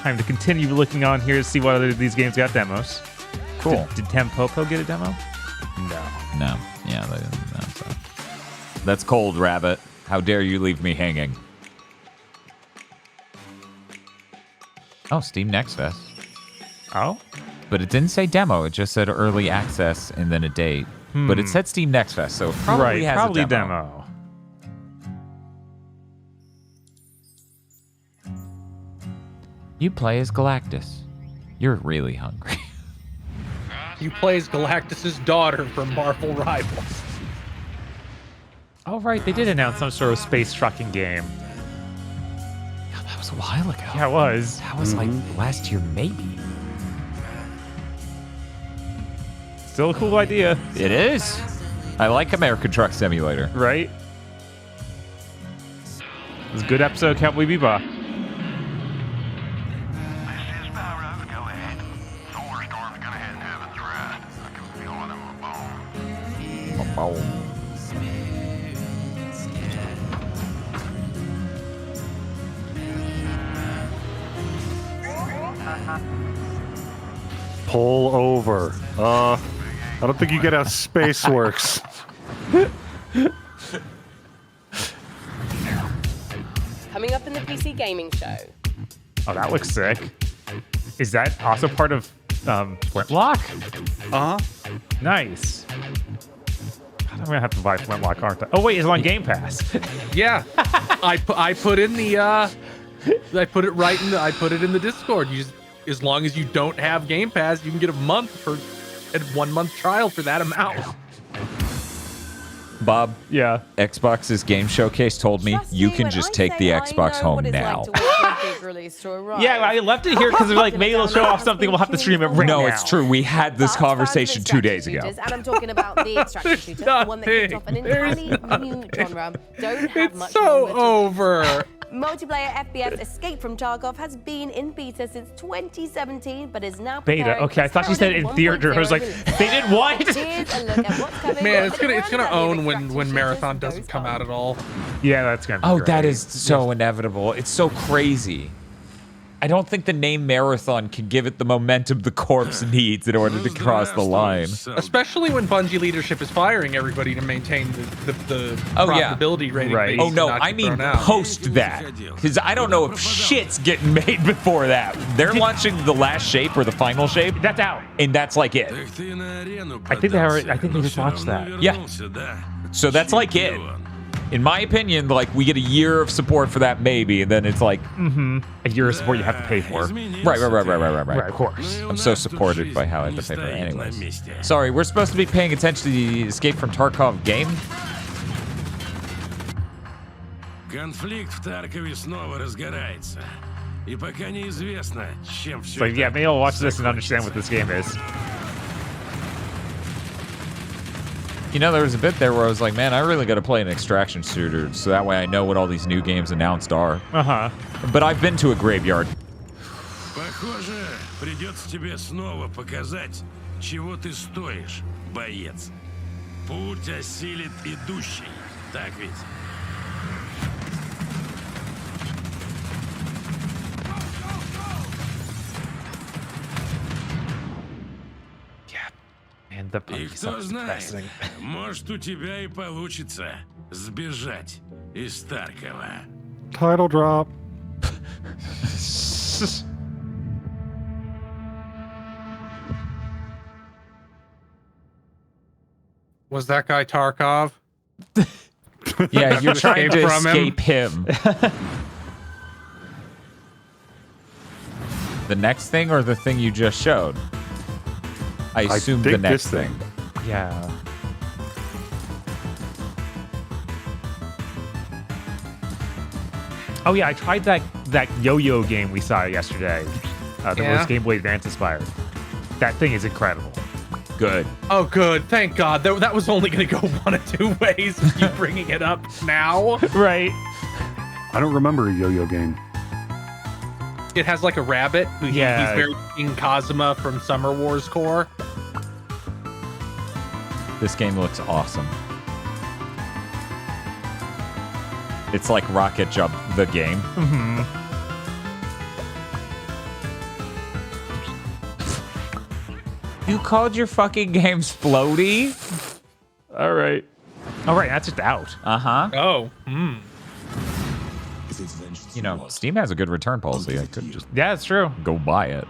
Time to continue looking on here to see what other of these games got demos. Cool. Did Tempopo get a demo? No. No. Yeah, they didn't announce that. That's cold, Rabbit. How dare you leave me hanging? Oh, Steam Next Fest. Oh? But it didn't say demo. It just said early access and then a date. But it said Steam Next Fest, so it probably has probably a demo. You play as Galactus. You're really hungry. You play as Galactus's daughter from Marvel Rivals. Oh, right. They did announce some sort of space trucking game. Yeah, that was a while ago. Yeah, it was. That was like last year, maybe. Still a cool idea. It is. I like American Truck Simulator. Right? It was a good episode of Cowboy Bebop. Pull over. I don't think you get how space works. Coming up in the PC gaming show. Oh, that looks sick. Is that also part of Flintlock? Uh-huh. Nice. I'm gonna have to buy Flintlock, aren't I? Oh wait, it's on Game Pass. Yeah, I put in the I put it right in the I put it in the Discord. You just, as long as you don't have Game Pass, you can get a 1 month trial for that amount. Bob, yeah. Xbox's game showcase told me you can just take the Xbox home now. Yeah, I left it here because they're like, maybe they'll show off something. We'll have to stream it right now. No, it's true. We had this conversation 2 days ago. And I'm talking about the extraction shooter, the one that kicked off an entirely new genre. Don't have much so over. Multiplayer FPS Escape from Tarkov has been in beta since 2017, but is now beta. Okay, I thought you said in theater. I was like, they did what? Here's a look at what's coming. Man, it's gonna own when Marathon doesn't come out at all. Yeah, that's gonna be Oh, great. that is so inevitable. It's so crazy. I don't think the name Marathon can give it the momentum the corpse needs in order to cross the line. Especially when Bungie leadership is firing everybody to maintain the profitability rating. Right. Oh no, I mean post that, because I don't know if shit's getting made before that. They're launching the last shape or the final shape. That's out, and that's like it. I think they already. I think they just watched that. Yeah. So that's like it. In my opinion, like we get a year of support for that maybe, and then it's like a year of support you have to pay for. Right. Right, of course. I'm so supported by how I have to pay for it. Anyways, sorry, we're supposed to be paying attention to the Escape from Tarkov game. Конфликт в Таркове снова разгорается. И пока неизвестно, чем все. So yeah, maybe I'll watch this and understand what this game is. You know, there was a bit there where I was like, man, I really got to play an extraction shooter, so that way I know what all these new games announced are. But I've been to a graveyard. Похоже, придется тебе снова показать, чего ты стоишь, боец. Путь осилит идущий, так ведь? And the И кто знает, может у тебя и получится сбежать из Таркова. Title drop. Was that guy Tarkov? Yeah, you're trying to escape him. The next thing or the thing you just showed? I assume the next thing. Yeah. Oh yeah, I tried that yo-yo game we saw yesterday. The most Game Boy Advance inspired. That thing is incredible. Good. Oh, good. Thank God. That was only going to go one of two ways with you bringing it up now. Right. I don't remember a yo-yo game. It has like a rabbit. He's very King Kazuma from Summer Wars Core. This game looks awesome. It's like Rocket Jump, the game. You called your fucking games floaty? All right. All right, that's just out. Uh-huh. Oh. You know, Steam has a good return policy. I could just it's true. Go buy it.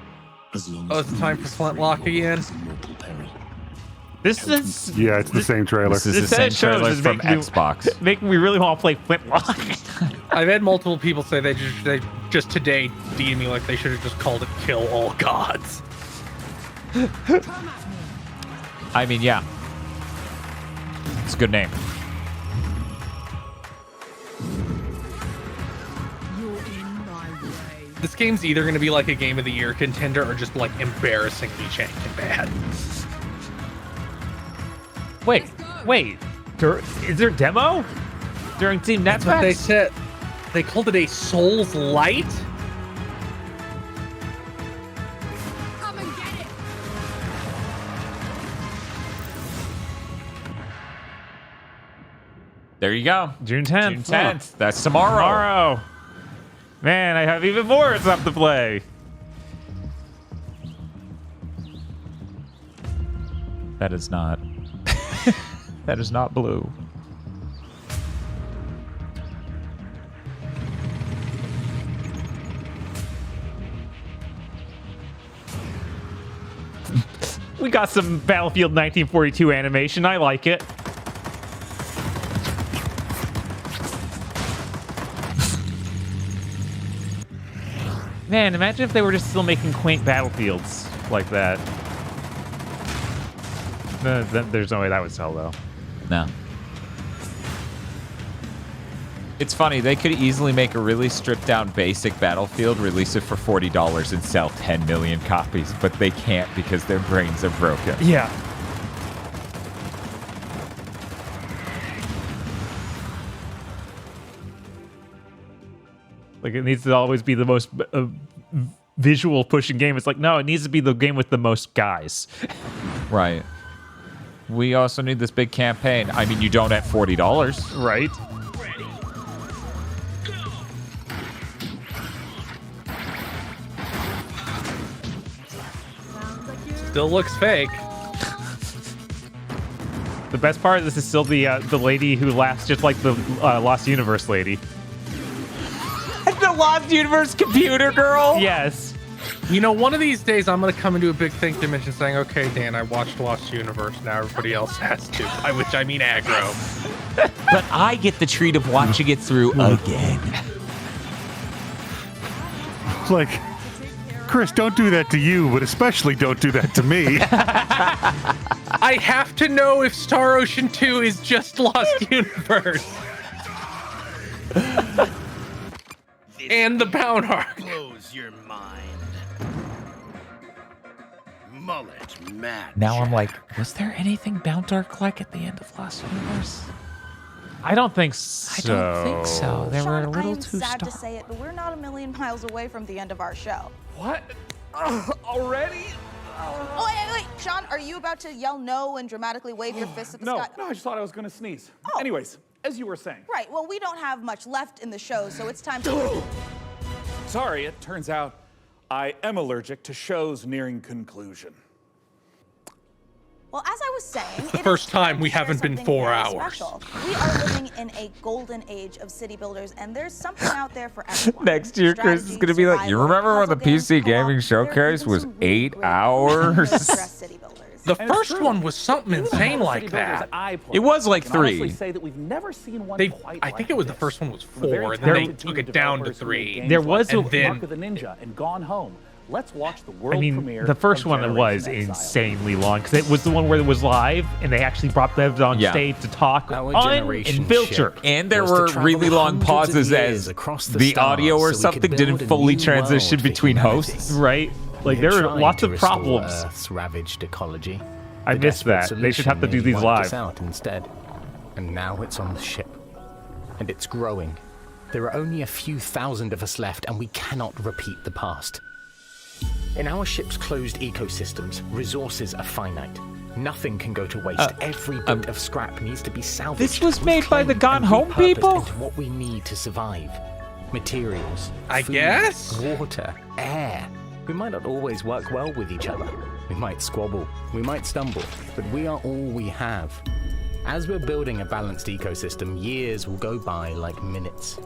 Oh, it's time for Flintlock again. This is it's the same trailer. This is the same trailer from Xbox. Making me really want to play Flintlock. I've had multiple people say they just today DM me like they should have just called it Kill All Gods. I mean, yeah. It's a good name. This game's either going to be like a Game of the Year contender or just like embarrassingly jank and bad. Wait. Is there a demo during Team That's what they Netflix? said. They called it a Souls Light. There you go. June 10th. June 10th. That's tomorrow. Man, I have even more stuff to play. That is not. That is not blue. We got some Battlefield 1942 animation. I like it. Man, imagine if they were just still making quaint battlefields like that. There's no way that would sell, though. No. It's funny, they could easily make a really stripped down basic Battlefield, release it for $40 and sell 10 million copies, but they can't because their brains are broken. Yeah. Like, it needs to always be the most visual pushing game. It's like, no, it needs to be the game with the most guys. Right. We also need this big campaign. I mean, you don't at $40. Right. Still looks fake. The best part of this is still the lady who laughs just like the Lost Universe lady. The Lost Universe computer girl? Yes. You know, one of these days I'm going to come into a big think dimension saying, okay, Dan, I watched Lost Universe. Now everybody else has to. By which I mean aggro. But I get the treat of watching it through again. Like, Chris, don't do that to you, but especially don't do that to me. I have to know if Star Ocean 2 is just Lost Universe. And the Bound Arc. Close your mind. Mullet magic. Now I'm like, was there anything Bound Arc like at the end of Lost Universe? I don't think so. I don't think so. They were a Sean, little I am too sad to say it, but we're not a million miles away from the end of our show. What? Already? Oh, wait. Sean, are you about to yell no and dramatically wave your fist at the sky? No, I just thought I was going to sneeze. Anyways, as you were saying. Right, well, we don't have much left in the show, so it's time to... Sorry, it turns out I am allergic to shows nearing conclusion. Well, as I was saying, it's the first time we haven't been 4 hours. Special. We are living in a golden age of city builders, and there's something out there for everyone. Next year, Chris is going to be like, you remember when the PC Gaming Showcase was 8 hours? The first one was something insane like that. It was like 3. Say that we've never seen one I think it was the first one was 4, and then they took it down to 3. There was and then Mark of the Ninja and Gone Home. Let's watch the world premiere. The first of one was Generation Exile. insanely long because it was the one where it was live and they actually brought devs on stage to talk and filter. And there were really long pauses as the audio or something didn't fully transition between hosts. Right? Like there were lots of problems. Earth's ravaged ecology. I missed that. They should have to do these live. Out instead. And now it's on the ship. And it's growing. There are only a few thousand of us left and we cannot repeat the past. In our ship's closed ecosystems, resources are finite. Nothing can go to waste. Every bit of scrap needs to be salvaged. This was made by the Gone Home people? Into what we need to survive. Materials, I food, guess? water, air. We might not always work well with each other, We might squabble, we might stumble, but we are all we have. As we're building a balanced ecosystem, years will go by like minutes.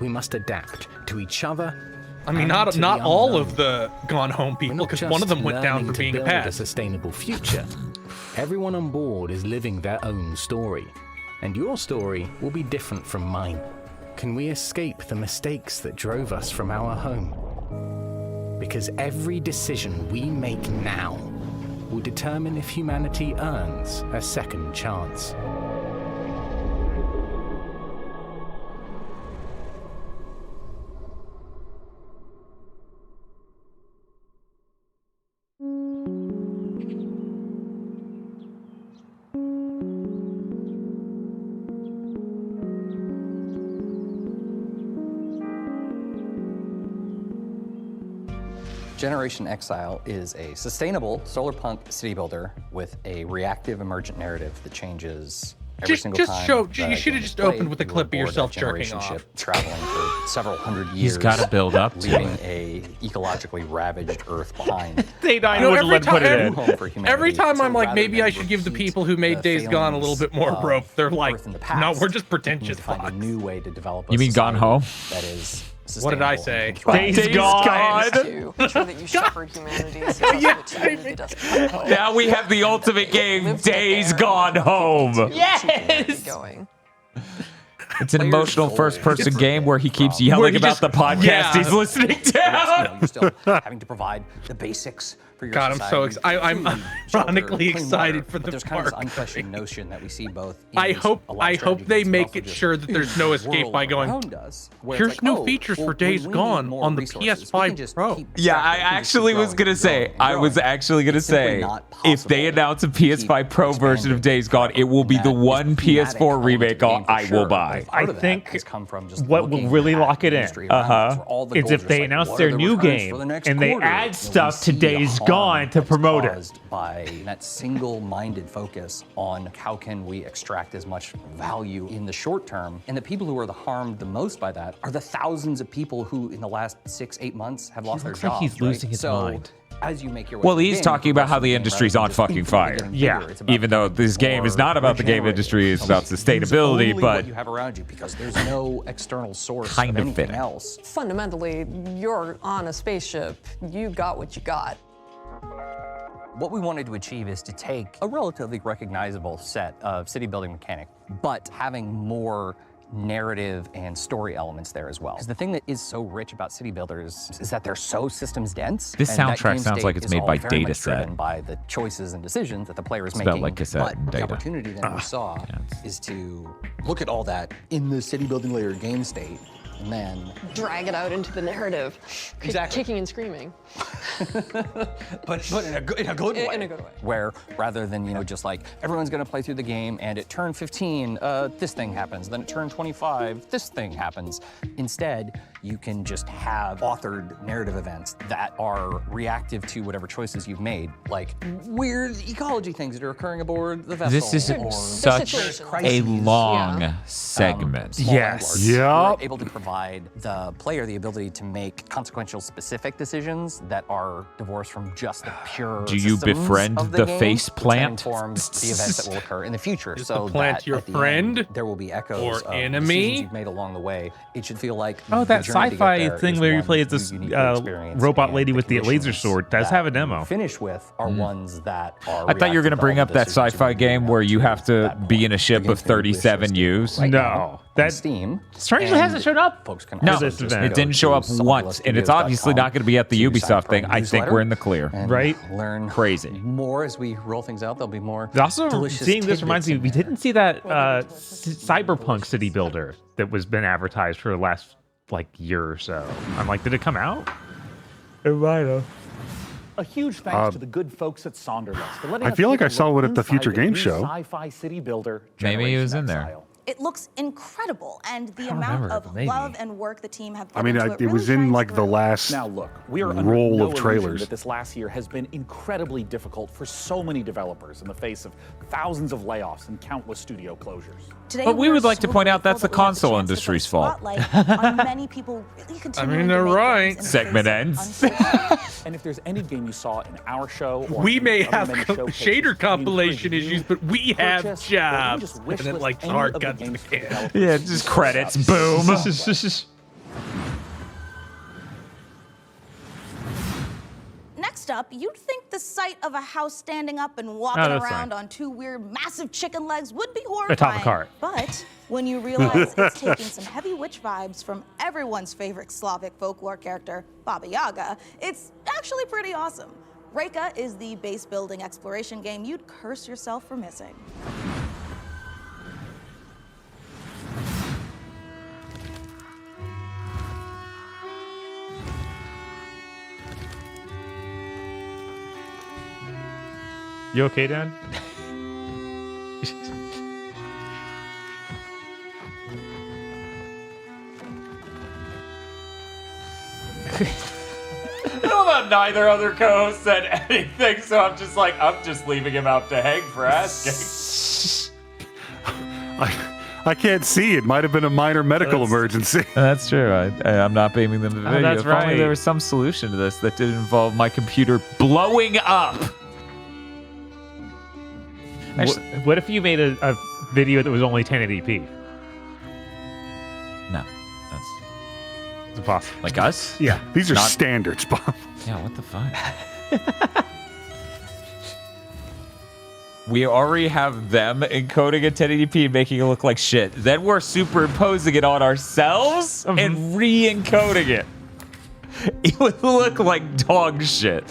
We must adapt to each other. I mean, not all of the Gone Home people, because one of them went down for being a build a pest. sustainable future. Everyone on board is living their own story, and your story will be different from mine. Can we escape the mistakes that drove us from our home? Because every decision we make now will determine if humanity earns a second chance. Generation Exile is a sustainable solar punk city builder with a reactive emergent narrative that changes every single time. You should have just opened with a clip of yourself jerking off. Traveling for several hundred years. He's got to build up to leaving it. a ecologically ravaged Earth behind. Every time I'm like, maybe I should give the people who made Days Gone a little bit more rope. They're like, no, we're just pretentious. Find a new way to develop. You mean Gone Home? That is. What did I say? Days Gone. To ensure that you shepherd humanity. Now we have the ultimate game, Days Gone Home. Yes. Going. It's an emotional first-person game where he keeps yelling about the podcast he's listening to. You're still having to provide the basics for your God, society. I'm ironically excited for the There's kind of this park. unquestioned notion that we see both. in I these hope strategy they games, but make also it just sure that there's no escape world by going, around us, where here's it's like, new oh, features well, for Days we need Gone more on the resources. We can PS5 just Pro. keep Yeah, I actually was gonna say, if they announce a PS5 Pro version of Days Gone, it will be the one PS4 remake I will buy. Part I of that think has come from just what will looking really at lock it the in industry around us, where all the is goals if are they like, announce what are their the new returns game for the next and they quarter? add And we stuff to see the Days harm Gone to that's promote it. caused by that single-minded focus on how can we extract as much value in the short term. And the people who are harmed the most by that are the thousands of people who in the last 6-8 months have lost their looks like jobs. he's losing his so, mind. As you make your way Well, through the he's game, talking about how the progressively industry's rather on than just fucking fire. getting bigger, it's about Even though this game is not about the game industry, it's about sustainability, only but what you have around you, because there's no external source kind of of anything fitting. else. Fundamentally, you're on a spaceship. You got what you got. What we wanted to achieve is to take a relatively recognizable set of city building mechanic, but having more narrative and story elements there as well. Because the thing that is so rich about city builders is that they're so systems dense. This and that soundtrack game sounds state like it's is made all by very much Dataset. driven by the choices and decisions that the player is Spelled making. like cassette but and the data. opportunity that we saw is to look at all that in the city building layer game state, and then Drag it out into the narrative. Exactly. Kicking and screaming. but in a good way. In a good way. Where rather than, just like everyone's gonna play through the game and at turn 15, this thing happens, then at turn 25, this thing happens. Instead, you can just have authored narrative events that are reactive to whatever choices you've made, like weird ecology things that are occurring aboard the vessel. this is or such a long segment. small Yes. landlords. Yep. We're able to provide the player the ability to make consequential specific decisions that are divorced from just the pure Do you systems befriend of the game, face which then plant? informs the events that will occur in the future. Is so the plant that your at the friend end, there will be echoes or of enemy? decisions you've made along the way. It should feel like Oh, the that journey to get sci-fi there thing is where you one play as this uniquely experienced, robot and lady the with the laser conditions sword does that have a demo. you finish with are ones that are I thought you were going to bring up that reactive to all the sci-fi decisions game where you have to be in a ship of 37 U's. Right No, now that on Steam. strangely and hasn't shown up. Folks can No, also this just event. it go didn't show up to once, and it's obviously not going to be at the to Ubisoft sign up for thing. our I think newsletter we're in the clear. and Right? Learn Crazy. more as we roll things out. There'll be more. Also, delicious seeing this reminds me, tidbits we in there. didn't see that cyberpunk city builder that was been advertised for the last year or so. I'm like, did it come out? It might have. A huge thanks to the good folks at Sonderlust for letting I us feel like take I a saw look it at the inside Future the Game new Show. Sci-fi city builder. Maybe he was in there. Exile. It looks incredible, and the don't amount remember, of but maybe. love and work the team have put I mean, into it was in like the last Now look, we are under roll no of illusion trailers. that this last year has been incredibly difficult for so many developers in the face of thousands of layoffs and countless studio closures. Today, But we we're would like to so point out that's the grateful that we have console chance to industry's put a fault. spotlight on many people really continuing they're to make right. things in the Segment face ends. of And if there's any game you saw in our show, or We in may other have many showcases, shader we compilation encourage you issues, but we to have purchase or jobs. even just And wish then list like any hard of the cuts games to the developers Yeah, just credits. Boom. Next up, you'd think the sight of a house standing up and walking that's around fine. on two weird, massive chicken legs would be Atomic horrifying. Heart. But when you realize it's taking some heavy witch vibes from everyone's favorite Slavic folklore character, Baba Yaga, it's actually pretty awesome. Reka is the base building exploration game you'd curse yourself for missing. You okay, Dan? I love how neither other co-host said anything, so I'm just leaving him out to hang for asking. I can't see. It might have been a minor medical emergency. That's true. I'm not blaming them. The Oh, video. that's If only right. there was some solution to this that didn't involve my computer blowing up. Actually, What if you made a video that was only 1080p? no, It's impossible. like us. Yeah. These are Not- standards, Bob. Yeah, what the fuck? We already have them encoding at 1080p and making it look like shit. Then we're superimposing it on ourselves and re-encoding it. It would look like dog shit.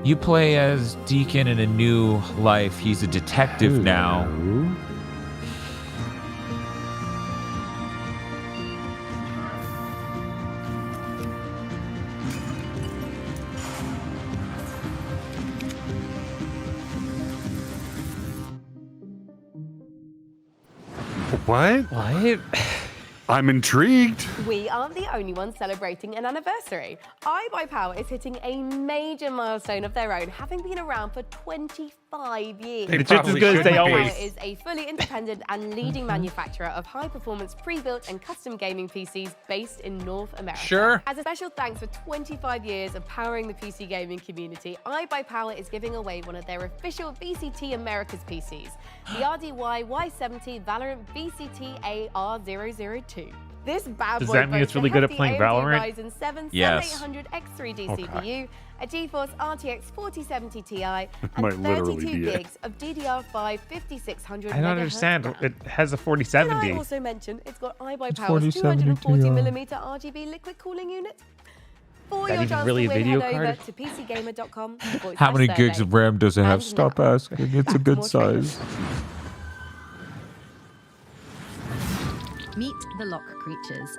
You play as Deacon in a new life. He's a detective now. What? What? I'm intrigued. We aren't the only ones celebrating an anniversary. iBuyPower is hitting a major milestone of their own, having been around for 25 years. It's just as good as they always. iBuyPower is a fully independent and leading manufacturer of high-performance pre-built and custom gaming PCs based in North America. Sure. As a special thanks for 25 years of powering the PC gaming community, iBuyPower is giving away one of their official VCT Americas PCs, the RDY Y70 Valorant VCT AR002. This bad Does boy that mean it's boasts a really good at hefty playing AMD Valorant? Ryzen 7 Yes. 7800X3D Okay. CPU, a GeForce RTX 4070 Ti, might and literally 32 be it. gigs of DDR5 5600 I don't megahertz understand. RAM. It has a Can I 4070. also mention it's got iBuyPower's 4070 240mm RGB liquid cooling unit? For That your even chance really to a win, video head card? over to PCGamer.com. How many gigs of RAM does it have? And Stop now, asking. It's back a to good more trailers. size. Meet the lock creatures.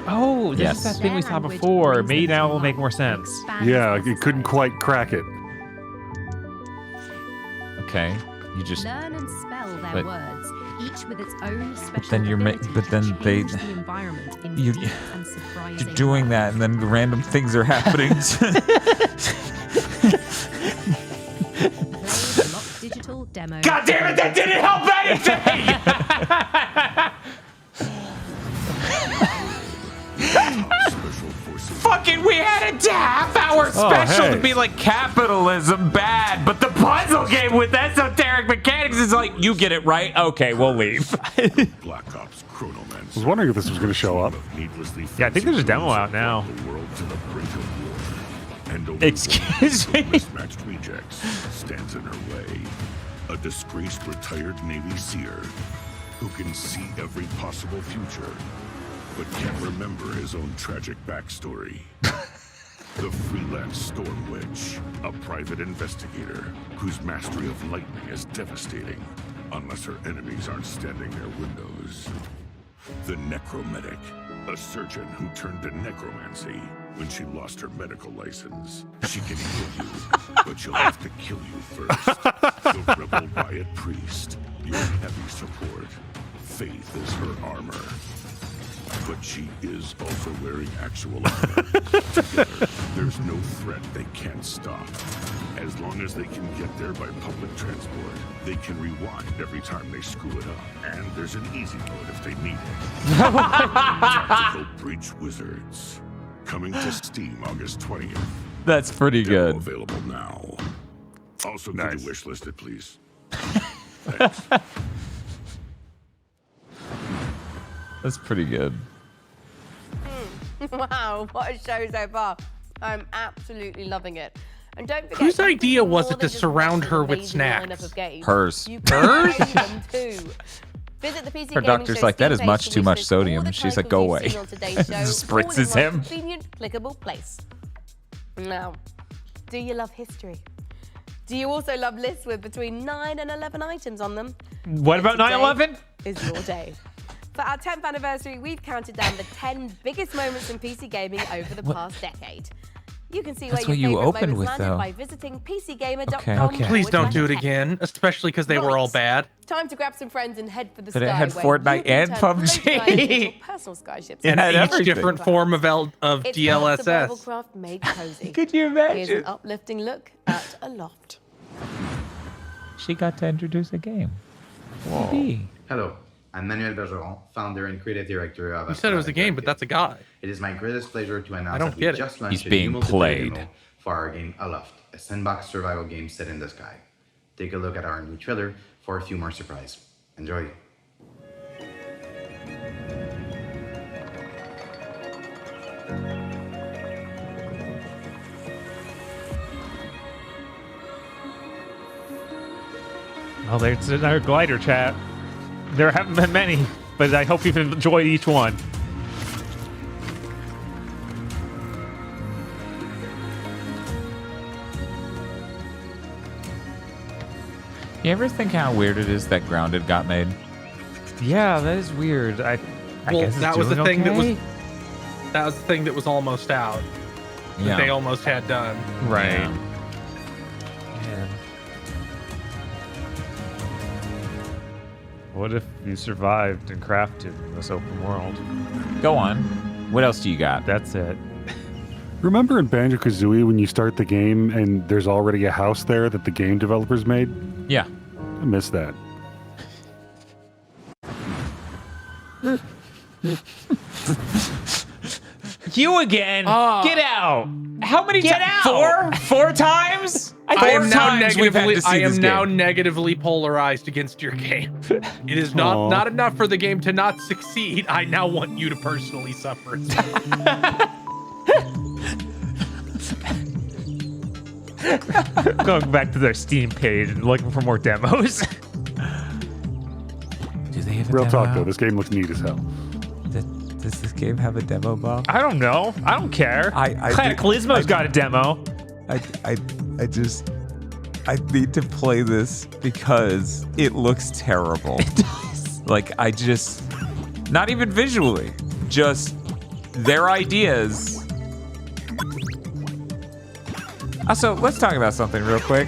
Oh, this Yes. is that thing we Their saw language before. brings Maybe them now to it'll make life more and sense. expands Yeah, their it couldn't society. quite crack it. Okay, you just. Learn and spell their but- words, each with its own special then you're ma- ability but to then they- change the environment in you- deep and surprising You're doing that, and then the random things are happening. Play the Lock Digital demo. God damn it! That didn't help anything. Fucking, we had a half-hour special hey. to be like capitalism bad, but the puzzle game with esoteric mechanics is like, you get it right. Okay, we'll leave. Black Ops Chronomancer. I was wondering if this was going to show up. Yeah, I think there's a demo out now. The world to the brink of war. And over Excuse me? mismatched rejects stands in her way. A disgraced retired Navy seer who can see every possible future, but can't remember his own tragic backstory. The freelance Storm Witch, a private investigator whose mastery of lightning is devastating unless her enemies aren't standing their windows. The Necromedic, A surgeon who turned to necromancy when she lost her medical license. She can heal you, but she'll have to kill you first. The rebel riot priest, your heavy support. Faith is her armor. But she is also wearing actual armor. Together, there's no threat they can't stop. As long as they can get there by public transport, they can rewind every time they screw it up. And there's an easy mode if they need it. Tactical Breach Wizards. Coming to Steam August 20th. That's pretty Demo good. available now. Also, could you wish list it, please? That's pretty good. Wow, what a show so far. I'm absolutely loving it. And don't forget, Whose idea was more it than to just surround her with amazing lineup snacks? of games. Hers. You can play them too. Visit the PC Her Gaming doctor's Show like, that Steam is much page too to much research all sodium. the She's like, titles go you've away. seen on today's show, Just all in spritzes one him. Convenient, clickable place. Now, do you love history? Do you also love lists with between 9 and 11 items on them? What about 9/11? Is your day. For our 10th anniversary, we've counted down the 10 biggest moments in PC gaming over the past decade. You can see That's where what your you favorite opened moments with, landed though. by visiting PCGamer.com. Please don't do it again, especially because they were all bad. Time to grab some friends and head for the But sky. it had where Fortnite you can and turn PUBG. floating islands into personal skyships. And had each everything. different form of It's survival DLSS. craft made cozy. Could you Here's an imagine? uplifting look at a loft. She got to introduce a game. Hello, I'm Manuel Bergeron, founder and creative director of. You said it was a game, but that's a guy. It is my greatest pleasure to announce I don't that we get it. just launched He's a being new multiplayer played. demo for our game Aloft, a sandbox survival game set in the sky. Take a look at our new trailer for a few more surprises. Enjoy. Oh, there's another glider chat. There haven't been many, but I hope you've enjoyed each one. You ever think how weird it is that Grounded got made? Yeah, that is weird. I Well, guess it's that was the doing thing okay. that was the thing that was almost out. Yeah. That they almost had done. Right. Yeah. Man. What if you survived and crafted in this open world? Go on. What else do you got? That's it. Remember in Banjo-Kazooie when you start the game and there's already a house there that the game developers made? Yeah. I miss that. You again? Get out! How many Get times? out! Four times? I am now times we've had negatively. to see I am this now game. negatively polarized against your game. It is not enough for the game to not succeed. I now want you to personally suffer. Going back to their Steam page and looking for more demos. Do they have a Real demo talk though, out? this game looks neat as hell. Does this game have a demo, Bob? I don't know. I don't care. Cataclysmo's got a demo. I need to play this because it looks terrible. It does. Like, not even visually, just their ideas. Also, let's talk about something real quick.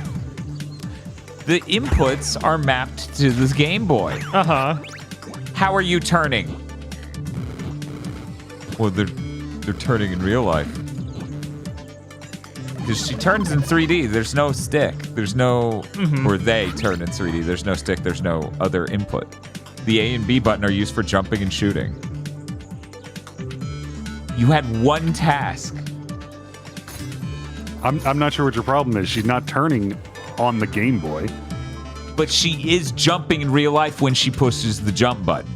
The inputs are mapped to this Game Boy. Uh-huh. How are you turning? Well, they're turning in real life. Because she turns in 3D. There's no stick. There's no... Or they turn in 3D. There's no stick. There's no other input. The A and B button are used for jumping and shooting. You had one task. I'm not sure what your problem is. She's not turning on the Game Boy. But she is jumping in real life when she pushes the jump button.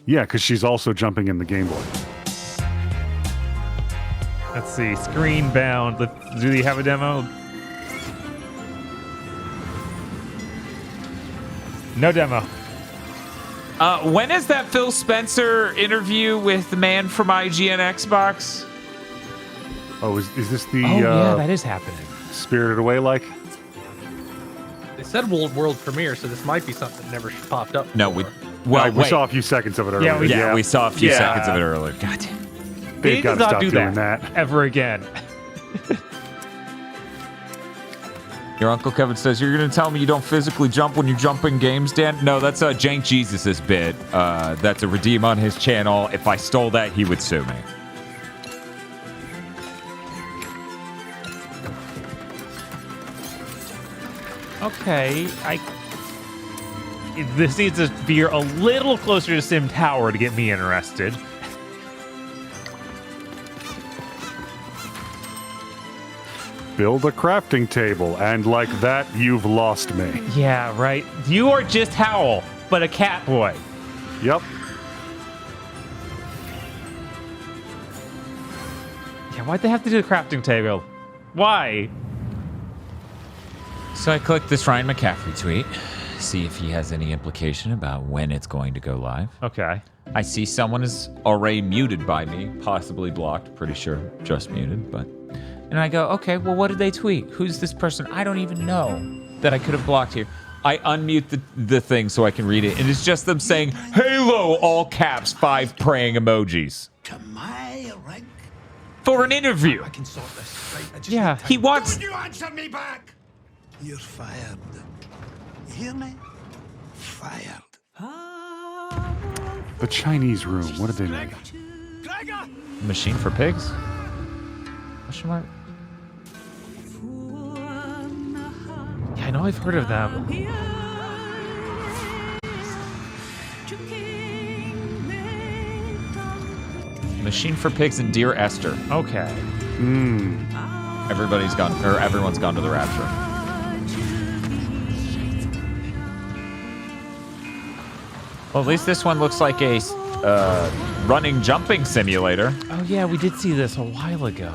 Yeah, because she's also jumping in the Game Boy. Let's see. Screen bound. Do you have a demo? No demo. When is that Phil Spencer interview with the man from IGN Xbox? Oh, is this the yeah, that is happening. Spirited Away like? They said world premiere, so this might be something that never popped up. No, before. Well, we saw a few seconds of it earlier. Yeah, we saw a few seconds of it earlier. God damn. They've got to stop doing that ever again. Your Uncle Kevin says, you're going to tell me you don't physically jump when you jump in games, Dan? No, that's Jank Jesus' bit. That's a redeem on his channel. If I stole that, he would sue me. Okay, this needs to veer a little closer to Sim Tower to get me interested. Build a crafting table, and like that, you've lost me. Yeah, right. You are just Howl, but a cat boy. Yep. Yeah, why'd they have to do the crafting table? Why? So I clicked this Ryan McCaffrey tweet, see if he has any implication about when it's going to go live. Okay. I see someone is already muted by me, possibly blocked, pretty sure just muted, but... And I go, okay, well, what did they tweet? Who's this person? I don't even know that I could have blocked here. I unmute the thing so I can read it, and it's just them saying, Halo, all caps, 5 praying emojis. For an interview. I can sort this. Right, I just Yeah, need time. he wants... Don't you answer me back! You're fired. You hear me? Fired. The Chinese room. What did they make? Machine for pigs? Question mark? Yeah, I know I've heard of them. Machine for pigs and Dear Esther. Okay. Everyone's gone to the Rapture. Well, at least this one looks like a running jumping simulator. Oh yeah, we did see this a while ago.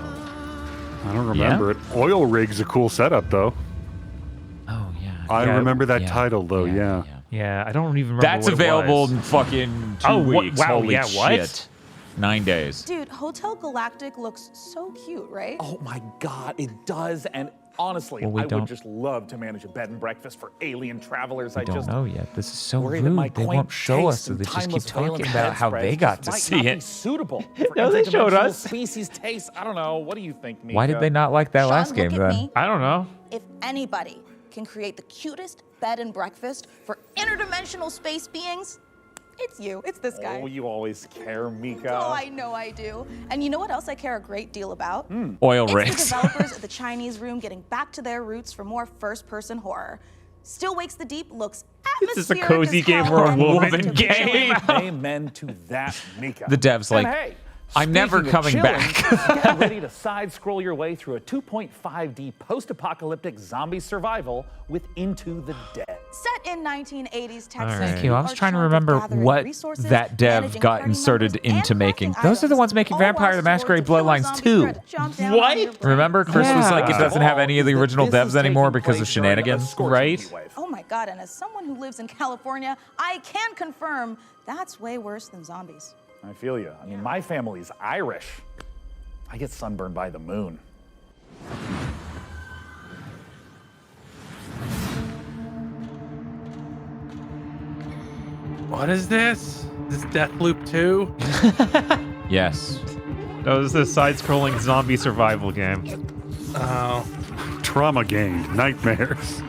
I don't remember it. Oil rig's a cool setup, though. Oh, yeah. I Yeah, remember that title, though, yeah. Yeah, I don't even remember That's what available it in was. fucking 2 Oh, weeks. wow, Holy yeah, shit. what? 9 days. Dude, Hotel Galactic looks so cute, right? Oh my God, it does. And honestly, Well, we I don't- would just love to manage a bed and breakfast for alien travelers. I don't know yet. This is so worry that my rude. They quaint won't show us, taste so and they just keep timeless talking Valence about how they bedspreads got to might see not be it. suitable for No, they showed interdimensional us. species taste. I don't know. What do you think, Mika? Why did they not like that Sean, last game look at then? me. I don't know. If anybody can create the cutest bed and breakfast for interdimensional space beings, it's you. It's this guy. Oh, you always care, Mika. Oh, I know I do. And you know what else I care a great deal about? Oil It's rigs. the developers at the Chinese Room getting back to their roots for more first-person horror. Still Wakes the Deep looks atmospheric Is this a cozy as game hell or a and woman looks to be game? chilling. Amen to that, Mika. The dev's And like, hey, I'm never speaking of coming chilling, back. Get ready to side-scroll your way through a 2.5D post-apocalyptic zombie survival with Into the Dead. Set in 1980s Texas. All right. Thank you. I was are trying to charged with remember gathering what resources, that dev managing got party inserted members, and into making. crafting Those are the items, ones making all Vampire while the Masquerade stored to kill a Bloodlines zombie 2. threat to jump down on your brain. Remember? Chris was like, it Yeah. doesn't have any of the original This is devs anymore taking because of place during a shenanigans. scorching Right? heat wave. Oh my God, and as someone who lives in California, I can confirm that's way worse than zombies. I feel you. I mean, my family's Irish. I get sunburned by the moon. What is this? Is this Deathloop 2? Yes. No, this is a side-scrolling zombie survival game. Oh. Trauma gained. Nightmares.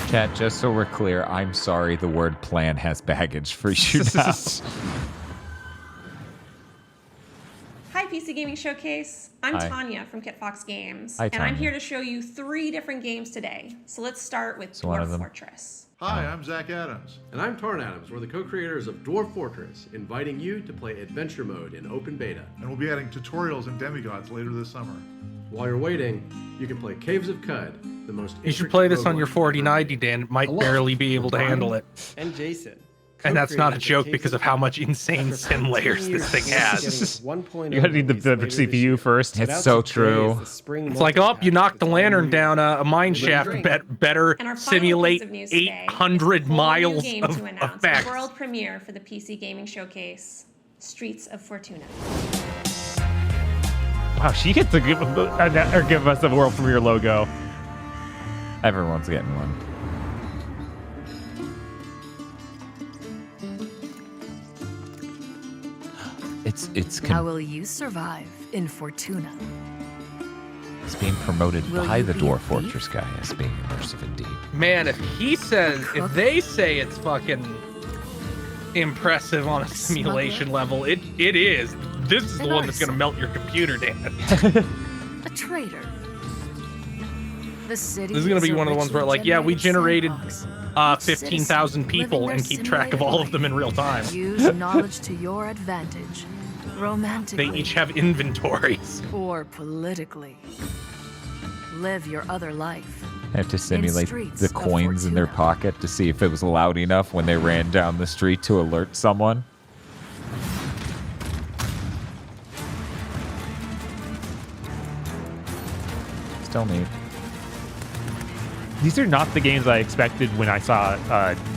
Chat, just so we're clear, I'm sorry the word plan has baggage for you now. Hi, PC Gaming Showcase. I'm Hi. Tanya from Kit Fox Games, Hi, and I'm Tanya. here to show you 3 different games today. So let's start with So one of Dwarf them- Fortress. Hi, I'm Zach Adams. And I'm Tarn Adams. We're the co-creators of Dwarf Fortress, inviting you to play Adventure Mode in open beta. And we'll be adding tutorials and demigods later this summer. While you're waiting, you can play Caves of Cud, the most You should play this on your 4090, Dan. It might barely be able to handle it. And Jason. And that's not a joke because of how much insane sim layers this thing has. You gotta need the CPU first. It's so true. It's like, oh, you knocked the lantern down a mine shaft. Better And our final simulate piece of news today, 800 whole new miles game of to announce, effects. the world premiere for the PC Gaming Showcase, Streets of Fortuna. Wow, she gets to give us a world premiere logo. Everyone's getting one. How will you survive in Fortuna? It's being promoted Will by you the be Dwarf a Fortress guy as being immersive indeed. Man, if they say it's fucking impressive on a simulation level, it is. This is the one that's gonna melt your computer, Dan. A traitor. The city This is gonna be one of the ones where, like, yeah, we generated 15,000 citizen people living and their keep track of all of them in real time. Use knowledge to your advantage, romantically. They each have inventories. Or politically. Live your other life. I have to simulate streets the of coins in their pocket to see if it was loud enough when they ran down the street to alert someone. Still need. These are not the games I expected when I saw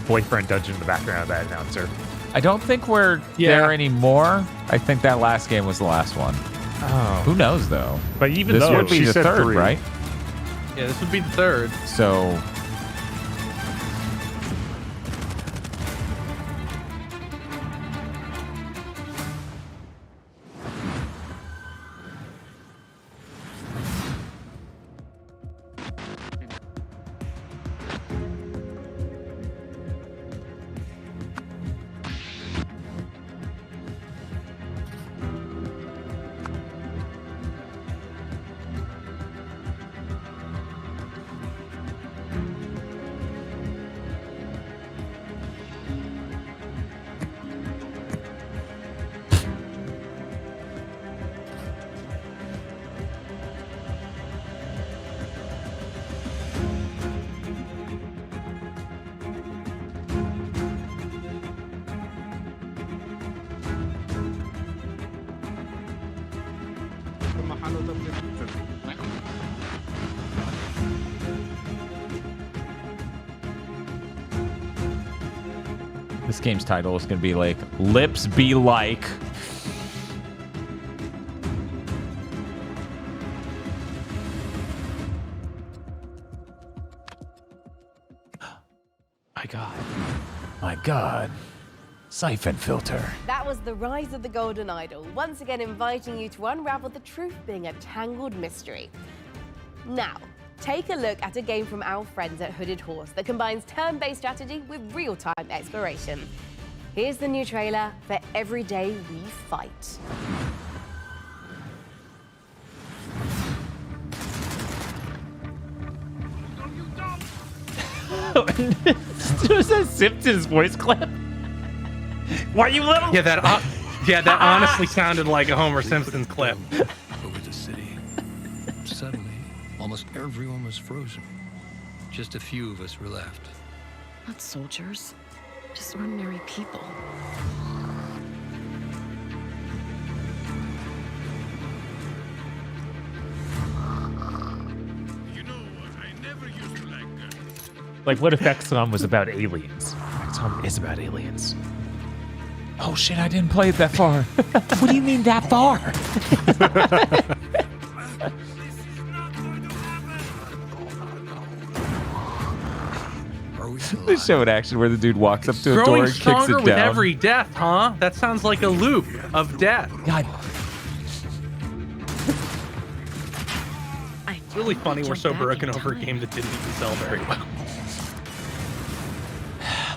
Boyfriend Dungeon in the background of that announcer. I don't think we're there anymore. I think that last game was the last one. Oh. Who knows, though? But even this though would be she the said third, 3. right? Yeah, this would be the third. So... This game's title is going to be like, Lips Be Like. My God. My God. Siphon filter. That was the rise of the Golden Idol, once again inviting you to unravel the truth being a tangled mystery. Now, take a look at a game from our friends at Hooded Horse that combines turn-based strategy with real-time exploration. Here's the new trailer for Every Day We Fight. Was that Simpsons voice clip? Why you little? Yeah, that honestly sounded like a Homer Simpson clip. Over the city. Suddenly, almost everyone was frozen. Just a few of us were left. Not soldiers, just ordinary people. Like, what if XCOM was about aliens? XCOM is about aliens. Oh shit, I didn't play it that far. What do you mean that far? They show an action where the dude walks up to a door Growing and kicks stronger it with down. every death, huh? That sounds like a loop of death. God. It's really funny we're so broken over a game that didn't even sell very well.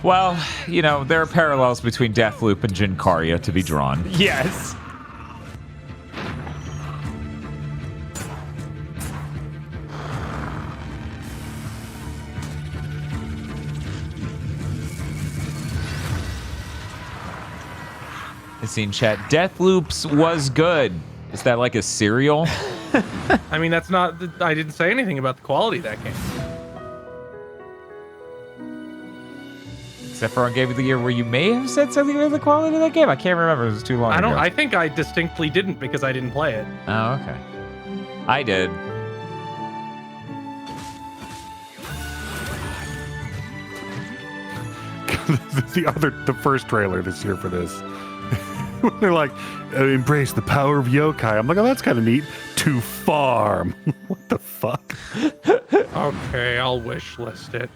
Well, you know, there are parallels between Deathloop and Jinkaria to be drawn. Yes. I seen chat. Deathloops was good. Is that like a cereal? I mean, that's not. I didn't say anything about the quality of that game. Except for on Game of the Year, where you may have said something about the quality of that game. I can't remember. It was too long ago. I think I distinctly didn't because I didn't play it. Oh, okay. I did. The first trailer this year for this They're like, embrace the power of yokai. I'm like, oh, that's kind of neat. To farm. What the fuck? Okay, I'll wish list it.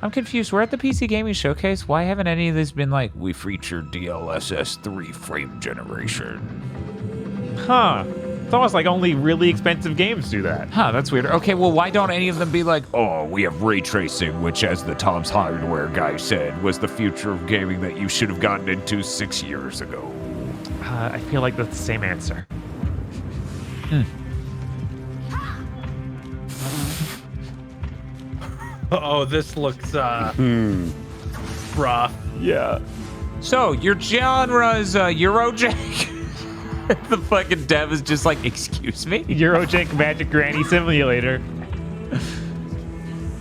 I'm confused. We're at the PC Gaming Showcase. Why haven't any of these been like, we featured DLSS 3 frame generation? Huh. It's almost like only really expensive games do that. Huh, that's weird. Okay, well, why don't any of them be like, oh, we have ray tracing, which, as the Tom's Hardware guy said, was the future of gaming that you should have gotten into 6 years ago? I feel like that's the same answer. Oh, this looks rough. Yeah. So, your genre is Eurojank? The fucking dev is just like, excuse me? Eurojank Magic Granny Simulator.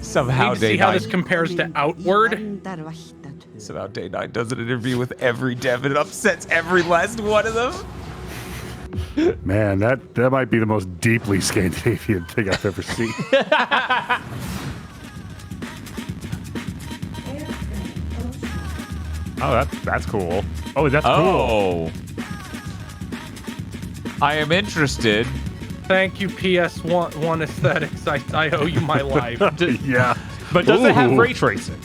Somehow Need to see how this compares to Outward. Somehow Day 9 does an interview with every dev and it upsets every last one of them. Man, that might be the most deeply Scandinavian thing I've ever seen. Oh, that's cool. Oh, that's cool. I am interested. Thank you, PS1 Aesthetics. I owe you my life. Yeah. But does it have ray tracing?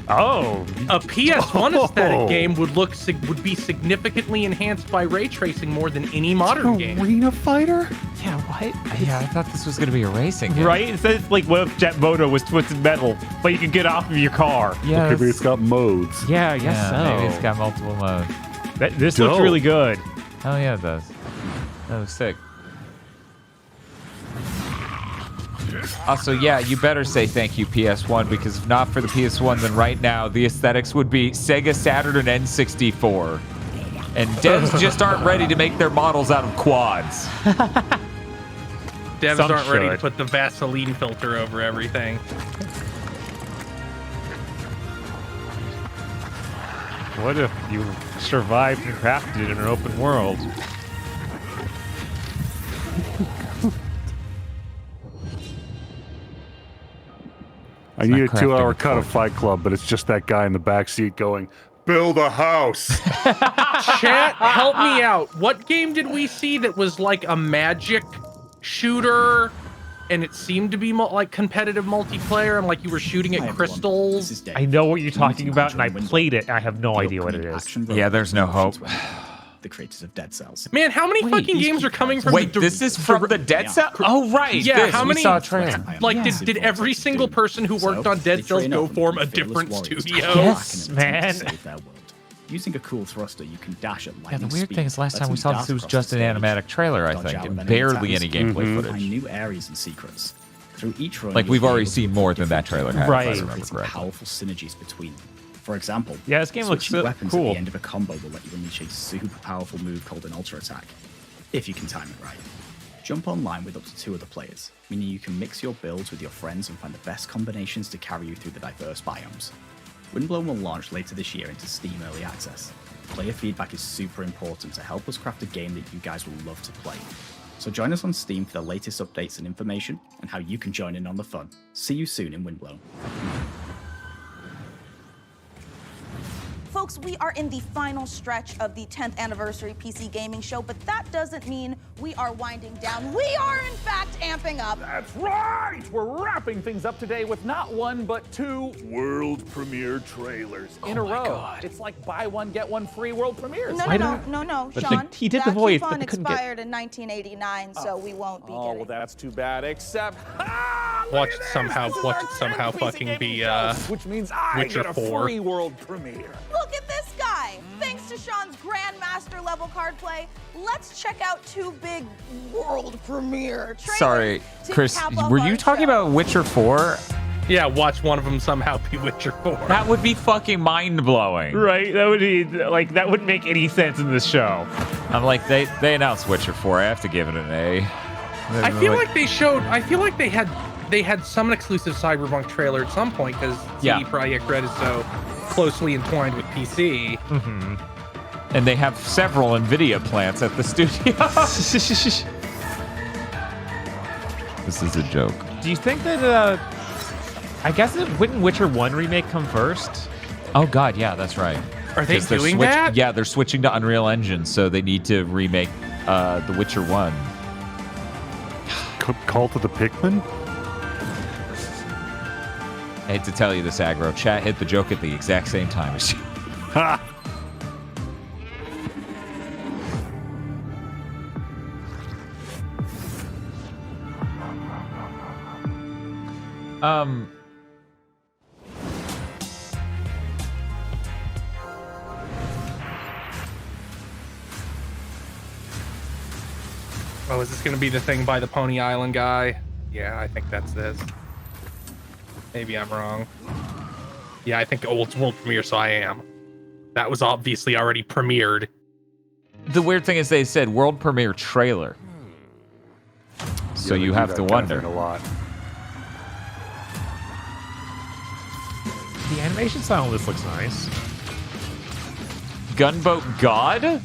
Oh. A PS1 aesthetic game would be significantly enhanced by ray tracing more than any modern game. Arena Fighter? Yeah, what? Yeah, I thought this was going to be a racing game. Right? It says, like, what if Jet Moto was Twisted Metal, but you can get off of your car? Yeah. Maybe it's got modes. Yeah, I guess so. Maybe it's got multiple modes. This looks really good. Oh, yeah, it does. That looks sick. Also, yeah, you better say thank you, PS1, because if not for the PS1, then right now the aesthetics would be Sega Saturn and N64. And devs just aren't ready to make their models out of quads. Devs aren't ready to put the Vaseline filter over everything. What if you survived and crafted in an open world? I need a 2-hour cut of Fight Club, but it's just that guy in the backseat going, build a house. Chat, help me out. What game did we see that was like a magic shooter and it seemed to be like competitive multiplayer and like you were shooting at crystals? I know what you're talking about and I played it and I have no idea what it is. Yeah, there's no hope. The creators of Dead Cells. Man, how many fucking games are coming from this is from the Dead Cells? Oh, right. Yeah, how many? We saw a trailer. Like, did every single person who worked on Dead Cells go form a different studio? Yes, man. Using a cool thruster, you can dash at lightning Yeah, the weird speed. thing is last Lets time we them saw this, dart it was across just the an stage, animatic trailer, I dodge think, out and of barely any enemies, gameplay find footage. new areas and secrets. Through each run, Like, you'll we've be already able to seen pick more than that different trailer had, Right. if I remember creating correctly. powerful synergies between them. For example, Yeah, this game looks switching weapons cool. at the end of a combo will let you unleash a super powerful move called an ultra attack, if you can time it right. Jump online with up to 2 other players, meaning you can mix your builds with your friends and find the best combinations to carry you through the diverse biomes. Windblown will launch later this year into Steam Early Access. Player feedback is super important to help us craft a game that you guys will love to play. So join us on Steam for the latest updates and information, and how you can join in on the fun. See you soon in Windblown. Folks, we are in the final stretch of the 10th anniversary PC Gaming Show, but that doesn't mean we are winding down. We are, in fact, amping up. That's right! We're wrapping things up today with not 1, but 2 world premiere trailers in a row. It's like buy one, get one free world premieres. No, But Sean. he did that the voice, coupon but couldn't get... expired in 1989, so we won't be well, getting. that's too bad, except... Watch it somehow fucking be which means I Witcher get a 4. free world premiere. Look at this guy! Thanks to Sean's Grandmaster level card play, let's check out 2 big world premiere trailers. Sorry, to Chris, cap off were our you talking show. about Witcher 4? Yeah, watch one of them somehow be Witcher 4. That would be fucking mind-blowing. Right, that would be, like, that wouldn't make any sense in this show. I'm like, they announced Witcher 4. I have to give it an A. I feel like they showed. I feel like they had some exclusive Cyberpunk trailer at some point because CD Projekt Red is so closely entwined with PC. Mm-hmm. And they have several NVIDIA plants at the studio. This is a joke. Do you think that I guess wouldn't Witcher 1 remake come first? Oh god, yeah, that's right. Are they 'Cause they're doing that? Yeah, they're switching to Unreal Engine, so they need to remake The Witcher 1. Cult of the Pikmin? I hate to tell you this, Aggro. Chat hit the joke at the exact same time as you. Ha! Oh, is this going to be the thing by the Pony Island guy? Yeah, I think that's this. Maybe I'm wrong. Yeah, I think it's world premiere, so I am. That was obviously already premiered. The weird thing is they said world premiere trailer. So you have to wonder. A lot. The animation style of this looks nice. Gunboat God?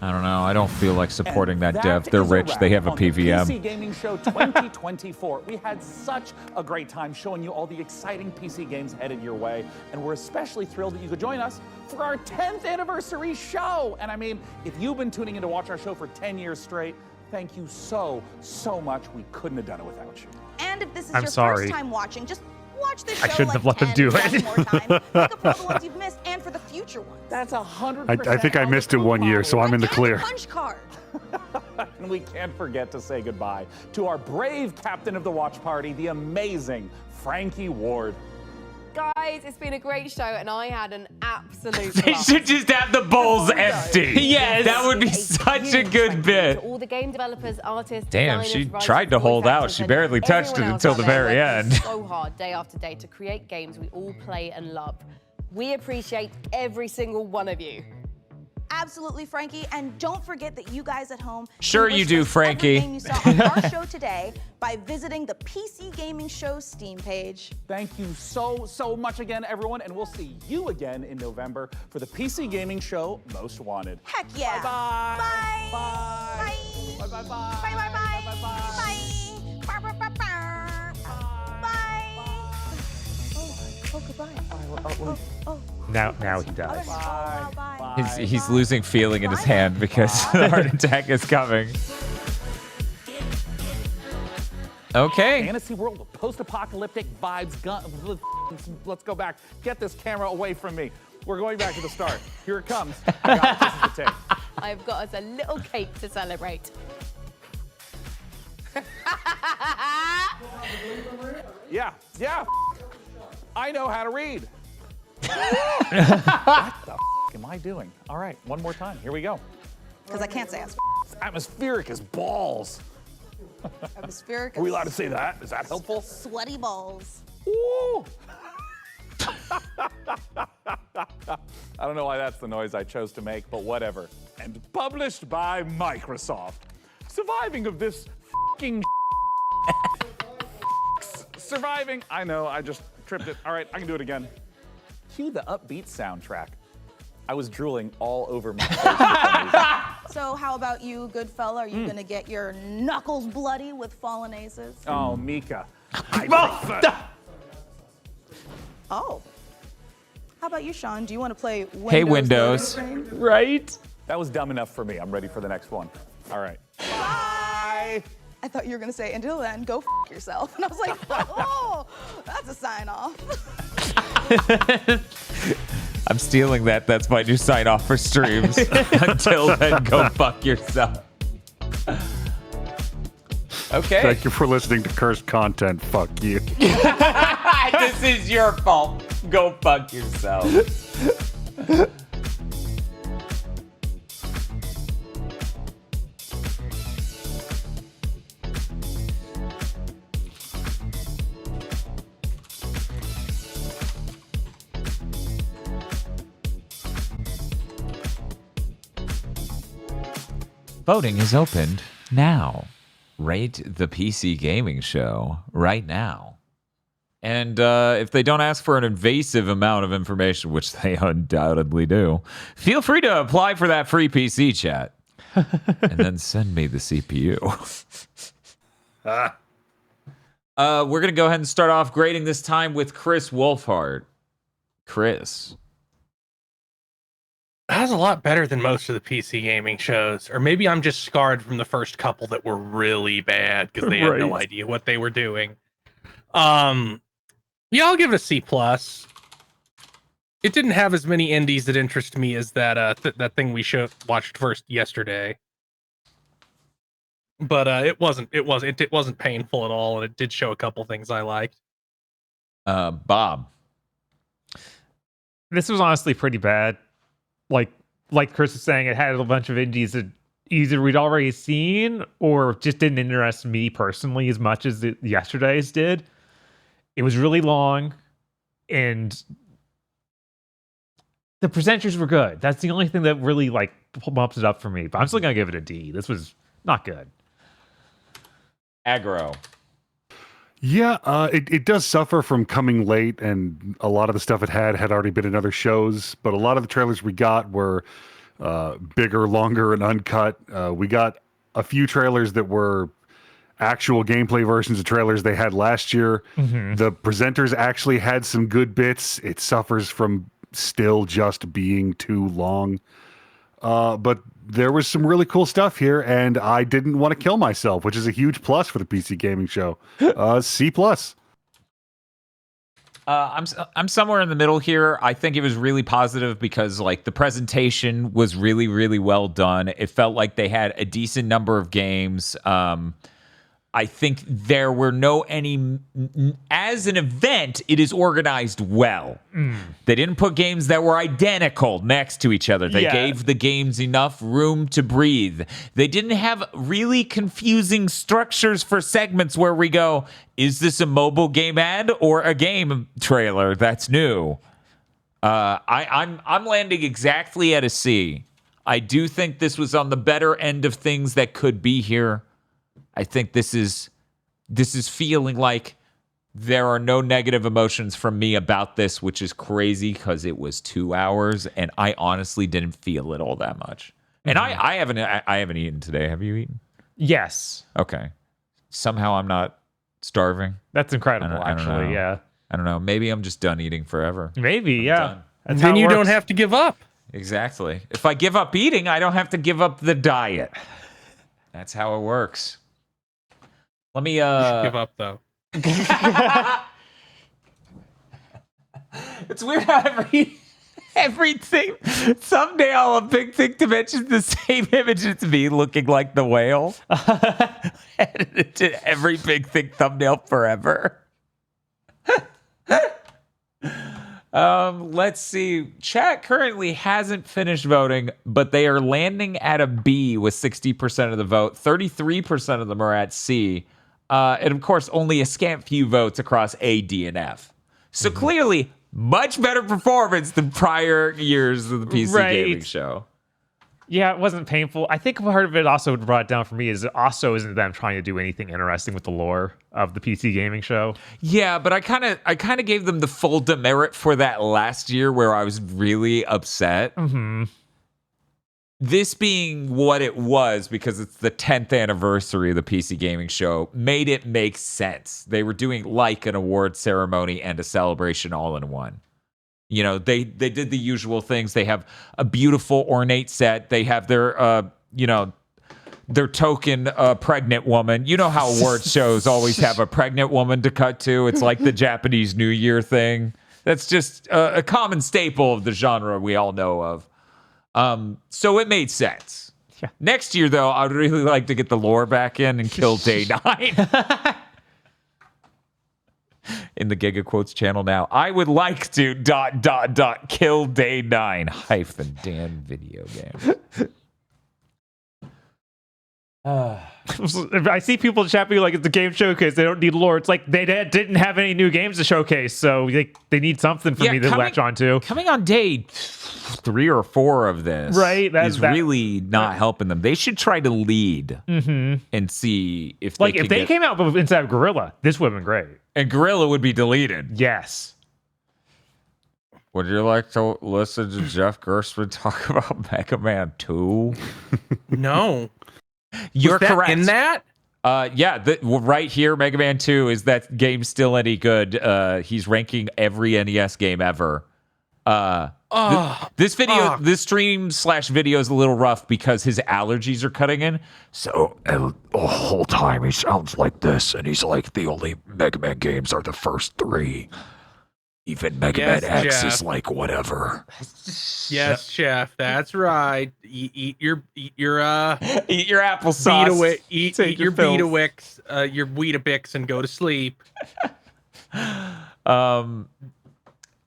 I don't know. I don't feel like supporting that dev. They're rich. They have a PVM. PC Gaming Show 2024. We had such a great time showing you all the exciting PC games headed your way, and we're especially thrilled that you could join us for our 10th anniversary show. And I mean, if you've been tuning in to watch our show for 10 years straight, thank you so much. We couldn't have done it without you. And if this is I'm your sorry. first time watching, just watch this show I shouldn't have let them 10, do 20 it. more times. Make up for all the ones you've missed and for the future ones. That's 100%. I think I missed it 1 year, so I'm in the clear. Punch card. And we can't forget to say goodbye to our brave captain of the watch party, the amazing Frankie Ward. Guys, it's been a great show, and I had an absolute They blast. should just have the bowls empty. Yes. That would be such a good bit. To all the game developers, artists, Damn, designers, she writers, tried to voice hold out. actors, She and barely touched it everyone else until out the there very working end. so hard day after day to create games we all play and love. We appreciate every single one of you. Absolutely, Frankie. And don't forget that you guys at home Sure can you wish do, list Frankie. every game you saw on our show today by visiting the PC Gaming Show Steam page. Thank you so much again, everyone, and we'll see you again in November for the PC Gaming Show Most Wanted. Heck yeah. Bye-bye. Bye. Bye. Bye. Bye-bye. Bye. Bye. Bye. Bye. Bye. Bye. Bye. Bye. Oh, goodbye. Oh. Now he does. He's losing feeling in his hand because the heart attack is coming. Okay. Fantasy world with post-apocalyptic vibes. Let's go back. Get this camera away from me. We're going back to the start. Here it comes. Guys, this is the tape. I've got us a little cake to celebrate. Yeah. I know how to read. What the am I doing? All right, one more time. Here we go. Because I can't say as Atmospheric as balls. atmospheric. Are we allowed to say that? Is that helpful? Sweaty balls. Ooh. I don't know why that's the noise I chose to make, but whatever. And published by Microsoft. Surviving of this f***ing surviving. I know, I just tripped it. All right, I can do it again. Cue the upbeat soundtrack. I was drooling all over my face. So how about you, good fella? Are you gonna get your knuckles bloody with fallen aces? Oh, Mika. Oh. How about you, Sean? Do you want to play Windows? Hey, Windows. loading screen? Right? That was dumb enough for me. I'm ready for the next one. All right. Bye. I thought you were gonna say, until then, go f yourself. And I was like, oh, that's a sign off. I'm stealing that. That's my new sign off for streams. Until then, go fuck yourself. Okay. Thank you for listening to cursed content. Fuck you. This is your fault. Go fuck yourself. Voting is opened now. Rate the PC Gaming Show right now. And if they don't ask for an invasive amount of information, which they undoubtedly do, feel free to apply for that free PC chat. And then send me the CPU. We're going to go ahead and start off grading this time with Chris Wolfhard. Chris. That's a lot better than most of the PC gaming shows. Or maybe I'm just scarred from the first couple that were really bad because they had no idea what they were doing. Yeah, I'll give it a C+. It didn't have as many indies that interest me as that that thing we watched first yesterday. But it wasn't painful at all, and it did show a couple things I liked. Bob. This was honestly pretty bad. Like Chris was saying, it had a bunch of indies that either we'd already seen or just didn't interest me personally as much as the yesterday's did. It was really long, and the presenters were good. That's the only thing that really bumps it up for me. But I'm still gonna give it a D. This was not good. Aggro. Yeah, it does suffer from coming late, and a lot of the stuff it had already been in other shows, but a lot of the trailers we got were bigger, longer, and uncut. We got a few trailers that were actual gameplay versions of trailers they had last year. Mm-hmm. The presenters actually had some good bits. It suffers from still just being too long. But there was some really cool stuff here, and I didn't want to kill myself, which is a huge plus for the PC Gaming Show. C+. I'm somewhere in the middle here. I think it was really positive because the presentation was really, really well done. It felt like they had a decent number of games. I think there were as an event, it is organized well. They didn't put games that were identical next to each other. They gave the games enough room to breathe. They didn't have really confusing structures for segments where we go, is this a mobile game ad or a game trailer that's new? I'm landing exactly at a C. I do think this was on the better end of things that could be here. I think this is feeling like there are no negative emotions from me about this, which is crazy because it was 2 hours and I honestly didn't feel it all that much. And I haven't eaten today. Have you eaten? Yes. Okay. Somehow I'm not starving. That's incredible, I don't actually. know. Yeah. I don't know. Maybe I'm just done eating forever. Maybe, yeah. And then you don't have to give up. Exactly. If I give up eating, I don't have to give up the diet. That's how it works. Let me You should give up though. It's weird how everything thumbnail of Big Thick Dimensions the same image as me looking like the whale. Edited to every Big Thick thumbnail forever. Let's see. Chat currently hasn't finished voting, but they are landing at a B with 60% of the vote. 33% of them are at C. And of course, only a scant few votes across A, D, and F. So clearly, much better performance than prior years of the PC Gaming Show. Yeah, it wasn't painful. I think part of it also brought it down for me is it also isn't them trying to do anything interesting with the lore of the PC Gaming Show. Yeah, but I kind of gave them the full demerit for that last year where I was really upset. Mm-hmm. This being what it was, because it's the 10th anniversary of the PC Gaming Show, made it make sense. They were doing an award ceremony and a celebration all in one. You know, they did the usual things. They have a beautiful ornate set. They have their, their token pregnant woman. You know how award shows always have a pregnant woman to cut to. It's like the Japanese New Year thing. That's just a common staple of the genre we all know of. So it made sense. Yeah. Next year, though, I'd really like to get the lore back in and kill Day 9. In the GigaQuotes channel now. I would like to ... kill Day 9 - Dan video game. I see people chapping like it's a game showcase. They don't need lore. It's like they didn't have any new games to showcase, so they need something for me to latch onto. Coming on day 3 or 4 of this, right? Is really not helping them. They should try to lead and see if they came out inside of Gorilla, this would have been great. And Gorilla would be deleted. Yes. Would you like to listen to Jeff Gerstmann talk about Mega Man 2? No. You're correct. In that? Right here, Mega Man 2, is that game still any good? He's ranking every NES game ever. This stream/video is a little rough because his allergies are cutting in. So the whole time he sounds like this, and he's like, the only Mega Man games are the first 3. Even Mega Man X is like whatever. Yes, Chef. That's right. Eat your eat your applesauce. Eat your Weetabix, your Weetabix, and go to sleep.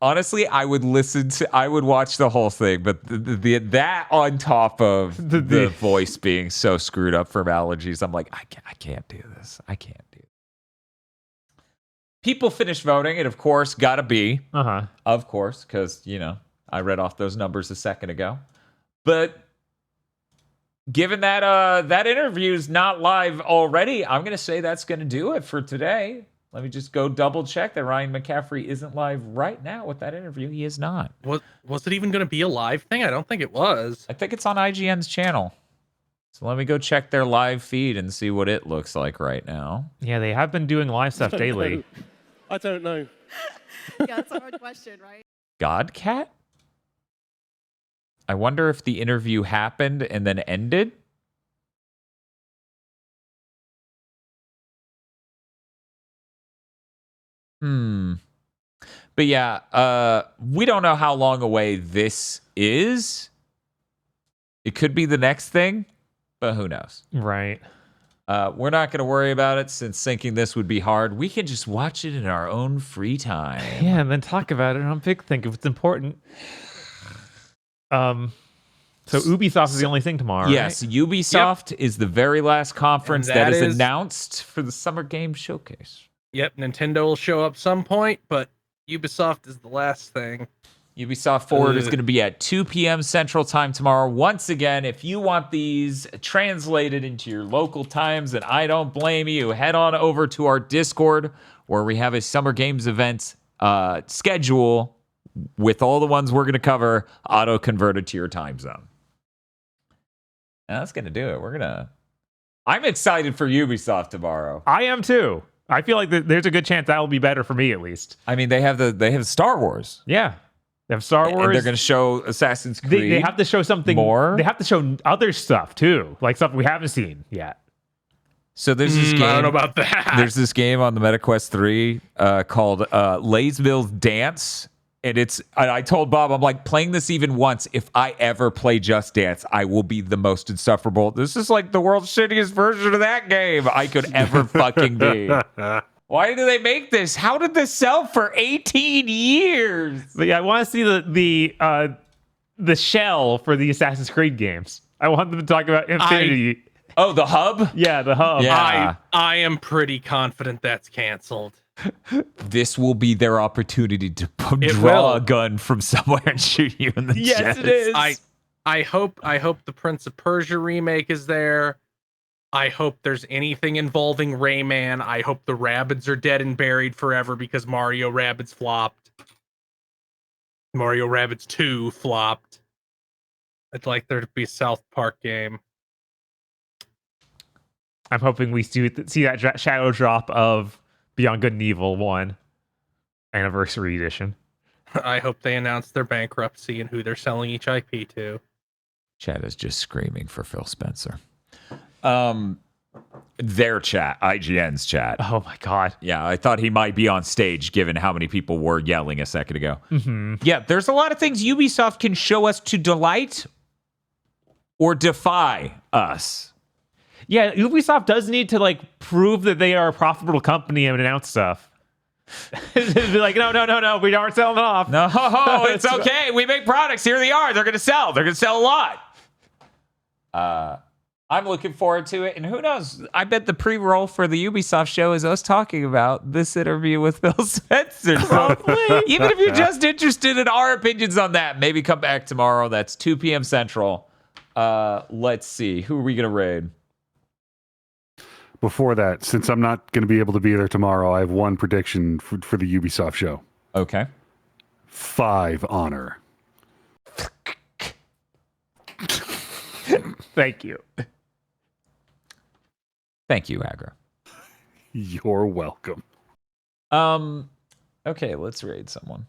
Honestly, I would watch the whole thing, but that on top of the voice being so screwed up from allergies, I'm like, I can't do this. I can't do it. People finished voting, and of course, got a B. Of course, because, I read off those numbers a second ago. But given that that interview's not live already, I'm going to say that's going to do it for today. Let me just go double check that Ryan McCaffrey isn't live right now with that interview. He is not. Was it even going to be a live thing? I don't think it was. I think it's on IGN's channel. So let me go check their live feed and see what it looks like right now. Yeah, they have been doing live stuff daily. I don't know. Yeah, that's a hard question, right? Godcat? I wonder if the interview happened and then ended. But yeah, we don't know how long away this is. It could be the next thing, but who knows? Right. We're not going to worry about it since syncing this would be hard. We can just watch it in our own free time. Yeah, and then talk about it on Big Think if it's important. So Ubisoft is the only thing tomorrow, yes, right? Ubisoft is the very last conference that is announced for the Summer Game Showcase. Yep, Nintendo will show up some point, but Ubisoft is the last thing. Ubisoft Forward is going to be at 2 p.m. Central Time tomorrow. Once again, if you want these translated into your local times, and I don't blame you, head on over to our Discord where we have a Summer Games event schedule with all the ones we're going to cover auto-converted to your time zone. And that's going to do it. I'm excited for Ubisoft tomorrow. I am too. I feel like there's a good chance that will be better for me at least. I mean, they have Star Wars. Yeah. They have Star Wars. And they're going to show Assassin's Creed. They have to show something more. They have to show other stuff too, like stuff we haven't seen yet. So there's this game. I don't know about that. There's this game on the MetaQuest 3 called Laysville's Dance. And I told Bob, I'm like, playing this even once, if I ever play Just Dance, I will be the most insufferable. This is like the world's shittiest version of that game I could ever fucking be. Why do they make this? How did this sell for 18 years? But yeah, I want to see the shell for the Assassin's Creed games. I want them to talk about Infinity. The hub? Yeah, the hub. Yeah. I am pretty confident that's canceled. This will be their opportunity to draw a gun from somewhere and shoot you in the chest. Yes, it is. I hope the Prince of Persia remake is there. I hope there's anything involving Rayman. I hope the Rabbids are dead and buried forever because Mario Rabbids flopped. Mario Rabbids 2 flopped. I'd like there to be a South Park game. I'm hoping we see that shadow drop of Beyond Good and Evil 1 Anniversary Edition. I hope they announce their bankruptcy and who they're selling each IP to. Chat is just screaming for Phil Spencer. Their chat, IGN's chat. Oh my god. Yeah, I thought he might be on stage given how many people were yelling a second ago. Mm-hmm. Yeah, there's a lot of things Ubisoft can show us to delight or defy us. Yeah, Ubisoft does need to prove that they are a profitable company and announce stuff. Be like, no, we aren't selling off. No, it's okay. We make products. Here they are. They're going to sell. They're going to sell a lot. I'm looking forward to it. And who knows? I bet the pre-roll for the Ubisoft show is us talking about this interview with Phil Spencer. So even if you're just interested in our opinions on that, maybe come back tomorrow. That's 2 p.m. Central. Let's see. Who are we going to raid? Before that, since I'm not going to be able to be there tomorrow, I have one prediction for the Ubisoft show. Okay. 5 honor. Thank you. Thank you, Agra. You're welcome. Okay, let's raid someone.